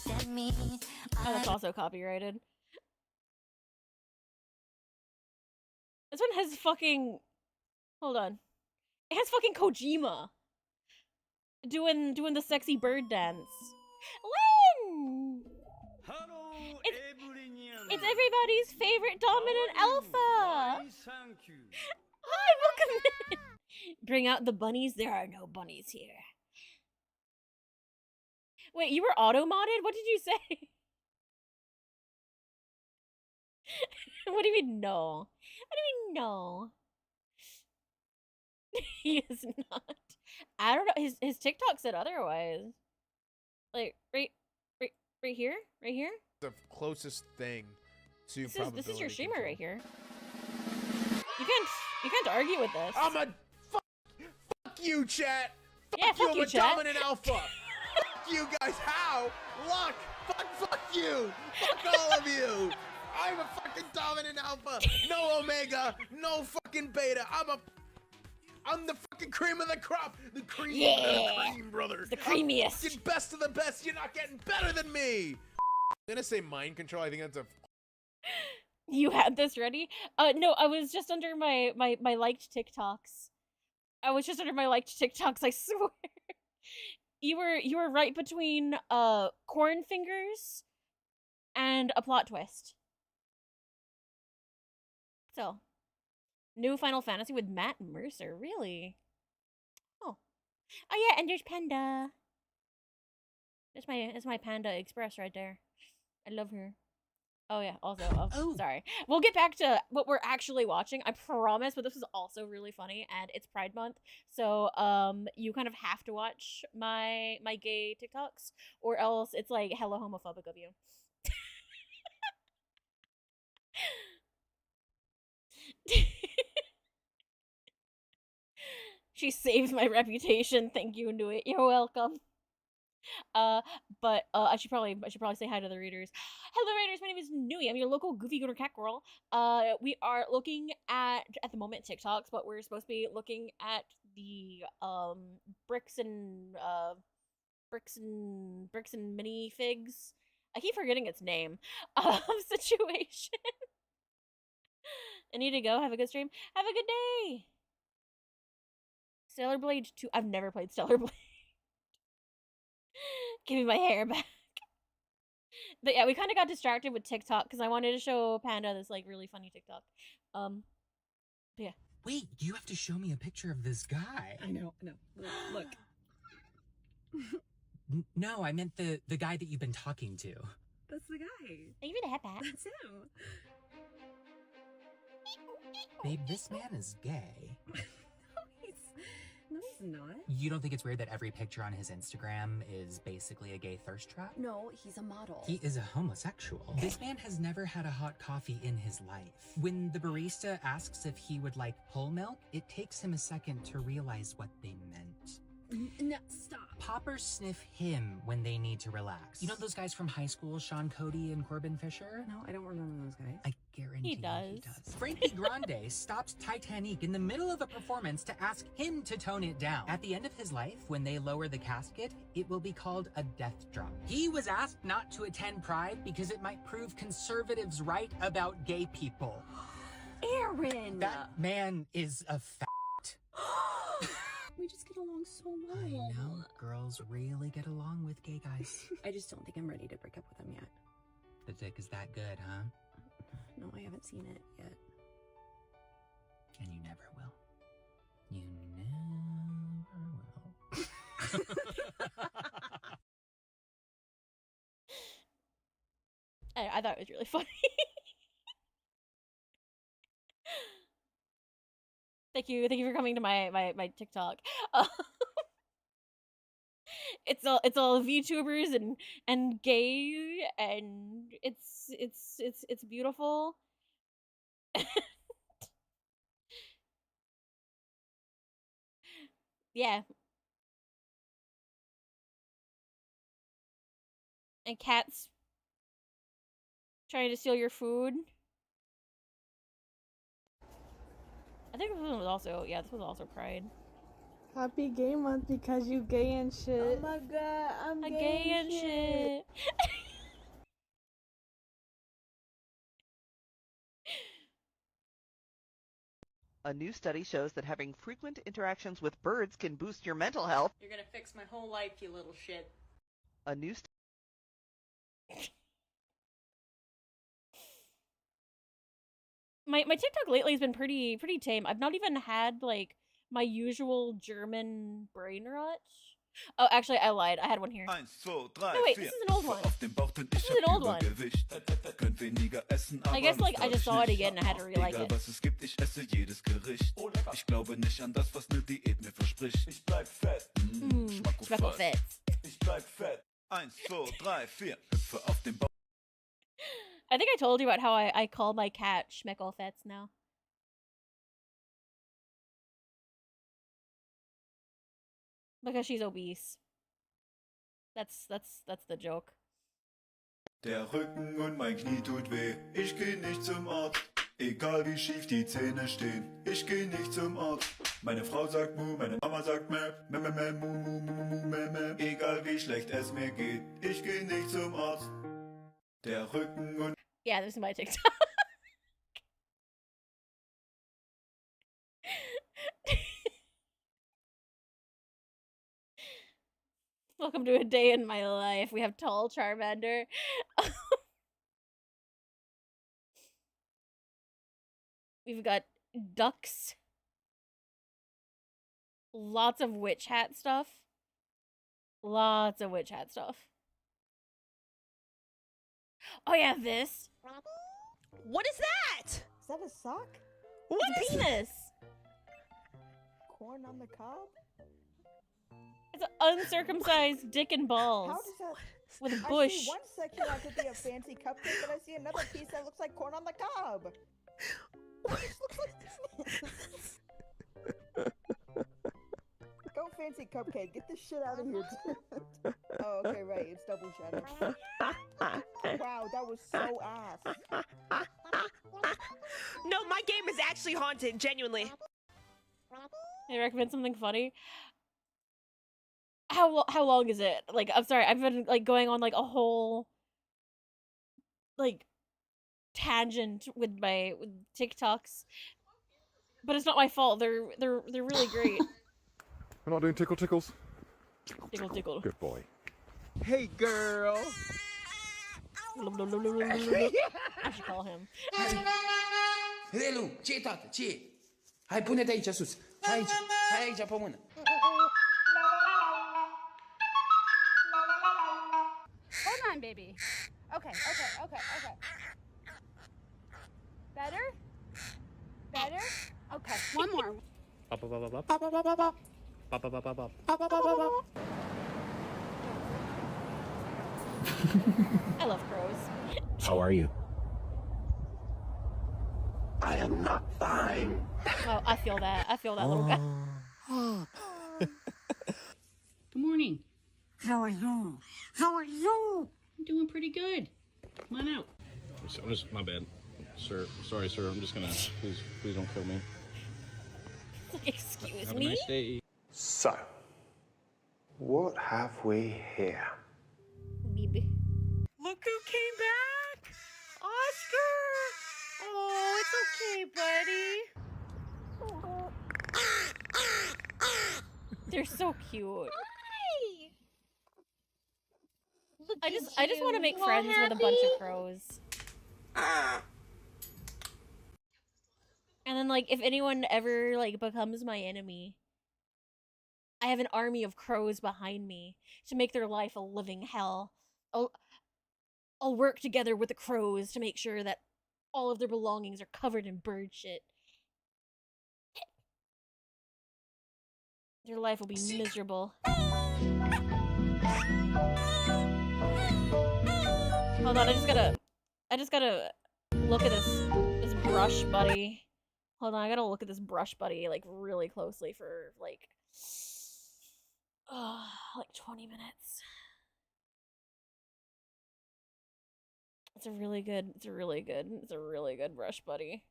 Oh, that's also copyrighted. This one has fucking... Hold on. It has fucking Kojima doing the sexy bird dance. Lynn! It's everybody's favorite dominant alpha! Hi, welcome in! Bring out the bunnies? There are no bunnies here. Wait, you were auto-modded? What did you say? What do you mean, no? What do you mean, no? He is not. I don't know. His TikTok said otherwise. Like, right here? Right here? The closest thing to this is your streamer right here. You can't argue with this. I'm a fuck you, chat. Yeah, fuck I'm you, a chat. dominant alpha. Fuck you guys. How? Luck. Fuck you. Fuck all of you. I'm a fucking dominant alpha. No omega. No fucking beta. I'm the fucking cream of the crop. The cream of the cream, brother. The creamiest. I'm fucking best of the best. You're not getting better than me. I'm gonna say mind control. I think that's a... You had this ready? No, I was just under my liked TikToks. I was just under my liked TikToks, I swear. You were right between corn fingers and a plot twist. So, new Final Fantasy with Matt Mercer, really? Oh yeah, and there's Panda. That's my Panda Express right there. I love her. Oh yeah, also, sorry. We'll get back to what we're actually watching, I promise, but this is also really funny, and it's Pride Month, so, you kind of have to watch my gay TikToks, or else it's, like, hella homophobic of you. She saved my reputation, thank you, Nui. You're welcome. But I should probably say hi to the readers. Hello, readers. My name is Nui. I'm your local goofy gooner cat girl. We are looking at the moment TikToks, but we're supposed to be looking at the bricks and minifigs. I keep forgetting its name. Situation. I need to go. Have a good stream. Have a good day. Stellar Blade 2. I've never played Stellar Blade. Give me my hair back. But yeah, we kind of got distracted with TikTok because I wanted to show Panda this like really funny TikTok. Yeah. Wait, you have to show me a picture of this guy. I know. Look. No, I meant the guy that you've been talking to. That's the guy. Give me the head back. That's him. Babe, this man is gay. No, he's not. You don't think it's weird that every picture on his Instagram is basically a gay thirst trap? No, he's a model. He is a homosexual. This man has never had a hot coffee in his life. When the barista asks if he would like whole milk, it takes him a second to realize what they meant. No, stop. Poppers sniff him when they need to relax. You know those guys from high school, Sean Cody and Corbin Fisher? No, I don't remember those guys. I guarantee he does. He does. Frankie Grande stopped Titanic in the middle of a performance to ask him to tone it down. At the end of his life, when they lower the casket, it will be called a death drop. He was asked not to attend Pride because it might prove conservatives right about gay people. Aaron! That man is a fact. We just get along so well. I know. Girls really get along with gay guys. I just don't think I'm ready to break up with him yet. The music is that good, huh? No, I haven't seen it yet. And you never will. You never will. I thought it was really funny. Thank you for coming to my TikTok. It's all VTubers and gay, and it's beautiful. Yeah. And cats trying to steal your food. I think this one was also, yeah, this was also Pride. Happy Gay Month because you gay and shit. Oh my god, I'm gay and shit. A new study shows that having frequent interactions with birds can boost your mental health. You're gonna fix my whole life, you little shit. A new My TikTok lately has been pretty tame. I've not even had like my usual German brain rot. Oh, actually, I lied. I had one here. No, wait, this is an old one. This is an old one. I guess like I just saw it again and I had to re-like it. Schmeckelfett. I think I told you about how I call my cat Schmeckelfetz now. Because she's obese. That's the joke. Der Rücken und mein Knie tut weh, ich geh nicht zum Arzt. Egal wie schief die Zähne stehen, ich geh nicht zum Arzt. Meine Frau sagt mu, meine Mama sagt meh, meh, meh, meh, mu, mu, mu, mu, meh, meh. Egal wie schlecht es mir geht, ich geh nicht zum Arzt. Der Rücken und... Yeah, this is my TikTok. Welcome to a day in my life. We have tall Charmander. We've got ducks. Lots of witch hat stuff. Lots of witch hat stuff. Oh yeah, this. What is that? Is that a sock? What it's is a penis? Corn on the cob? It's an uncircumcised dick and balls. How does that... With a I bush. see one section that could be a fancy cupcake, but I see another piece that looks like corn on the cob. This looks like... Go fancy cupcake. Get this shit out of here. Oh, okay, right. It's double cheddar. Wow, that was so ass. No, my game is actually haunted, genuinely. I recommend something funny. How long is it? Like, I'm sorry, I've been like going on like a whole like tangent with my TikToks, but it's not my fault. They're really great. We're not doing tickles. Tickle, tickle. Good boy. Hey, girl. I should call him. Hello, ce tată, ce? Hai, pune-te aici sus. Hai aici pe mână. Hold on, baby. Okay. Better? Okay, one more. I love crows. How are you? I am not fine. Oh, I feel that little guy. Good morning. How are you? I'm doing pretty good. Come on out. I'm just, my bad. Sir, sorry, sir. I'm just gonna, please don't kill me. Excuse Have me? a nice day. So, what have we here? Baby. Look who came back! Oscar! Oh, it's okay, buddy. They're so cute. I just want to make friends with a bunch of crows. And then, like, if anyone ever, like, becomes my enemy, I have an army of crows behind me to make their life a living hell. I'll work together with the crows to make sure that all of their belongings are covered in bird shit. Their life will be miserable. Hold on, I just gotta look at this brush buddy. Hold on, I gotta look at this brush buddy, like, really closely for, like 20 minutes. It's a really good brush buddy.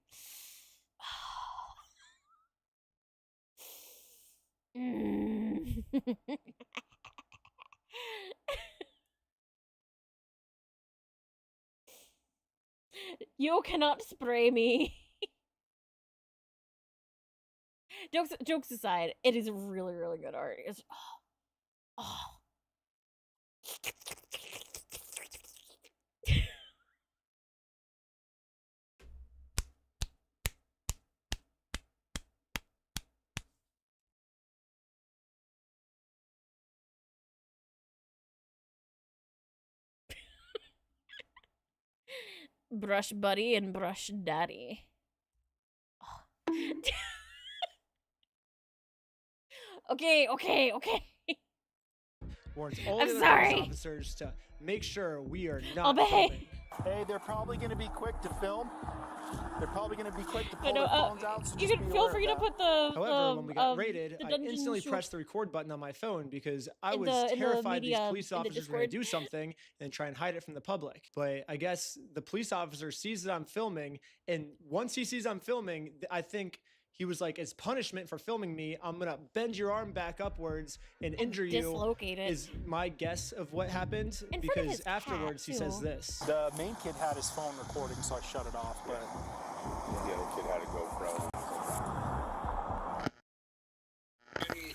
You cannot spray me. Jokes aside, it is really, really good art. It's Brush buddy and brush daddy. Okay. Warns all I'm the other sorry. police officers to make sure we are I'll not behave. filming. Hey, they're probably going to be quick to film. They're probably going to be quick to I pull know, their phones out. So you just can be feel aware free of to that. put the However, when we got raided, the I dungeon instantly shoot pressed the record button on my phone because I in was the terrified media- these police in the officers were going to Discord. do something and try and hide it from the public. But I guess the police officer sees that I'm filming, and once he sees I'm filming, I think he was like, as punishment for filming me, I'm going to bend your arm back upwards and injure you. dislocate it. Is my guess of what happened, In front of because his cat, afterwards he says too. this. The main kid had his phone recording, so I shut it off, but the other kid had a GoPro.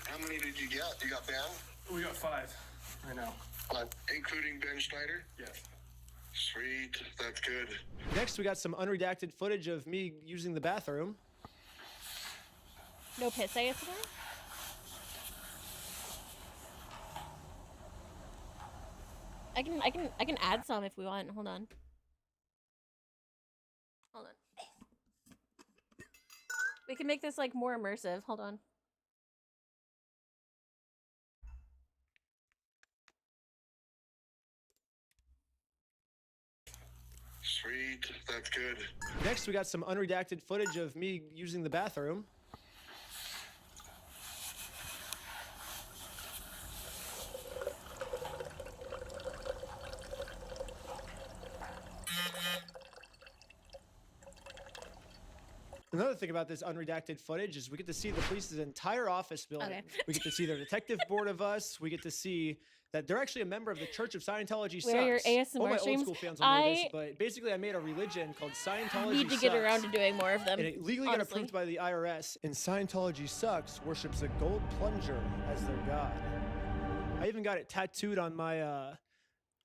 How many did you get? You got banned? We got 5 right now. Including Ben Schneider? Yes. Sweet, that's good. Next, we got some unredacted footage of me using the bathroom. No piss ASMR? I can add some if we want. Hold on. We can make this like more immersive. Hold on. Sweet, that's good. Next, we got some unredacted footage of me using the bathroom. Another thing about this unredacted footage is we get to see the police's entire office building. Okay. We get to see their detective board of us. We get to see that they're actually a member of the Church of Scientology. Where your Sucks. All ASMR my streams, old school fans will know this, I but basically I made a religion called Scientology need to get Sucks. around to doing more of them. And it legally got honestly. approved by the IRS. And Scientology Sucks worships a gold plunger as their god. I even got it tattooed on my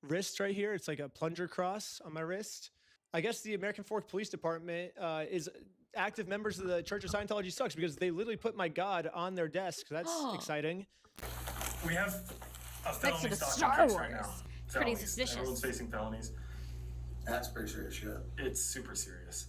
wrist right here. It's like a plunger cross on my wrist. I guess the American Fork Police Department is active members of the Church of Scientology Sucks because they literally put my god on their desk. That's exciting. We have a Next felony to the stalking Star case Wars. right now. Pretty Felonies. suspicious. Everyone's facing felonies. That's pretty serious shit. It's super serious.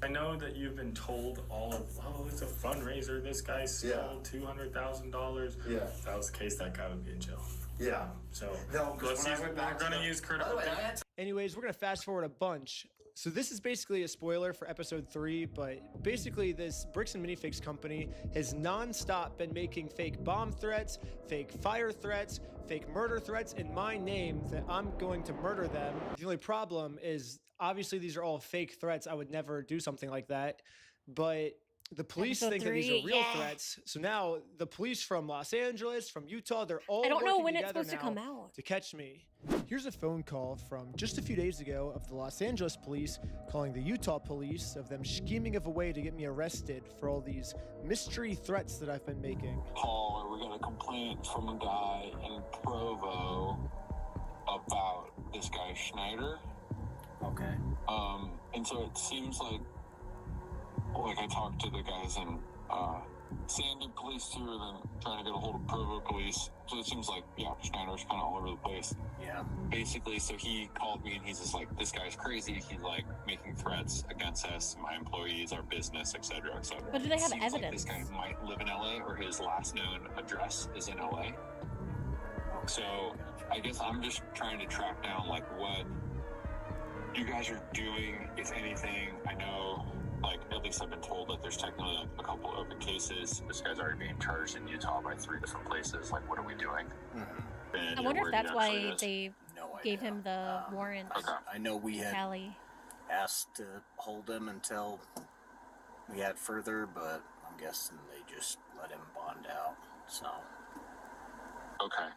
I know that you've been told all of, oh, it's a fundraiser. This guy stole $200,000. Yeah. If that was the case, that guy would be in jail. Yeah. So No, 'cause let's when I use, went we're back to going to the- use By critical the way, I thinking. had Anyways, we're going to fast forward a bunch. So this is basically a spoiler for episode 3, but basically this Bricks and Minifigs company has non-stop been making fake bomb threats, fake fire threats, fake murder threats in my name that I'm going to murder them. The only problem is obviously these are all fake threats. I would never do something like that, but the police Episode think that these 3, are real yeah. threats. So now the police from Los Angeles, from Utah, they're all I don't know working when it's together supposed to now come out. to catch me. Here's a phone call from just a few days ago of the Los Angeles police calling the Utah police of them scheming of a way to get me arrested for all these mystery threats that I've been making. Paul, we got a complaint from a guy in Provo about Schneider. Okay. And so it seems like I talked to the guys in Sandy Police too, and then trying to get a hold of Provo Police. So it seems like, yeah, Schneider's kind of all over the place. Yeah. Basically, so he called me and he's just like, this guy's crazy. He's like making threats against us, my employees, our business, etc., etc. But do they have Seems evidence? Like this guy might live in LA, or his last known address is in LA. So I guess I'm just trying to track down like what you guys are doing, if anything. I know, like, at least I've been told that there's technically a couple open cases. This guy's already being charged in Utah by 3 different places. Like, what are we doing? I wonder if that's why they gave him the warrant. I know we had Cali. asked to hold him until we had further, but I'm guessing they just let him bond out. So. Okay.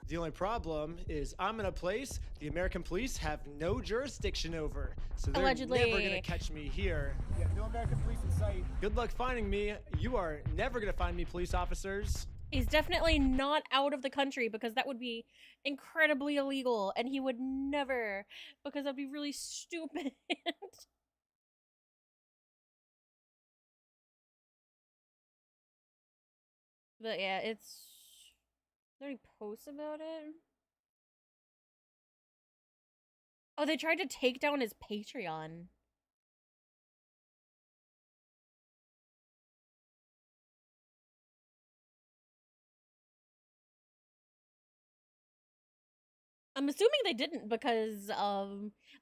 The only problem is I'm in a place the American police have no jurisdiction over, so they're Allegedly. never gonna catch me here. Yeah, no American police in sight. Good luck finding me. You are never gonna find me, police officers. He's definitely not out of the country, because that would be incredibly illegal, and he would never, because that'd be really stupid. But yeah, it's... There any posts about it? Oh, they tried to take down his Patreon. I'm assuming they didn't, because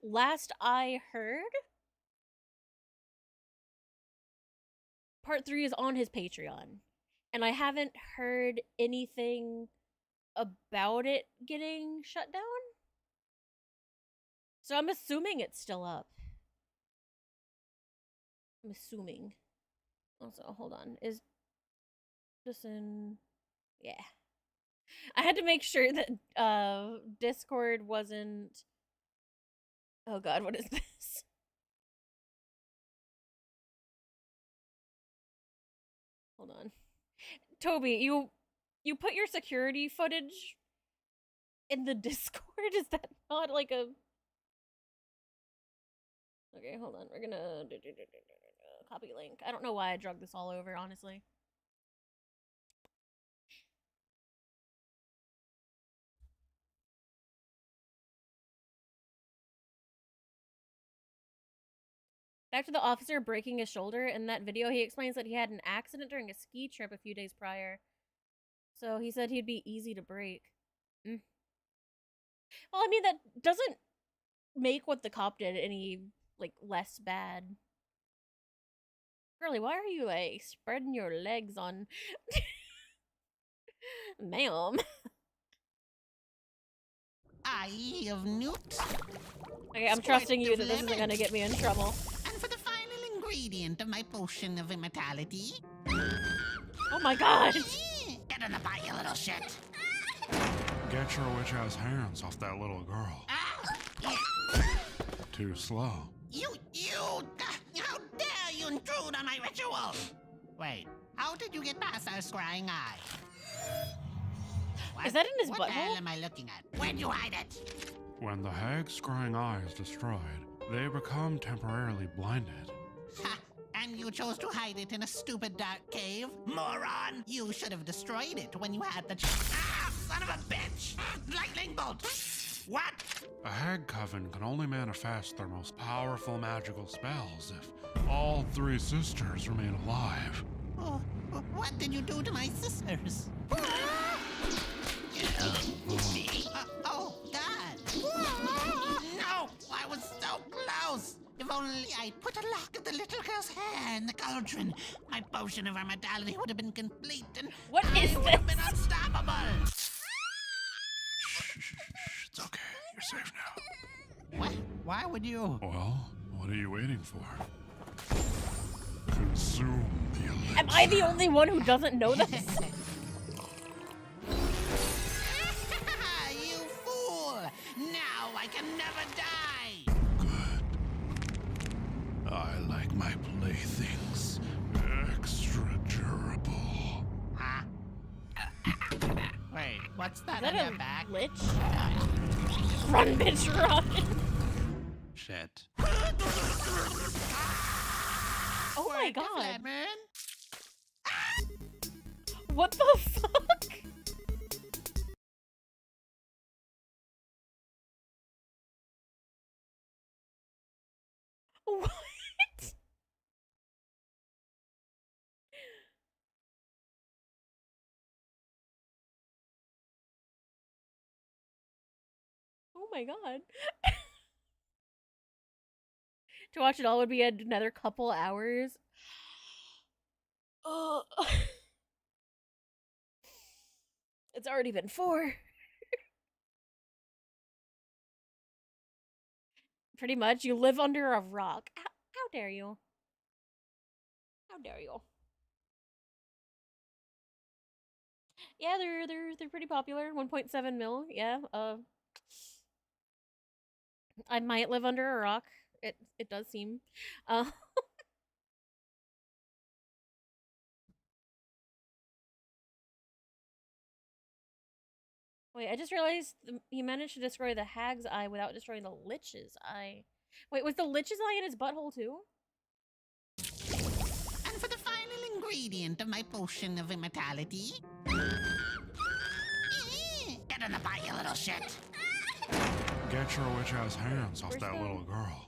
last I heard, part 3 is on his Patreon, and I haven't heard anything about it getting shut down. So I'm assuming it's still up. I'm assuming. Also, hold on. Is this in... Yeah. I had to make sure that Discord wasn't... Oh god, what is this? Hold on. Toby, you put your security footage in the Discord? Is that not like a... Okay, hold on. We're gonna... Copy link. I don't know why I drug this all over, honestly. Back to the officer breaking his shoulder. In that video, he explains that he had an accident during a ski trip a few days prior. So he said he'd be easy to break. Well, I mean, that doesn't make what the cop did any, like, less bad. Girlie, why are you, like, spreading your legs on... Ma'am. Eye of newt. Okay, I'm trusting you that this isn't gonna get me in trouble. And for the final ingredient of my potion of immortality. Oh my god! Get in the bite, you little shit. Get your witch-ass hands off that little girl. Too slow. How dare you intrude on my ritual? Wait, how did you get past our scrying eye? Is that in his What butthole? the hell am I looking at? Where'd you hide it? When the hag's scrying eye is destroyed, they become temporarily blinded. Ha! And you chose to hide it in a stupid dark cave? Moron! You should have destroyed it when you had the son of a bitch! Lightning bolt! What? A hag coven can only manifest their most powerful magical spells if all 3 sisters remain alive. Oh, what did you do to my sisters? Oh, God! No! I was so close! If only I'd put a lock of the little girl's hair in the cauldron, my potion of immortality would have been complete and what I is would this? have been unstoppable! It's okay. You're safe now. What? Why would you? Well, what are you waiting for? Consume the elixir. Am I the only one who doesn't know this? You fool! Now I can never die! I like my playthings extra durable. Huh? Wait, what's that Is that on a your back? glitch? Run, bitch, run! shit. Oh my god. Flatman. What the fuck? What? Oh my god. To watch it all would be another couple hours. Oh. It's already been 4. Pretty much, you live under a rock. How dare you? How dare you? Yeah, they're pretty popular. 1.7 mil. Yeah. I might live under a rock. It does seem. Wait, I just realized he managed to destroy the hag's eye without destroying the lich's eye. Wait, was the lich's eye in his butthole too? And for the final ingredient of my potion of immortality. Get in the bite, you little shit. Get your witch-ass hands off that little girl.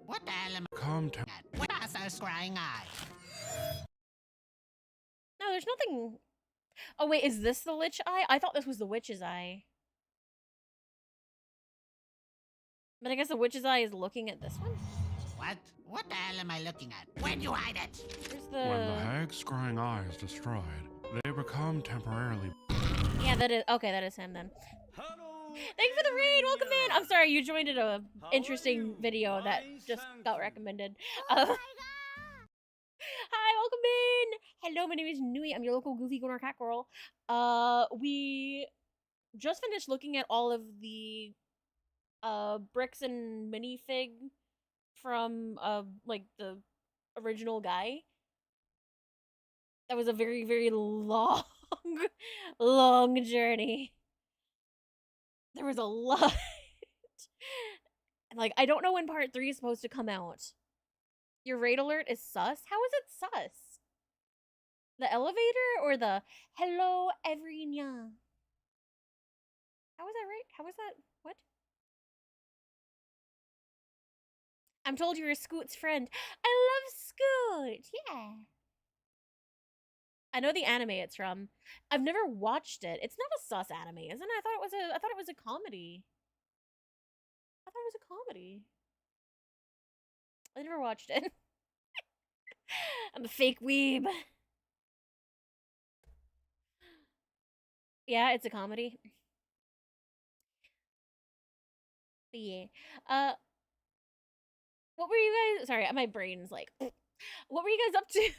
What the hell am I? Come to... What is our scrying eye? No, there's nothing... Oh wait, is this the lich eye? I thought this was the witch's eye. But I guess the witch's eye is looking at this one? What? What the hell am I looking at? Where'd you hide it? Where's the... When the hag's scrying eye is destroyed, they become temporarily... Yeah, that is... Okay, that is him then. Thank you for the raid! Welcome in! I'm sorry, you joined at a interesting video that just got recommended. Hi, welcome in! Hello, my name is Nui. I'm your local goofy Gunnar cat girl. We just finished looking at all of the bricks and minifig from like the original guy. That was a very, very long long journey. There was a lot. Like, I don't know when part 3 is supposed to come out. Your raid alert is sus? How is it sus? The elevator or the hello everyone? How is that right? How is that? What? I'm told you're a Scoot's friend. I love Scoot. Yeah. I know the anime it's from. I've never watched it. It's not a sus anime, isn't it? I thought it was a comedy. I thought it was a comedy. I never watched it. I'm a fake weeb. Yeah, it's a comedy. But yeah. What were you guys... Sorry, my brain's like... What were you guys up to?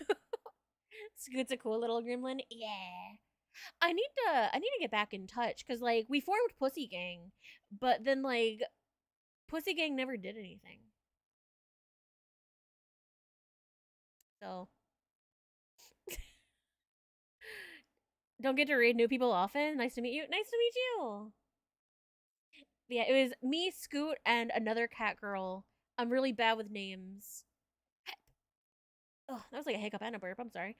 Scoot's a cool little gremlin. Yeah. I need to get back in touch, because, like, we formed Pussy Gang, but then, like, Pussy Gang never did anything. So... Don't get to raid new people often. Nice to meet you. Nice to meet you. Yeah, it was me, Scoot, and another cat girl. I'm really bad with names. Oh, that was like a hiccup and a burp. I'm sorry.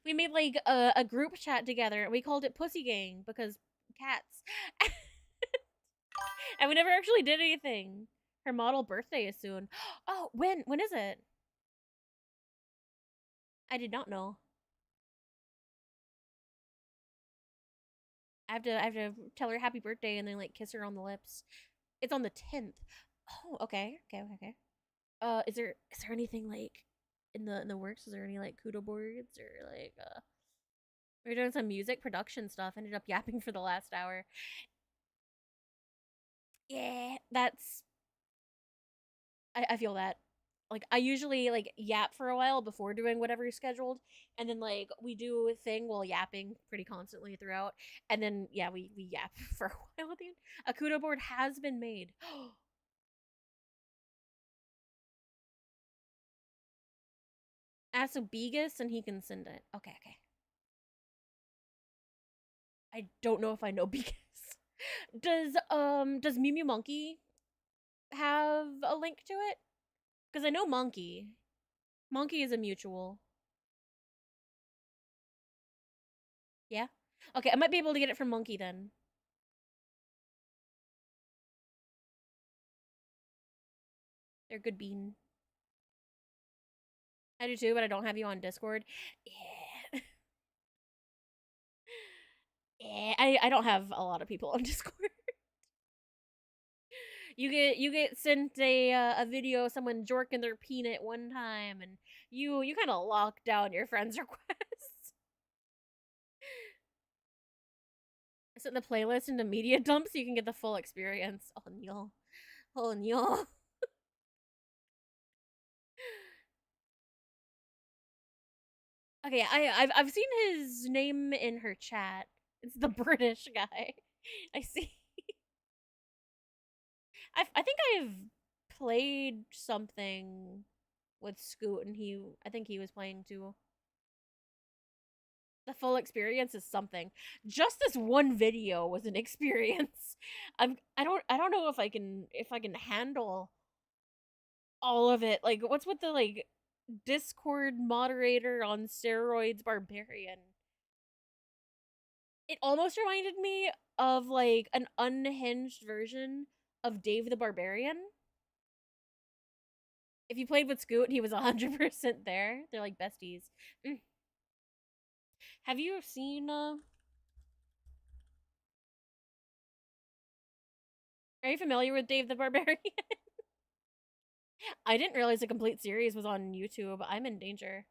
We made like a group chat together, and we called it Pussy Gang because cats. And we never actually did anything. Her model birthday is soon. Oh, when? When is it? I did not know. I have to tell her happy birthday and then like kiss her on the lips. It's on the 10th. Oh, okay. Is there anything like in the works? Is there any like kudo boards or like we're doing some music production stuff. Ended up yapping for the last hour. Yeah, that's I feel that. Like, I usually, like, yap for a while before doing whatever is scheduled, and then, like, we do a thing while yapping pretty constantly throughout, and then, yeah, we yap for a while at the end. A kudo board has been made. Ask Begus and he can send it. Okay. I don't know if I know Begus. Does Mew Mew Monkey have a link to it? Because I know Monkey. Monkey is a mutual. Yeah? Okay, I might be able to get it from Monkey then. They're good bean. I do too, but I don't have you on Discord. Yeah. Yeah, I don't have a lot of people on Discord. You get sent a video of someone jorking their peanut one time, and you kind of lock down your friend's requests. I set the playlist into media dump so you can get the full experience. Oh no, oh no. Okay, I've seen his name in her chat. It's the British guy. I see. I think I've played something with Scoot, and I think he was playing too. The full experience is something. Just this one video was an experience. I don't know if I can handle all of it. Like, what's with the like Discord moderator on steroids barbarian? It almost reminded me of like an unhinged version of Dave the Barbarian. If you played with Scoot, he was 100% there. They're like besties. Have you seen are you familiar with Dave the Barbarian? I didn't realize a complete series was on YouTube. I'm in danger.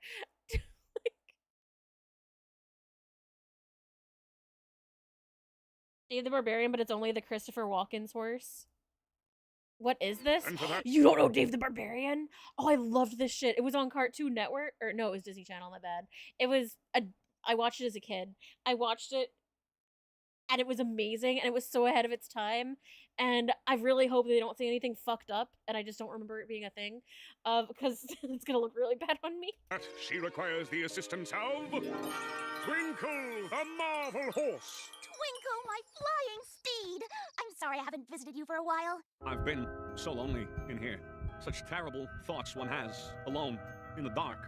Dave the Barbarian, but it's only the Christopher Walken's horse. What is this? You don't know Dave the Barbarian? Oh, I loved this shit. It was on Cartoon Network. Or no, it was Disney Channel, my bad. I watched it as a kid. I watched it and it was amazing and it was so ahead of its time. And I really hope they don't say anything fucked up and I just don't remember it being a thing. Because it's gonna look really bad on me. She requires the assistance of Twinkle, the Marvel Horse. Twinkle, my flying steed! I'm sorry I haven't visited you for a while. I've been so lonely in here. Such terrible thoughts one has, alone, in the dark.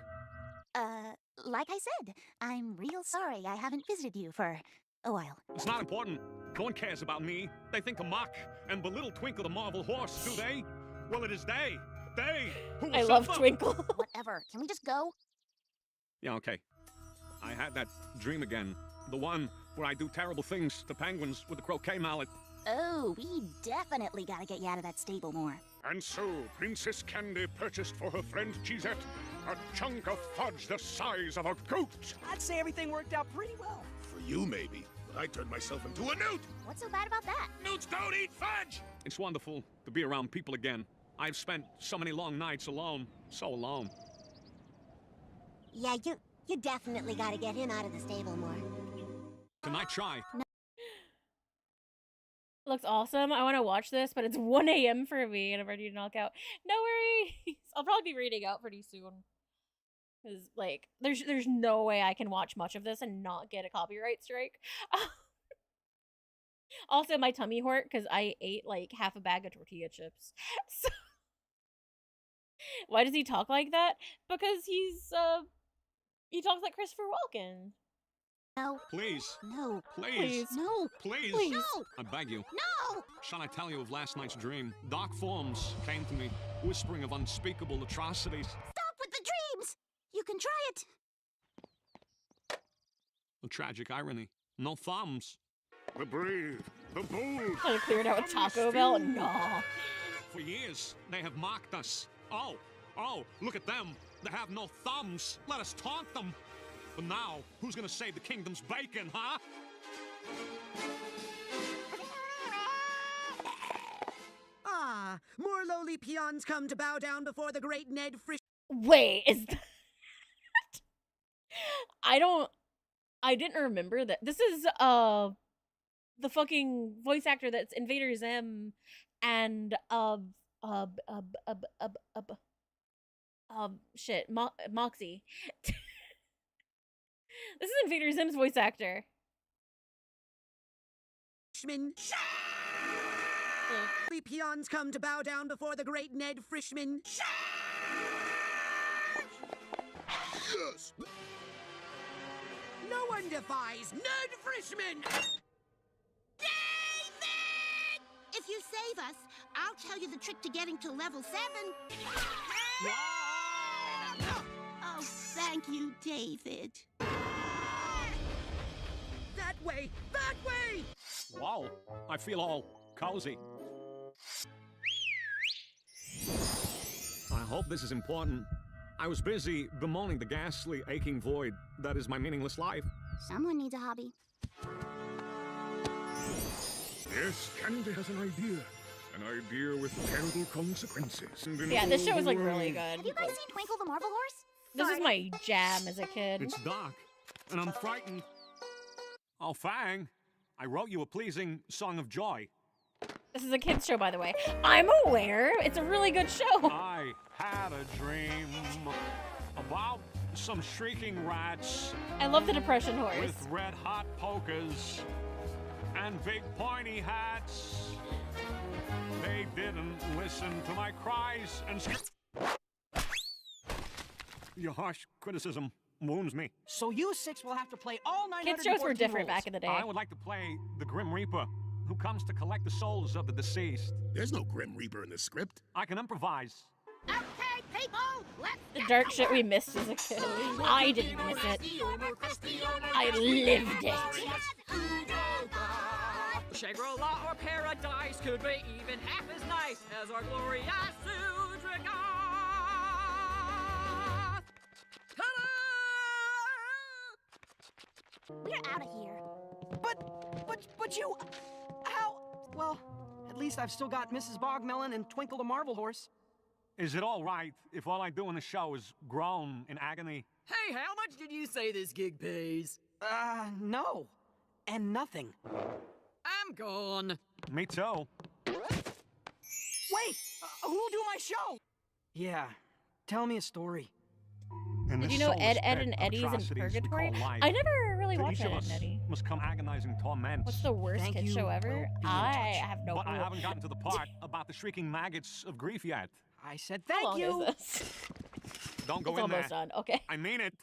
Like I said, I'm real sorry I haven't visited you for a while. It's not important. No one cares about me. They think to mock and belittle Twinkle the Marvel Horse, do they? Well, it is they who will I love suffer. Twinkle. Whatever. Can we just go? Yeah, okay. I had that dream again. The one where I do terrible things to penguins with a croquet mallet. Oh, we definitely gotta get you out of that stable more. And so, Princess Candy purchased for her friend Gisette a chunk of fudge the size of a goat. I'd say everything worked out pretty well. For you, maybe, but I turned myself into a newt. What's so bad about that? Newts don't eat fudge! It's wonderful to be around people again. I've spent so many long nights alone, so alone. Yeah, you definitely gotta get him out of the stable more. Can I try? No. Looks awesome. I want to watch this, but it's 1 a.m. for me and I'm ready to knock out. No worries. I'll probably be reading out pretty soon. Because, like, there's no way I can watch much of this and not get a copyright strike. Also, my tummy hurt because I ate, like, half a bag of tortilla chips. So, why does he talk like that? Because he talks like Christopher Walken. No. Please. No. Please. No. Please. Please. No. I beg you. No! Shall I tell you of last night's dream? Dark forms came to me, whispering of unspeakable atrocities. Stop with the dreams! You can try it. The tragic irony. No thumbs. The brave, the bold. I cleared out with Taco Bell? Nah. For years, they have mocked us. Oh, look at them. They have no thumbs. Let us taunt them. But now, who's gonna save the kingdom's bacon, huh? Ah, more lowly peons come to bow down before the great Ned Frisch. Wait, is that... I didn't remember that. This is, the fucking voice actor that's Invader Zim and, Moxie. This is Invader Zim's voice actor. Frischman. The peons come to bow down before the great Ned Frischman. Yes! No one defies Ned Frischman! If you save us, I'll tell you the trick to getting to level 7. Oh, thank you, David. That way! That way! Wow, I feel all cozy. I hope this is important. I was busy bemoaning the ghastly, aching void that is my meaningless life. Someone needs a hobby. Yes, Candy has an idea. An idea with terrible consequences. Yeah, this show is like really good. Have you guys seen Twinkle the Marble Horse? This is my jam as a kid. It's dark, and I'm frightened. Oh, Fang, I wrote you a pleasing song of joy. This is a kid's show, by the way. I'm aware. It's a really good show. I had a dream about some shrieking rats. I love the depression horse. With red-hot pokers and big pointy hats. They didn't listen to my cries and Your harsh criticism wounds me. So you 6 will have to play all 914 Kids shows were different rules. back in the day. I would like to play the Grim Reaper, who comes to collect the souls of the deceased. There's no Grim Reaper in the script. I can improvise. Okay, people, let's The dark shit we missed as a kid. I didn't miss it. I lived it. Shangri-La or Paradise could be even half as nice as our glorious Sudrigoth. We're out of here. But you... How... Well, at least I've still got Mrs. Bogmelon and Twinkle the Marble Horse. Is it all right if all I do in the show is groan in agony? Hey, how much did you say this gig pays? No. And nothing. I'm gone. Me too. Wait! Who do my show? Yeah. Tell me a story. Did you know Ed, Ed, and Eddie's in Purgatory? I never really watched Ed, and Eddie. Must come agonizing torments. What's the worst kid show ever? I have no But clue. I haven't gotten to the part about the shrieking maggots of grief yet. I said How long thank you. is this? Don't go It's in there. almost done. Okay. I mean it.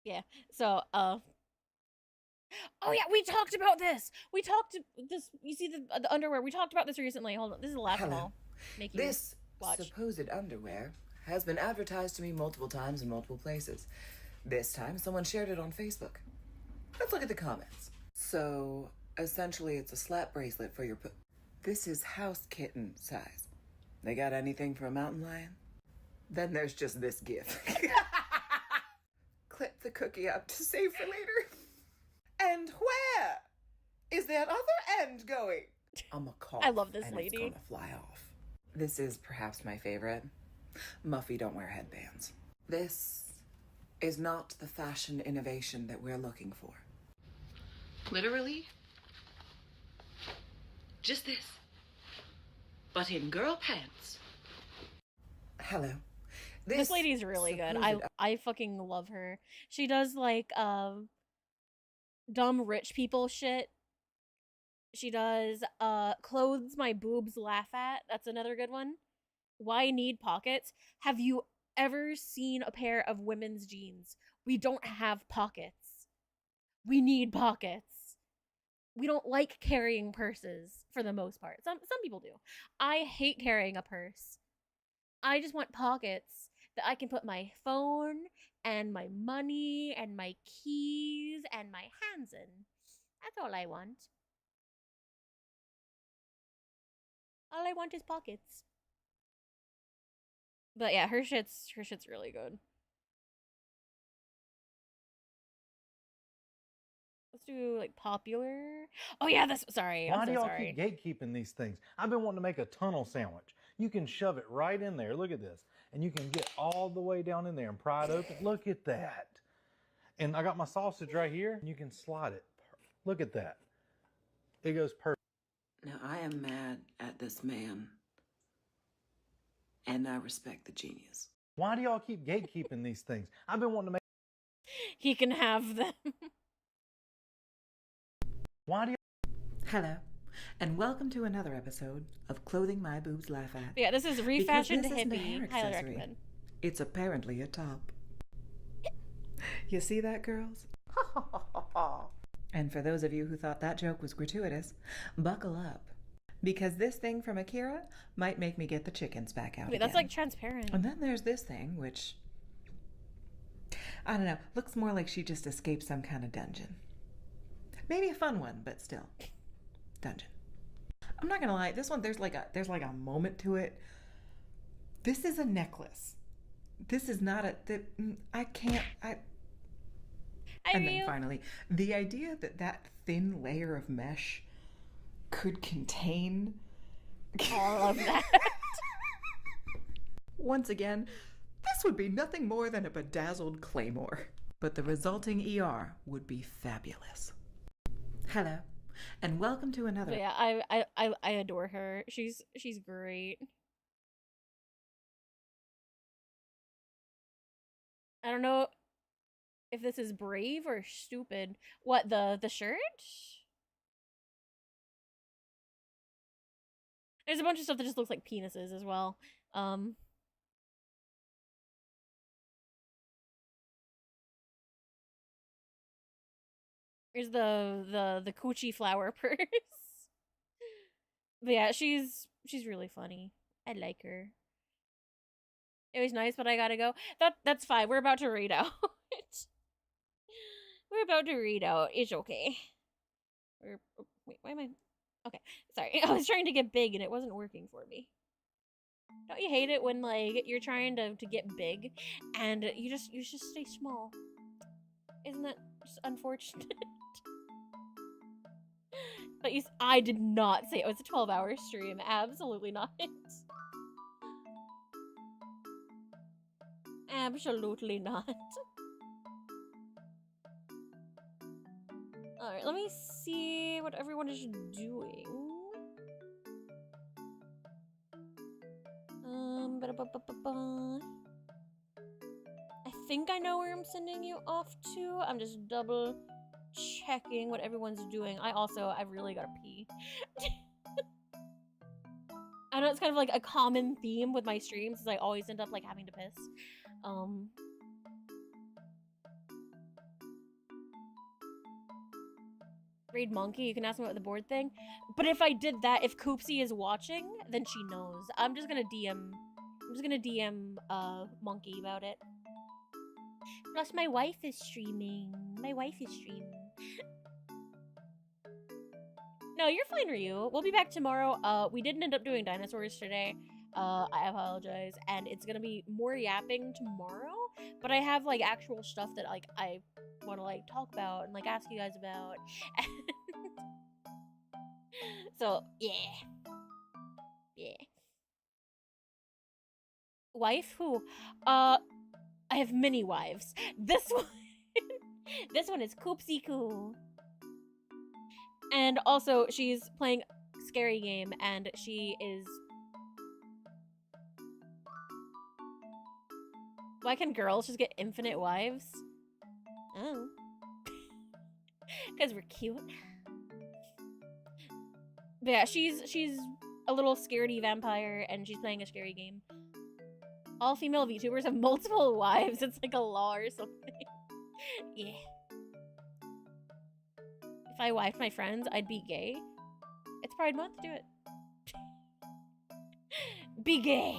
Yeah. So, oh yeah, we talked about this. We talked this. You see the underwear? We talked about this recently. Hold on. This is the last one. Hello. I'll make you This watch. supposed underwear has been advertised to me multiple times in multiple places. This time, someone shared it on Facebook. Let's look at the comments. So, essentially, it's a slap bracelet for your This is house kitten size. They got anything for a mountain lion? Then there's just this gift. Clip the cookie up to save for later. And where is that other end going? I'm a cough. I love this and lady. It's gonna fly off. This is perhaps my favorite. Muffy don't wear headbands. This is not the fashion innovation that we're looking for. Literally, just this, but in girl pants. Hello. This lady's really good. I fucking love her. She does like dumb rich people shit. She does clothes my boobs laugh at. That's another good one. Why need pockets? Have you ever seen a pair of women's jeans? We don't have pockets. We need pockets. We don't like carrying purses for the most part. Some people do. I hate carrying a purse. I just want pockets that I can put my phone and my money and my keys and my hands in. That's all I want. All I want is pockets. But yeah, her shit's really good. Let's do like popular. Oh yeah, sorry. Why I'm do so y'all sorry. keep gatekeeping these things? I've been wanting to make a tunnel sandwich. You can shove it right in there. Look at this. And you can get all the way down in there and pry it open. Look at that. And I got my sausage right here. And you can slide it. Look at that. It goes perfect. Now, I am mad at this man. And I respect the genius. Why do y'all keep gatekeeping these things? I've been wanting to make... He can have them. Why do you... Hello, and welcome to another episode of Clothing My Boobs Laugh At. Yeah, this is refashioned Because this isn't a hippie. hair Highly accessory. recommend. It's apparently a top. You see that, girls? And for those of you who thought that joke was gratuitous, buckle up. Because this thing from Akira might make me get the chickens back out Wait, again. that's like transparent. And then there's this thing, which, I don't know, looks more like she just escaped some kind of dungeon. Maybe a fun one, but still, dungeon. I'm not gonna lie, this one, there's like a moment to it. This is a necklace. This is not a, and then finally, the idea that that thin layer of mesh could contain all of that. Once again, this would be nothing more than a bedazzled claymore, but the resulting ER would be fabulous. Hello, and welcome to another. But yeah, I adore her. She's great. I don't know if this is brave or stupid. What, the shirt? There's a bunch of stuff that just looks like penises as well. Here's the coochie flower purse. But yeah, she's really funny. I like her. It was nice, but I gotta go. That's fine. We're about to read out. We're about to read out. It's okay. Wait, why am I? Okay, sorry. I was trying to get big and it wasn't working for me. Don't you hate it when like you're trying to get big and you just stay small? Isn't that just unfortunate? But I did not say it was a 12-hour stream. Absolutely not. Absolutely not. Alright, let me see what everyone is doing. I think I know where I'm sending you off to. I'm just double checking what everyone's doing. I really gotta pee. I know it's kind of like a common theme with my streams, is I always end up like having to piss. Raid Monkey, you can ask him about the board thing. But if I did that, if Koopsie is watching, then she knows. I'm just gonna DM Monkey about it. Plus my wife is streaming. No, you're fine, Ryu. We'll be back tomorrow. We didn't end up doing dinosaurs today. I apologize. And it's gonna be more yapping tomorrow. But I have like actual stuff that like I want to like talk about and like ask you guys about. So yeah. Wife? Who? I have many wives. This one is Koopsie Koo. And also, she's playing Scary Game, and she is... Why can girls just get infinite wives? Oh. Because we're cute. But yeah, she's a little scaredy vampire, and she's playing a scary game. All female VTubers have multiple wives. It's like a law or something. Yeah. If I wifed my friends, I'd be gay. It's Pride Month, do it. Be gay.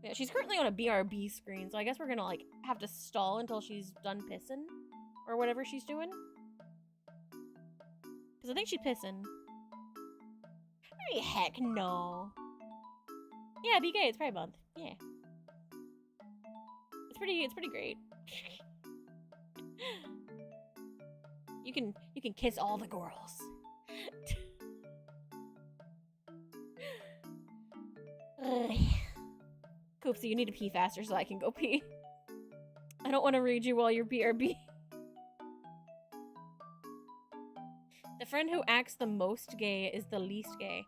Yeah, she's currently on a BRB screen, so I guess we're gonna like have to stall until she's done pissing. Or whatever she's doing. Because I think she's pissing. Hey, heck no. Yeah, be gay, it's Pride Month. Yeah. It's pretty great. You can kiss all the girls. Koopsie, you need to pee faster so I can go pee. I don't want to read you while you're BRB. The friend who acts the most gay is the least gay.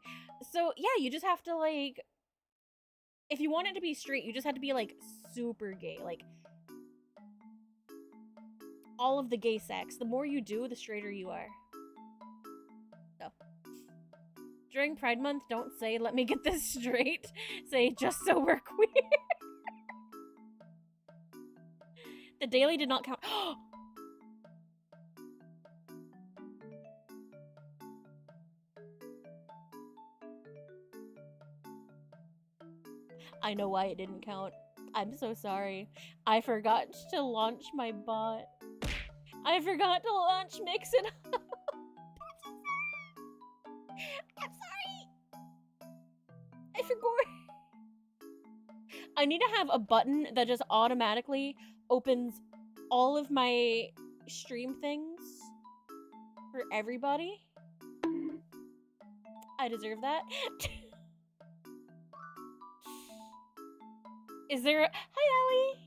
So, yeah, you just have to, like... If you want it to be straight, you just have to be, like, super gay. Like, all of the gay sex. The more you do, the straighter you are. So. During Pride Month, don't say, let me get this straight. Say, just so we're queer. The daily did not count. I know why it didn't count. I'm so sorry. I forgot to launch my bot. I forgot to launch Mix It Up. I'm sorry. I forgot. I need to have a button that just automatically opens all of my stream things for everybody. I deserve that. Is there a... Hi, Ellie!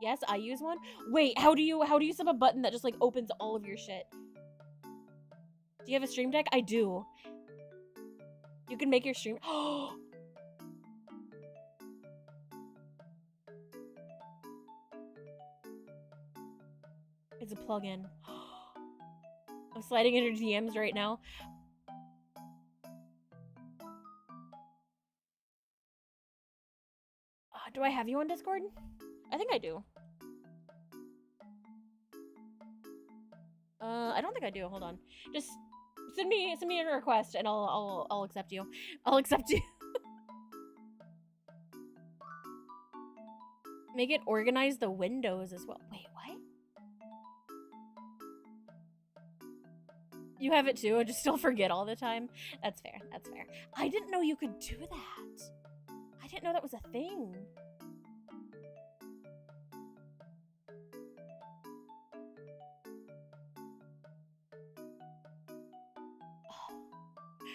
Yes, I use one. Wait, how do you sub a button that just like opens all of your shit? Do you have a stream deck? I do. You can make your stream... It's a plugin. I'm sliding into DMs right now. Do I have you on Discord? I think I do. I don't think I do. Hold on. Just send me a request and I'll accept you. I'll accept you. Make it organize the windows as well. Wait, what? You have it too. I just still forget all the time. That's fair. That's fair. I didn't know you could do that. I didn't know that was a thing.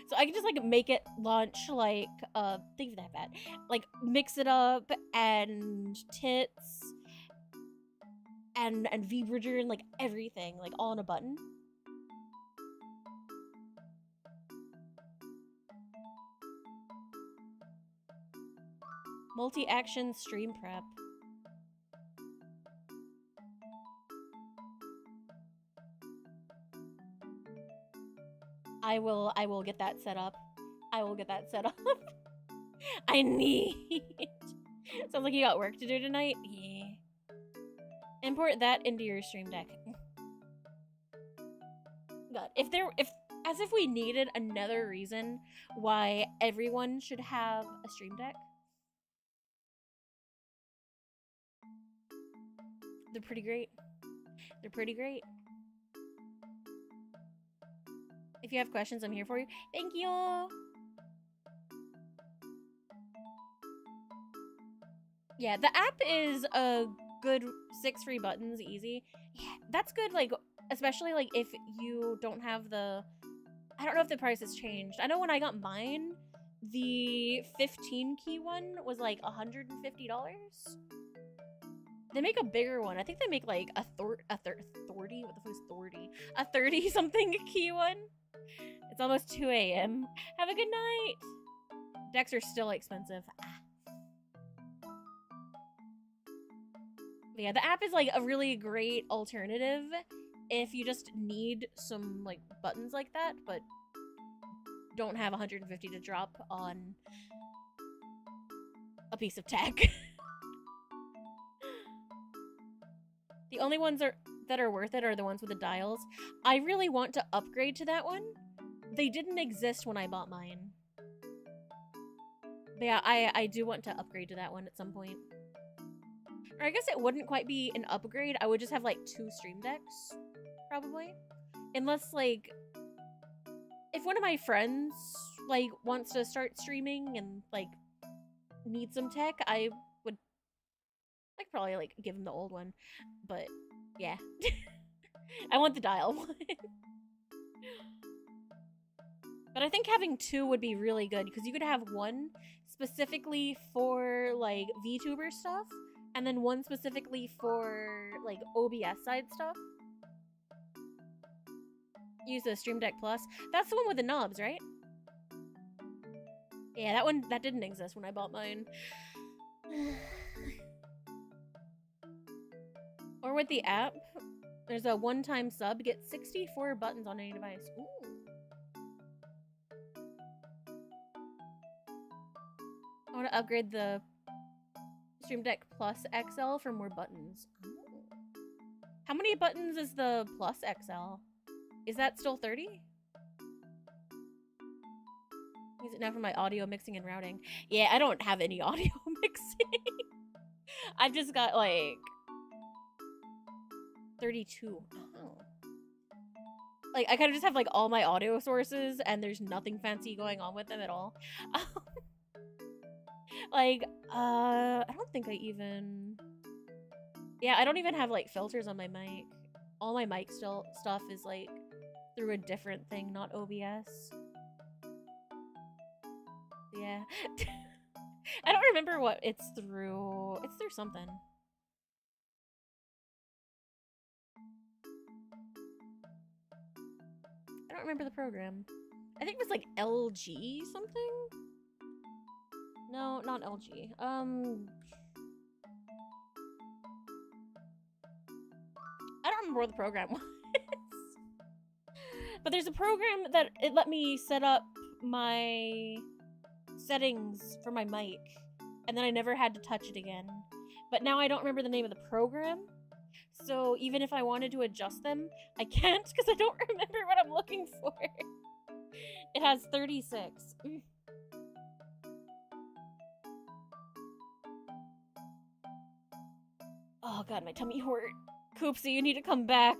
So I can just like make it launch like things that bad, like Mix It Up and Tits and V-Bridger and like everything, like all in a button. Multi-action stream prep. I will get that set up. I will get that set up. I need. Sounds like you got work to do tonight. Yeah. Import that into your stream deck. God, as if we needed another reason why everyone should have a stream deck. They're pretty great. They're pretty great. If you have questions, I'm here for you. Thank you! Yeah, the app is a good 6 free buttons, easy. Yeah, that's good, like, especially, like, if you don't have the... I don't know if the price has changed. I know when I got mine, the 15 key one was, like, $150. They make a bigger one. I think they make, like, a 30... What the fuck is 30? A 30-something key one. It's almost 2 a.m. Have a good night! Decks are still expensive. But yeah, the app is like a really great alternative if you just need some like buttons like that, but don't have 150 to drop on a piece of tech. The only ones that are worth it are the ones with the dials. I really want to upgrade to that one. They didn't exist when I bought mine. But yeah, I do want to upgrade to that one at some point. Or I guess it wouldn't quite be an upgrade. I would just have like 2 stream decks, probably. Unless like, if one of my friends like wants to start streaming and like need some tech, I would like probably like give him the old one. But yeah, I want the dial one. But I think having 2 would be really good because you could have one specifically for like VTuber stuff and then one specifically for like OBS side stuff. Use the Stream Deck Plus. That's the one with the knobs, right? Yeah, that didn't exist when I bought mine. Or Or with the app, there's a one-time sub. Get 64 buttons on any device. Ooh. I want to upgrade the Stream Deck Plus XL for more buttons. Ooh. How many buttons is the Plus XL? Is that still 30? Use it now for my audio mixing and routing. Yeah, I don't have any audio mixing. I've just got like 32. Oh. Like I kind of just have like all my audio sources and there's nothing fancy going on with them at all. Like I don't think I even, yeah, I don't even have like filters on my mic. All my mic stuff is like through a different thing, not OBS. Yeah. I don't remember what it's through. It's through something. I don't remember the program. I think it was like LG something? No, not LG. I don't remember what the program was. But there's a program that it let me set up my settings for my mic, and then I never had to touch it again. But now I don't remember the name of the program, so even if I wanted to adjust them, I can't because I don't remember what I'm looking for. It has 36. Oh god, my tummy hurt. Koopsie, you need to come back.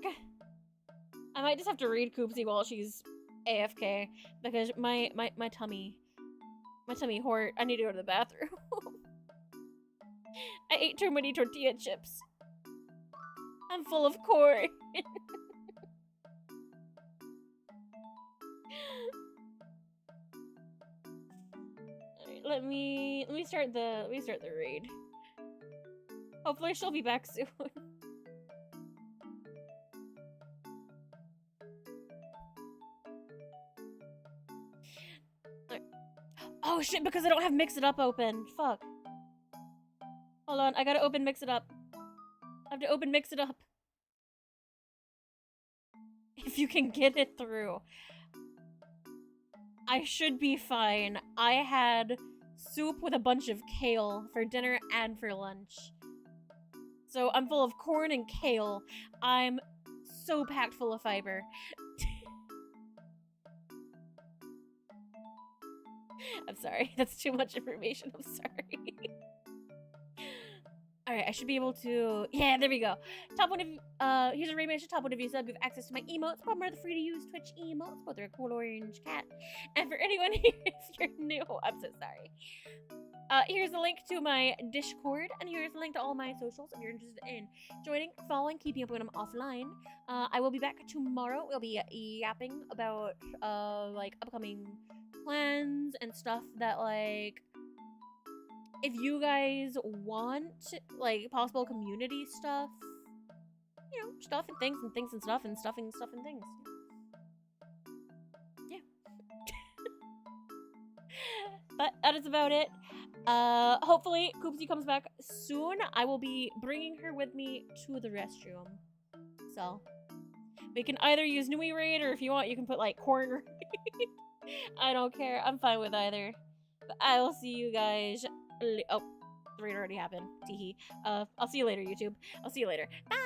I might just have to read Koopsie while she's AFK because my tummy hurt. I need to go to the bathroom. I ate too many tortilla chips. I'm full of corn. Alright, let me start the raid. Hopefully she'll be back soon. Oh shit, because I don't have Mix It Up open. Fuck. Hold on, I gotta open Mix It Up. I have to open Mix It Up. If you can get it through. I should be fine. I had soup with a bunch of kale for dinner and for lunch. So I'm full of corn and kale. I'm so packed full of fiber. I'm sorry. That's too much information. I'm sorry. Alright, I should be able to... Yeah, there we go. Top one of... here's a remake. Top one of you sub. You have access to my emotes. Problem are the free-to-use Twitch emotes. Both are a cool orange cat. And for anyone here, if you're new... I'm so sorry. Here's the link to my Discord. And here's the link to all my socials if you're interested in joining, following, keeping up when I'm offline. I will be back tomorrow. We'll be yapping about, like, upcoming plans and stuff that, like... If you guys want, like, possible community stuff, you know, stuff and things and things and stuff and stuffing stuff and things. Yeah. But that is about it. Hopefully, Koopsie comes back soon. I will be bringing her with me to the restroom. So, we can either use Nui Raid, or if you want, you can put, like, Corn Raid. I don't care. I'm fine with either. But I will see you guys... Oh, the raid already happened. Teehee. I'll see you later, YouTube. I'll see you later. Bye!